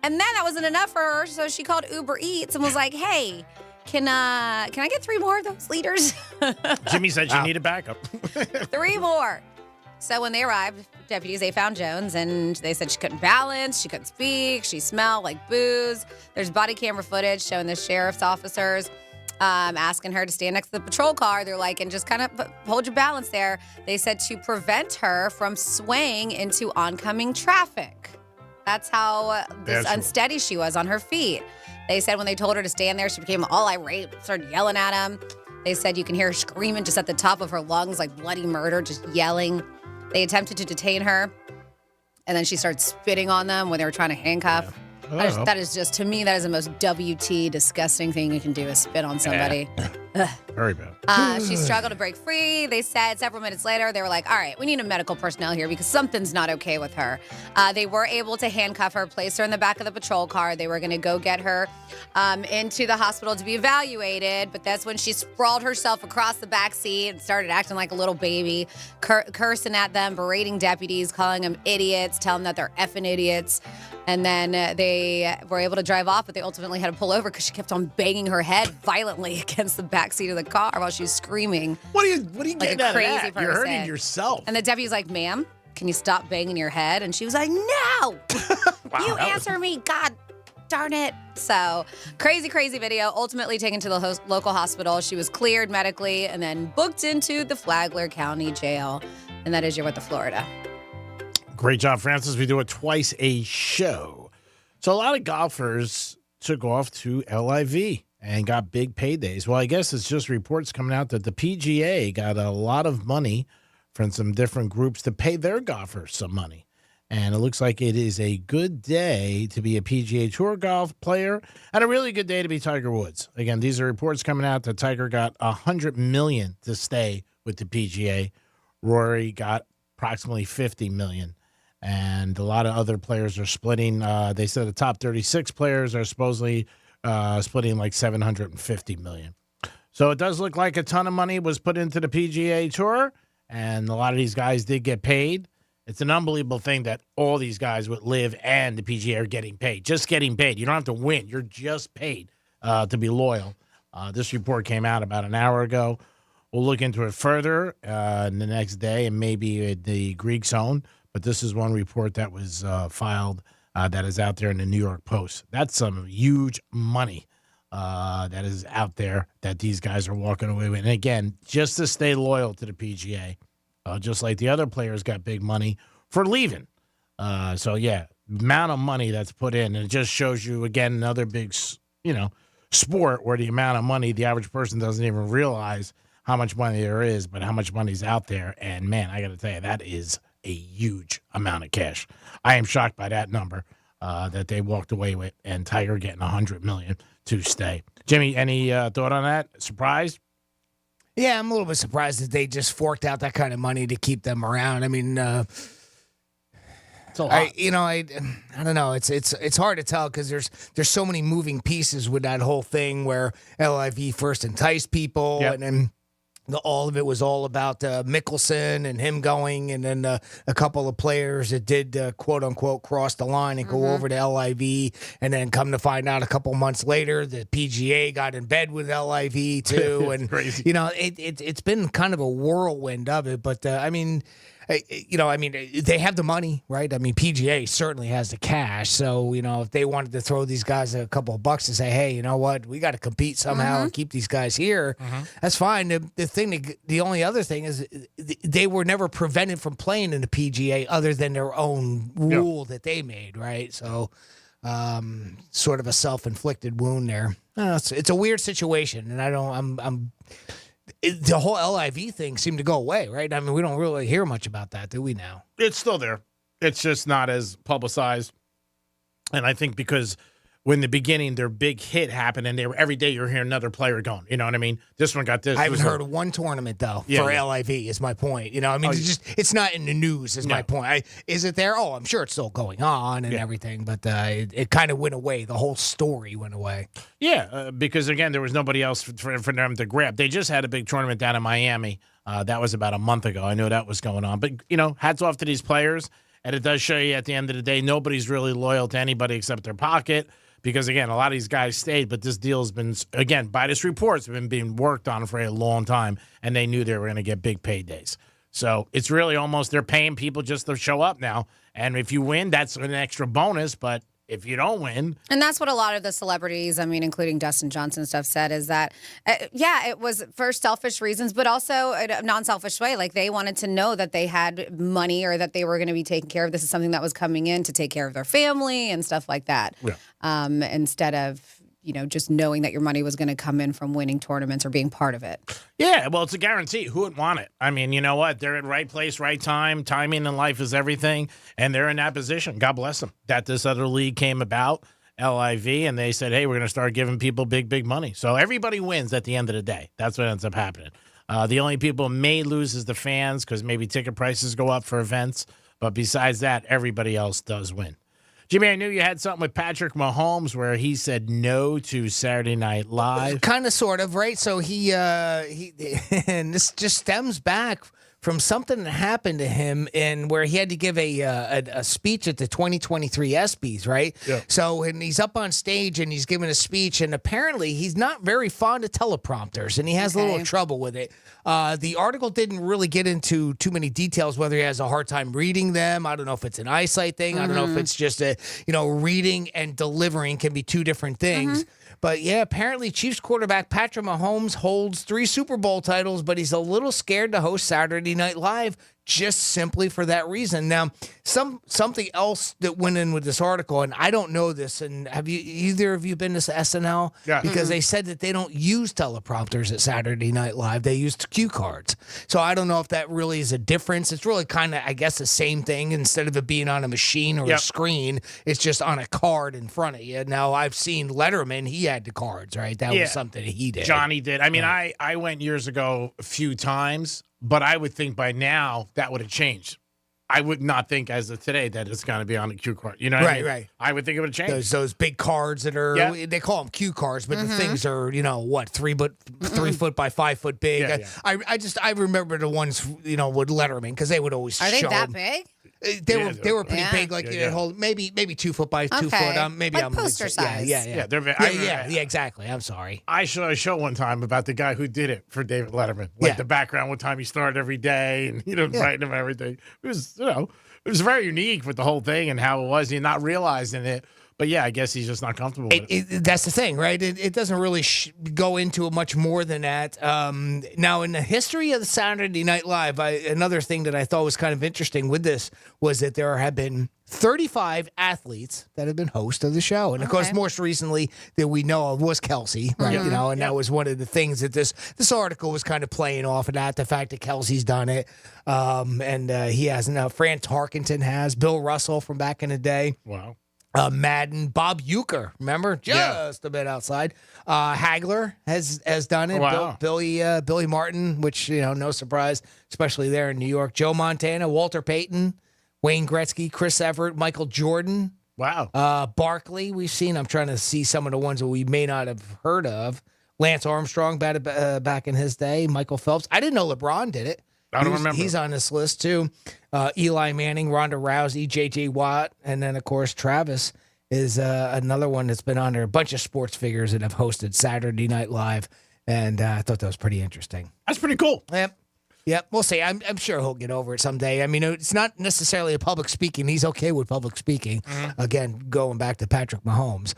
Speaker 11: And then that wasn't enough for her, so she called Uber Eats and was like, hey, can I get 3 more of those liters?
Speaker 20: Jimmy said she needed backup.
Speaker 11: 3 more. So when they arrived, deputies, they found Jones, and they said she couldn't balance, she couldn't speak, she smelled like booze. There's body camera footage showing the sheriff's officers asking her to stand next to the patrol car. They're like, and just kind of hold your balance there. They said to prevent her from swaying into oncoming traffic. That's how unsteady she was on her feet. They said when they told her to stand there, she became all irate, started yelling at him. They said you can hear her screaming just at the top of her lungs, like bloody murder, just yelling. They attempted to detain her, and then she started spitting on them when they were trying to handcuff. Yeah. That is just, to me, that is the most WT disgusting thing you can do is spit on somebody.
Speaker 20: Very bad.
Speaker 11: She struggled to break free. They said several minutes later, they were like, all right, we need a medical personnel here because something's not okay with her. They were able to handcuff her, place her in the back of the patrol car. They were going to go get her into the hospital to be evaluated, but that's when she sprawled herself across the back seat and started acting like a little baby, cursing at them, berating deputies, calling them idiots, telling them that they're effing idiots. And then they were able to drive off, but they ultimately had to pull over because she kept on banging her head violently against the back seat of the car while she was screaming.
Speaker 20: What are you
Speaker 11: like
Speaker 20: getting
Speaker 11: a
Speaker 20: out
Speaker 11: crazy
Speaker 20: of that?
Speaker 11: person.
Speaker 20: You're hurting yourself.
Speaker 11: And the deputy was like, ma'am, can you stop banging your head? And she was like, no, you answer me, God darn it. So crazy, crazy video. Ultimately taken to the local hospital. She was cleared medically and then booked into the Flagler County Jail. And that is your What the Florida.
Speaker 20: Great job, Francis. We do it twice a show. So a lot of golfers took off to LIV and got big paydays. Well, I guess it's just reports coming out that the PGA got a lot of money from some different groups to pay their golfers some money. And it looks like it is a good day to be a PGA Tour golf player and a really good day to be Tiger Woods. Again, these are reports coming out that Tiger got $100 million to stay with the PGA. Rory got approximately $50 million. And a lot of other players are splitting. They said the top 36 players are supposedly splitting like $750 million. So it does look like a ton of money was put into the PGA Tour, and a lot of these guys did get paid. It's an unbelievable thing that all these guys with LIV and the PGA are getting paid. Just getting paid. You don't have to win. You're just paid to be loyal. This report came out about an hour ago. We'll look into it further the next day and maybe the Greek zone. But this is one report that was filed that is out there in the New York Post. That's some huge money that is out there that these guys are walking away with. And again, just to stay loyal to the PGA, just like the other players got big money for leaving. So, yeah, amount of money that's put in. And it just shows you, again, another big, sport where the amount of money the average person doesn't even realize how much money there is, but how much money's out there. And, man, I got to tell you, that is a huge amount of cash. I am shocked by that number that they walked away with, and Tiger getting $100 million to stay. Jimmy, any thought on that? Surprised?
Speaker 4: Yeah, I'm a little bit surprised that they just forked out that kind of money to keep them around. I mean,
Speaker 20: it's a lot.
Speaker 4: I don't know. It's hard to tell because there's so many moving pieces with that whole thing where LIV first enticed people, and then all of it was all about Mickelson and him going, and then a couple of players that did quote unquote cross the line and go over to LIV, and then come to find out a couple months later the PGA got in bed with LIV too, and
Speaker 20: crazy.
Speaker 4: It's been kind of a whirlwind of it. But they have the money, right? I mean, PGA certainly has the cash. So, if they wanted to throw these guys a couple of bucks and say, hey, you know what? We got to compete somehow and keep these guys here. That's fine. The only other thing is they were never prevented from playing in the PGA other than their own rule that they made, right? So, sort of a self-inflicted wound there. It's a weird situation, and the whole LIV thing seemed to go away, right? I mean, we don't really hear much about that, do we now?
Speaker 20: It's still there. It's just not as publicized. And I think because when the beginning, their big hit happened, and every day you're hearing another player going. You know what I mean? This one got this.
Speaker 4: I haven't heard of one tournament, though, for LIV is my point. It's not in the news is my point. Is it there? Oh, I'm sure it's still going on and everything, but it kind of went away. The whole story went away.
Speaker 20: Yeah, because, again, there was nobody else for them to grab. They just had a big tournament down in Miami. That was about a month ago. I know that was going on. But, hats off to these players. And it does show you at the end of the day, nobody's really loyal to anybody except their pocket. Because, again, a lot of these guys stayed, but this deal has been, again, by this report, it's been being worked on for a long time, and they knew they were going to get big paydays. So it's really almost they're paying people just to show up now. And if you win, that's an extra bonus, but if you don't win.
Speaker 11: And that's what a lot of the celebrities, including Dustin Johnson stuff, said is that, it was for selfish reasons, but also in a non-selfish way. Like they wanted to know that they had money or that they were going to be taken care of. This is something that was coming in to take care of their family and stuff like that. Yeah. Instead of, just knowing that your money was going to come in from winning tournaments or being part of it.
Speaker 20: Yeah, well, it's a guarantee. Who would want it? I mean, you know what? They're at right place, right time. Timing in life is everything, and they're in that position. God bless them. That this other league came about, LIV, and they said, hey, we're going to start giving people big, big money. So everybody wins at the end of the day. That's what ends up happening. The only people may lose is the fans because maybe ticket prices go up for events. But besides that, everybody else does win. Jimmy, I knew you had something with Patrick Mahomes where he said no to Saturday Night Live.
Speaker 4: Kind of, sort of, right? So he and this just stems back from something that happened to him and where he had to give a speech at the 2023 ESPYs, right?
Speaker 20: Yeah.
Speaker 4: So and he's up on stage and he's giving a speech, and apparently he's not very fond of teleprompters, and he has a little trouble with it. The article didn't really get into too many details, whether he has a hard time reading them. I don't know if it's an eyesight thing. I don't know if it's just reading and delivering can be two different things. But, yeah, apparently Chiefs quarterback Patrick Mahomes holds 3 Super Bowl titles, but he's a little scared to host Saturday Night Live just simply for that reason. Now, something else that went in with this article, and I don't know this, and have you either of you been to SNL?
Speaker 20: Yeah.
Speaker 4: Because they said that they don't use teleprompters at Saturday Night Live. They use cue cards. So I don't know if that really is a difference. It's really kind of, I guess, the same thing. Instead of it being on a machine or a screen, it's just on a card in front of you. Now, I've seen Letterman. He had the cards, right? That was something he did.
Speaker 20: Johnny did. I mean, I went years ago a few times, but I would think by now that would have changed. I would not think as of today that it's going to be on a cue card. You know what I mean?
Speaker 4: Right.
Speaker 20: I would think it would change.
Speaker 4: Those big cards that are they call them cue cards, but the things are 3 foot by 5 foot big.
Speaker 20: Yeah,
Speaker 4: I remember the ones with Letterman because they would always
Speaker 11: Are they
Speaker 4: show
Speaker 11: that
Speaker 4: them.
Speaker 11: big?
Speaker 4: They were pretty big, like maybe 2 foot by 2 foot. Maybe
Speaker 11: like
Speaker 4: I'm
Speaker 11: poster size.
Speaker 4: Yeah,
Speaker 20: they're
Speaker 4: exactly. I'm sorry.
Speaker 20: I saw a show one time about the guy who did it for David Letterman. Like the background, what time he started every day, and writing him everything. It was it was very unique with the whole thing and how it was. You're not realizing it. But yeah, I guess he's just not comfortable with it.
Speaker 4: That's the thing, right? It doesn't really go into much more than that. Now, in the history of the Saturday Night Live, another thing that I thought was kind of interesting with this was that there have been 35 athletes that have been host of the show. And, of course, most recently that we know of was Kelsey, right? And that was one of the things that this article was kind of playing off of that, the fact that Kelsey's done it. And he hasn't. Fran Tarkenton has. Bill Russell from back in the day.
Speaker 20: Wow.
Speaker 4: Madden, Bob Uecker, remember? Just a bit outside. Hagler has done it.
Speaker 20: Wow.
Speaker 4: Billy Martin, which, no surprise, especially there in New York. Joe Montana, Walter Payton, Wayne Gretzky, Chris Everett, Michael Jordan.
Speaker 20: Wow.
Speaker 4: Barkley, we've seen. I'm trying to see some of the ones that we may not have heard of. Lance Armstrong back in his day. Michael Phelps. I didn't know LeBron did it.
Speaker 20: I don't remember.
Speaker 4: He's on this list, too. Eli Manning, Ronda Rousey, J.J. Watt, and then, of course, Travis is another one that's been on there. A bunch of sports figures that have hosted Saturday Night Live, and I thought that was pretty interesting.
Speaker 20: That's pretty cool.
Speaker 4: Yep, we'll see. I'm sure he'll get over it someday. I mean, it's not necessarily a public speaking. He's okay with public speaking. Again, going back to Patrick Mahomes,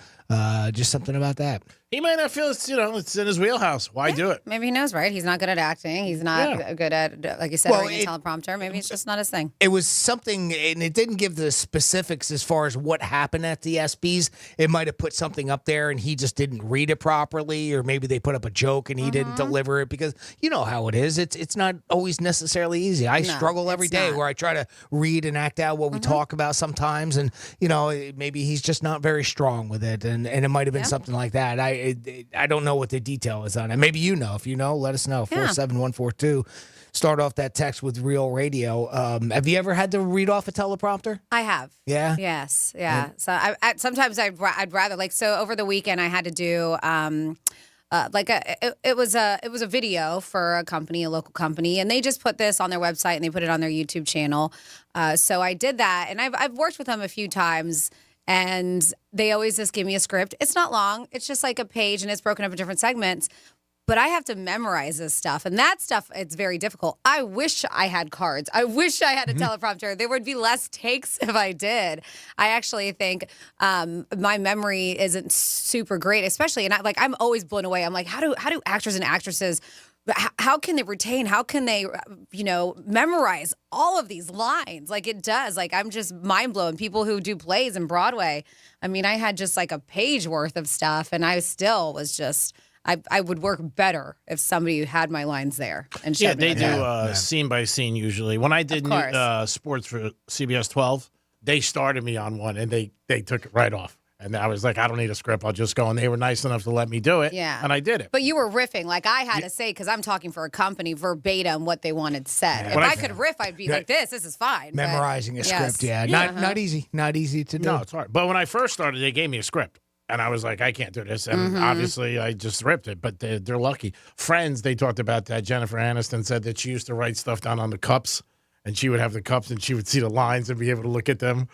Speaker 4: just something about that.
Speaker 20: He might not feel it's in his wheelhouse. Why do it?
Speaker 11: Maybe he knows, right? He's not good at acting. He's not good at, like you said, reading teleprompter. Maybe it's just not his thing.
Speaker 4: It was something, and it didn't give the specifics as far as what happened at the ESPYs. It might have put something up there, and he just didn't read it properly, or maybe they put up a joke and he didn't deliver it, because you know how it is. It's not always necessarily easy. I struggle every day where I try to read and act out what we talk about sometimes, and maybe he's just not very strong with it, and it might have been something like that. I don't know what the detail is on it. Maybe you know. If you know, let us know. 47142. Start off that text with Real Radio. Have you ever had to read off a teleprompter?
Speaker 11: I have.
Speaker 4: Yeah?
Speaker 11: Yes. Yeah. So sometimes I'd rather, so over the weekend I had to do it was a video for a local company, and they just put this on their website and they put it on their YouTube channel. So I did that, and I've worked with them a few times. And they always just give me a script. It's not long. It's just like a page, and it's broken up in different segments. But I have to memorize this stuff. And that stuff, it's very difficult. I wish I had cards. I wish I had a teleprompter. There would be less takes if I did. I actually think my memory isn't super great, especially, and I'm always blown away. I'm like, how do actors and actresses, how can they retain? How can they, memorize all of these lines? Like it does. I'm just mind blown. People who do plays in Broadway. I mean, I had just a page worth of stuff, and I still was just. I would work better if somebody had my lines there. And
Speaker 20: they do scene by scene usually. When I did sports for CBS 12, they started me on one, and they took it right off. And I was like, I don't need a script. I'll just go. And they were nice enough to let me do it.
Speaker 11: Yeah.
Speaker 20: And I did it.
Speaker 11: But you were riffing. I had to say, because I'm talking for a company, verbatim what they wanted said. If I could riff, I'd be like this is fine.
Speaker 4: Memorizing a script, Not easy. Not easy to do.
Speaker 20: No, it's hard. But when I first started, they gave me a script. And I was like, I can't do this. And obviously, I just ripped it. But they're lucky. Friends, they talked about that. Jennifer Aniston said that she used to write stuff down on the cups. And she would have the cups, and she would see the lines and be able to look at them.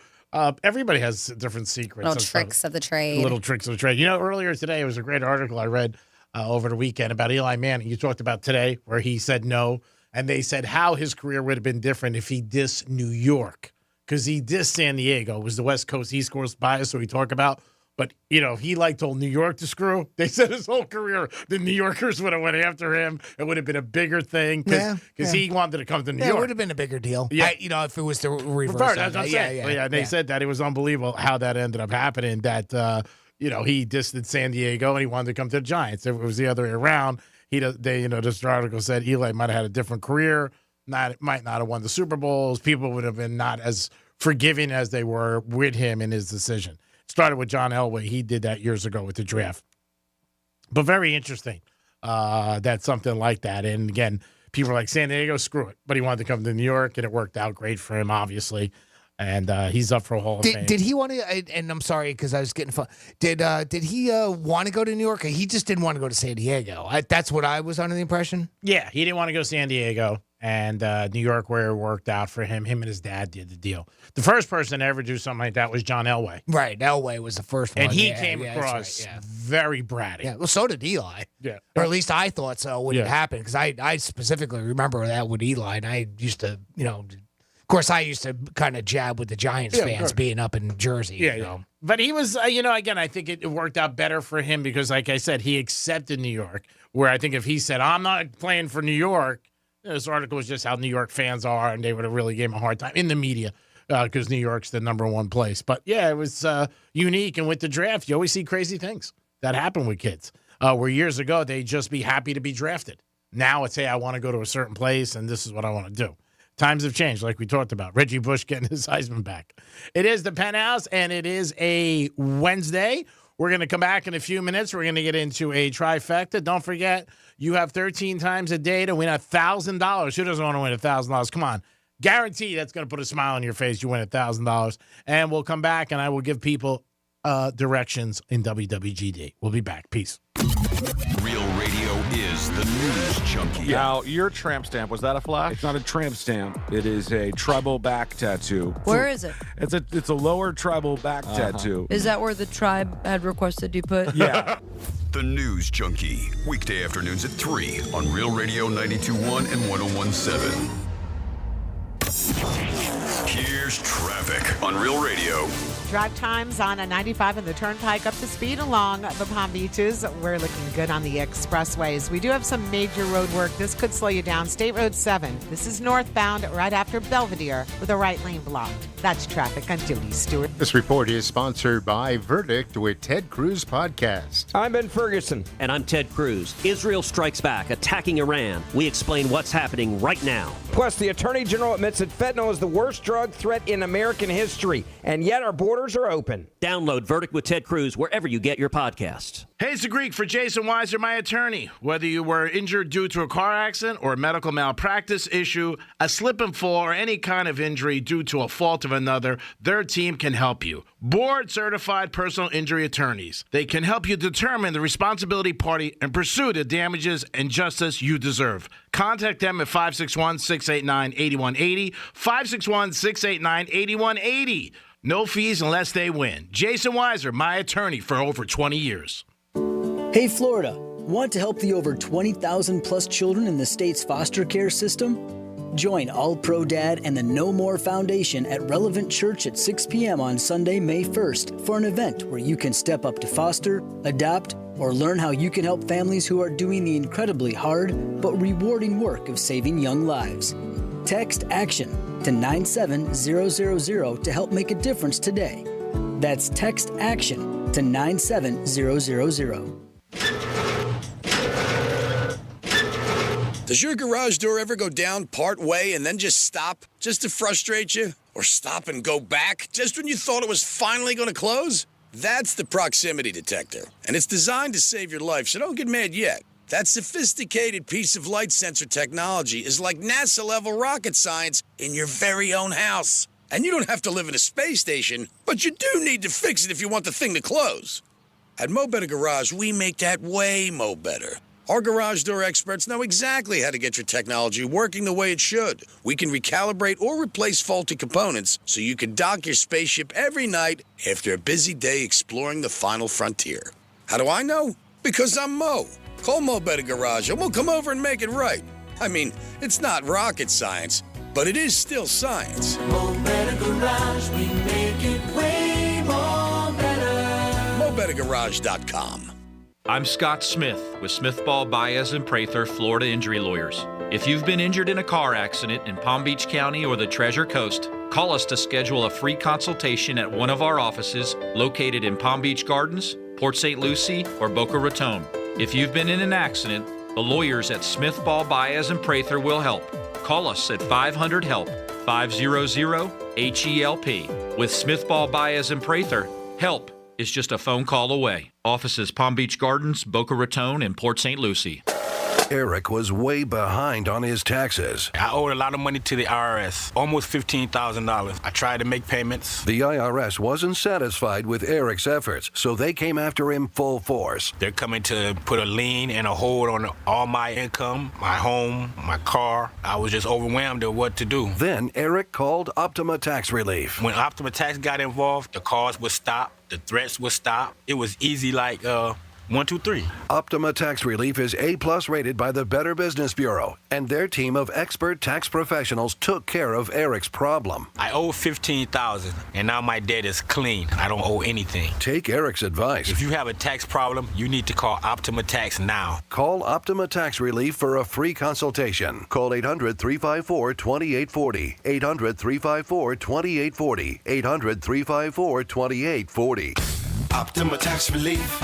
Speaker 20: Everybody has different secrets.
Speaker 11: Little tricks of the trade.
Speaker 20: Little tricks of the trade. Earlier today, it was a great article I read over the weekend about Eli Manning. You talked about today where he said no. And they said how his career would have been different if he dissed New York. Because he dissed San Diego. It was the West Coast, East Coast bias, so we talk about. But, if he told New York to screw, they said his whole career, the New Yorkers would have went after him. It would have been a bigger thing because he wanted to come to New York.
Speaker 4: It would have been a bigger deal.
Speaker 20: Yeah.
Speaker 4: If it was the reverse.
Speaker 20: That's what I'm saying. And they said that it was unbelievable how that ended up happening, that, he dissed San Diego and he wanted to come to the Giants. If it was the other way around, this article said Eli might have had a different career, might not have won the Super Bowls. People would have been not as forgiving as they were with him in his decision. Started with John Elway. He did that years ago with the draft. But very interesting that something like that. And again, people were like, San Diego, screw it. But he wanted to come to New York, and it worked out great for him, obviously. And he's up for a Hall of Fame.
Speaker 4: Did he want to? And I'm sorry because I was getting fun. Did he want to go to New York? Or he just didn't want to go to San Diego. That's what I was under the impression.
Speaker 20: Yeah, he didn't want to go to San Diego, and New York, where it worked out for him. Him and his dad did the deal. The first person to ever do something like that was John Elway.
Speaker 4: Right, Elway was the first one,
Speaker 20: and he came across very bratty.
Speaker 4: Yeah, well, so did Eli.
Speaker 20: Yeah,
Speaker 4: or at least I thought so when it happened because I specifically remember that with Eli, and I used to, Of course, I used to kind of jab with the Giants fans being up in Jersey.
Speaker 20: Yeah. But he was, again, I think it worked out better for him because, like I said, he accepted New York, where I think if he said, I'm not playing for New York, this article was just how New York fans are, and they would have really gave him a hard time in the media because New York's the number one place. But, yeah, it was unique. And with the draft, you always see crazy things that happen with kids, where years ago they'd just be happy to be drafted. Now it's, hey, I want to go to a certain place, and this is what I want to do. Times have changed, like we talked about. Reggie Bush getting his Heisman back. It is the Penthouse, and it is a Wednesday. We're going to come back in a few minutes. We're going to get into a trifecta. Don't forget, you have 13 times a day to win $1,000. Who doesn't want to win $1,000? Come on. Guarantee that's going to put a smile on your face. You win $1,000. And we'll come back, and I will give people directions in WWGD. We'll be back. Peace.
Speaker 2: Real radio is the news junkie.
Speaker 1: Now, your tramp stamp, was that a flash? It's not a tramp stamp. It is a tribal back tattoo.
Speaker 3: Where is it?
Speaker 1: It's a lower tribal back tattoo.
Speaker 3: Is that where the tribe had requested you put?
Speaker 1: Yeah.
Speaker 2: The News Junkie. Weekday afternoons at 3 on Real Radio 92.1 and 101.7. Here's traffic on Real Radio.
Speaker 6: Drive times on a 95 and the Turnpike up to speed along the Palm Beaches. We're looking good on the expressways. We do have some major road work. This could slow you down. State Road 7. This is northbound right after Belvedere with a right lane blocked. That's traffic on Jody Stewart.
Speaker 9: This report is sponsored by Verdict with Ted Cruz Podcast.
Speaker 14: I'm Ben Ferguson. And I'm Ted Cruz. Israel strikes back, attacking Iran. We explain what's happening right now.
Speaker 15: Plus, the Attorney General admits that fentanyl is the worst drug threat in American history, and yet our borders are open.
Speaker 14: Download Verdict with Ted Cruz wherever you get your podcasts.
Speaker 20: Hey, it's the Greek for Jason Weiser, my attorney. Whether you were injured due to a car accident or a medical malpractice issue, a slip and fall, or any kind of injury due to a fault of another, their team can help you. Board-certified personal injury attorneys. They can help you determine the responsibility party and pursue the damages and justice you deserve. Contact them at 561-689-8180, 561-689-8180. No fees unless they win. Jason Weiser, my attorney for over 20 years.
Speaker 26: Hey, Florida. Want to help the over 20,000 plus children in the state's foster care system? Join All Pro Dad and the No More Foundation at Relevant Church at 6 p.m. on Sunday, May 1st for an event where you can step up to foster, adopt, or learn how you can help families who are doing the incredibly hard but rewarding work of saving young lives. Text ACTION to 97000 to help make a difference today. That's text ACTION to 97000.
Speaker 18: Does your garage door ever go down part way and then just stop, just to frustrate you? Or stop and go back, just when you thought it was finally going to close? That's the proximity detector, and it's designed to save your life, so don't get mad yet. That sophisticated piece of light sensor technology is like NASA-level rocket science in your very own house. And you don't have to live in a space station, but you do need to fix it if you want the thing to close. At Mo Better Garage, we make that way mo better. Our garage door experts know exactly how to get your technology working the way it should. We can recalibrate or replace faulty components so you can dock your spaceship every night after a busy day exploring the final frontier. How do I know? Because I'm Mo. Call Mo Better Garage and we'll come over and make it right. I mean, it's not rocket science, but it is still science.
Speaker 5: Mo Better Garage, we make it way more better.
Speaker 18: MoBetterGarage.com.
Speaker 27: I'm Scott Smith with Smith Ball Baez and Prather Florida Injury Lawyers. If you've been injured in a car accident in Palm Beach County or the Treasure Coast, call us to schedule a free consultation at one of our offices located in Palm Beach Gardens, Port St. Lucie, or Boca Raton. If you've been in an accident, the lawyers at Smith Ball Baez and Prather will help. Call us at 500-HELP, 500-HELP. With Smith Ball Baez and Prather, help is just a phone call away. Offices Palm Beach Gardens, Boca Raton, and Port St. Lucie.
Speaker 7: Eric was way behind on his taxes.
Speaker 25: I owed a lot of money to the IRS, almost $15,000. I tried to make payments.
Speaker 7: The IRS wasn't satisfied with Eric's efforts, so they came after him full force.
Speaker 25: They're coming to put a lien and a hold on all my income, my home, my car. I was just overwhelmed at what to do.
Speaker 7: Then Eric called Optima Tax Relief.
Speaker 25: When Optima Tax got involved, the calls would stop, the threats would stop. It was easy like 1, 2, 3.
Speaker 7: Optima Tax Relief is A+ rated by the Better Business Bureau, and their team of expert tax professionals took care of Eric's problem.
Speaker 25: I owe $15,000, and now my debt is clean. I don't owe anything.
Speaker 7: Take Eric's advice.
Speaker 25: If you have a tax problem, you need to call Optima Tax now.
Speaker 7: Call Optima Tax Relief for a free consultation. Call 800-354-2840. 800-354-2840. 800-354-2840.
Speaker 5: Optima Tax Relief.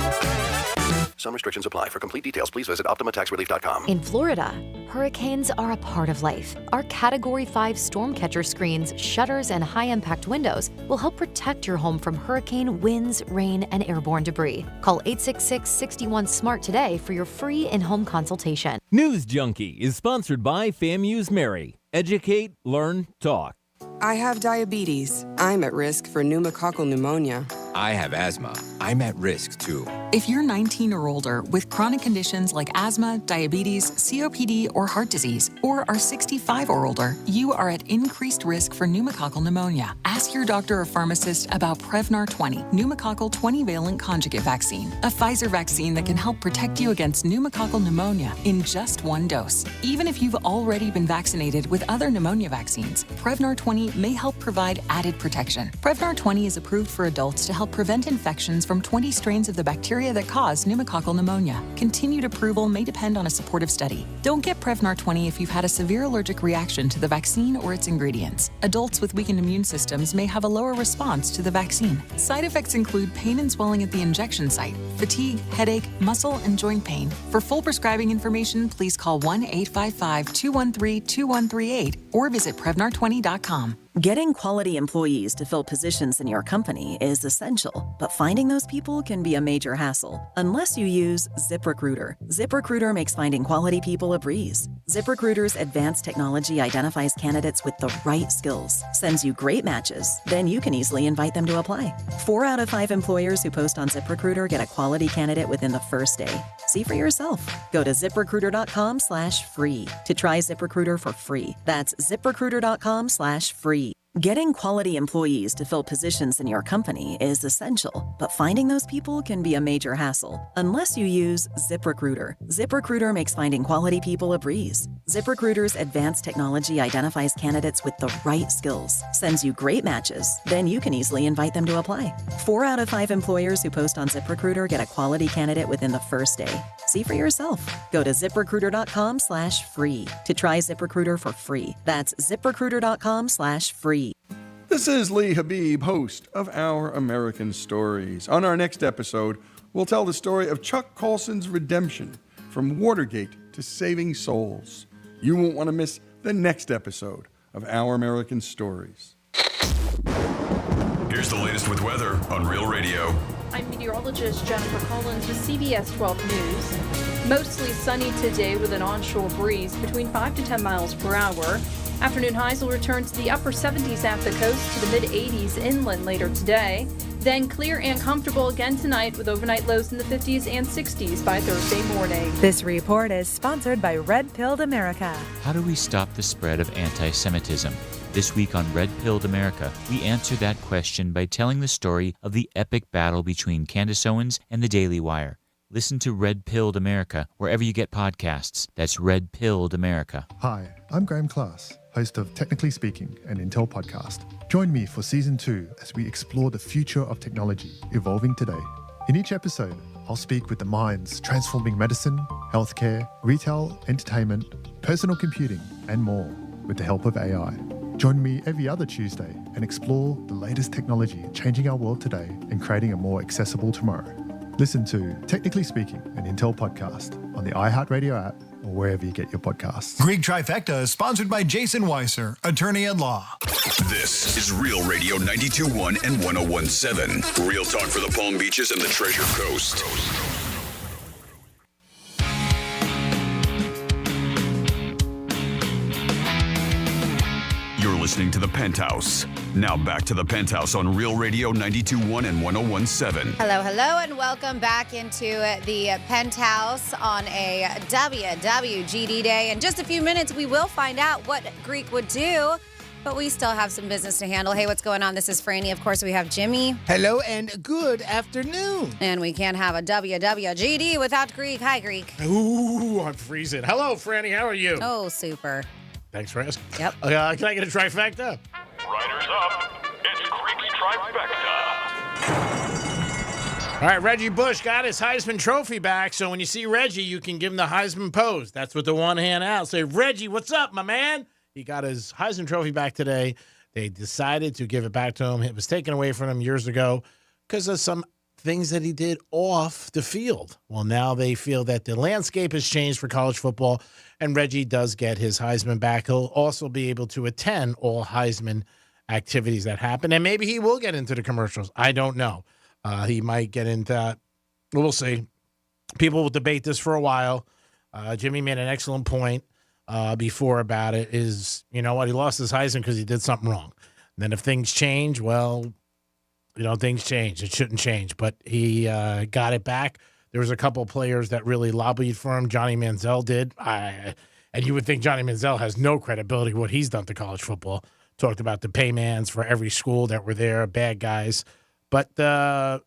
Speaker 7: Some restrictions apply. For complete details, please visit OptimaTaxRelief.com.
Speaker 8: In Florida, hurricanes are a part of life. Our Category 5 storm catcher screens, shutters, and high-impact windows will help protect your home from hurricane winds, rain, and airborne debris. Call 866-61-SMART today for your free in-home consultation.
Speaker 10: News Junkie is sponsored by FAMU's Mary. Educate, learn, talk.
Speaker 13: I have diabetes. I'm at risk for pneumococcal pneumonia.
Speaker 16: I have asthma. I'm at risk too.
Speaker 17: If you're 19 or older with chronic conditions like asthma, diabetes, COPD, or heart disease, or are 65 or older, you are at increased risk for pneumococcal pneumonia. Ask your doctor or pharmacist about Prevnar 20, pneumococcal 20-valent conjugate vaccine, a Pfizer vaccine that can help protect you against pneumococcal pneumonia in just one dose. Even if you've already been vaccinated with other pneumonia vaccines, Prevnar 20 may help provide added protection. Prevnar 20 is approved for adults to help prevent infections from 20 strains of the bacteria that cause pneumococcal pneumonia. Continued approval may depend on a supportive study. Don't get Prevnar 20 if you've had a severe allergic reaction to the vaccine or its ingredients. Adults with weakened immune systems may have a lower response to the vaccine. Side effects include pain and swelling at the injection site, fatigue, headache, muscle, and joint pain. For full prescribing information, please call 1-855-213-2138 or visit Prevnar20.com.
Speaker 21: Getting quality employees to fill positions in your company is essential, but finding those people can be a major hassle unless you use ZipRecruiter. ZipRecruiter makes finding quality people a breeze. ZipRecruiter's advanced technology identifies candidates with the right skills, sends you great matches, then you can easily invite them to apply. 4 out of 5 employers who post on ZipRecruiter get a quality candidate within the first day. See for yourself. Go to ZipRecruiter.com/free to try ZipRecruiter for free. That's ZipRecruiter.com/free. Getting quality employees to fill positions in your company is essential, but finding those people can be a major hassle unless you use ZipRecruiter. ZipRecruiter makes finding quality people a breeze. ZipRecruiter's advanced technology identifies candidates with the right skills, sends you great matches, then you can easily invite them to apply. 4 out of 5 employers who post on ZipRecruiter get a quality candidate within the first day. See for yourself. Go to ZipRecruiter.com/free to try ZipRecruiter for free. That's ZipRecruiter.com/free.
Speaker 28: This is Lee Habib, host of Our American Stories. On our next episode, we'll tell the story of Chuck Colson's redemption from Watergate to saving souls. You won't want to miss the next episode of Our American Stories.
Speaker 2: Here's the latest with weather on Real Radio.
Speaker 29: I'm meteorologist Jennifer Collins with CBS 12 News. Mostly sunny today with an onshore breeze between 5 to 10 miles per hour. Afternoon highs will return to the upper 70s at the coast to the mid-80s inland later today. Then clear and comfortable again tonight with overnight lows in the 50s and 60s by Thursday morning.
Speaker 30: This report is sponsored by Red Pilled America.
Speaker 31: How do we stop the spread of anti-Semitism? This week on Red Pilled America, we answer that question by telling the story of the epic battle between Candace Owens and the Daily Wire. Listen to Red Pilled America wherever you get podcasts. That's Red Pilled America.
Speaker 32: Hi, I'm Graham Class, host of Technically Speaking, an Intel podcast. Join me for Season 2 as we explore the future of technology evolving today. In each episode, I'll speak with the minds transforming medicine, healthcare, retail, entertainment, personal computing, and more with the help of AI. Join me every other Tuesday and explore the latest technology changing our world today and creating a more accessible tomorrow. Listen to Technically Speaking, an Intel podcast on the iHeartRadio app or wherever you get your podcasts.
Speaker 33: Greek Trifecta is sponsored by Jason Weiser, attorney at law.
Speaker 2: This is Real Radio 92.1 and 101.7. Real talk for the Palm Beaches and the Treasure Coast. listening to The Penthouse. Now back to The Penthouse on Real Radio 92.1 and 101.7.
Speaker 1: Hello, hello, and welcome back into the Penthouse on a WWGD day. In just a few minutes, we will find out what Greek would do, but we still have some business to handle. Hey, what's going on? This is Franny. Of course, we have Jimmy.
Speaker 3: Hello, and good afternoon.
Speaker 1: And we can't have a WWGD without Greek. Hi, Greek.
Speaker 20: Ooh, I'm freezing. Hello, Franny. How are you?
Speaker 1: Oh, super.
Speaker 20: Thanks for asking.
Speaker 1: Yep.
Speaker 20: Can I get a trifecta?
Speaker 5: Riders up. It's Greek's Trifecta.
Speaker 20: All right, Reggie Bush got his Heisman Trophy back, so when you see Reggie, you can give him the Heisman pose. That's with the one hand out. Say, Reggie, what's up, my man? He got his Heisman Trophy back today. They decided to give it back to him. It was taken away from him years ago because of some things that he did off the field. Well, now they feel that the landscape has changed for college football, and Reggie does get his Heisman back. He'll also be able to attend all Heisman activities that happen, and maybe he will get into the commercials. I don't know. He might get into that. We'll see. People will debate this for a while. Jimmy made an excellent point before about it is, you know what, he lost his Heisman because he did something wrong. And then if things change, well, you know, things change. It shouldn't change. But he got it back. There was a couple of players that really lobbied for him. Johnny Manziel did. And you would think Johnny Manziel has no credibility what he's done to college football. Talked about the paymans for every school that were there, bad guys. But,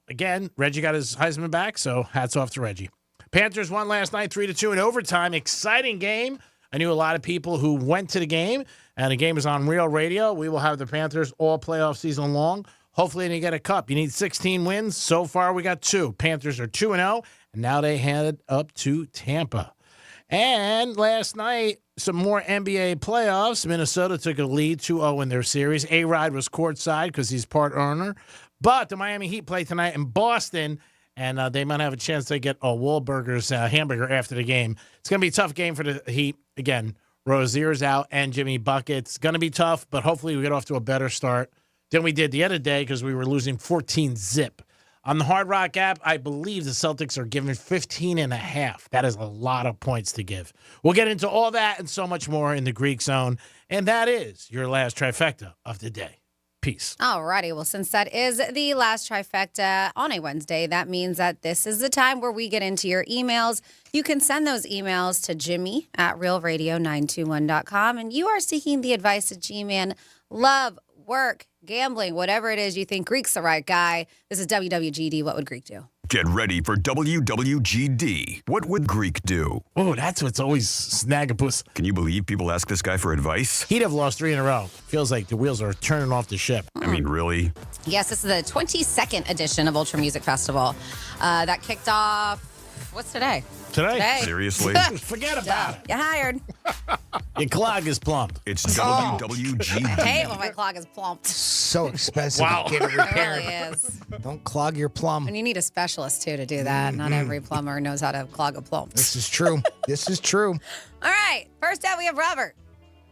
Speaker 20: again, Reggie got his Heisman back, so hats off to Reggie. Panthers won last night 3-2 in overtime. Exciting game. I knew a lot of people who went to the game, and the game is on Real Radio. We will have the Panthers all playoff season long. Hopefully they get a cup. You need 16 wins. So far, we got 2. Panthers are 2-0, and now they head up to Tampa. And last night, some more NBA playoffs. Minnesota took a lead 2-0 in their series. A-Rod was courtside because he's part owner. But the Miami Heat play tonight in Boston, and they might have a chance to get a Wahlburgers hamburger after the game. It's going to be a tough game for the Heat. Again, Rozier's out and Jimmy Bucket's going to be tough, but hopefully we get off to a better start than we did the other day because we were losing 14-zip. On the Hard Rock app, I believe the Celtics are giving 15.5. That is a lot of points to give. We'll get into all that and so much more in the Greek Zone, and that is your last trifecta of the day. Peace.
Speaker 1: All righty. Well, since that is the last trifecta on a Wednesday, that means that this is the time where we get into your emails. You can send those emails to Jimmy at realradio921.com, and you are seeking the advice of G-Man. Love, work, gambling, whatever it is you think Greek's the right guy. This is WWGD. What would Greek do?
Speaker 2: Get ready for WWGD. What would Greek do?
Speaker 20: Oh, that's what's always snaggapus.
Speaker 2: Can you believe people ask this guy for advice?
Speaker 20: He'd have lost 3 in a row. Feels like the wheels are turning off the ship.
Speaker 2: I mean, really?
Speaker 1: Yes, this is the 22nd edition of Ultra Music Festival. That kicked off, what's today?
Speaker 20: Today?
Speaker 2: Seriously?
Speaker 20: Forget about it.
Speaker 1: You're hired.
Speaker 20: Your clog is plumped.
Speaker 2: It's WWGD.
Speaker 1: I hate when my clog is plumped.
Speaker 3: So expensive
Speaker 20: Wow.
Speaker 3: to get it
Speaker 1: It
Speaker 3: repaired.
Speaker 1: really is.
Speaker 3: Don't clog your plum.
Speaker 1: And you need a specialist, too, to do that. Not every plumber knows how to clog a plump.
Speaker 3: This is true. This is true.
Speaker 1: All right. First up, we have Robert.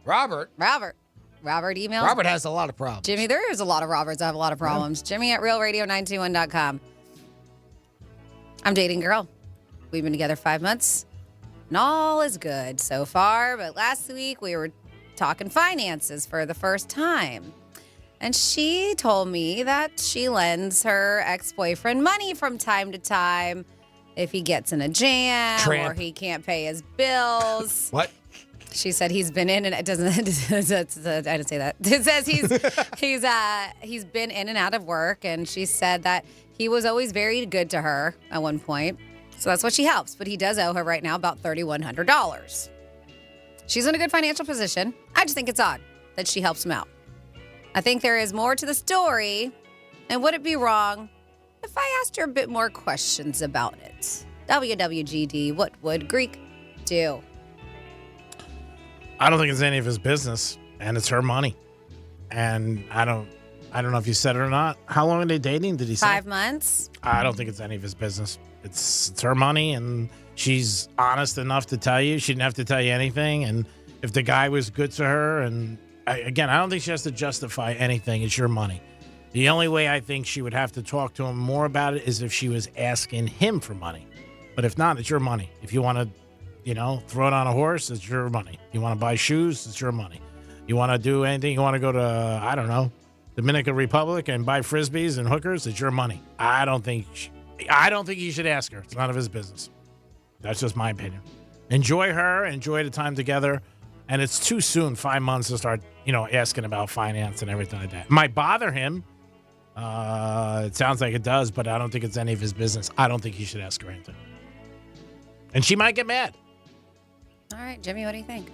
Speaker 3: Robert
Speaker 1: emails.
Speaker 3: Robert has a lot of problems.
Speaker 1: Jimmy, there is a lot of Roberts that have a lot of problems. Jimmy at realradio921.com. I'm dating a girl. We've been together 5 months, and all is good so far. But last week, we were talking finances for the first time. And she told me that she lends her ex-boyfriend money from time to time if he gets in a jam or he can't pay his bills.
Speaker 3: What?
Speaker 1: She said he's been in and it doesn't. I didn't say that. It says he's been in and out of work, and she said that he was always very good to her at one point. So that's what she helps. But he does owe her right now about $3,100. She's in a good financial position. I just think it's odd that she helps him out. I think there is more to the story. And would it be wrong if I asked her a bit more questions about it? WWGD, what would Greek do?
Speaker 20: I don't think it's any of his business, and it's her money. And I don't know if you said it or not. How long are they dating? Did he say?
Speaker 1: 5 months.
Speaker 20: I don't think it's any of his business. It's her money, and she's honest enough to tell you. She didn't have to tell you anything. And if the guy was good to her, and I don't think she has to justify anything. It's your money. The only way I think she would have to talk to him more about it is if she was asking him for money. But if not, it's your money. If you want to, throw it on a horse, it's your money. You want to buy shoes, it's your money. You want to do anything? You want to go to, I don't know, Dominican Republic and buy Frisbees and hookers? It's your money. I don't think you should ask her. It's none of his business. That's just my opinion. Enjoy her. Enjoy the time together. And it's too soon, 5 months, to start, asking about finance and everything like that. It might bother him. It sounds like it does, but I don't think it's any of his business. I don't think he should ask her anything. And she might get mad.
Speaker 1: All right, Jimmy, what do you think?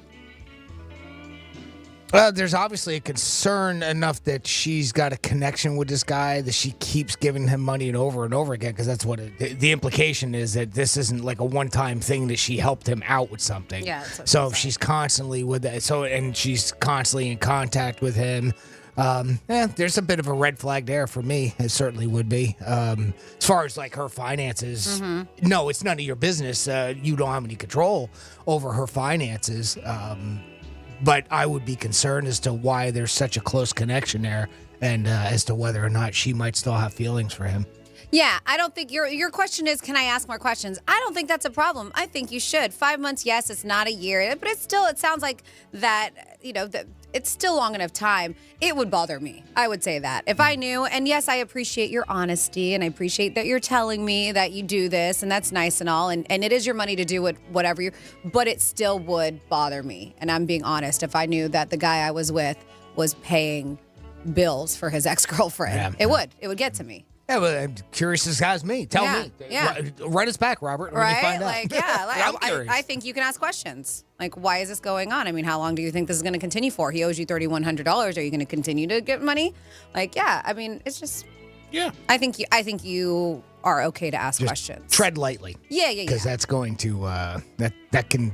Speaker 3: There's obviously a concern enough that she's got a connection with this guy that she keeps giving him money and over again, because that's what the implication is, that this isn't like a one-time thing, that she helped him out with something.
Speaker 1: Yeah.
Speaker 3: So if she's constantly with that, and she's constantly in contact with him, there's a bit of a red flag there for me. It certainly would be. As far as like her finances, no, it's none of your business. You don't have any control over her finances. But I would be concerned as to why there's such a close connection there, and as to whether or not she might still have feelings for him.
Speaker 1: Yeah, I don't think your question is, can I ask more questions? I don't think that's a problem. I think you should. 5 months, yes, it's not a year, but it sounds like that, that it's still long enough time. It would bother me. I would say that. If I knew, and yes, I appreciate your honesty, and I appreciate that you're telling me that you do this, and that's nice and all, and it is your money to do whatever but it still would bother me. And I'm being honest. If I knew that the guy I was with was paying bills for his ex-girlfriend, it would get to me.
Speaker 3: Yeah, well, I'm curious as me. Tell me.
Speaker 1: Yeah.
Speaker 3: Write us back, Robert, when you find out.
Speaker 1: I think you can ask questions. Like, why is this going on? I mean, how long do you think this is going to continue for? He owes you $3,100. Are you going to continue to get money? Like, yeah. I mean, it's just.
Speaker 20: Yeah.
Speaker 1: I think you are okay to ask questions.
Speaker 3: Tread lightly.
Speaker 1: Yeah.
Speaker 3: Because that's going to that can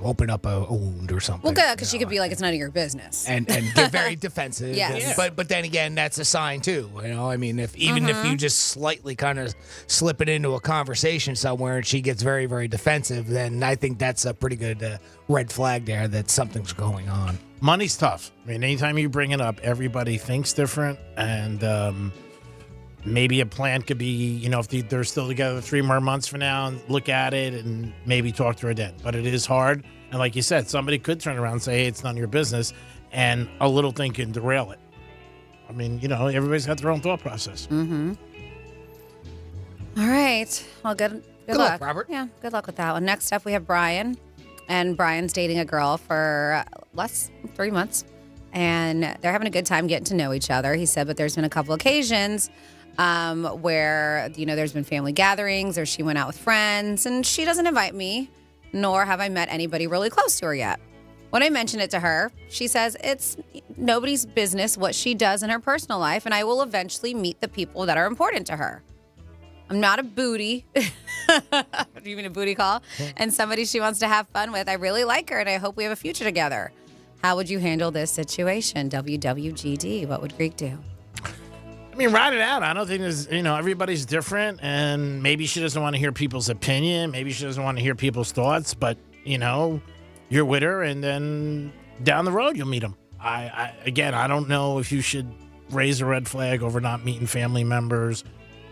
Speaker 3: open up a wound or something.
Speaker 1: Well, good, because she could be like, it's none of your business,
Speaker 3: and get very defensive.
Speaker 1: Yes.
Speaker 3: But then again, that's a sign too. I mean, if you just slightly kind of slip it into a conversation somewhere and she gets very, very defensive, then I think that's a pretty good red flag there that something's going on.
Speaker 20: Money's tough. I mean, anytime you bring it up, everybody thinks different, and maybe a plan could be, if they're still together 3 more months from now, and look at it and maybe talk to her then. But it is hard. And like you said, somebody could turn around and say, hey, it's none of your business. And a little thing can derail it. I mean, everybody's got their own thought process.
Speaker 1: Mm-hmm. All right. Well, good luck,
Speaker 3: Robert.
Speaker 1: Yeah, good luck with that one. Next up, we have Brian. And Brian's dating a girl for 3 months. And they're having a good time getting to know each other, he said. But there's been a couple occasions where, there's been family gatherings or she went out with friends and she doesn't invite me, nor have I met anybody really close to her yet. When I mention it to her, she says it's nobody's business what she does in her personal life, and I will eventually meet the people that are important to her. I'm not a booty. Do you mean a booty call? And somebody she wants to have fun with. I really like her and I hope we have a future together. How would you handle this situation? WWGD, what would Greek do?
Speaker 20: I mean, ride it out. I don't think there's, everybody's different, and maybe she doesn't want to hear people's opinion. Maybe she doesn't want to hear people's thoughts, but, you're with her, and then down the road, you'll meet them. I don't know if you should raise a red flag over not meeting family members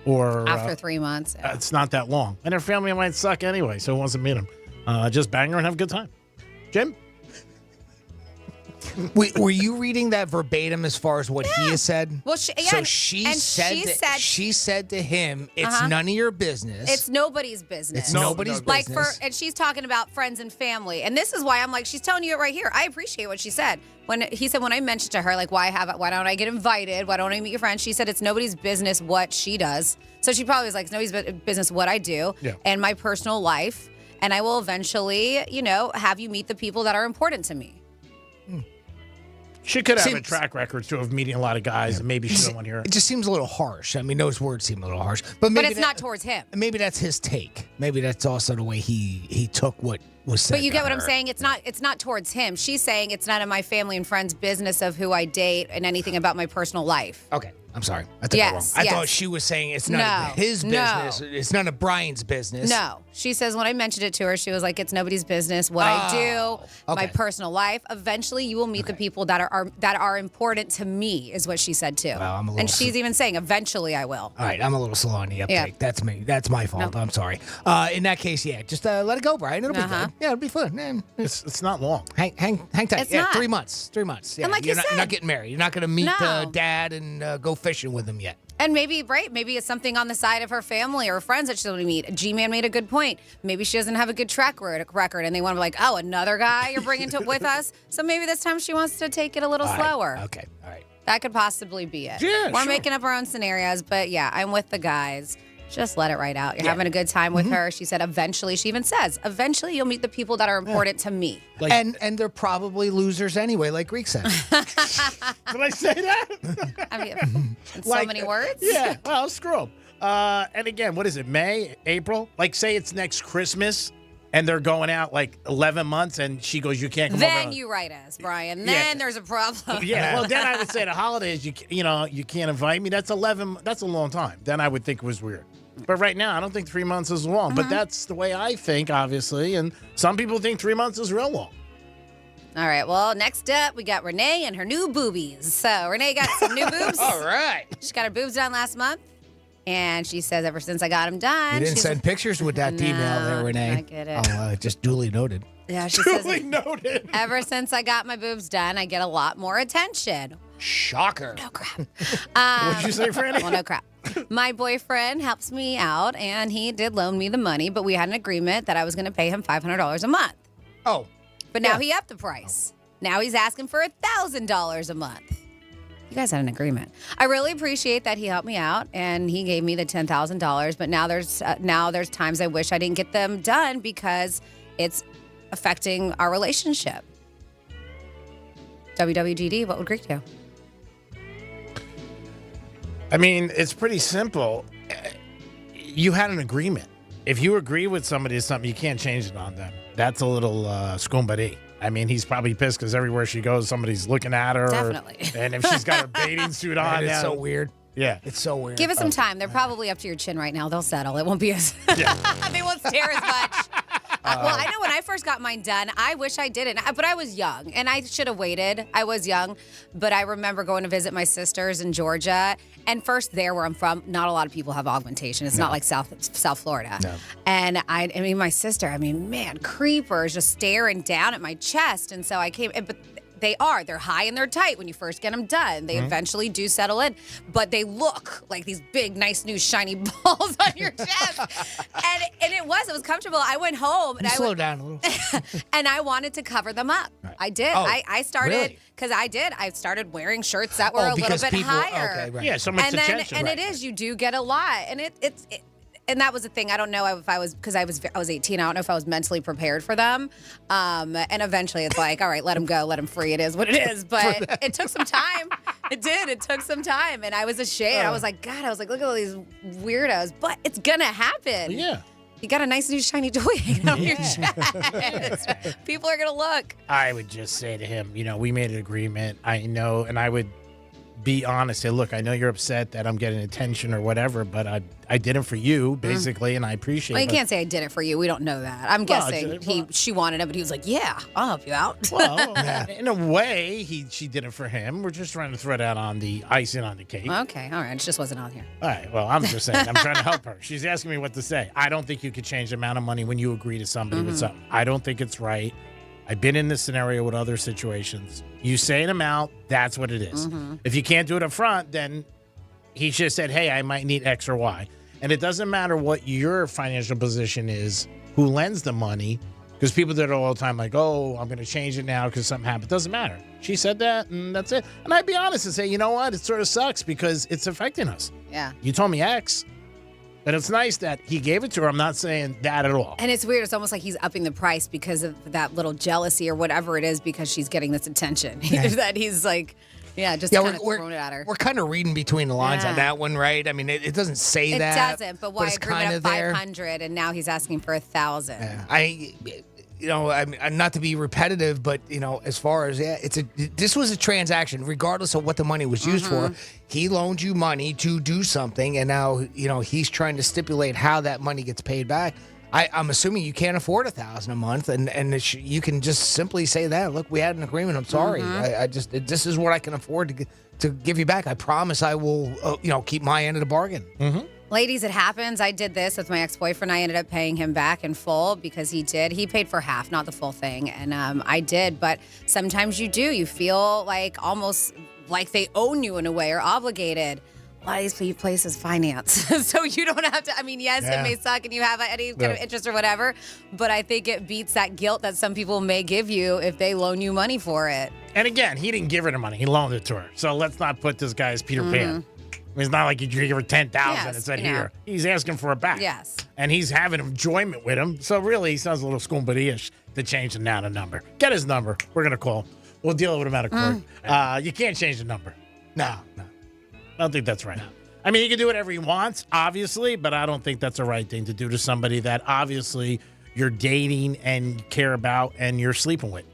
Speaker 20: or.
Speaker 1: After 3 months. Yeah.
Speaker 20: It's not that long. And her family might suck anyway, so who wants to meet them? Just bang her and have a good time. Jim?
Speaker 3: Were you reading that verbatim as far as what he has said?
Speaker 1: Well,
Speaker 3: she said to him, "It's none of your business.
Speaker 1: It's nobody's business.
Speaker 3: It's nobody's business."
Speaker 1: And she's talking about friends and family, and this is why I'm like, she's telling you it right here. I appreciate what she said when I mentioned to her, like, why don't I get invited? Why don't I meet your friends? She said it's nobody's business what she does. So she probably was like, it's nobody's business what I do and my personal life, and I will eventually, have you meet the people that are important to me.
Speaker 20: She could have a track record too of meeting a lot of guys, and maybe she doesn't want to hear it.
Speaker 3: It just seems a little harsh. I mean, those words seem a little harsh.
Speaker 1: But it's not towards him.
Speaker 3: Maybe that's his take. Maybe that's also the way he took what was said.
Speaker 1: But you get what I'm saying? It's not towards him. She's saying it's none of my family and friends' business of who I date and anything about my personal life.
Speaker 3: Okay. I'm sorry. I took it wrong. I thought she was saying it's none of his business. It's none of Brian's business.
Speaker 1: No. She says when I mentioned it to her, she was like, it's nobody's business what I do, my personal life. Eventually, you will meet the people that are important to me, is what she said too.
Speaker 3: Well,
Speaker 1: and she's even saying, eventually I will.
Speaker 3: All right. I'm a little slow on the uptake. Yeah. That's me. That's my fault. No. I'm sorry. In that case, just let it go, Brian. It'll be good. Yeah, it'd be fun.
Speaker 20: It's not long.
Speaker 3: Hang tight.
Speaker 1: It's
Speaker 3: yeah,
Speaker 1: not.
Speaker 3: 3 months. 3 months. Yeah,
Speaker 1: And like
Speaker 3: you're
Speaker 1: you
Speaker 3: not,
Speaker 1: said-
Speaker 3: not getting married. You're not going to meet
Speaker 1: No.
Speaker 3: dad and go fishing with him yet.
Speaker 1: And maybe it's something on the side of her family or friends that she's going to meet. G-Man made a good point. Maybe she doesn't have a good track record, and they want to be like, oh, another guy you're bringing with us? So maybe this time she wants to take it a little slower.
Speaker 3: Okay, all right.
Speaker 1: That could possibly be it.
Speaker 3: Yeah,
Speaker 1: We're
Speaker 3: sure.
Speaker 1: making up our own scenarios, but yeah, I'm with the guys. Just let it right out. You're having a good time with her. She said eventually, she even says, eventually you'll meet the people that are important to me.
Speaker 3: And they're probably losers anyway, like Greek said.
Speaker 20: Did I say that?
Speaker 1: I mean, in so many words.
Speaker 20: Yeah, well, screw 'em. And again, what is it, May, April? Like, say it's next Christmas, and they're going out like 11 months, and she goes, you can't come over.
Speaker 1: Then you write us, Brian. Then there's a problem.
Speaker 20: Yeah, well, then I would say the holidays, you can't invite me. That's a long time. Then I would think it was weird. But right now, I don't think 3 months is long. But that's the way I think, obviously. And some people think 3 months is real long.
Speaker 1: All right. Well, next up, we got Renee and her new boobies. So Renee got some new boobs.
Speaker 3: All right.
Speaker 1: She got her boobs done last month. And she says ever since I got them done.
Speaker 3: You didn't
Speaker 1: she's
Speaker 3: send pictures with that email there, Renee.
Speaker 1: I get it.
Speaker 3: Oh, just duly noted.
Speaker 1: Yeah, she says
Speaker 20: noted.
Speaker 1: Ever since I got my boobs done, I get a lot more attention.
Speaker 3: Shocker.
Speaker 1: No crap.
Speaker 20: What'd you say, Franny?
Speaker 1: Well, no crap. My boyfriend helps me out, and he did loan me the money, but we had an agreement that I was going to pay him $500 a month.
Speaker 3: Oh.
Speaker 1: But now he upped the price. Now he's asking for $1,000 a month. You guys had an agreement. I really appreciate that he helped me out, and he gave me the $10,000. But now there's times I wish I didn't get them done because it's affecting our relationship. WWGD, what would Greek do?
Speaker 20: I mean, it's pretty simple. You had an agreement. If you agree with somebody to something, you can't change it on them. That's a little scumbady. I mean, he's probably pissed because everywhere she goes, somebody's looking at her.
Speaker 1: Definitely.
Speaker 20: And if she's got her bathing suit on.
Speaker 3: It's so weird.
Speaker 20: Yeah.
Speaker 3: It's so weird.
Speaker 1: Give it some time. They're probably up to your chin right now. They'll settle. It won't be as... they won't stare as much. Well, I know when I first got mine done, I wish I didn't. But I was young, and I should have waited. I was young. But I remember going to visit my sisters in Georgia. And first there where I'm from, not a lot of people have augmentation. It's not like South Florida. No. And I mean, my sister, man, creepers just staring down at my chest. And so I came... But they're high and they're tight when you first get them done. They eventually do settle in, but they look like these big, nice, new, shiny balls on your chest. and it was comfortable. I went home and
Speaker 3: slow down a little.
Speaker 1: and I wanted to cover them up. Right. I did.
Speaker 3: Oh,
Speaker 1: I started because I started wearing shirts that were a little bit higher.
Speaker 3: Okay, right.
Speaker 20: Yeah, so much attention.
Speaker 1: And it is, you do get a lot, and it's. And that was the thing. I don't know if I was, because I was 18. I don't know if I was mentally prepared for them. And eventually it's like, all right, let them go, let them free. It is what it is. But it took some time. It did. It took some time. And I was ashamed. I was like, God, look at all these weirdos. But it's going to happen.
Speaker 20: Yeah.
Speaker 1: You got a nice new shiny toy hanging on your chest. People are going to look.
Speaker 20: I would just say to him, we made an agreement. I know, and I would be honest, say, look, I know you're upset that I'm getting attention or whatever, but I did it for you, basically, and I appreciate it.
Speaker 1: Well, you can't say I did it for you. We don't know that. I'm guessing she wanted it, but he was like, yeah, I'll help you out.
Speaker 20: Well, in a way, she did it for him. We're just trying to throw that on the icing on the cake.
Speaker 1: Okay, all right. It just wasn't on here.
Speaker 20: All right, well, I'm just saying. I'm trying to help her. She's asking me what to say. I don't think you could change the amount of money when you agree to somebody with something. I don't think it's right. I've been in this scenario with other situations. You say an amount, that's what it is. If you can't do it up front, then he should have said, hey, I might need X or Y. And it doesn't matter what your financial position is, who lends the money, because people do it all the time like, oh, I'm going to change it now because something happened. It doesn't matter. She said that, and that's it. And I'd be honest and say, you know what? It sort of sucks because it's affecting us.
Speaker 1: Yeah.
Speaker 20: You told me X. And it's nice that he gave it to her. I'm not saying that at all.
Speaker 1: And it's weird. It's almost like he's upping the price because of that little jealousy or whatever it is because she's getting this attention. That he's like, kind of throwing it at her.
Speaker 3: We're kind of reading between the lines on that one, right? I mean, it doesn't say that.
Speaker 1: It doesn't, but why
Speaker 3: it's
Speaker 1: agreement
Speaker 3: kind
Speaker 1: of
Speaker 3: of there.
Speaker 1: 500 and now he's asking for 1,000.
Speaker 3: I'm not to be repetitive, but as far as this was a transaction, regardless of what the money was used for. He loaned you money to do something, and now he's trying to stipulate how that money gets paid back. I'm assuming you can't afford $1,000 a month, and you can just simply say that. Look, we had an agreement. I'm sorry. This is what I can afford to give you back. I promise I will, keep my end of the bargain.
Speaker 1: Ladies, it happens. I did this with my ex-boyfriend. I ended up paying him back in full because he did. He paid for half, not the full thing. And I did. But sometimes you do. You feel like almost like they own you in a way or obligated. A lot of these places finance. So you don't have to. I mean, yes, it may suck and you have any kind of interest or whatever. But I think it beats that guilt that some people may give you if they loan you money for it.
Speaker 20: And again, he didn't give her the money. He loaned it to her. So let's not put this guy as Peter Pan. I mean, it's not like you give her $10,000 and said here. He's asking for it back.
Speaker 1: Yes.
Speaker 20: And he's having enjoyment with him. So really, he sounds a little Scooby-Ish to change the now number. Get his number. We're going to call him. We'll deal with him out of court. You can't change the number. No. I don't think that's right. I mean, he can do whatever he wants, obviously, but I don't think that's the right thing to do to somebody that obviously you're dating and care about and you're sleeping with.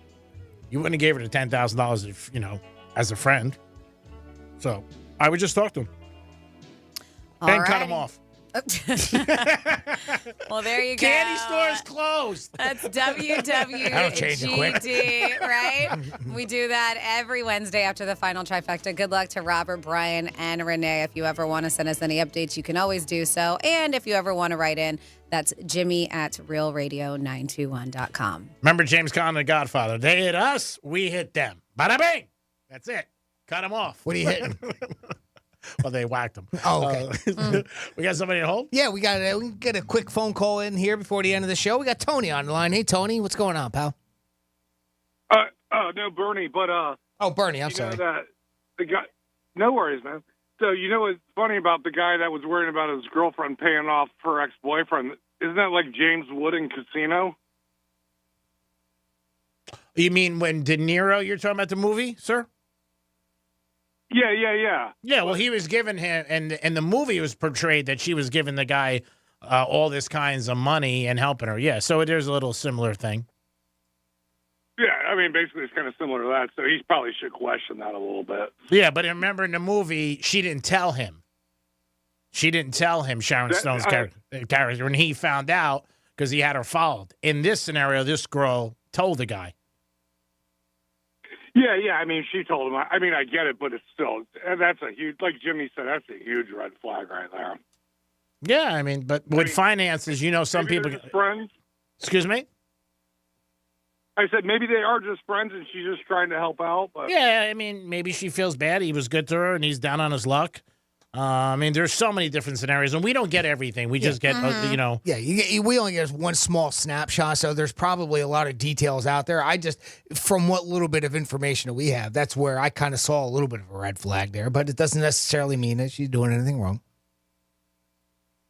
Speaker 20: You wouldn't have gave her the $10,000 if, as a friend. So I would just talk to him. And cut him off.
Speaker 1: Well, there you go.
Speaker 20: Candy store's closed.
Speaker 1: That's WWGD, right? We do that every Wednesday after the final trifecta. Good luck to Robert, Brian, and Renee. If you ever want to send us any updates, you can always do so. And if you ever want to write in, that's Jimmy@realradio921.com.
Speaker 20: Remember James Caan, The Godfather? They hit us, we hit them. Bada bing. That's it. Cut them off.
Speaker 3: What are you hitting?
Speaker 20: Well, they whacked him.
Speaker 3: Oh, okay.
Speaker 20: We got somebody at home?
Speaker 3: Yeah, we got a quick phone call in here before the end of the show. We got Tony on the line. Hey, Tony, what's going on, pal?
Speaker 4: No, Bernie, but
Speaker 3: oh, Bernie, I'm sorry.
Speaker 4: The guy, no worries, man. So you know what's funny about the guy that was worrying about his girlfriend paying off her ex-boyfriend? Isn't that like James Wood in Casino?
Speaker 20: You mean when De Niro? You're talking about the movie, sir?
Speaker 4: Yeah.
Speaker 20: Yeah, well, he was giving him, and the movie was portrayed that she was giving the guy all this kinds of money and helping her. Yeah, so there's a little similar thing.
Speaker 4: Yeah, I mean, basically it's kind of similar to that, so he probably should question that a little bit.
Speaker 20: Yeah, but remember in the movie, she didn't tell him. Sharon Stone's character, when he found out because he had her followed. In this scenario, this girl told the guy.
Speaker 4: Yeah. I mean, she told him. I mean, I get it, but it's still, that's a huge, like Jimmy said, that's a huge red flag right there.
Speaker 20: Yeah, I mean, but with finances, some people.
Speaker 4: Friends.
Speaker 20: Excuse me?
Speaker 4: I said maybe they are just friends and she's just trying to help out. But
Speaker 20: yeah, I mean, maybe she feels bad. He was good to her and he's down on his luck. I mean, there's so many different scenarios, and we don't get everything. We just get,
Speaker 3: Yeah, we only get one small snapshot, so there's probably a lot of details out there. From what little bit of information that we have, that's where I kind of saw a little bit of a red flag there, but it doesn't necessarily mean that she's doing anything wrong.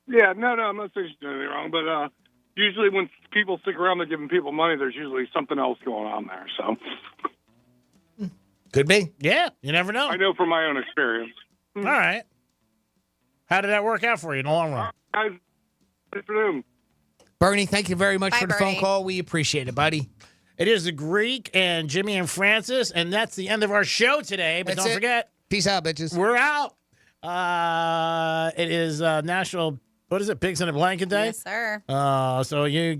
Speaker 4: Yeah, no, I'm not saying she's doing anything wrong, but usually when people stick around, they're giving people money, there's usually something else going on there, so.
Speaker 3: Could be.
Speaker 20: Yeah, you never know.
Speaker 4: I know from my own experience.
Speaker 20: All right. How did that work out for you in the long run?
Speaker 4: Good afternoon.
Speaker 3: Bernie, thank you very much for the phone call. We appreciate it, buddy.
Speaker 20: It is the Greek and Jimmy and Francis, and that's the end of our show today. But don't forget.
Speaker 3: Peace out, bitches.
Speaker 20: We're out. It is National, what is it, Pigs in a Blanket Day?
Speaker 1: Yes, sir.
Speaker 20: So you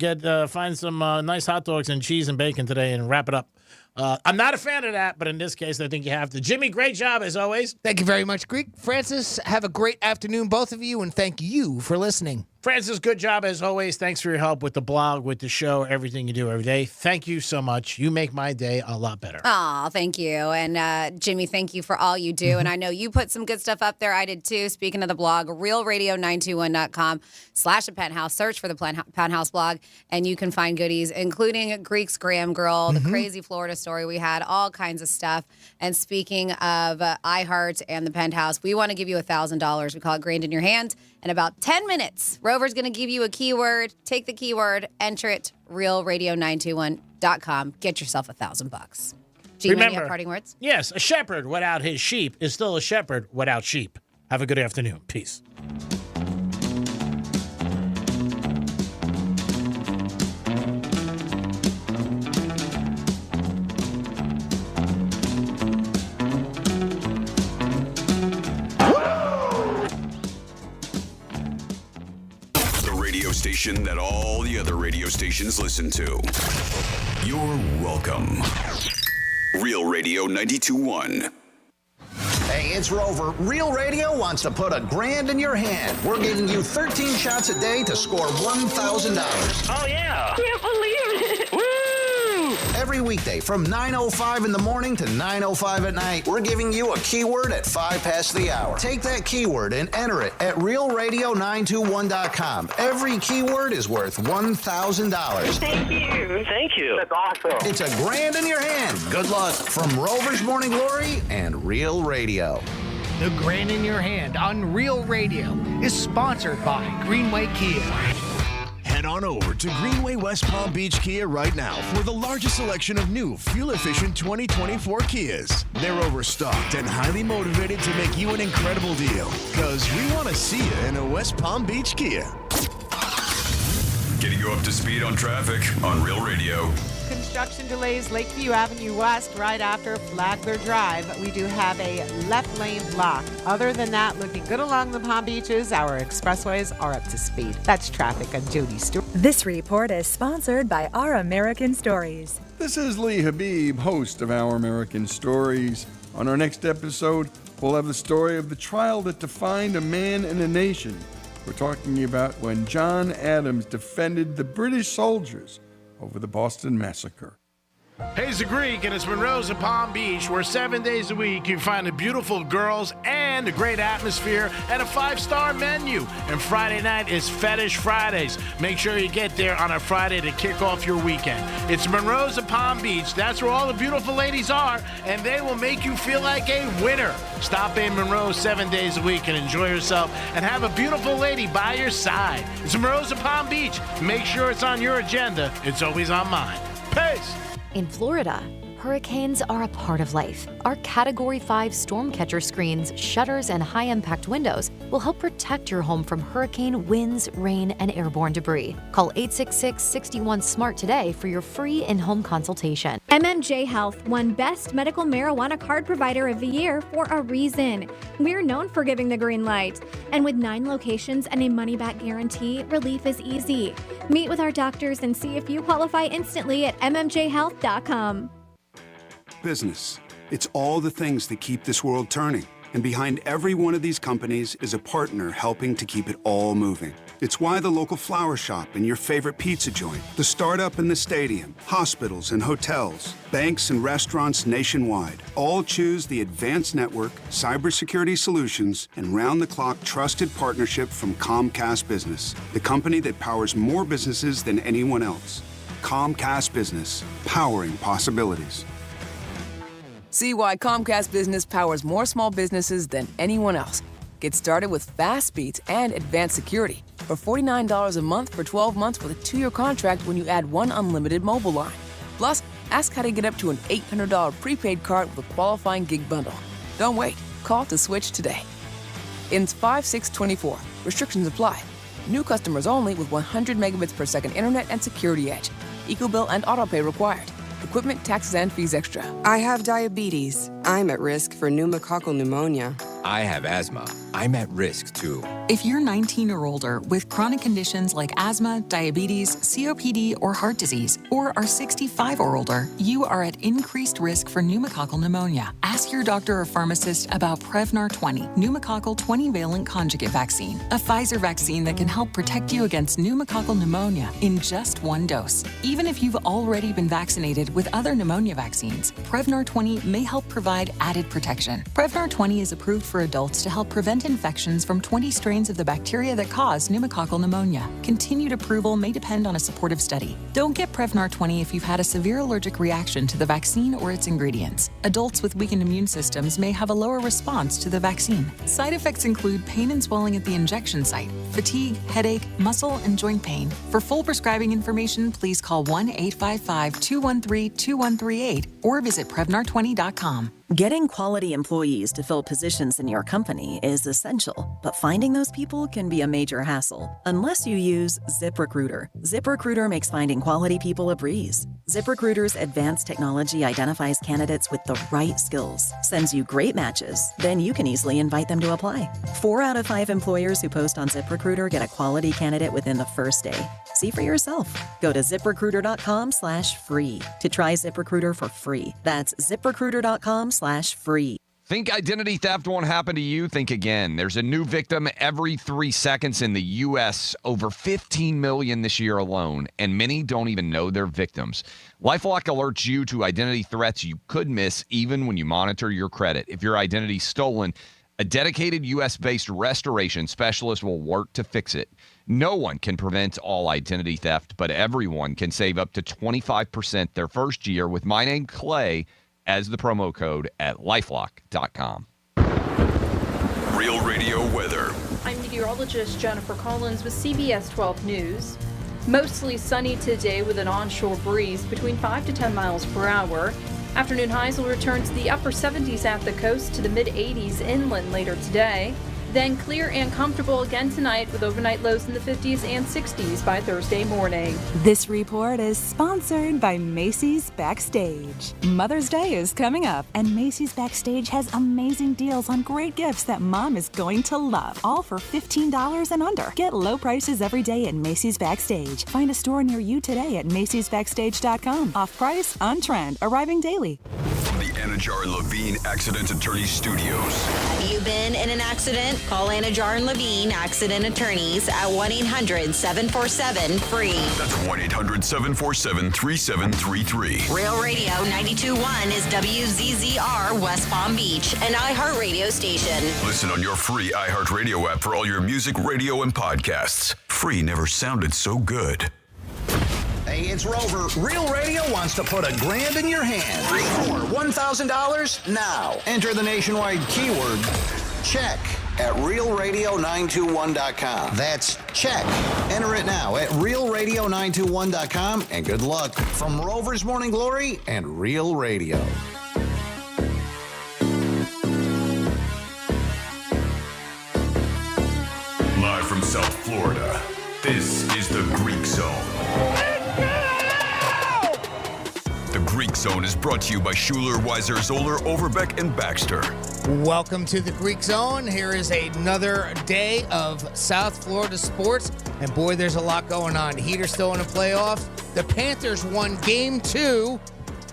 Speaker 20: find some nice hot dogs and cheese and bacon today and wrap it up. I'm not a fan of that, but in this case, I think you have to. Jimmy, great job as always.
Speaker 3: Thank you very much, Greek. Francis, have a great afternoon, both of you, and thank you for listening.
Speaker 20: Francis, good job as always. Thanks for your help with the blog, with the show, everything you do every day. Thank you so much. You make my day a lot better.
Speaker 1: Oh, thank you. And Jimmy, thank you for all you do. And I know you put some good stuff up there. I did too. Speaking of the blog, realradio921.com/Penthouse. Search for the Penthouse blog, and you can find goodies, including Greek's Graham Girl, the crazy Florida story we had, all kinds of stuff. And speaking of iHeart and the Penthouse, we want to give you $1,000. We call it Grained in Your Hand. In about 10 minutes, Rover's going to give you a keyword. Take the keyword, enter it, realradio921.com. Get yourself $1,000.
Speaker 20: Remember,
Speaker 1: you have parting words?
Speaker 20: Yes, a shepherd without his sheep is still a shepherd without sheep. Have a good afternoon. Peace.
Speaker 2: Station that all the other radio stations listen to. You're welcome. Real Radio 92.1.
Speaker 3: Hey,
Speaker 6: it's Rover. Real Radio wants to put $1,000 in your hand. We're giving you 13 shots a day to score $1,000.
Speaker 9: Oh, yeah.
Speaker 6: Can't believe it. Woo! Every weekday from 9:05 in the morning to 9:05 at night, we're giving you a keyword at 5 past the hour. Take that keyword and enter it at realradio921.com. Every keyword is worth $1,000.
Speaker 9: Thank you. Thank you.
Speaker 6: That's awesome. It's $1,000 in your hand. Good luck from Rover's Morning Glory and Real Radio.
Speaker 3: The Grand in Your Hand on Real Radio is sponsored by Greenway Kia.
Speaker 11: Head on over to Greenway West Palm Beach Kia right now for the largest selection of new fuel-efficient 2024 Kias. They're overstocked and highly motivated to make you an incredible deal, because we want to see you in a West Palm Beach Kia.
Speaker 2: Getting you up to speed on traffic on Real Radio.
Speaker 12: Construction delays Lakeview Avenue West right after Flagler Drive. We do have a left lane block. Other than that, looking good along the Palm Beaches. Our expressways are up to speed. That's traffic. I'm Jody Stewart.
Speaker 30: This report is sponsored by Our American Stories.
Speaker 28: This is Lee Habib, host of Our American Stories. On our next episode, we'll have the story of the trial that defined a man and a nation. We're talking about when John Adams defended the British soldiers over the Boston Massacre.
Speaker 20: Hey, it's the Greek, and it's Monroe's at Palm Beach, where 7 days a week you find the beautiful girls and a great atmosphere and a 5-star menu. And Friday night is Fetish Fridays. Make sure you get there on a Friday to kick off your weekend. It's Monroe's at Palm Beach. That's where all the beautiful ladies are, and they will make you feel like a winner. Stop in Monroe 7 days a week and enjoy yourself and have a beautiful lady by your side. It's Monroe's at Palm Beach. Make sure it's on your agenda. It's always on mine. Peace!
Speaker 8: In Florida, hurricanes are a part of life. Our Category 5 storm catcher screens, shutters, and high-impact windows will help protect your home from hurricane winds, rain, and airborne debris. Call 866-61-SMART today for your free in-home consultation.
Speaker 14: MMJ Health won Best Medical Marijuana Card Provider of the Year for a reason. We're known for giving the green light. And with 9 locations and a money-back guarantee, relief is easy. Meet with our doctors and see if you qualify instantly at mmjhealth.com.
Speaker 15: Business. It's all the things that keep this world turning. And behind every one of these companies is a partner helping to keep it all moving. It's why the local flower shop and your favorite pizza joint, the startup and the stadium, hospitals and hotels, banks and restaurants nationwide all choose the advanced network, cybersecurity solutions, and round-the-clock trusted partnership from Comcast Business, the company that powers more businesses than anyone else. Comcast Business, powering possibilities.
Speaker 18: See why Comcast Business powers more small businesses than anyone else. Get started with fast speeds and advanced security for $49 a month for 12 months with a 2-year contract when you add 1 unlimited mobile line. Plus, ask how to get up to an $800 prepaid card with a qualifying gig bundle. Don't wait. Call to switch today. Ends 5/6/24. Restrictions apply. New customers only with 100 megabits per second internet and security edge. EcoBill and autopay required. Equipment, taxes, and fees extra.
Speaker 13: I have diabetes. I'm at risk for pneumococcal pneumonia.
Speaker 16: I have asthma. I'm at risk too.
Speaker 17: If you're 19 or older with chronic conditions like asthma, diabetes, COPD, or heart disease, or are 65 or older, you are at increased risk for pneumococcal pneumonia. Ask your doctor or pharmacist about Prevnar 20, pneumococcal 20-valent conjugate vaccine, a Pfizer vaccine that can help protect you against pneumococcal pneumonia in just 1 dose. Even if you've already been vaccinated with other pneumonia vaccines, Prevnar 20 may help provide added protection. Prevnar 20 is approved for adults to help prevent infections from 20 strains of the bacteria that cause pneumococcal pneumonia. Continued approval may depend on a supportive study. Don't get Prevnar 20 if you've had a severe allergic reaction to the vaccine or its ingredients. Adults with weakened immune systems may have a lower response to the vaccine. Side effects include pain and swelling at the injection site, fatigue, headache, muscle, and joint pain. For full prescribing information, please call 1-855-213-2138 or visit Prevnar20.com.
Speaker 21: Getting quality employees to fill positions in your company is essential, but finding those people can be a major hassle unless you use ZipRecruiter. ZipRecruiter makes finding quality people a breeze. ZipRecruiter's advanced technology identifies candidates with the right skills, sends you great matches, then you can easily invite them to apply. 4 out of 5 employers who post on ZipRecruiter get a quality candidate within the first day. See for yourself. Go to ZipRecruiter.com/free to try ZipRecruiter for free. That's ZipRecruiter.com/free.
Speaker 7: Think identity theft won't happen to you? Think again. There's a new victim every 3 seconds in the U.S., over 15 million this year alone, and many don't even know they're victims. LifeLock alerts you to identity threats you could miss even when you monitor your credit. If your identity's stolen, a dedicated U.S.-based restoration specialist will work to fix it. No one can prevent all identity theft, but everyone can save up to 25% their first year with my name, Clay, as the promo code at lifelock.com.
Speaker 2: Real Radio weather.
Speaker 10: I'm meteorologist Jennifer Collins with CBS 12 News. Mostly sunny today with an onshore breeze between 5 to 10 miles per hour. Afternoon highs will return to the upper 70s at the coast to the mid 80s inland later today. Then clear and comfortable again tonight with overnight lows in the 50s and 60s by Thursday morning.
Speaker 30: This report is sponsored by Macy's Backstage. Mother's Day is coming up, and Macy's Backstage has amazing deals on great gifts that mom is going to love, all for $15 and under. Get low prices every day at Macy's Backstage. Find a store near you today at macy'sbackstage.com. Off price, on trend, arriving daily.
Speaker 2: From the Anajar and Levine Accident Attorney Studios.
Speaker 19: Have you been in an accident? Call Anajar and Levine Accident Attorneys at 1-800-747-FREE.
Speaker 2: That's 1-800-747-3733.
Speaker 19: Real Radio 92.1 is WZZR West Palm Beach, an iHeartRadio station.
Speaker 2: Listen on your free iHeartRadio app for all your music, radio, and podcasts. Free never sounded so good.
Speaker 6: Hey, it's Rover. Real Radio wants to put $1,000 in your hand. For $1,000 now. Enter the nationwide keyword check at realradio921.com. That's check. Enter it now at realradio921.com, and good luck from Rover's Morning Glory and Real Radio.
Speaker 2: Live from South Florida, this is the Greek Zone. The Greek Zone is brought to you by Schuler, Weiser, Zoller, Overbeck, and Baxter.
Speaker 3: Welcome to the Greek Zone. Here is another day of South Florida sports. And boy, there's a lot going on. The Heat are still in the playoffs. The Panthers won Game 2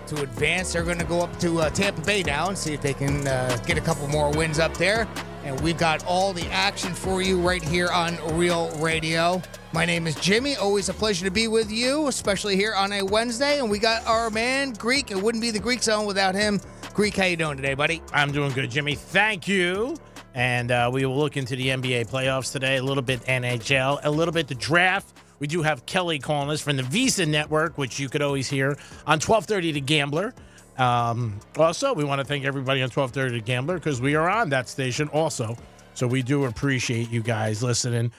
Speaker 3: to advance. They're going to go up to Tampa Bay now and see if they can get a couple more wins up there. And we've got all the action for you right here on Real Radio. My name is Jimmy. Always a pleasure to be with you, especially here on a Wednesday. And we got our man, Greek. It wouldn't be the Greek Zone without him. Greek, how you doing today, buddy?
Speaker 20: I'm doing good, Jimmy. Thank you. And we will look into the NBA playoffs today, a little bit NHL, a little bit the draft. We do have Kelly calling us from the Visa Network, which you could always hear on 1230 The Gambler. Also, we want to thank everybody on 1230 The Gambler because we are on that station also. So we do appreciate you guys listening.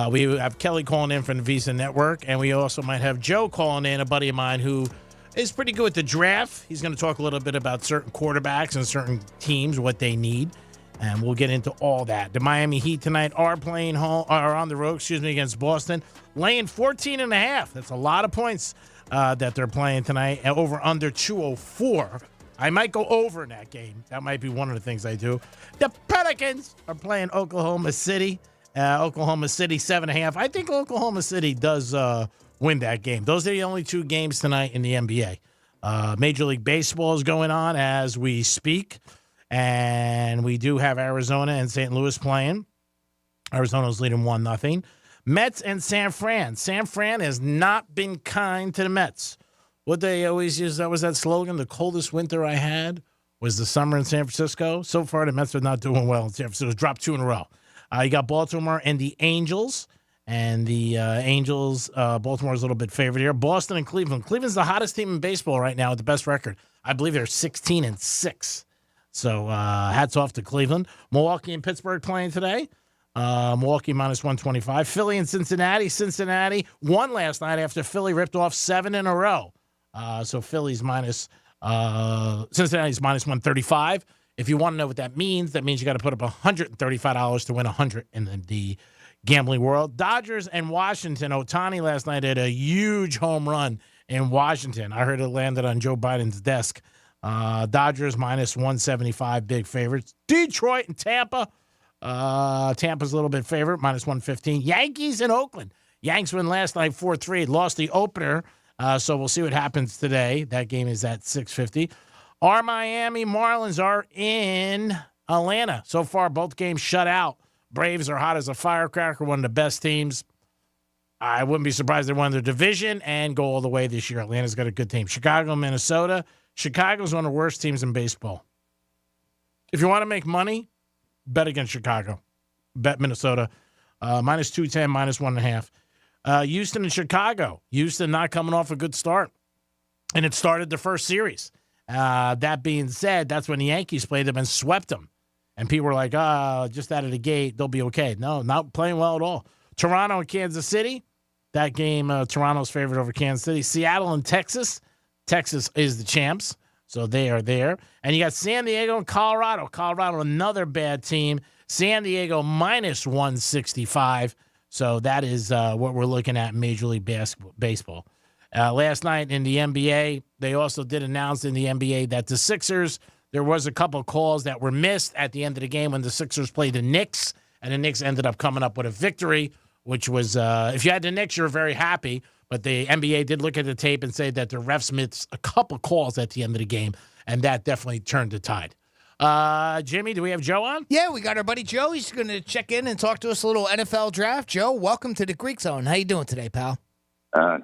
Speaker 20: We have Kelly calling in from the Visa Network, and we also might have Joe calling in, a buddy of mine who is pretty good with the draft. He's going to talk a little bit about certain quarterbacks and certain teams, what they need, and we'll get into all that. The Miami Heat tonight are on the road, against Boston, laying 14.5. That's a lot of points that they're playing tonight, and over under 204. I might go over in that game. That might be one of the things I do. The Pelicans are playing Oklahoma City. Oklahoma City 7.5. I think Oklahoma City does win that game. Those are the only two games tonight in the NBA. Major League Baseball is going on as we speak, and we do have Arizona and St. Louis playing. Arizona's leading 1-0. Mets and San Fran. San Fran has not been kind to the Mets. What they always use, that was that slogan, the coldest winter I had was the summer in San Francisco. So far, the Mets are not doing well in San Francisco. Dropped 2 in a row. You got Baltimore and the Angels. And the Angels, Baltimore's a little bit favored here. Boston and Cleveland. Cleveland's the hottest team in baseball right now with the best record. I believe they're 16-6. So hats off to Cleveland. Milwaukee and Pittsburgh playing today. Milwaukee minus 125. Philly and Cincinnati. Cincinnati won last night after Philly ripped off 7 in a row. So Philly's Cincinnati's minus 135. If you want to know what that means you got to put up $135 to win $100 in the gambling world. Dodgers and Washington. Ohtani last night had a huge home run in Washington. I heard it landed on Joe Biden's desk. Dodgers minus 175, big favorites. Detroit and Tampa. Tampa's a little bit favorite, minus 115. Yankees and Oakland. Yanks win last night 4-3. Lost the opener, so we'll see what happens today. That game is at 6:50. Our Miami Marlins are in Atlanta. So far, both games shut out. Braves are hot as a firecracker, one of the best teams. I wouldn't be surprised they won their division and go all the way this year. Atlanta's got a good team. Chicago, Minnesota. Chicago's one of the worst teams in baseball. If you want to make money, bet against Chicago. Bet Minnesota. Minus 210, minus 1.5. Houston and Chicago. Houston not coming off a good start. And it started the first series. That being said, that's when the Yankees played them and swept them. And people were like, just out of the gate, they'll be okay. No, not playing well at all. Toronto and Kansas City. That game, Toronto's favorite over Kansas City. Seattle and Texas. Texas is the champs, so they are there. And you got San Diego and Colorado. Colorado, another bad team. San Diego minus 165. So that is what we're looking at in Major League Baseball. Last night in the NBA, they also did announce in the NBA that the Sixers, there was a couple calls that were missed at the end of the game when the Sixers played the Knicks, and the Knicks ended up coming up with a victory, which was, if you had the Knicks, you were very happy. But the NBA did look at the tape and say that the refs missed a couple calls at the end of the game, and that definitely turned the tide. Jimmy, do we have Joe on?
Speaker 3: Yeah, we got our buddy Joe. He's going to check in and talk to us a little NFL draft. Joe, welcome to the Greek Zone. How you doing today, pal?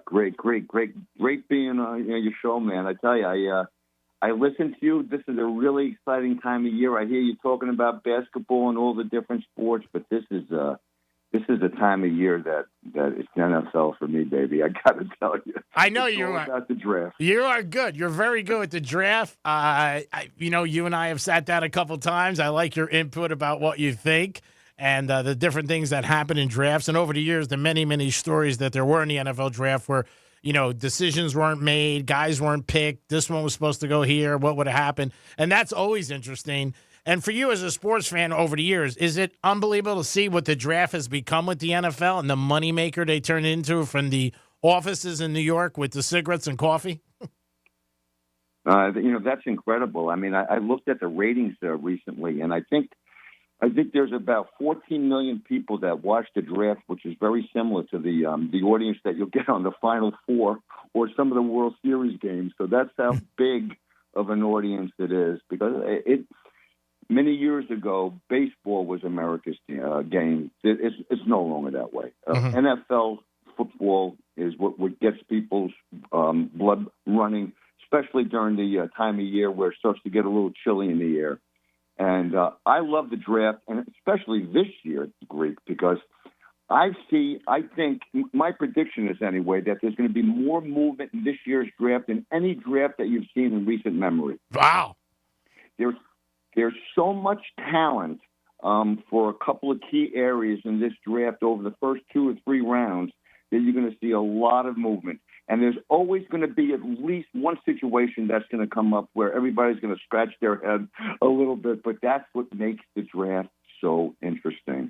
Speaker 1: Great being on your show, man. I tell you, I listen to you. This is a really exciting time of year. I hear you talking about basketball and all the different sports, but this is a time of year that it's NFL for me, baby. I got to tell you.
Speaker 20: I know
Speaker 1: it's
Speaker 20: you
Speaker 1: all
Speaker 20: are.
Speaker 1: about the draft.
Speaker 20: You are good. You're very good at the draft. You and I have sat down a couple times. I like your input about what you think and the different things that happen in drafts. And over the years, the many, many stories that there were in the NFL draft where, decisions weren't made, guys weren't picked, this one was supposed to go here, what would have happened? And that's always interesting. And for you as a sports fan over the years, is it unbelievable to see what the draft has become with the NFL and the moneymaker they turn into from the offices in New York with the cigarettes and coffee?
Speaker 1: That's incredible. I mean, I looked at the ratings recently, and I think there's about 14 million people that watch the draft, which is very similar to the audience that you'll get on the Final Four or some of the World Series games. So that's how big of an audience it is. Because many years ago, baseball was America's game. It's no longer that way. NFL football is what gets people's blood running, especially during the time of year where it starts to get a little chilly in the air. And I love the draft, and especially this year, Greek, because I think, my prediction is anyway, that there's going to be more movement in this year's draft than any draft that you've seen in recent memory.
Speaker 20: Wow.
Speaker 1: There's so much talent for a couple of key areas in this draft over the first 2 or 3 rounds that you're going to see a lot of movement. And there's always going to be at least one situation that's going to come up where everybody's going to scratch their head a little bit, but that's what makes the draft so interesting.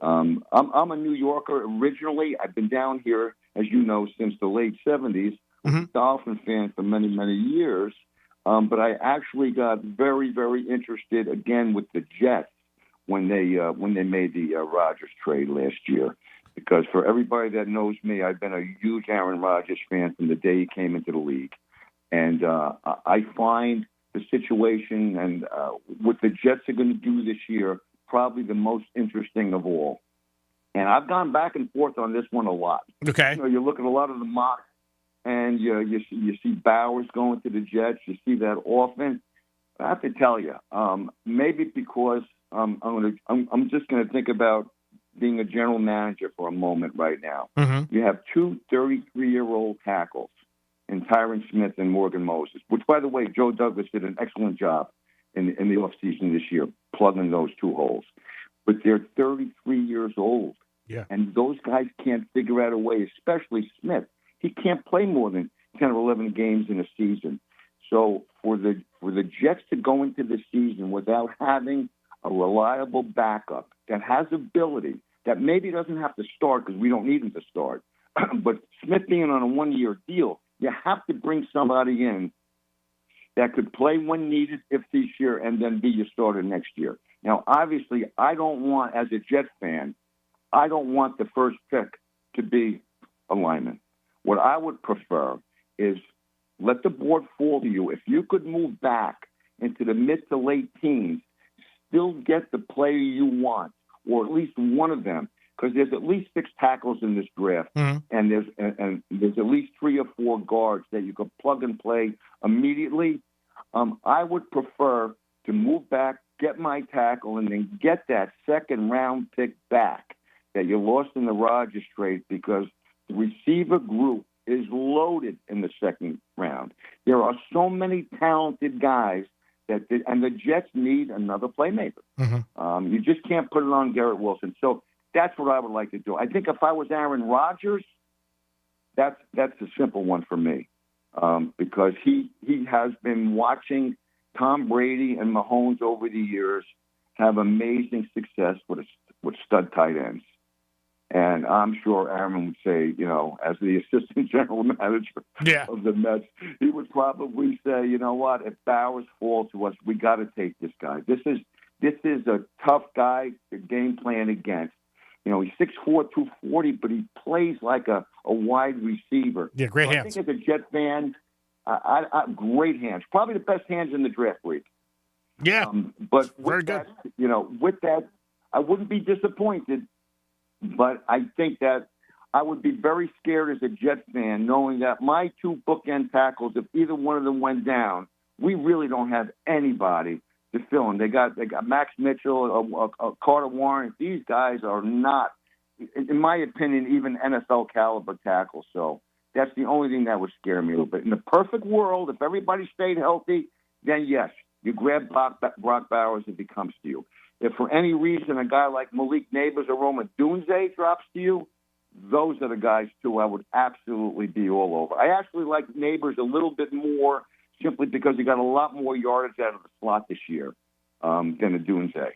Speaker 1: I'm a New Yorker originally. I've been down here, as you know, since the late 70s. A Dolphin fan for many, many years. But I actually got very, very interested again with the Jets when they made the Rodgers trade last year. Because for everybody that knows me, I've been a huge Aaron Rodgers fan from the day he came into the league. And I find the situation and what the Jets are going to do this year probably the most interesting of all. And I've gone back and forth on this one a lot.
Speaker 20: Okay.
Speaker 1: You look at a lot of the mocks, and you see Bowers going to the Jets. You see that often. I have to tell you, maybe because I'm just going to think about being a general manager for a moment right now. You have 2 33-year-old tackles in Tyron Smith and Morgan Moses, which, by the way, Joe Douglas did an excellent job in the offseason this year, plugging those 2 holes. But they're 33 years old.
Speaker 20: Yeah.
Speaker 1: And those guys can't figure out a way, especially Smith. He can't play more than 10 or 11 games in a season. So for the Jets to go into the season without having a reliable backup that has ability, that maybe doesn't have to start because we don't need him to start, but Smith being on a 1-year deal, you have to bring somebody in that could play when needed if this year and then be your starter next year. Now, obviously, I don't want, as a Jets fan, I don't want the first pick to be a lineman. What I would prefer is Let the board fall to you. If you could move back into the mid to late teens, still get the player you want, or at least one of them, because there's at least 6 tackles in this draft, and there's at least 3 or 4 guards that you could plug and play immediately. I would prefer to move back, get my tackle, and then get that second-round pick back that you lost in the Rodgers trade, because the receiver group is loaded in the second round. There are so many talented guys and the Jets need another playmaker. You just can't put it on Garrett Wilson. So that's what I would like to do. I think if I was Aaron Rodgers, that's a simple one for me, because he has been watching Tom Brady and Mahomes over the years have amazing success with stud tight ends. And I'm sure Aaron would say, as the assistant general manager of the Mets, he would probably say, you know what, if Bowers falls to us, we got to take this guy. This is a tough guy to game plan against. He's 6'4", 240, but he plays like a wide receiver.
Speaker 20: Yeah, great hands.
Speaker 1: I think as a Jet fan, great hands. Probably the best hands in the draft week.
Speaker 20: Yeah,
Speaker 1: but
Speaker 20: very good.
Speaker 1: With that, I wouldn't be disappointed. But I think that I would be very scared as a Jet fan, knowing that my 2 bookend tackles, if either one of them went down, we really don't have anybody to fill in. They got Max Mitchell, Carter Warren. These guys are not, in my opinion, even NFL caliber tackles. So that's the only thing that would scare me a little bit. In the perfect world, if everybody stayed healthy, then yes, you grab Brock Bowers if he comes to you. If for any reason a guy like Malik Neighbors or Roma Dunze drops to you, those are the guys, too, I would absolutely be all over. I actually like Neighbors a little bit more simply because he got a lot more yardage out of the slot this year than a Dunze.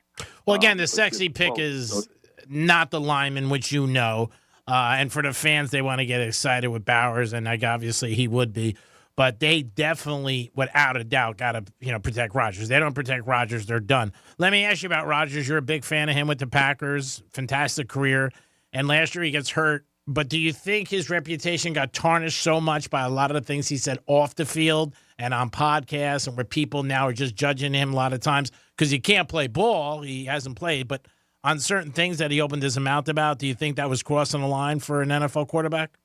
Speaker 20: Well, again, the sexy pick is not the lineman, which and for the fans, they want to get excited with Bowers, and obviously he would be. But they definitely, without a doubt, got to protect Rodgers. They don't protect Rodgers, they're done. Let me ask you about Rodgers. You're a big fan of him with the Packers. Fantastic career. And last year he gets hurt. But do you think his reputation got tarnished so much by a lot of the things he said off the field and on podcasts, and where people now are just judging him a lot of times because he can't play ball? He hasn't played. But on certain things that he opened his mouth about, do you think that was crossing the line for an NFL quarterback?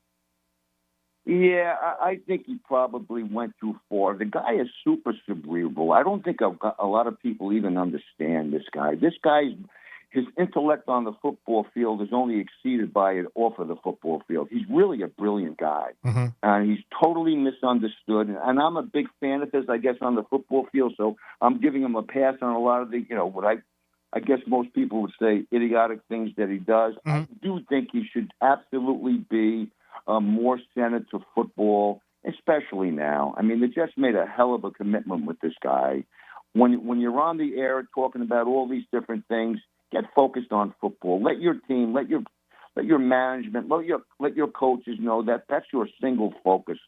Speaker 1: Yeah, I think he probably went too far. The guy is super cerebral. I don't think a lot of people even understand this guy. His intellect on the football field is only exceeded by it off of the football field. He's really a brilliant guy, and he's totally misunderstood. And I'm a big fan of his, I guess, on the football field. So I'm giving him a pass on a lot of the, what I guess most people would say idiotic things that he does. I do think he should absolutely be more centered to football, especially now. I mean, they just made a hell of a commitment with this guy. When you're on the air talking about all these different things, get focused on football. Let your team, let your management, let your coaches know that that's your single focus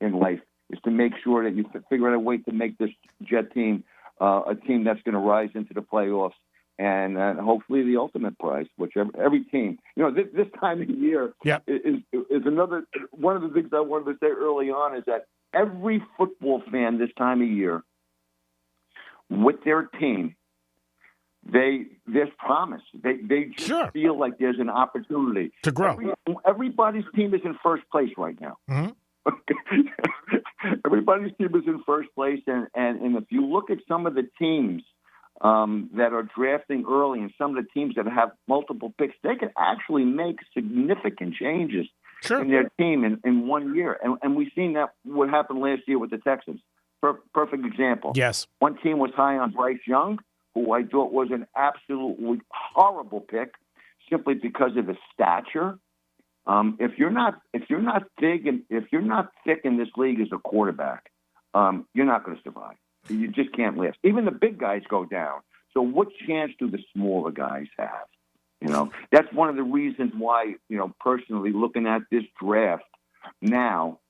Speaker 1: in life, is to make sure that you figure out a way to make this Jet team a team that's going to rise into the playoffs. And hopefully the ultimate prize, which every team, this time of year is another one of the things I wanted to say early on is that every football fan this time of year with their team, there's promise. They just feel like there's an opportunity
Speaker 20: to grow.
Speaker 1: Everybody's team is in first place right now. Everybody's team is in first place, and if you look at some of the teams that are drafting early and some of the teams that have multiple picks, they can actually make significant changes in their team in 1 year. And we've seen that what happened last year with the Texans. Perfect example.
Speaker 20: Yes.
Speaker 1: One team was high on Bryce Young, who I thought was an absolutely horrible pick simply because of his stature. If you're not thick in this league as a quarterback, you're not going to survive. You just can't last. Even the big guys go down. So what chance do the smaller guys have? That's one of the reasons why, personally looking at this draft now,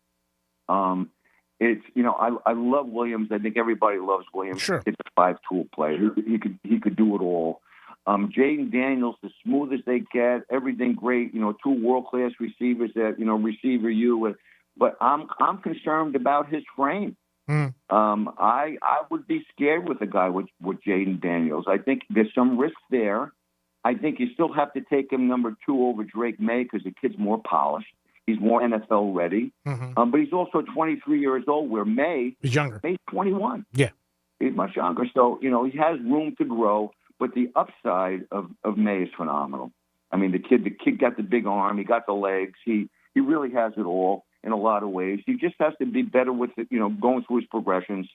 Speaker 1: it's, I love Williams. I think everybody loves Williams.
Speaker 20: Sure.
Speaker 1: It's a 5-tool player. He could do it all. Jaden Daniels, as smooth as they get, everything great. 2 world-class receivers that, receiver you. but I'm concerned about his frame. I would be scared with a guy with Jaden Daniels. I think there's some risk there. I think you still have to take him number 2 over Drake May because the kid's more polished. He's more NFL ready. But he's also 23 years old, where
Speaker 20: he's younger.
Speaker 1: May's 21.
Speaker 20: Yeah.
Speaker 1: He's much younger. So, he has room to grow. But the upside of May is phenomenal. I mean, the kid got the big arm. He got the legs. He really has it all in a lot of ways. He just has to be better with it, going through his progressions.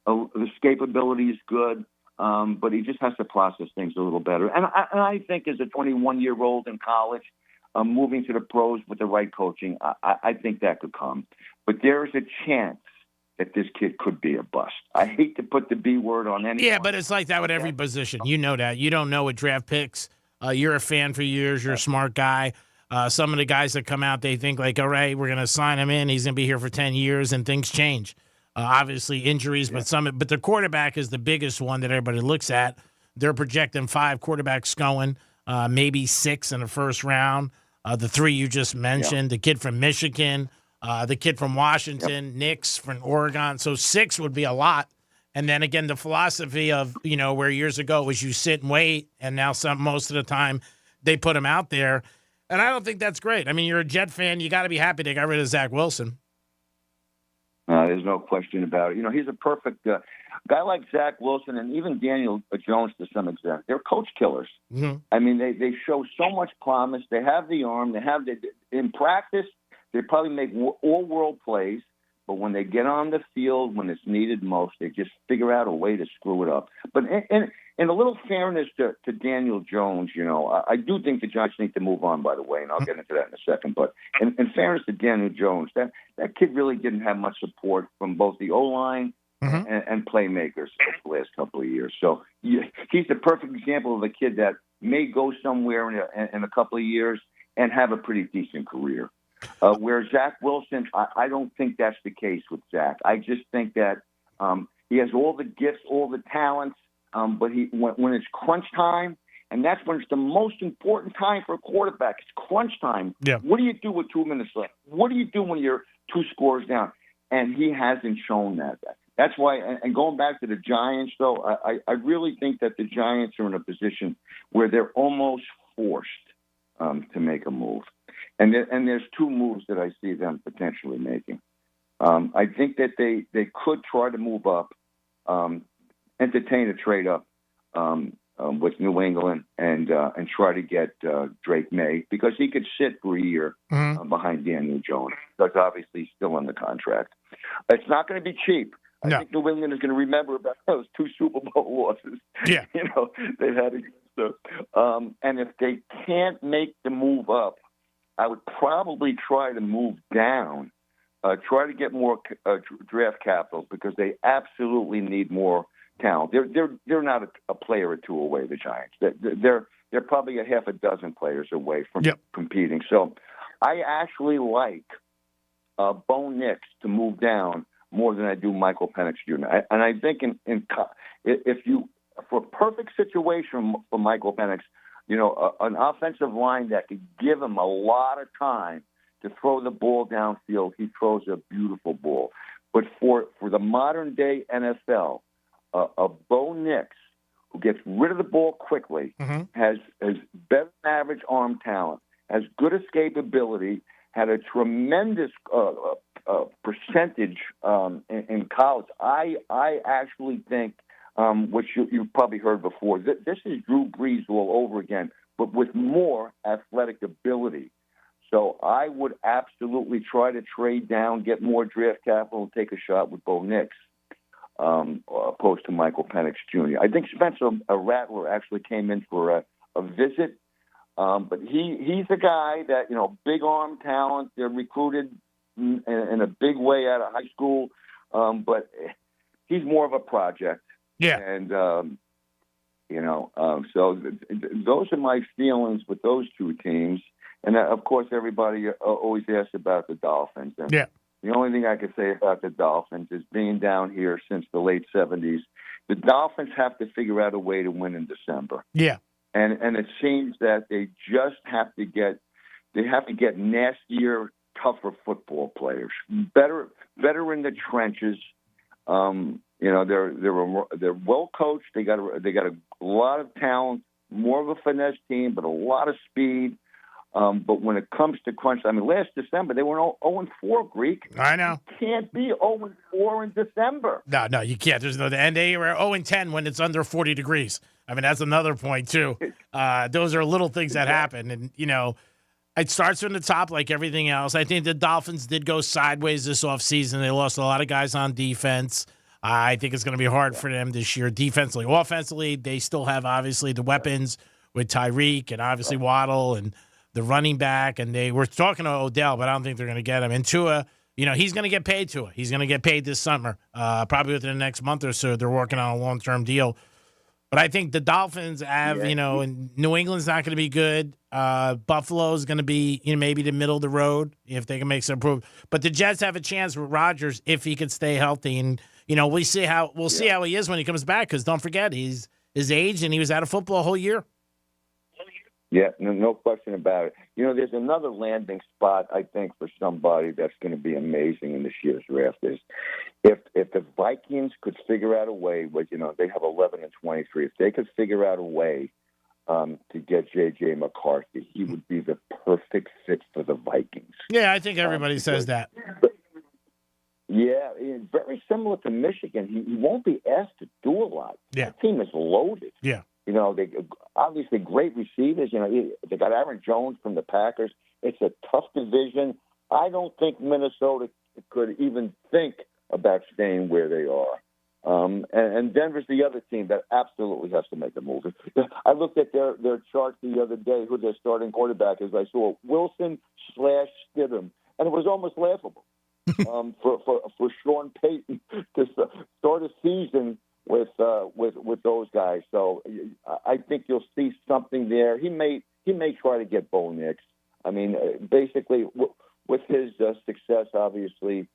Speaker 1: The escapability is good. But he just has to process things a little better. And I think as a 21-year-old in college, moving to the pros with the right coaching, I think that could come. But there is a chance that this kid could be a bust. I hate to put the B word on anyone.
Speaker 20: Yeah, but it's like that with every position. You know that. You don't know with draft picks. You're a fan for years. You're a smart guy. Some of the guys that come out, they think like, all right, we're going to sign him in. He's going to be here for 10 years, and things change. Obviously injuries, but the quarterback is the biggest one that everybody looks at. They're projecting 5 quarterbacks going, maybe 6 in the first round. The 3 you just mentioned, the kid from Michigan, the kid from Washington, Nix from Oregon. So 6 would be a lot. And then again, the philosophy of, where years ago was you sit and wait, and now most of the time they put him out there. And I don't think that's great. I mean, you're a Jet fan. You got to be happy they got rid of Zach Wilson.
Speaker 1: There's no question about it. He's a perfect guy like Zach Wilson and even Daniel Jones to some extent. They're coach killers. I mean, they show so much promise. They have the arm. In practice, they probably make all-world plays. But when they get on the field, when it's needed most, they just figure out a way to screw it up. But in a little fairness to Daniel Jones, I do think the Giants need to move on, by the way, and I'll get into that in a second. But in fairness to Daniel Jones, that kid really didn't have much support from both the O-line and playmakers the last couple of years. So he's the perfect example of a kid that may go somewhere in a couple of years and have a pretty decent career. Where Zach Wilson, I don't think that's the case with Zach. I just think that he has all the gifts, all the talents, but when it's crunch time, and that's when it's the most important time for a quarterback. It's crunch time.
Speaker 20: Yeah.
Speaker 1: What do you do with 2 minutes left? What do you do when you're 2 scores down? And he hasn't shown that. That's why, and going back to the Giants, though, I really think that the Giants are in a position where they're almost forced to make a move. And there's 2 moves that I see them potentially making. I think that they could try to move up, entertain a trade up with New England, and try to get Drake May, because he could sit for a year behind Daniel Jones, because obviously he's still under contract. It's not going to be cheap. I think New England is going to remember about those 2 Super Bowl losses.
Speaker 20: Yeah,
Speaker 1: they've had against them. And if they can't make the move up, I would probably try to move down, try to get more draft capital, because they absolutely need more talent. They're not a player or 2 away, the Giants. They're probably a half a dozen players away from competing. So I actually like Bo Nix to move down more than I do Michael Penix Jr. And I think for a perfect situation for Michael Penix, an offensive line that could give him a lot of time to throw the ball downfield, he throws a beautiful ball. But for the modern-day NFL, a Bo Nix, who gets rid of the ball quickly, has better than average arm talent, has good escapability, had a tremendous percentage in college. I actually think, which you've probably heard before, this is Drew Brees all over again, but with more athletic ability. So I would absolutely try to trade down, get more draft capital, and take a shot with Bo Nix, opposed to Michael Penix Jr. I think Spencer Rattler actually came in for a visit, but he's a guy that, big arm talent. They're recruited in a big way out of high school, but he's more of a project.
Speaker 20: Yeah.
Speaker 1: And, so those are my feelings with those 2 teams. And, of course, everybody always asks about the Dolphins. And the only thing I can say about the Dolphins is, being down here since the late 70s, the Dolphins have to figure out a way to win in December.
Speaker 20: Yeah.
Speaker 1: And it seems that they just have to get nastier, tougher football players, better in the trenches. They're well coached. They got a lot of talent, more of a finesse team, but a lot of speed. But when it comes to crunch, last December they were 0-4, Greek.
Speaker 20: I know.
Speaker 1: You can't be 0-4 in December.
Speaker 20: No, you can't. There's no, and they were 0-10 when it's under 40 degrees. That's another point too. Those are little things that happen, and it starts from the top like everything else. I think the Dolphins did go sideways this offseason. They lost a lot of guys on defense. I think it's going to be hard for them this year defensively. Offensively, they still have, obviously, the weapons with Tyreek and obviously Waddle and the running back. And they were talking to Odell, but I don't think they're going to get him. And Tua, he's going to get paid, Tua. He's going to get paid this summer, probably within the next month or so. They're working on a long-term deal. But I think the Dolphins have, and New England's not going to be good. Buffalo's going to be, maybe the middle of the road if they can make some improvement. But the Jets have a chance with Rodgers if he can stay healthy. And, we'll see how he is when he comes back, because don't forget, he's his age and he was out of football a whole year.
Speaker 1: Yeah, no question about it. There's another landing spot, I think, for somebody that's going to be amazing in this year's draft is if the Vikings could figure out a way, they have 11-23. If they could figure out a way to get J.J. McCarthy, he would be the perfect fit for the Vikings.
Speaker 20: Yeah, I think everybody says that.
Speaker 1: Yeah, very similar to Michigan. He won't be asked to do a lot.
Speaker 20: Yeah.
Speaker 1: The team is loaded.
Speaker 20: Yeah.
Speaker 1: They obviously great receivers. They got Aaron Jones from the Packers. It's a tough division. I don't think Minnesota could even think about staying where they are. And Denver's the other team that absolutely has to make a move. I looked at their chart the other day, who their starting quarterback is. I saw Wilson/Stidham, and it was almost laughable for Sean Payton to start a season with those guys. So I think you'll see something there. He may try to get Bo Nix. Basically with his success, obviously,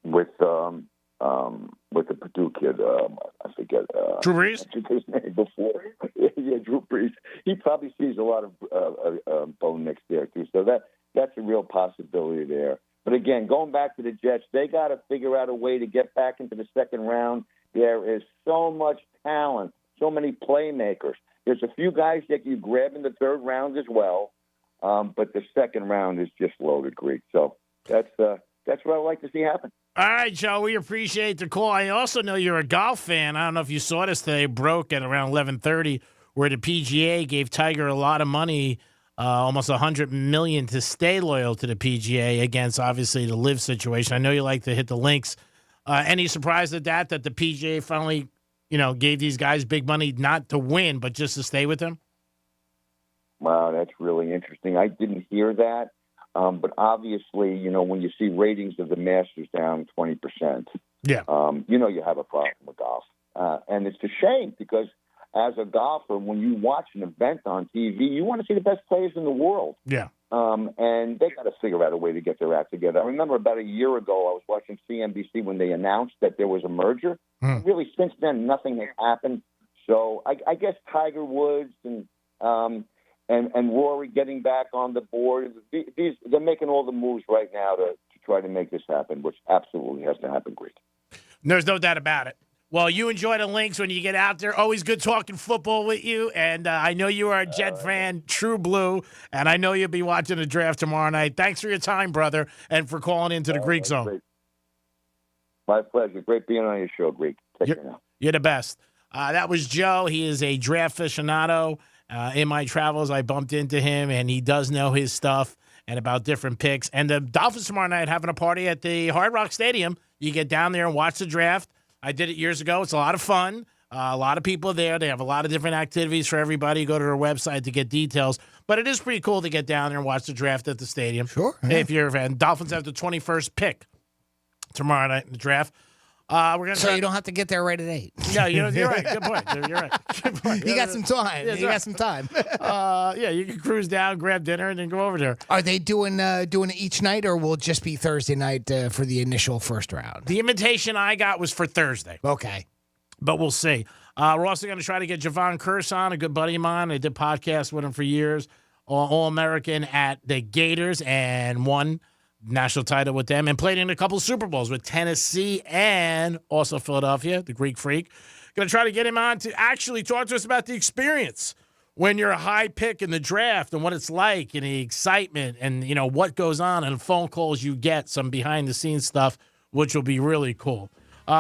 Speaker 1: with the Purdue kid, I forget
Speaker 20: Drew Brees.
Speaker 1: His name before. Yeah, Drew Brees. He probably sees a lot of Bo Nix there too. So that's a real possibility there. But again, going back to the Jets, they got to figure out a way to get back into the second round. There is so much talent, so many playmakers. There's a few guys that you grab in the third round as well, but the second round is just loaded, Greek. So that's what I like to see happen.
Speaker 20: All right, Joe, we appreciate the call. I also know you're a golf fan. I don't know if you saw this today, broke at around 11:30, where the PGA gave Tiger a lot of money, almost $100 million, to stay loyal to the PGA against, obviously, the LIV situation. I know you like to hit the links. Any surprise at that the PGA finally, gave these guys big money not to win, but just to stay with them?
Speaker 1: Wow, that's really interesting. I didn't hear that. But obviously, when you see ratings of the Masters down 20%,
Speaker 20: yeah,
Speaker 1: you have a problem with golf. And it's a shame because as a golfer, when you watch an event on TV, you want to see the best players in the world.
Speaker 20: Yeah.
Speaker 1: And they got to figure out a way to get their act together. I remember about a year ago, I was watching CNBC when they announced that there was a merger. Really, since then, nothing has happened. So I guess Tiger Woods and Rory getting back on the board, they're making all the moves right now to try to make this happen, which absolutely has to happen, Greek.
Speaker 20: There's no doubt about it. Well, you enjoy the links when you get out there. Always good talking football with you. And I know you are a Jet fan, true blue. And I know you'll be watching the draft tomorrow night. Thanks for your time, brother, and for calling into the Greek Zone.
Speaker 1: Great. My pleasure. Great being on your show, Greek. Take care now.
Speaker 20: You're the best. That was Joe. He is a draft aficionado. In my travels, I bumped into him, and he does know his stuff and about different picks. And the Dolphins tomorrow night having a party at the Hard Rock Stadium. You get down there and watch the draft. I did it years ago. It's a lot of fun. A lot of people there. They have a lot of different activities for everybody. Go to their website to get details. But it is pretty cool to get down there and watch the draft at the stadium.
Speaker 3: Sure. Yeah.
Speaker 20: If you're a fan. Dolphins have the 21st pick tomorrow night in the draft.
Speaker 3: You don't have to get there right at 8.
Speaker 20: No, you're right. Good point. You're right. Good point.
Speaker 3: You got some time.
Speaker 20: Yeah,
Speaker 3: you got some time.
Speaker 20: Yeah, you can cruise down, grab dinner, and then go over there.
Speaker 3: Are they doing it each night, or will it just be Thursday night for the initial first round?
Speaker 20: The invitation I got was for Thursday.
Speaker 3: Okay.
Speaker 20: But we'll see. We're also going to try to get Javon Curse on, a good buddy of mine. I did podcasts with him for years. All-American at the Gators and won national title with them, and played in a couple Super Bowls with Tennessee and also Philadelphia, the Greek Freak. Going to try to get him on to actually talk to us about the experience when you're a high pick in the draft and what it's like and the excitement and, you know, what goes on and phone calls you get, some behind-the-scenes stuff, which will be really cool.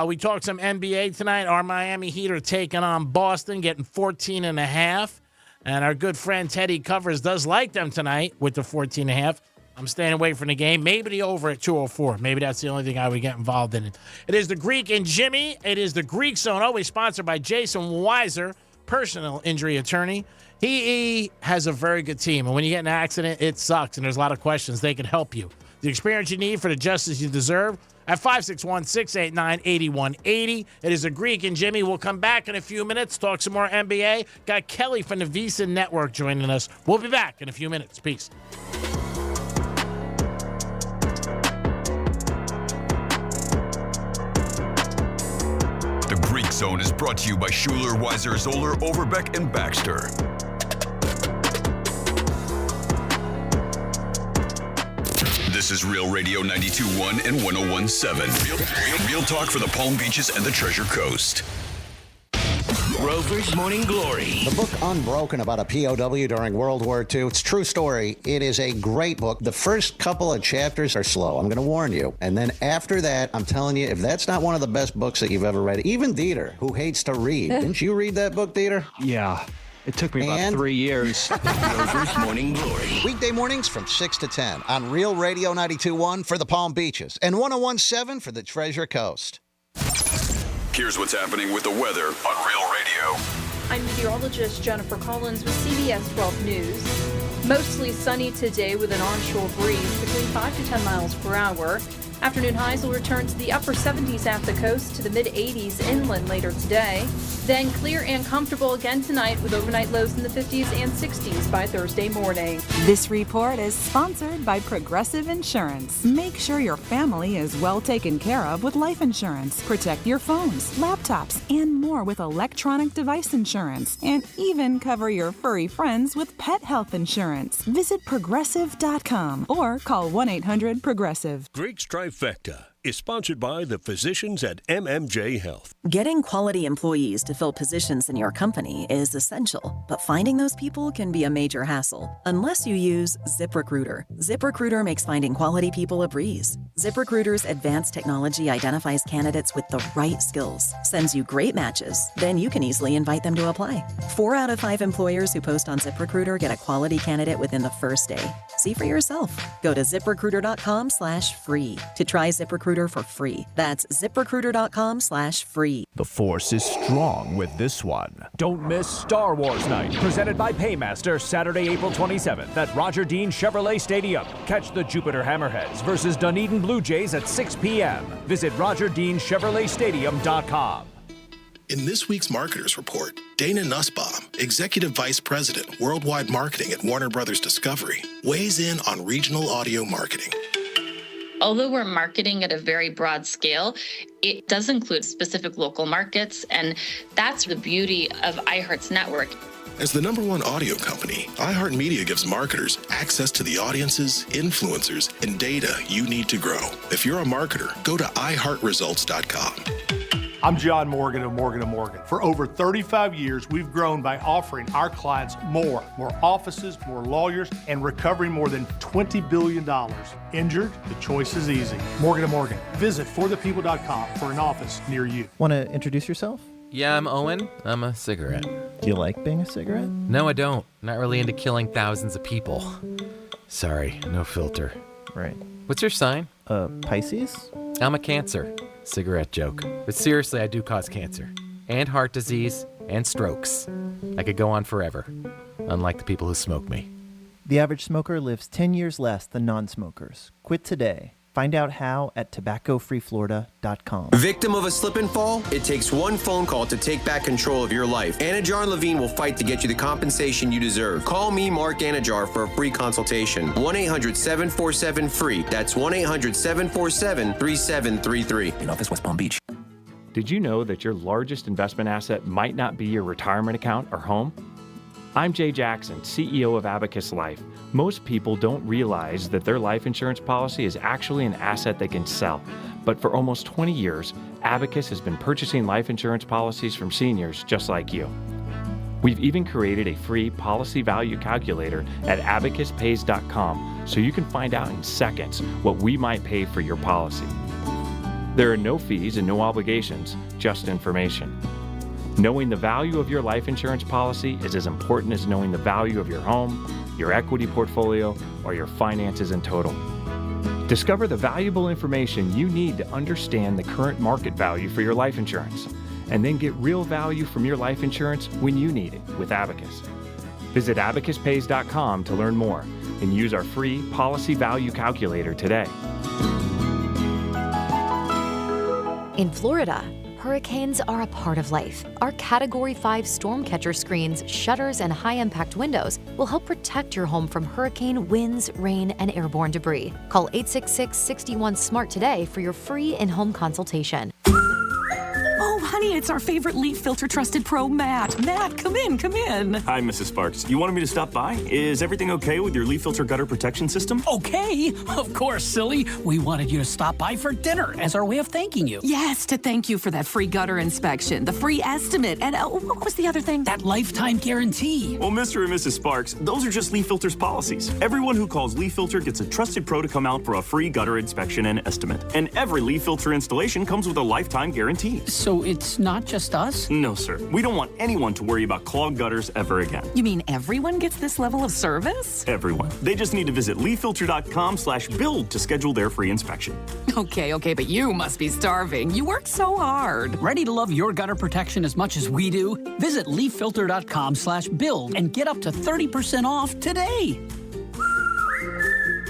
Speaker 20: We talked some NBA tonight. Our Miami Heat are taking on Boston, getting 14.5. And our good friend Teddy Covers does like them tonight with the 14.5. I'm staying away from the game. Maybe the over at 204. Maybe that's the only thing I would get involved in. It is the Greek and Jimmy. It is the Greek Zone, always sponsored by Jason Weiser, personal injury attorney. He has a very good team. And when you get in an accident, it sucks. And there's a lot of questions. They can help you. The experience you need for the justice you deserve at 561-689-8180. It is a Greek and Jimmy. We'll come back in a few minutes, talk some more NBA. Got Kelly from the VSiN Network joining us. We'll be back in a few minutes. Peace.
Speaker 2: The Greek Zone is brought to you by Schuler, Weiser, Zoller, Overbeck, and Baxter. This is Real Radio 92.1 and 101.7. Real talk for the Palm Beaches and the Treasure Coast.
Speaker 4: Rover's Morning Glory.
Speaker 5: The book Unbroken about a POW during World War II. It's a true story. It is a great book. The first couple of chapters are slow. I'm going to warn you. And then after that, I'm telling you, if that's not one of the best books that you've ever read, even Dieter, who hates to read. Didn't you read that book, Dieter?
Speaker 4: Yeah. It took me about 3 years. Rover's Morning Glory.
Speaker 5: Weekday mornings from 6 to 10 on Real Radio 92.1 for the Palm Beaches and 101.7 for the Treasure Coast.
Speaker 2: Here's what's happening with the weather on Real Radio.
Speaker 10: I'm meteorologist Jennifer Collins with CBS 12 News. Mostly sunny today with an onshore breeze between 5 to 10 miles per hour. Afternoon highs will return to the upper 70s off the coast to the mid-80s inland later today. Then clear and comfortable again tonight with overnight lows in the 50s and 60s by Thursday morning.
Speaker 30: This report is sponsored by Progressive Insurance. Make sure your family is well taken care of with life insurance. Protect your phones, laptops, and more with electronic device insurance. And even cover your furry friends with pet health insurance. Visit Progressive.com or call 1-800-PROGRESSIVE.
Speaker 11: Greek's Trifecta is sponsored by the physicians at MMJ Health.
Speaker 21: Getting quality employees to fill positions in your company is essential, but finding those people can be a major hassle unless you use ZipRecruiter. ZipRecruiter makes finding quality people a breeze. ZipRecruiter's advanced technology identifies candidates with the right skills, sends you great matches, then you can easily invite them to apply. 4 out of 5 employers who post on ZipRecruiter get a quality candidate within the first day. See for yourself. Go to ZipRecruiter.com/free to try ZipRecruiter for free. That's ZipRecruiter.com/free.
Speaker 9: The Force is strong with this one. Don't miss Star Wars Night, presented by Paymaster, Saturday, April 27th at Roger Dean Chevrolet Stadium. Catch the Jupiter Hammerheads versus Dunedin Blue Jays at 6 p.m. Visit RogerDeanChevroletStadium.com.
Speaker 22: In this week's Marketers Report, Dana Nussbaum, Executive Vice President, Worldwide Marketing at Warner Brothers Discovery, weighs in on regional audio marketing.
Speaker 23: Although we're marketing at a very broad scale, it does include specific local markets, and that's the beauty of iHeart's network.
Speaker 22: As the #1 audio company, iHeartMedia gives marketers access to the audiences, influencers, and data you need to grow. If you're a marketer, go to iHeartResults.com.
Speaker 24: I'm John Morgan of Morgan & Morgan. For over 35 years, we've grown by offering our clients more offices, more lawyers, and recovering more than $20 billion. Injured? The choice is easy. Morgan & Morgan. Visit forthepeople.com for an office near you.
Speaker 25: Want to introduce yourself?
Speaker 26: Yeah, I'm Owen. I'm a cigarette.
Speaker 25: Do you like being a cigarette?
Speaker 26: No, I don't. Not really into killing thousands of people. Sorry, no filter.
Speaker 25: Right.
Speaker 26: What's your sign?
Speaker 25: Pisces?
Speaker 26: I'm a Cancer. Cigarette joke. But seriously, I do cause cancer. And heart disease. And strokes. I could go on forever. Unlike the people who smoke me.
Speaker 25: The average smoker lives 10 years less than non-smokers. Quit today. Find out how at tobaccofreeflorida.com.
Speaker 27: Victim of a slip and fall? It takes one phone call to take back control of your life. Anajar Levine will fight to get you the compensation you deserve. Call me, Mark Anajar, for a free consultation. 1-800-747-FREE. That's 1-800-747-3733.
Speaker 29: In office, West Palm Beach.
Speaker 9: Did you know that your largest investment asset might not be your retirement account or home?
Speaker 8: I'm Jay Jackson, CEO of Abacus Life. Most people don't realize that their life insurance policy is actually an asset they can sell. But for almost 20 years, Abacus has been purchasing life insurance policies from seniors just like you. We've even created a free policy value calculator at abacuspays.com so you can find out in seconds what we might pay for your policy. There are no fees and no obligations, just information. Knowing the value of your life insurance policy is as important as knowing the value of your home, your equity portfolio, or your finances in total. Discover the valuable information you need to understand the current market value for your life insurance, and then get real value from your life insurance when you need it with Abacus. Visit abacuspays.com to learn more and use our free policy value calculator today.
Speaker 12: In Florida, hurricanes are a part of life. Our Category 5 storm catcher screens, shutters, and high-impact windows will help protect your home from hurricane winds, rain, and airborne debris. Call 866-61-SMART today for your free in-home consultation.
Speaker 13: Oh, honey, it's our favorite leaf filter trusted pro, Matt. Matt, come in.
Speaker 14: Hi, Mrs. Sparks. You wanted me to stop by? Is everything okay with your leaf filter gutter protection system?
Speaker 15: Okay, of course, silly. We wanted you to stop by for dinner as our way of thanking you.
Speaker 13: Yes, to thank you for that free gutter inspection, the free estimate, and what was the other thing?
Speaker 15: That lifetime guarantee.
Speaker 14: Well, Mr. and Mrs. Sparks, those are just Leaf Filter's policies. Everyone who calls Leaf Filter gets a trusted pro to come out for a free gutter inspection and estimate. And every Leaf Filter installation comes with a lifetime guarantee.
Speaker 15: So it's not just us?
Speaker 14: No, sir. We don't want anyone to worry about clogged gutters ever again.
Speaker 13: You mean everyone gets this level of service?
Speaker 14: Everyone. They just need to visit leaffilter.com/build to schedule their free inspection.
Speaker 13: Okay, but you must be starving. You work so hard.
Speaker 15: Ready to love your gutter protection as much as we do? Visit leaffilter.com/build and get up to 30% off today.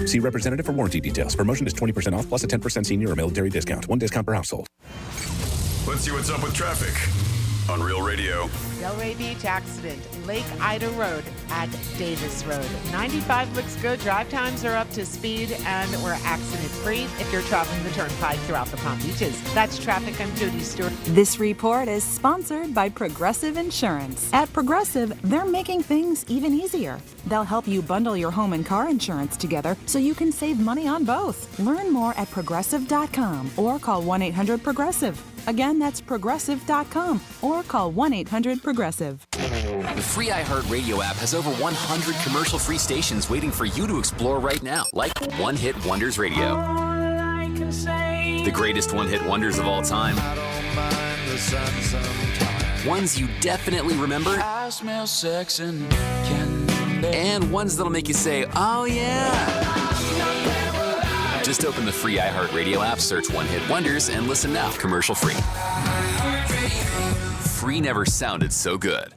Speaker 16: See representative for warranty details. Promotion is 20% off plus a 10% senior or military discount. One discount per household.
Speaker 2: Let's see what's up with traffic on Real Radio.
Speaker 17: Delray Beach accident, Lake Ida Road at Davis Road. 95 looks good. Drive times are up to speed and we're accident free if you're traveling the Turnpike throughout the Palm Beaches. That's traffic. I'm Judy Stewart.
Speaker 30: This report is sponsored by Progressive Insurance. At Progressive, they're making things even easier. They'll help you bundle your home and car insurance together so you can save money on both. Learn more at progressive.com or call 1-800-PROGRESSIVE. Again, that's progressive.com or call 1-800-PROGRESSIVE.
Speaker 18: The free iHeartRadio app has over 100 commercial-free stations waiting for you to explore right now, like One Hit Wonders Radio. The greatest one-hit wonders of all time. Ones you definitely remember. I smell sex and candy. And ones that'll make you say, oh yeah. Just open the free iHeartRadio app, search One Hit Wonders, and listen now, commercial free. Free never sounded so good.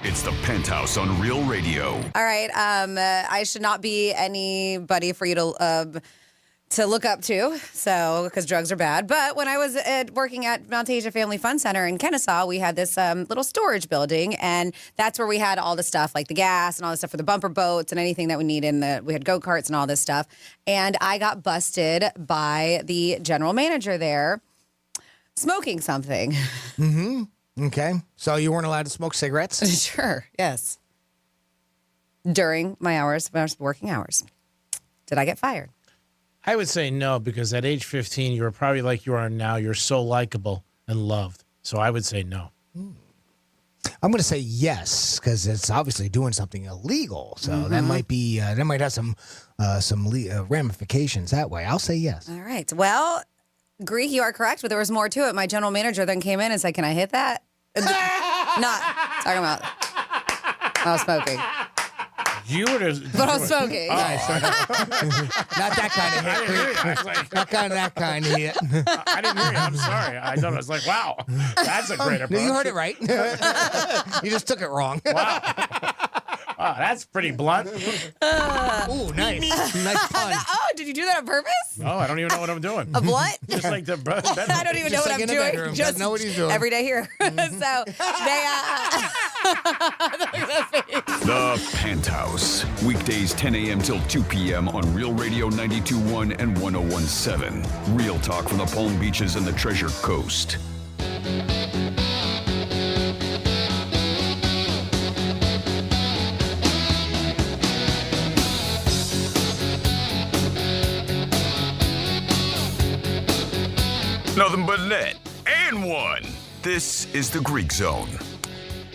Speaker 2: It's the Penthouse on Real Radio.
Speaker 28: All right, I should not be anybody for you to look up to, so because drugs are bad. But when I was working at Mount Asia Family Fun Center in Kennesaw, we had this little storage building, and that's where we had all the stuff, like the gas and all the stuff for the bumper boats and anything that we need we had go-karts and all this stuff. And I got busted by the general manager there smoking something.
Speaker 3: Mm-hmm. Okay. So you weren't allowed to smoke cigarettes?
Speaker 28: Sure, yes. During my working hours. Did I get fired?
Speaker 20: I would say no, because at age 15, you were probably like you are now. You're so likable and loved. So I would say no.
Speaker 3: I'm going to say yes, because it's obviously doing something illegal. So that might be that might have some ramifications that way. I'll say yes.
Speaker 28: All right. Well, Greek, you are correct, but there was more to it. My general manager then came in and said, "Can I hit that?" Not talking about I was smoking.
Speaker 20: You would have.
Speaker 28: But I was smoking.
Speaker 3: Not that kind of hit. Not that kind of hit.
Speaker 20: I didn't hear you. I'm sorry. I thought I was like, wow, that's a great approach.
Speaker 3: No, you heard it right. You just took it wrong.
Speaker 20: Wow. Wow, that's pretty blunt.
Speaker 3: Ooh, nice. Nice pun.
Speaker 28: Oh, did you do that on purpose?
Speaker 20: Oh, I don't even know what I'm doing.
Speaker 28: A blunt?
Speaker 20: Just like the bedroom.
Speaker 28: I don't even know what I'm doing.
Speaker 3: Bedroom.
Speaker 28: Just
Speaker 3: know what he's doing.
Speaker 28: Every day here. So,
Speaker 2: The Penthouse. Weekdays 10 a.m. till 2 p.m. on Real Radio 92.1 and 101.7. Real talk from the Palm Beaches and the Treasure Coast. Nothing but net and one. This is the Greek Zone.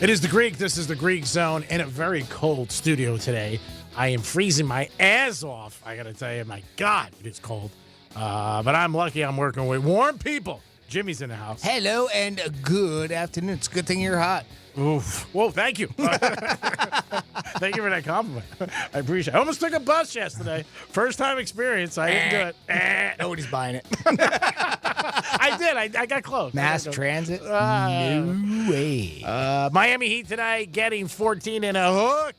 Speaker 20: It is the Greek. This is the Greek Zone in a very cold studio today. I am freezing my ass off. I got to tell you, my God, it is cold. But I'm lucky I'm working with warm people. Jimmy's in the house.
Speaker 3: Hello and good afternoon. It's a good thing you're hot.
Speaker 20: Oof. Whoa, thank you. Thank you for that compliment. I appreciate it. I almost took a bus yesterday. First time experience. I didn't do it.
Speaker 3: Nobody's buying it.
Speaker 20: I did. I got close.
Speaker 3: Mass transit? No way.
Speaker 20: Miami Heat tonight getting 14 and a hook.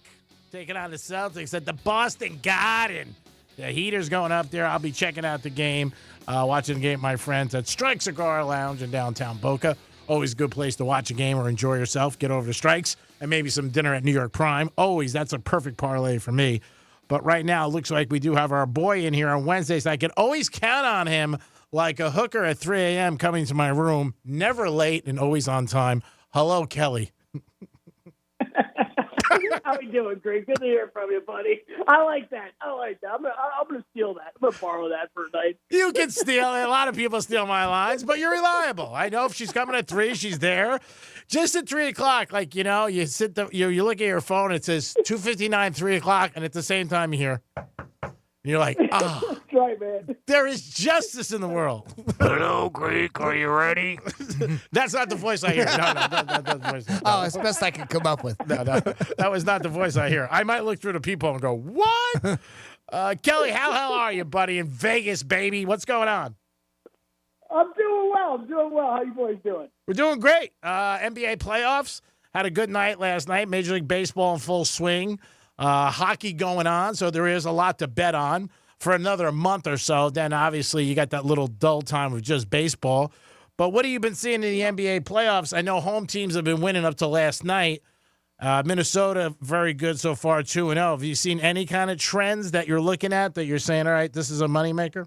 Speaker 20: Taking on the Celtics at the Boston Garden. The Heaters going up there. I'll be checking out the game, watching the game with my friends at Strike Cigar Lounge in downtown Boca. Always a good place to watch a game or enjoy yourself. Get over to Strikes and maybe some dinner at New York Prime. Always, that's a perfect parlay for me. But right now, it looks like we do have our boy in here on Wednesdays. I can always count on him like a hooker at 3 a.m. coming to my room, never late and always on time. Hello, Kelly.
Speaker 1: How we doing, Greg? Good to hear from you, buddy. I like that. I'm gonna steal that. I'm gonna borrow that for a night.
Speaker 20: You can steal. A lot of people steal my lines, but you're reliable. I know if she's coming at 3, she's there. Just at 3 o'clock, like, you know, you sit there, you look at your phone, it says 2:59, 3 o'clock, and at the same time you hear, and you're like, oh.
Speaker 1: That's right, man.
Speaker 20: There is justice in the world. Hello, Greek. Are you ready? That's not the voice I hear. No, that's the voice. No.
Speaker 3: Oh, it's the best I could come up with.
Speaker 20: No, that was not the voice I hear. I might look through the people and go, what? Kelly, how the hell are you, buddy, in Vegas, baby? What's going on?
Speaker 1: I'm doing well. How you boys doing?
Speaker 20: We're doing great. NBA playoffs. Had a good night last night. Major League Baseball in full swing. Hockey going on, so there is a lot to bet on for another month or so. Then, obviously, you got that little dull time of just baseball. But what have you been seeing in the NBA playoffs? I know home teams have been winning up to last night. Minnesota, very good so far, 2-0. Have you seen any kind of trends that you're looking at that you're saying, all right, this is a moneymaker?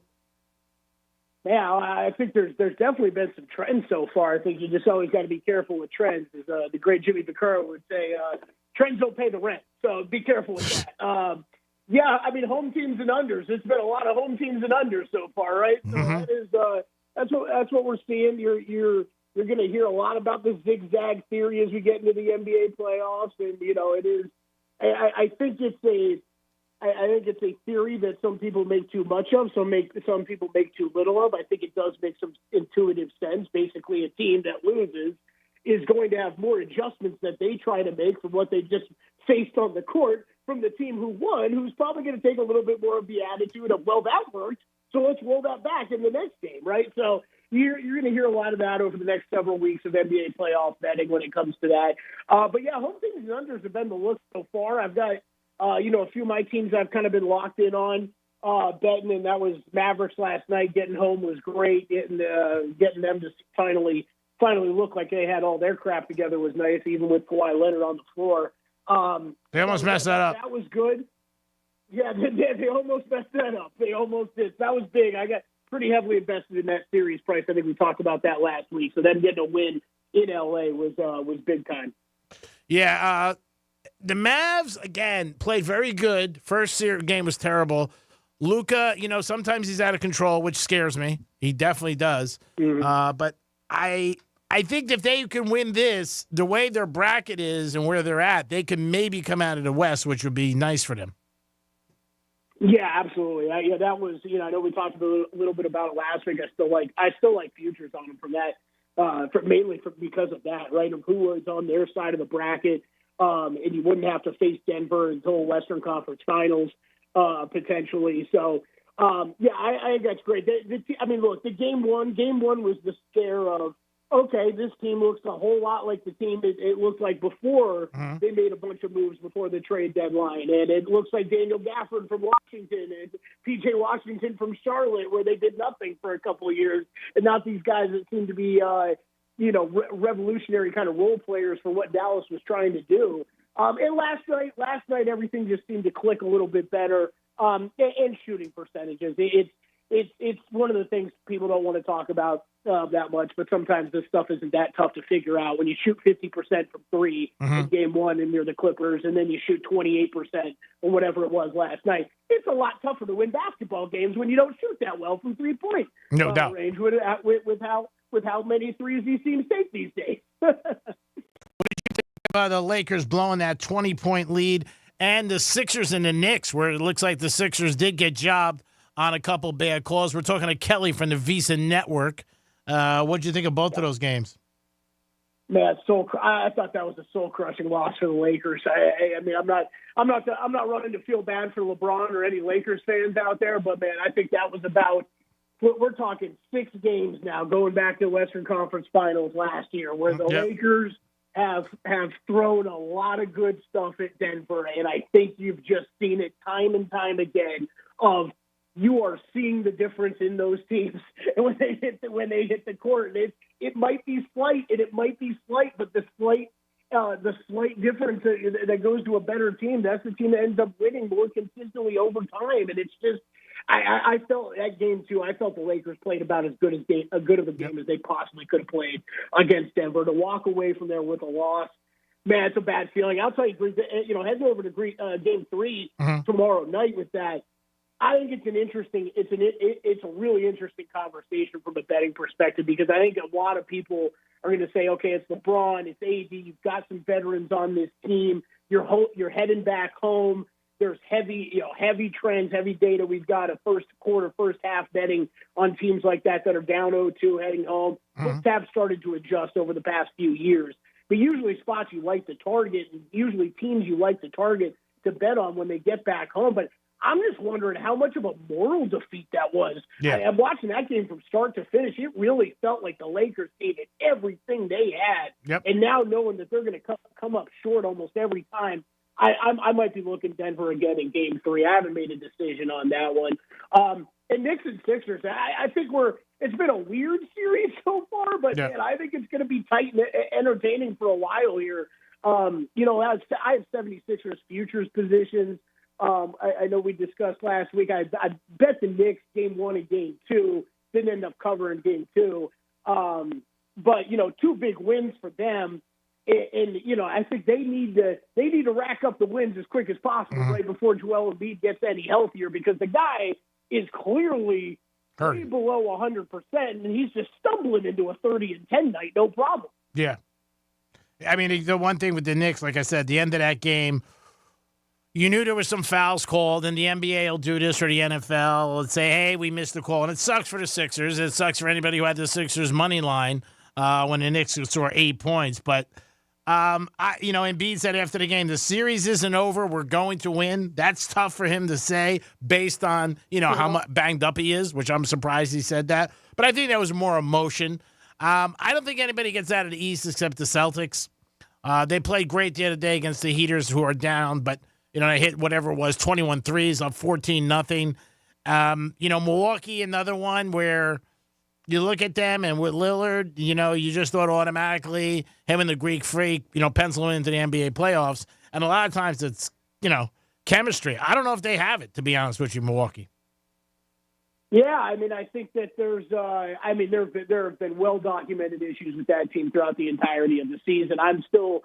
Speaker 1: Yeah, I think there's definitely been some trends so far. I think you just always got to be careful with trends. As the great Jimmy Vaccaro would say, trends don't pay the rent. So be careful with that. Yeah, I mean, home teams and unders. It's been a lot of home teams and unders so far, right? So that is that's what we're seeing. You're going to hear a lot about the zigzag theory as we get into the NBA playoffs, and you know it is. I think it's a theory that some people make too much of, some people make too little of. I think it does make some intuitive sense. Basically, a team that loses is going to have more adjustments that they try to make from what they just faced on the court from the team who won, who's probably going to take a little bit more of the attitude of, well, that worked, so let's roll that back in the next game, right? So you're going to hear a lot of that over the next several weeks of NBA playoff betting when it comes to that. But, yeah, home teams and unders have been the look so far. I've got, a few of my teams I've kind of been locked in on betting, and that was Mavericks last night. Getting home was great. Getting them to finally look like they had all their crap together was nice, even with Kawhi Leonard on the floor.
Speaker 20: They almost messed that up.
Speaker 1: That was good. Yeah, they almost messed that up. They almost did. That was big. I got pretty heavily invested in that series price. I think we talked about that last week. So them getting a win in LA was big time.
Speaker 20: Yeah, the Mavs, again, played very good. First game was terrible. Luka, sometimes he's out of control, which scares me. He definitely does. Mm-hmm. But I think if they can win this, the way their bracket is and where they're at, they can maybe come out of the West, which would be nice for them.
Speaker 1: Yeah, absolutely. That was, I know we talked a little bit about it last week. I still like futures on them from that, mainly because of that, right? Of who was on their side of the bracket. And you wouldn't have to face Denver until Western Conference Finals, potentially. So, I think that's great. Look, the game one was the scare of, okay, this team looks a whole lot like the team it looked like before they made a bunch of moves before the trade deadline. And it looks like Daniel Gafford from Washington and P.J. Washington from Charlotte, where they did nothing for a couple of years, and not these guys that seem to be, revolutionary kind of role players for what Dallas was trying to do. And last night, everything just seemed to click a little bit better. And shooting percentages. it's one of the things people don't want to talk about that much, but sometimes this stuff isn't that tough to figure out. When you shoot 50% from three in game one and you're the Clippers, and then you shoot 28% or whatever it was last night, it's a lot tougher to win basketball games when you don't shoot that well from 3-point range with how many threes these teams take these days.
Speaker 20: The Lakers blowing that 20-point lead, and the Sixers and the Knicks, where it looks like the Sixers did get jobbed on a couple bad calls. We're talking to Kelly from the Visa Network. What did you think of both of those games?
Speaker 1: Man, I thought that was a soul-crushing loss for the Lakers. I mean, I'm not running to feel bad for LeBron or any Lakers fans out there, but man, I think that was about. We're talking 6 games now, going back to the Western Conference Finals last year, where the Lakers have thrown a lot of good stuff at Denver, and I think you've just seen it time and time again. You are seeing the difference in those teams, and when they hit the court, it might be slight, but the slight difference that goes to a better team, that's the team that ends up winning more consistently over time. And it's just, I felt that game too. I felt the Lakers played about as good of a game as they possibly could have played against Denver. To walk away from there with a loss, man, it's a bad feeling. I'll tell you, heading over to Game 3 tomorrow night with that. I think it's a really interesting conversation from a betting perspective, because I think a lot of people are going to say, okay, it's LeBron, it's AD, you've got some veterans on this team, you're heading back home. There's heavy trends, heavy data. We've got a first half betting on teams like that are down 0-2 heading home. Books have started to adjust over the past few years, but usually spots you like to target, and usually teams you like to target to bet on when they get back home. But I'm just wondering how much of a moral defeat that was.
Speaker 20: Yeah.
Speaker 1: I'm watching that game from start to finish. It really felt like the Lakers gave it everything they had.
Speaker 20: Yep.
Speaker 1: And now knowing that they're going to come up short almost every time, I might be looking Denver again in Game 3. I haven't made a decision on that one. And Knicks and Sixers, I think it's been a weird series so far, but man, I think it's going to be tight and entertaining for a while here. I have 76ers futures positions. I know we discussed last week. I bet the Knicks Game 1 and Game 2. Didn't end up covering Game 2. But 2 big wins for them. And I think they need to rack up the wins as quick as possible right before Joel Embiid gets any healthier, because the guy is clearly way below 100%, and he's just stumbling into a 30-10 night, no problem.
Speaker 20: Yeah. I mean, the one thing with the Knicks, like I said, the end of that game, you knew there was some fouls called, and the NBA will do this, or the NFL will say, hey, we missed the call. And it sucks for the Sixers. It sucks for anybody who had the Sixers money line when the Knicks would score 8 points. But, Embiid said after the game, the series isn't over. We're going to win. That's tough for him to say based on, how much banged up he is, which I'm surprised he said that. But I think that was more emotion. I don't think anybody gets out of the East except the Celtics. They played great the other day against the Heaters, who are down, but they hit whatever it was, 21 threes, up 14-0. Milwaukee, another one where you look at them, and with Lillard, you just thought automatically him and the Greek Freak, pencil him into the NBA playoffs. And a lot of times it's, chemistry. I don't know if they have it, to be honest with you, Milwaukee.
Speaker 1: Yeah, I mean, I think that there have been well-documented issues with that team throughout the entirety of the season. I'm still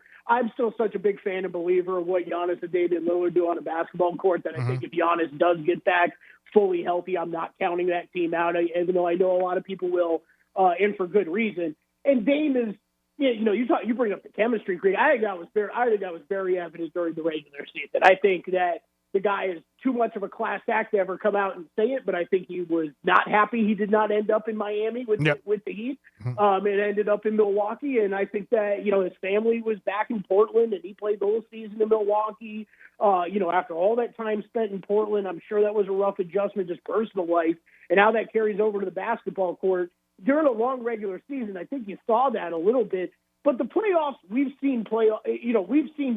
Speaker 1: such a big fan and believer of what Giannis and Damian Lillard do on a basketball court that I think if Giannis does get back fully healthy, I'm not counting that team out, even though I know a lot of people will, and for good reason. And Dame is, you bring up the chemistry, Greg. I think that was very evident during the regular season. I think that the guy is too much of a class act to ever come out and say it, but I think he was not happy he did not end up in Miami with the Heat. It ended up in Milwaukee, and I think that, his family was back in Portland, and he played the whole season in Milwaukee. After all that time spent in Portland, I'm sure that was a rough adjustment, just personal life, and how that carries over to the basketball court. During a long regular season, I think you saw that a little bit. But the playoffs, we've seen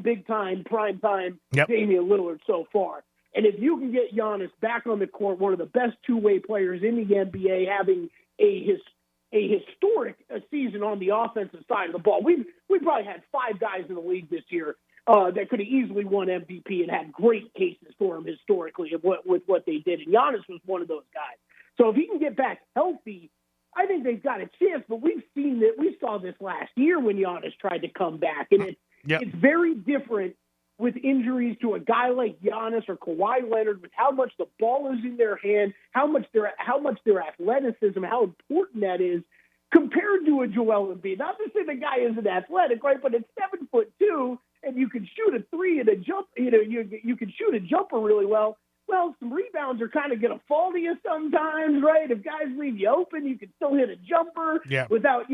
Speaker 1: big time, prime time Damian Lillard so far. And if you can get Giannis back on the court, one of the best two-way players in the NBA, having a historic season on the offensive side of the ball. We probably had 5 guys in the league this year that could have easily won MVP and had great cases for him historically with what they did. And Giannis was one of those guys. So if he can get back healthy, I think they've got a chance. But we've seen that. We saw this last year when Giannis tried to come back, and it's very different with injuries to a guy like Giannis or Kawhi Leonard, with how much the ball is in their hand, how much their athleticism, how important that is, compared to a Joel Embiid. Not to say the guy isn't athletic, right? But it's 7'2", and you can shoot a three and a jump. You can shoot a jumper really well. Well, some rebounds are kind of going to fall to you sometimes, right? If guys leave you open, you can still hit a jumper without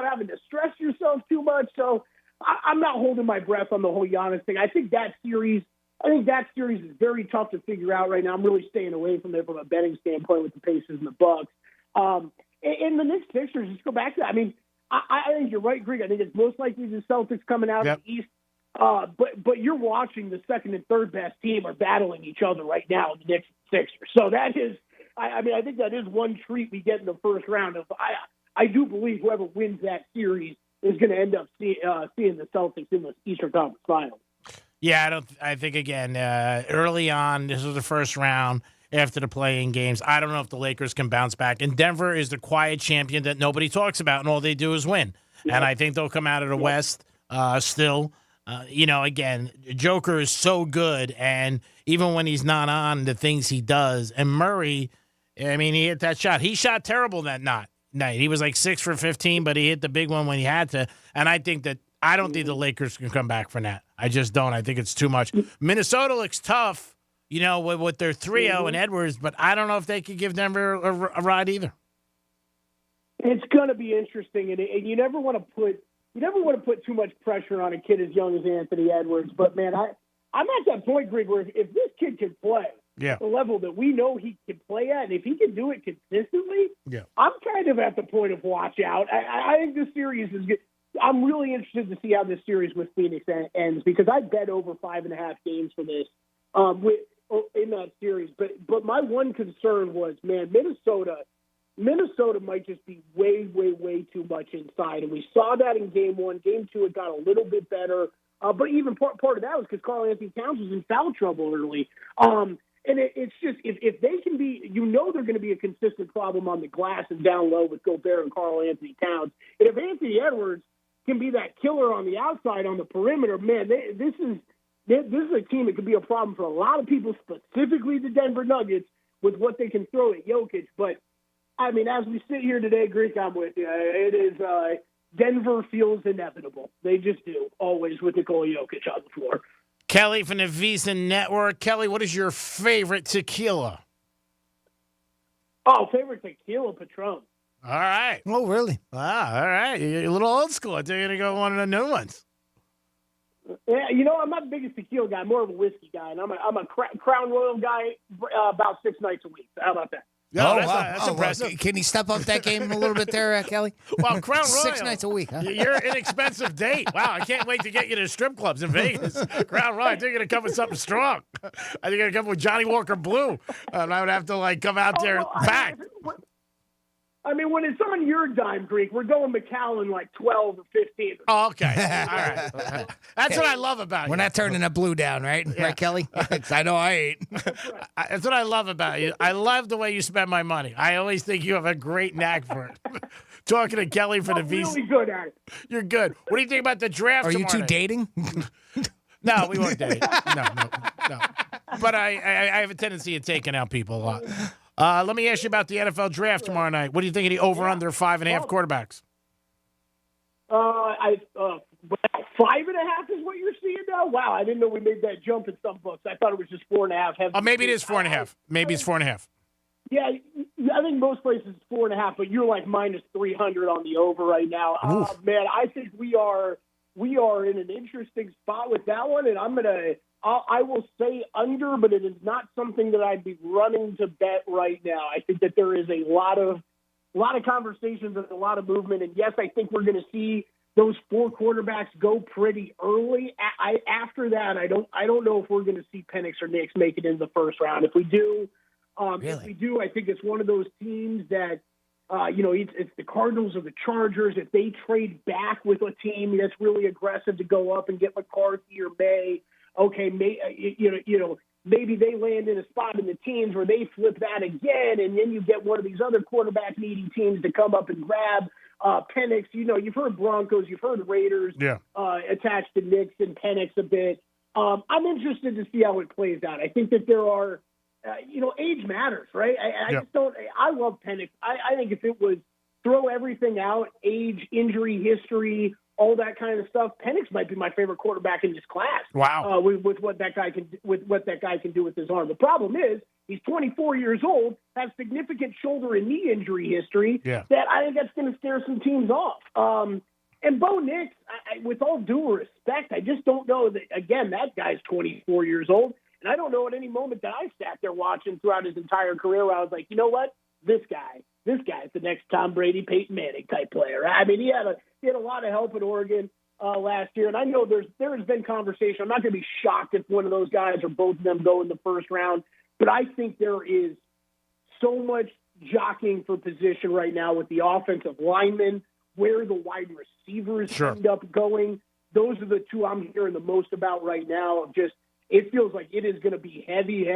Speaker 1: having to stress yourself too much. So I'm not holding my breath on the whole Giannis thing. I think that series is very tough to figure out right now. I'm really staying away from it from a betting standpoint with the Pacers and the Bucks. And the Knicks Sixers, just go back to that. I mean, I think you're right, Greg. I think it's most likely the Celtics coming out of the East. But you're watching the second and third best team are battling each other right now in the Knicks Sixers. So that is, I think that is one treat we get in the first round. I do believe whoever wins that series is going to end up seeing the Celtics in the Eastern Conference Finals.
Speaker 20: Yeah, I think again early on, this was the first round after the play-in games. I don't know if the Lakers can bounce back. And Denver is the quiet champion that nobody talks about, and all they do is win. Yep. And I think they'll come out of the West still. Again, Joker is so good, and even when he's not on, the things he does. And Murray, I mean, he hit that shot. He shot terrible that night. He was like 6 for 15, but he hit the big one when he had to. And I don't think the Lakers can come back from that. I just don't. I think it's too much. Minnesota looks tough, with their trio and Edwards, but I don't know if they could give Denver a ride either.
Speaker 1: It's going to be interesting, and you never want to put too much pressure on a kid as young as Anthony Edwards. But man, I'm at that point, Greg, where if this kid can play the level that we know he can play at, and if he can do it consistently, I'm kind of at the point of watch out. I think this series is good. I'm really interested to see how this series with Phoenix ends, because I bet over 5.5 games for this in that series. But my one concern was, man, Minnesota might just be way, way, way too much inside. And we saw that in Game 1. Game 2, it got a little bit better. But even part of that was because Karl-Anthony Towns was in foul trouble early. And it's just, if they can be, they're going to be a consistent problem on the glass and down low with Gobert and Karl-Anthony Towns. And if Anthony Edwards can be that killer on the outside on the perimeter, man, this is a team that could be a problem for a lot of people, specifically the Denver Nuggets, with what they can throw at Jokic. But I mean, as we sit here today, Greek, I'm with you. It is Denver feels inevitable. They just do, always, with Nikola Jokic on the floor.
Speaker 20: Kelly from the Visa Network. Kelly, what is your favorite tequila?
Speaker 1: Oh, favorite tequila, Patron.
Speaker 20: All right.
Speaker 3: Oh, really?
Speaker 20: Wow, all right. You're a little old school. I think you're going to go one of the new ones.
Speaker 1: Yeah, I'm not the biggest tequila guy. I'm more of a whiskey guy, and I'm a Crown Royal guy about 6 nights a week. So how about that?
Speaker 20: No, that's impressive.
Speaker 3: Can you step up that game a little bit there, Kelly?
Speaker 20: Well, Crown Royal.
Speaker 3: 6 nights a week, huh?
Speaker 20: You're an inexpensive date. Wow, I can't wait to get you to strip clubs in Vegas. Crown Royal, I think you're going to come with something strong. I think you're going to come with Johnny Walker Blue. And I would have to, come out there back.
Speaker 1: I mean, when it's on your dime, Greek, we're going McAllen 12 or 15.
Speaker 20: Oh, okay. All right. That's what I love about you.
Speaker 3: We're not turning a blue down, right? Yeah. Right, Kelly? I know I ain't.
Speaker 20: That's what I love about you. I love the way you spend my money. I always think you have a great knack for it. Talking to Kelly for the Visa.
Speaker 1: Really good at it.
Speaker 20: You're good. What do you think about the draft tomorrow
Speaker 3: night? Are you two dating?
Speaker 20: No, we won't date. No. But I have a tendency of taking out people a lot. Let me ask you about the NFL draft tomorrow night. What do you think of the over-under 5.5 quarterbacks?
Speaker 1: 5.5 is what you're seeing now? Wow, I didn't know we made that jump in some books. I thought it was just 4.5.
Speaker 20: Oh, maybe it is 4.5. Maybe it's 4.5.
Speaker 1: Yeah, I think most places it's 4.5, but you're minus 300 on the over right now. Man, I think we are in an interesting spot with that one, and I will say under, but it is not something that I'd be running to bet right now. I think that there is a lot of conversations and a lot of movement. And yes, I think we're going to see those 4 quarterbacks go pretty early. After that, I don't know if we're going to see Penix or Nix make it in the first round. If we do, I think it's one of those teams that, it's the Cardinals or the Chargers. If they trade back with a team that's really aggressive to go up and get McCarthy or May, okay, maybe they land in a spot in the teams where they flip that again, and then you get one of these other quarterback-needy teams to come up and grab Penix. You've heard Broncos, you've heard Raiders attached to Nix and Penix a bit. I'm interested to see how it plays out. I think that there are, age matters, right? I love Penix. I think if it was throw everything out, age, injury history, all that kind of stuff, Penix might be my favorite quarterback in this class.
Speaker 20: Wow.
Speaker 1: With what that guy can do with his arm. The problem is he's 24 years old, has significant shoulder and knee injury history.
Speaker 20: Yeah.
Speaker 1: That I think that's going to scare some teams off. And Bo Nix, with all due respect, I just don't know that. Again, that guy's 24 years old, and I don't know at any moment that I sat there watching throughout his entire career where I was like, you know what, this guy's the next Tom Brady, Peyton Manning type player. I mean, he had a lot of help at Oregon last year, and I know there has been conversation. I'm not going to be shocked if one of those guys or both of them go in the first round, but I think there is so much jockeying for position right now with the offensive linemen, where the wide receivers end up going. Those are the two I'm hearing the most about right now. Of just, it feels like it is going to be heavy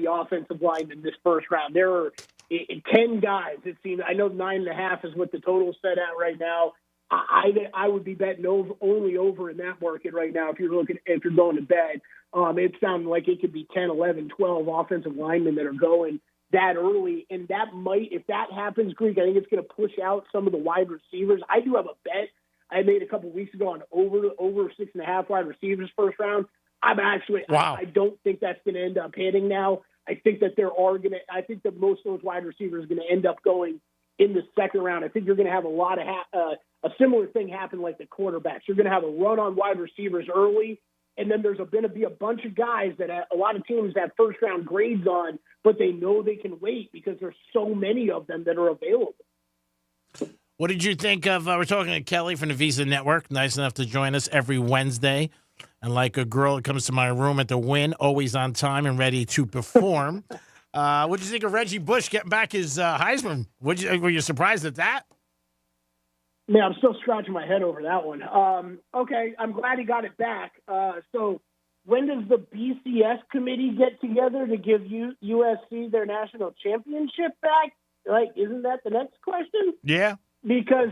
Speaker 1: offensive line in this first round. There are 10 guys, it seems. I know 9.5 is what the total's set at right now. I would be betting only over in that market right now if you're going to bet. It sounds like it could be 10, 11, 12 offensive linemen that are going that early, and that might, if that happens, Greek, I think it's going to push out some of the wide receivers. I do have a bet I made a couple weeks ago on over 6.5 wide receivers first round. I don't think that's going to end up hitting now. I think that I think that most of those wide receivers are going to end up going in the second round. I think you're going to have a lot of a similar thing happen like the quarterbacks. You're going to have a run on wide receivers early, and then there's going to be a bunch of guys that a lot of teams have first-round grades on, but they know they can wait because there's so many of them that are available.
Speaker 20: What did you think of, we're talking to Kelly from the Visa Network, nice enough to join us every Wednesday. And like a girl that comes to my room at the Win, always on time and ready to perform. What did you think of Reggie Bush getting back his Heisman? Were you surprised at that?
Speaker 1: Man, I'm still scratching my head over that one. Okay, I'm glad he got it back. So when does the BCS committee get together to give USC their national championship back? Like, isn't that the next question?
Speaker 20: Yeah.
Speaker 1: Because,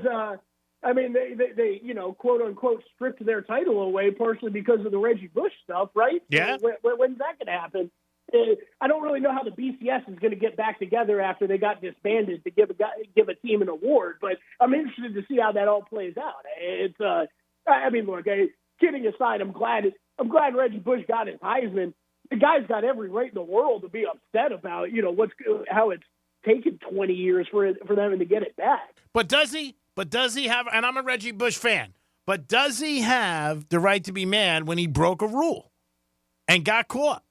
Speaker 1: they quote unquote stripped their title away partially because of the Reggie Bush stuff, right?
Speaker 20: Yeah.
Speaker 1: So when's that going to happen? I don't really know how the BCS is going to get back together after they got disbanded to give a team an award, but I'm interested to see how that all plays out. Look, kidding aside, I'm glad Reggie Bush got his Heisman. The guy's got every right in the world to be upset about, how it's taken 20 years for them to get it back.
Speaker 20: But does he have, and I'm a Reggie Bush fan, but does he have the right to be mad when he broke a rule and got caught?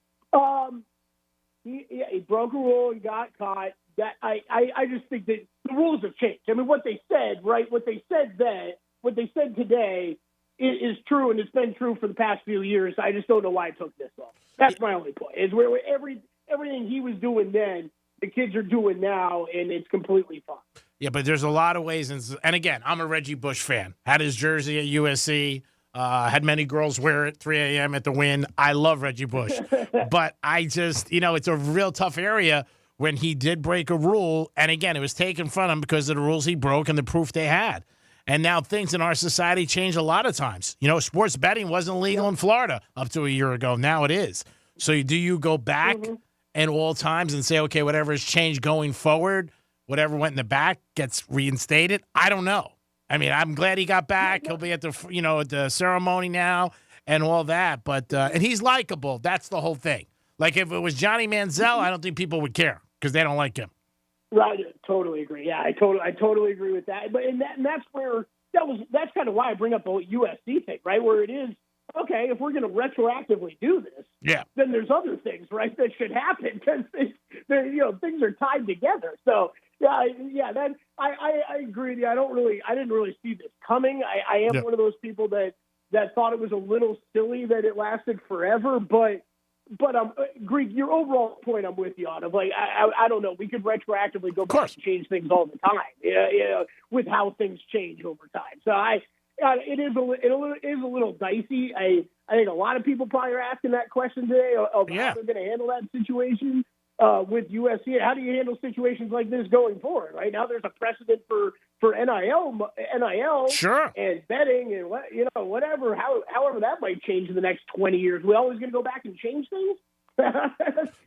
Speaker 1: He broke a rule and got caught. That I just think that the rules have changed. I mean, what they said, right? What they said today is true, and it's been true for the past few years. I just don't know why it took this long. That's my only point. Is where everything he was doing then, the kids are doing now, and it's completely fine.
Speaker 20: Yeah, but there's a lot of ways. And again, I'm a Reggie Bush fan. Had his jersey at USC. Had many girls wear it 3 a.m. at the Win. I love Reggie Bush. But I just, it's a real tough area when he did break a rule. And again, it was taken from him because of the rules he broke and the proof they had. And now things in our society change a lot of times. Sports betting wasn't legal in Florida up to a year ago. Now it is. So do you go back at all times and say, okay, whatever has changed going forward, whatever went in the back gets reinstated? I don't know. I mean, I'm glad he got back. He'll be at the, at the ceremony now and all that. But and he's likable. That's the whole thing. Like if it was Johnny Manziel, I don't think people would care because they don't like him.
Speaker 1: Right. Totally agree. Yeah, I totally agree with that. But that's kind of why I bring up the whole USC thing, right? Where it is, okay, if we're going to retroactively do this, then there's other things, right, that should happen because things are tied together. So. I agree with you. I didn't really see this coming. I am one of those people that thought it was a little silly that it lasted forever. But Greek, your overall point, I'm with you on. Of like, I don't know. We could retroactively go back and change things all the time. With how things change over time. So It is a little dicey. I think a lot of people probably are asking that question today of how they're going to handle that situation with USC. How do you handle situations like this going forward? Right now, there's a precedent for NIL,
Speaker 20: sure,
Speaker 1: and betting and whatever. However, that might change in the next 20 years. We always going to go back and change things.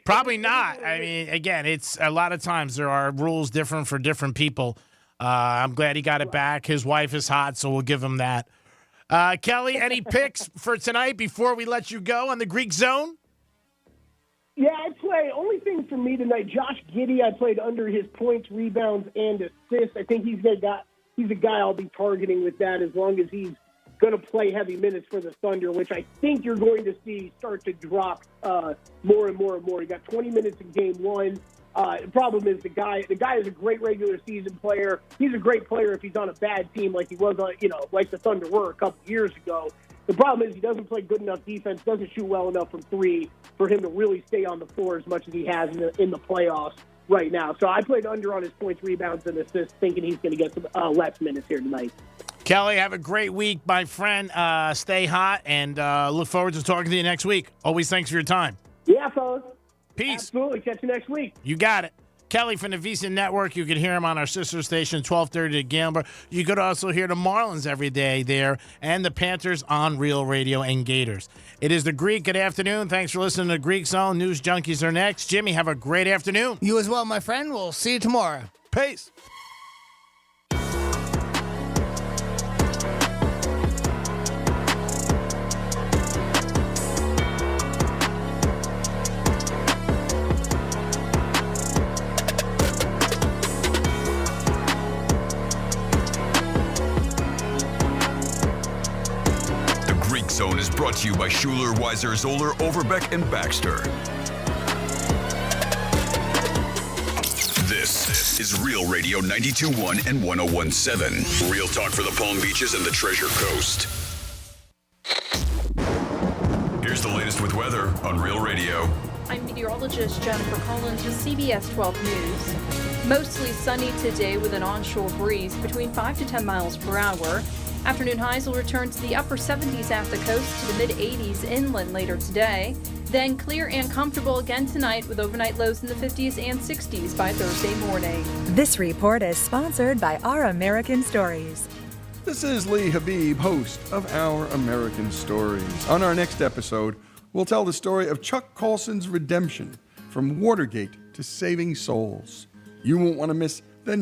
Speaker 20: Probably not. I mean, again, it's a lot of times there are rules different for different people. I'm glad he got it back. His wife is hot, so we'll give him that. Kelly, any picks for tonight before we let you go on the Greek Zone?
Speaker 1: Yeah, I play. Only thing for me tonight, Josh Giddey. I played under his points, rebounds, and assists. I think he's a guy I'll be targeting with that as long as he's going to play heavy minutes for the Thunder, which I think you're going to see start to drop more and more and more. He got 20 minutes in game one. The problem is the guy is a great regular season player. He's a great player if he's on a bad team like he was on, like the Thunder were a couple years ago. The problem is he doesn't play good enough defense, doesn't shoot well enough from three for him to really stay on the floor as much as he has in the playoffs right now. So I played under on his points, rebounds, and assists, thinking he's going to get some less minutes here tonight.
Speaker 20: Kelly, have a great week, my friend. Stay hot, and look forward to talking to you next week. Always thanks for your time.
Speaker 1: Yeah, fellas.
Speaker 20: Peace.
Speaker 1: Absolutely. Catch you next week.
Speaker 20: You got it. Kelly from the VSiN Network. You can hear him on our sister station, 1230 to Gambler. You could also hear the Marlins every day there and the Panthers on Real Radio and Gators. It is the Greek. Good afternoon. Thanks for listening to Greek Zone. News Junkies are next. Jimmy, have a great afternoon.
Speaker 3: You as well, my friend. We'll see you tomorrow.
Speaker 20: Peace.
Speaker 2: Zone is brought to you by Schuler, Weiser, Zoller, Overbeck, and Baxter. This is Real Radio 92.1 and 101.7. Real talk for the Palm Beaches and the Treasure Coast. Here's the latest with weather on Real Radio.
Speaker 4: I'm meteorologist Jennifer Collins with CBS 12 News. Mostly sunny today with an onshore breeze between 5 to 10 miles per hour. Afternoon highs will return to the upper 70s off the coast to the mid-80s inland later today. Then clear and comfortable again tonight with overnight lows in the 50s and 60s by Thursday morning.
Speaker 30: This report is sponsored by Our American Stories.
Speaker 5: This is Lee Habib, host of Our American Stories. On our next episode, we'll tell the story of Chuck Colson's redemption from Watergate to saving souls. You won't want to miss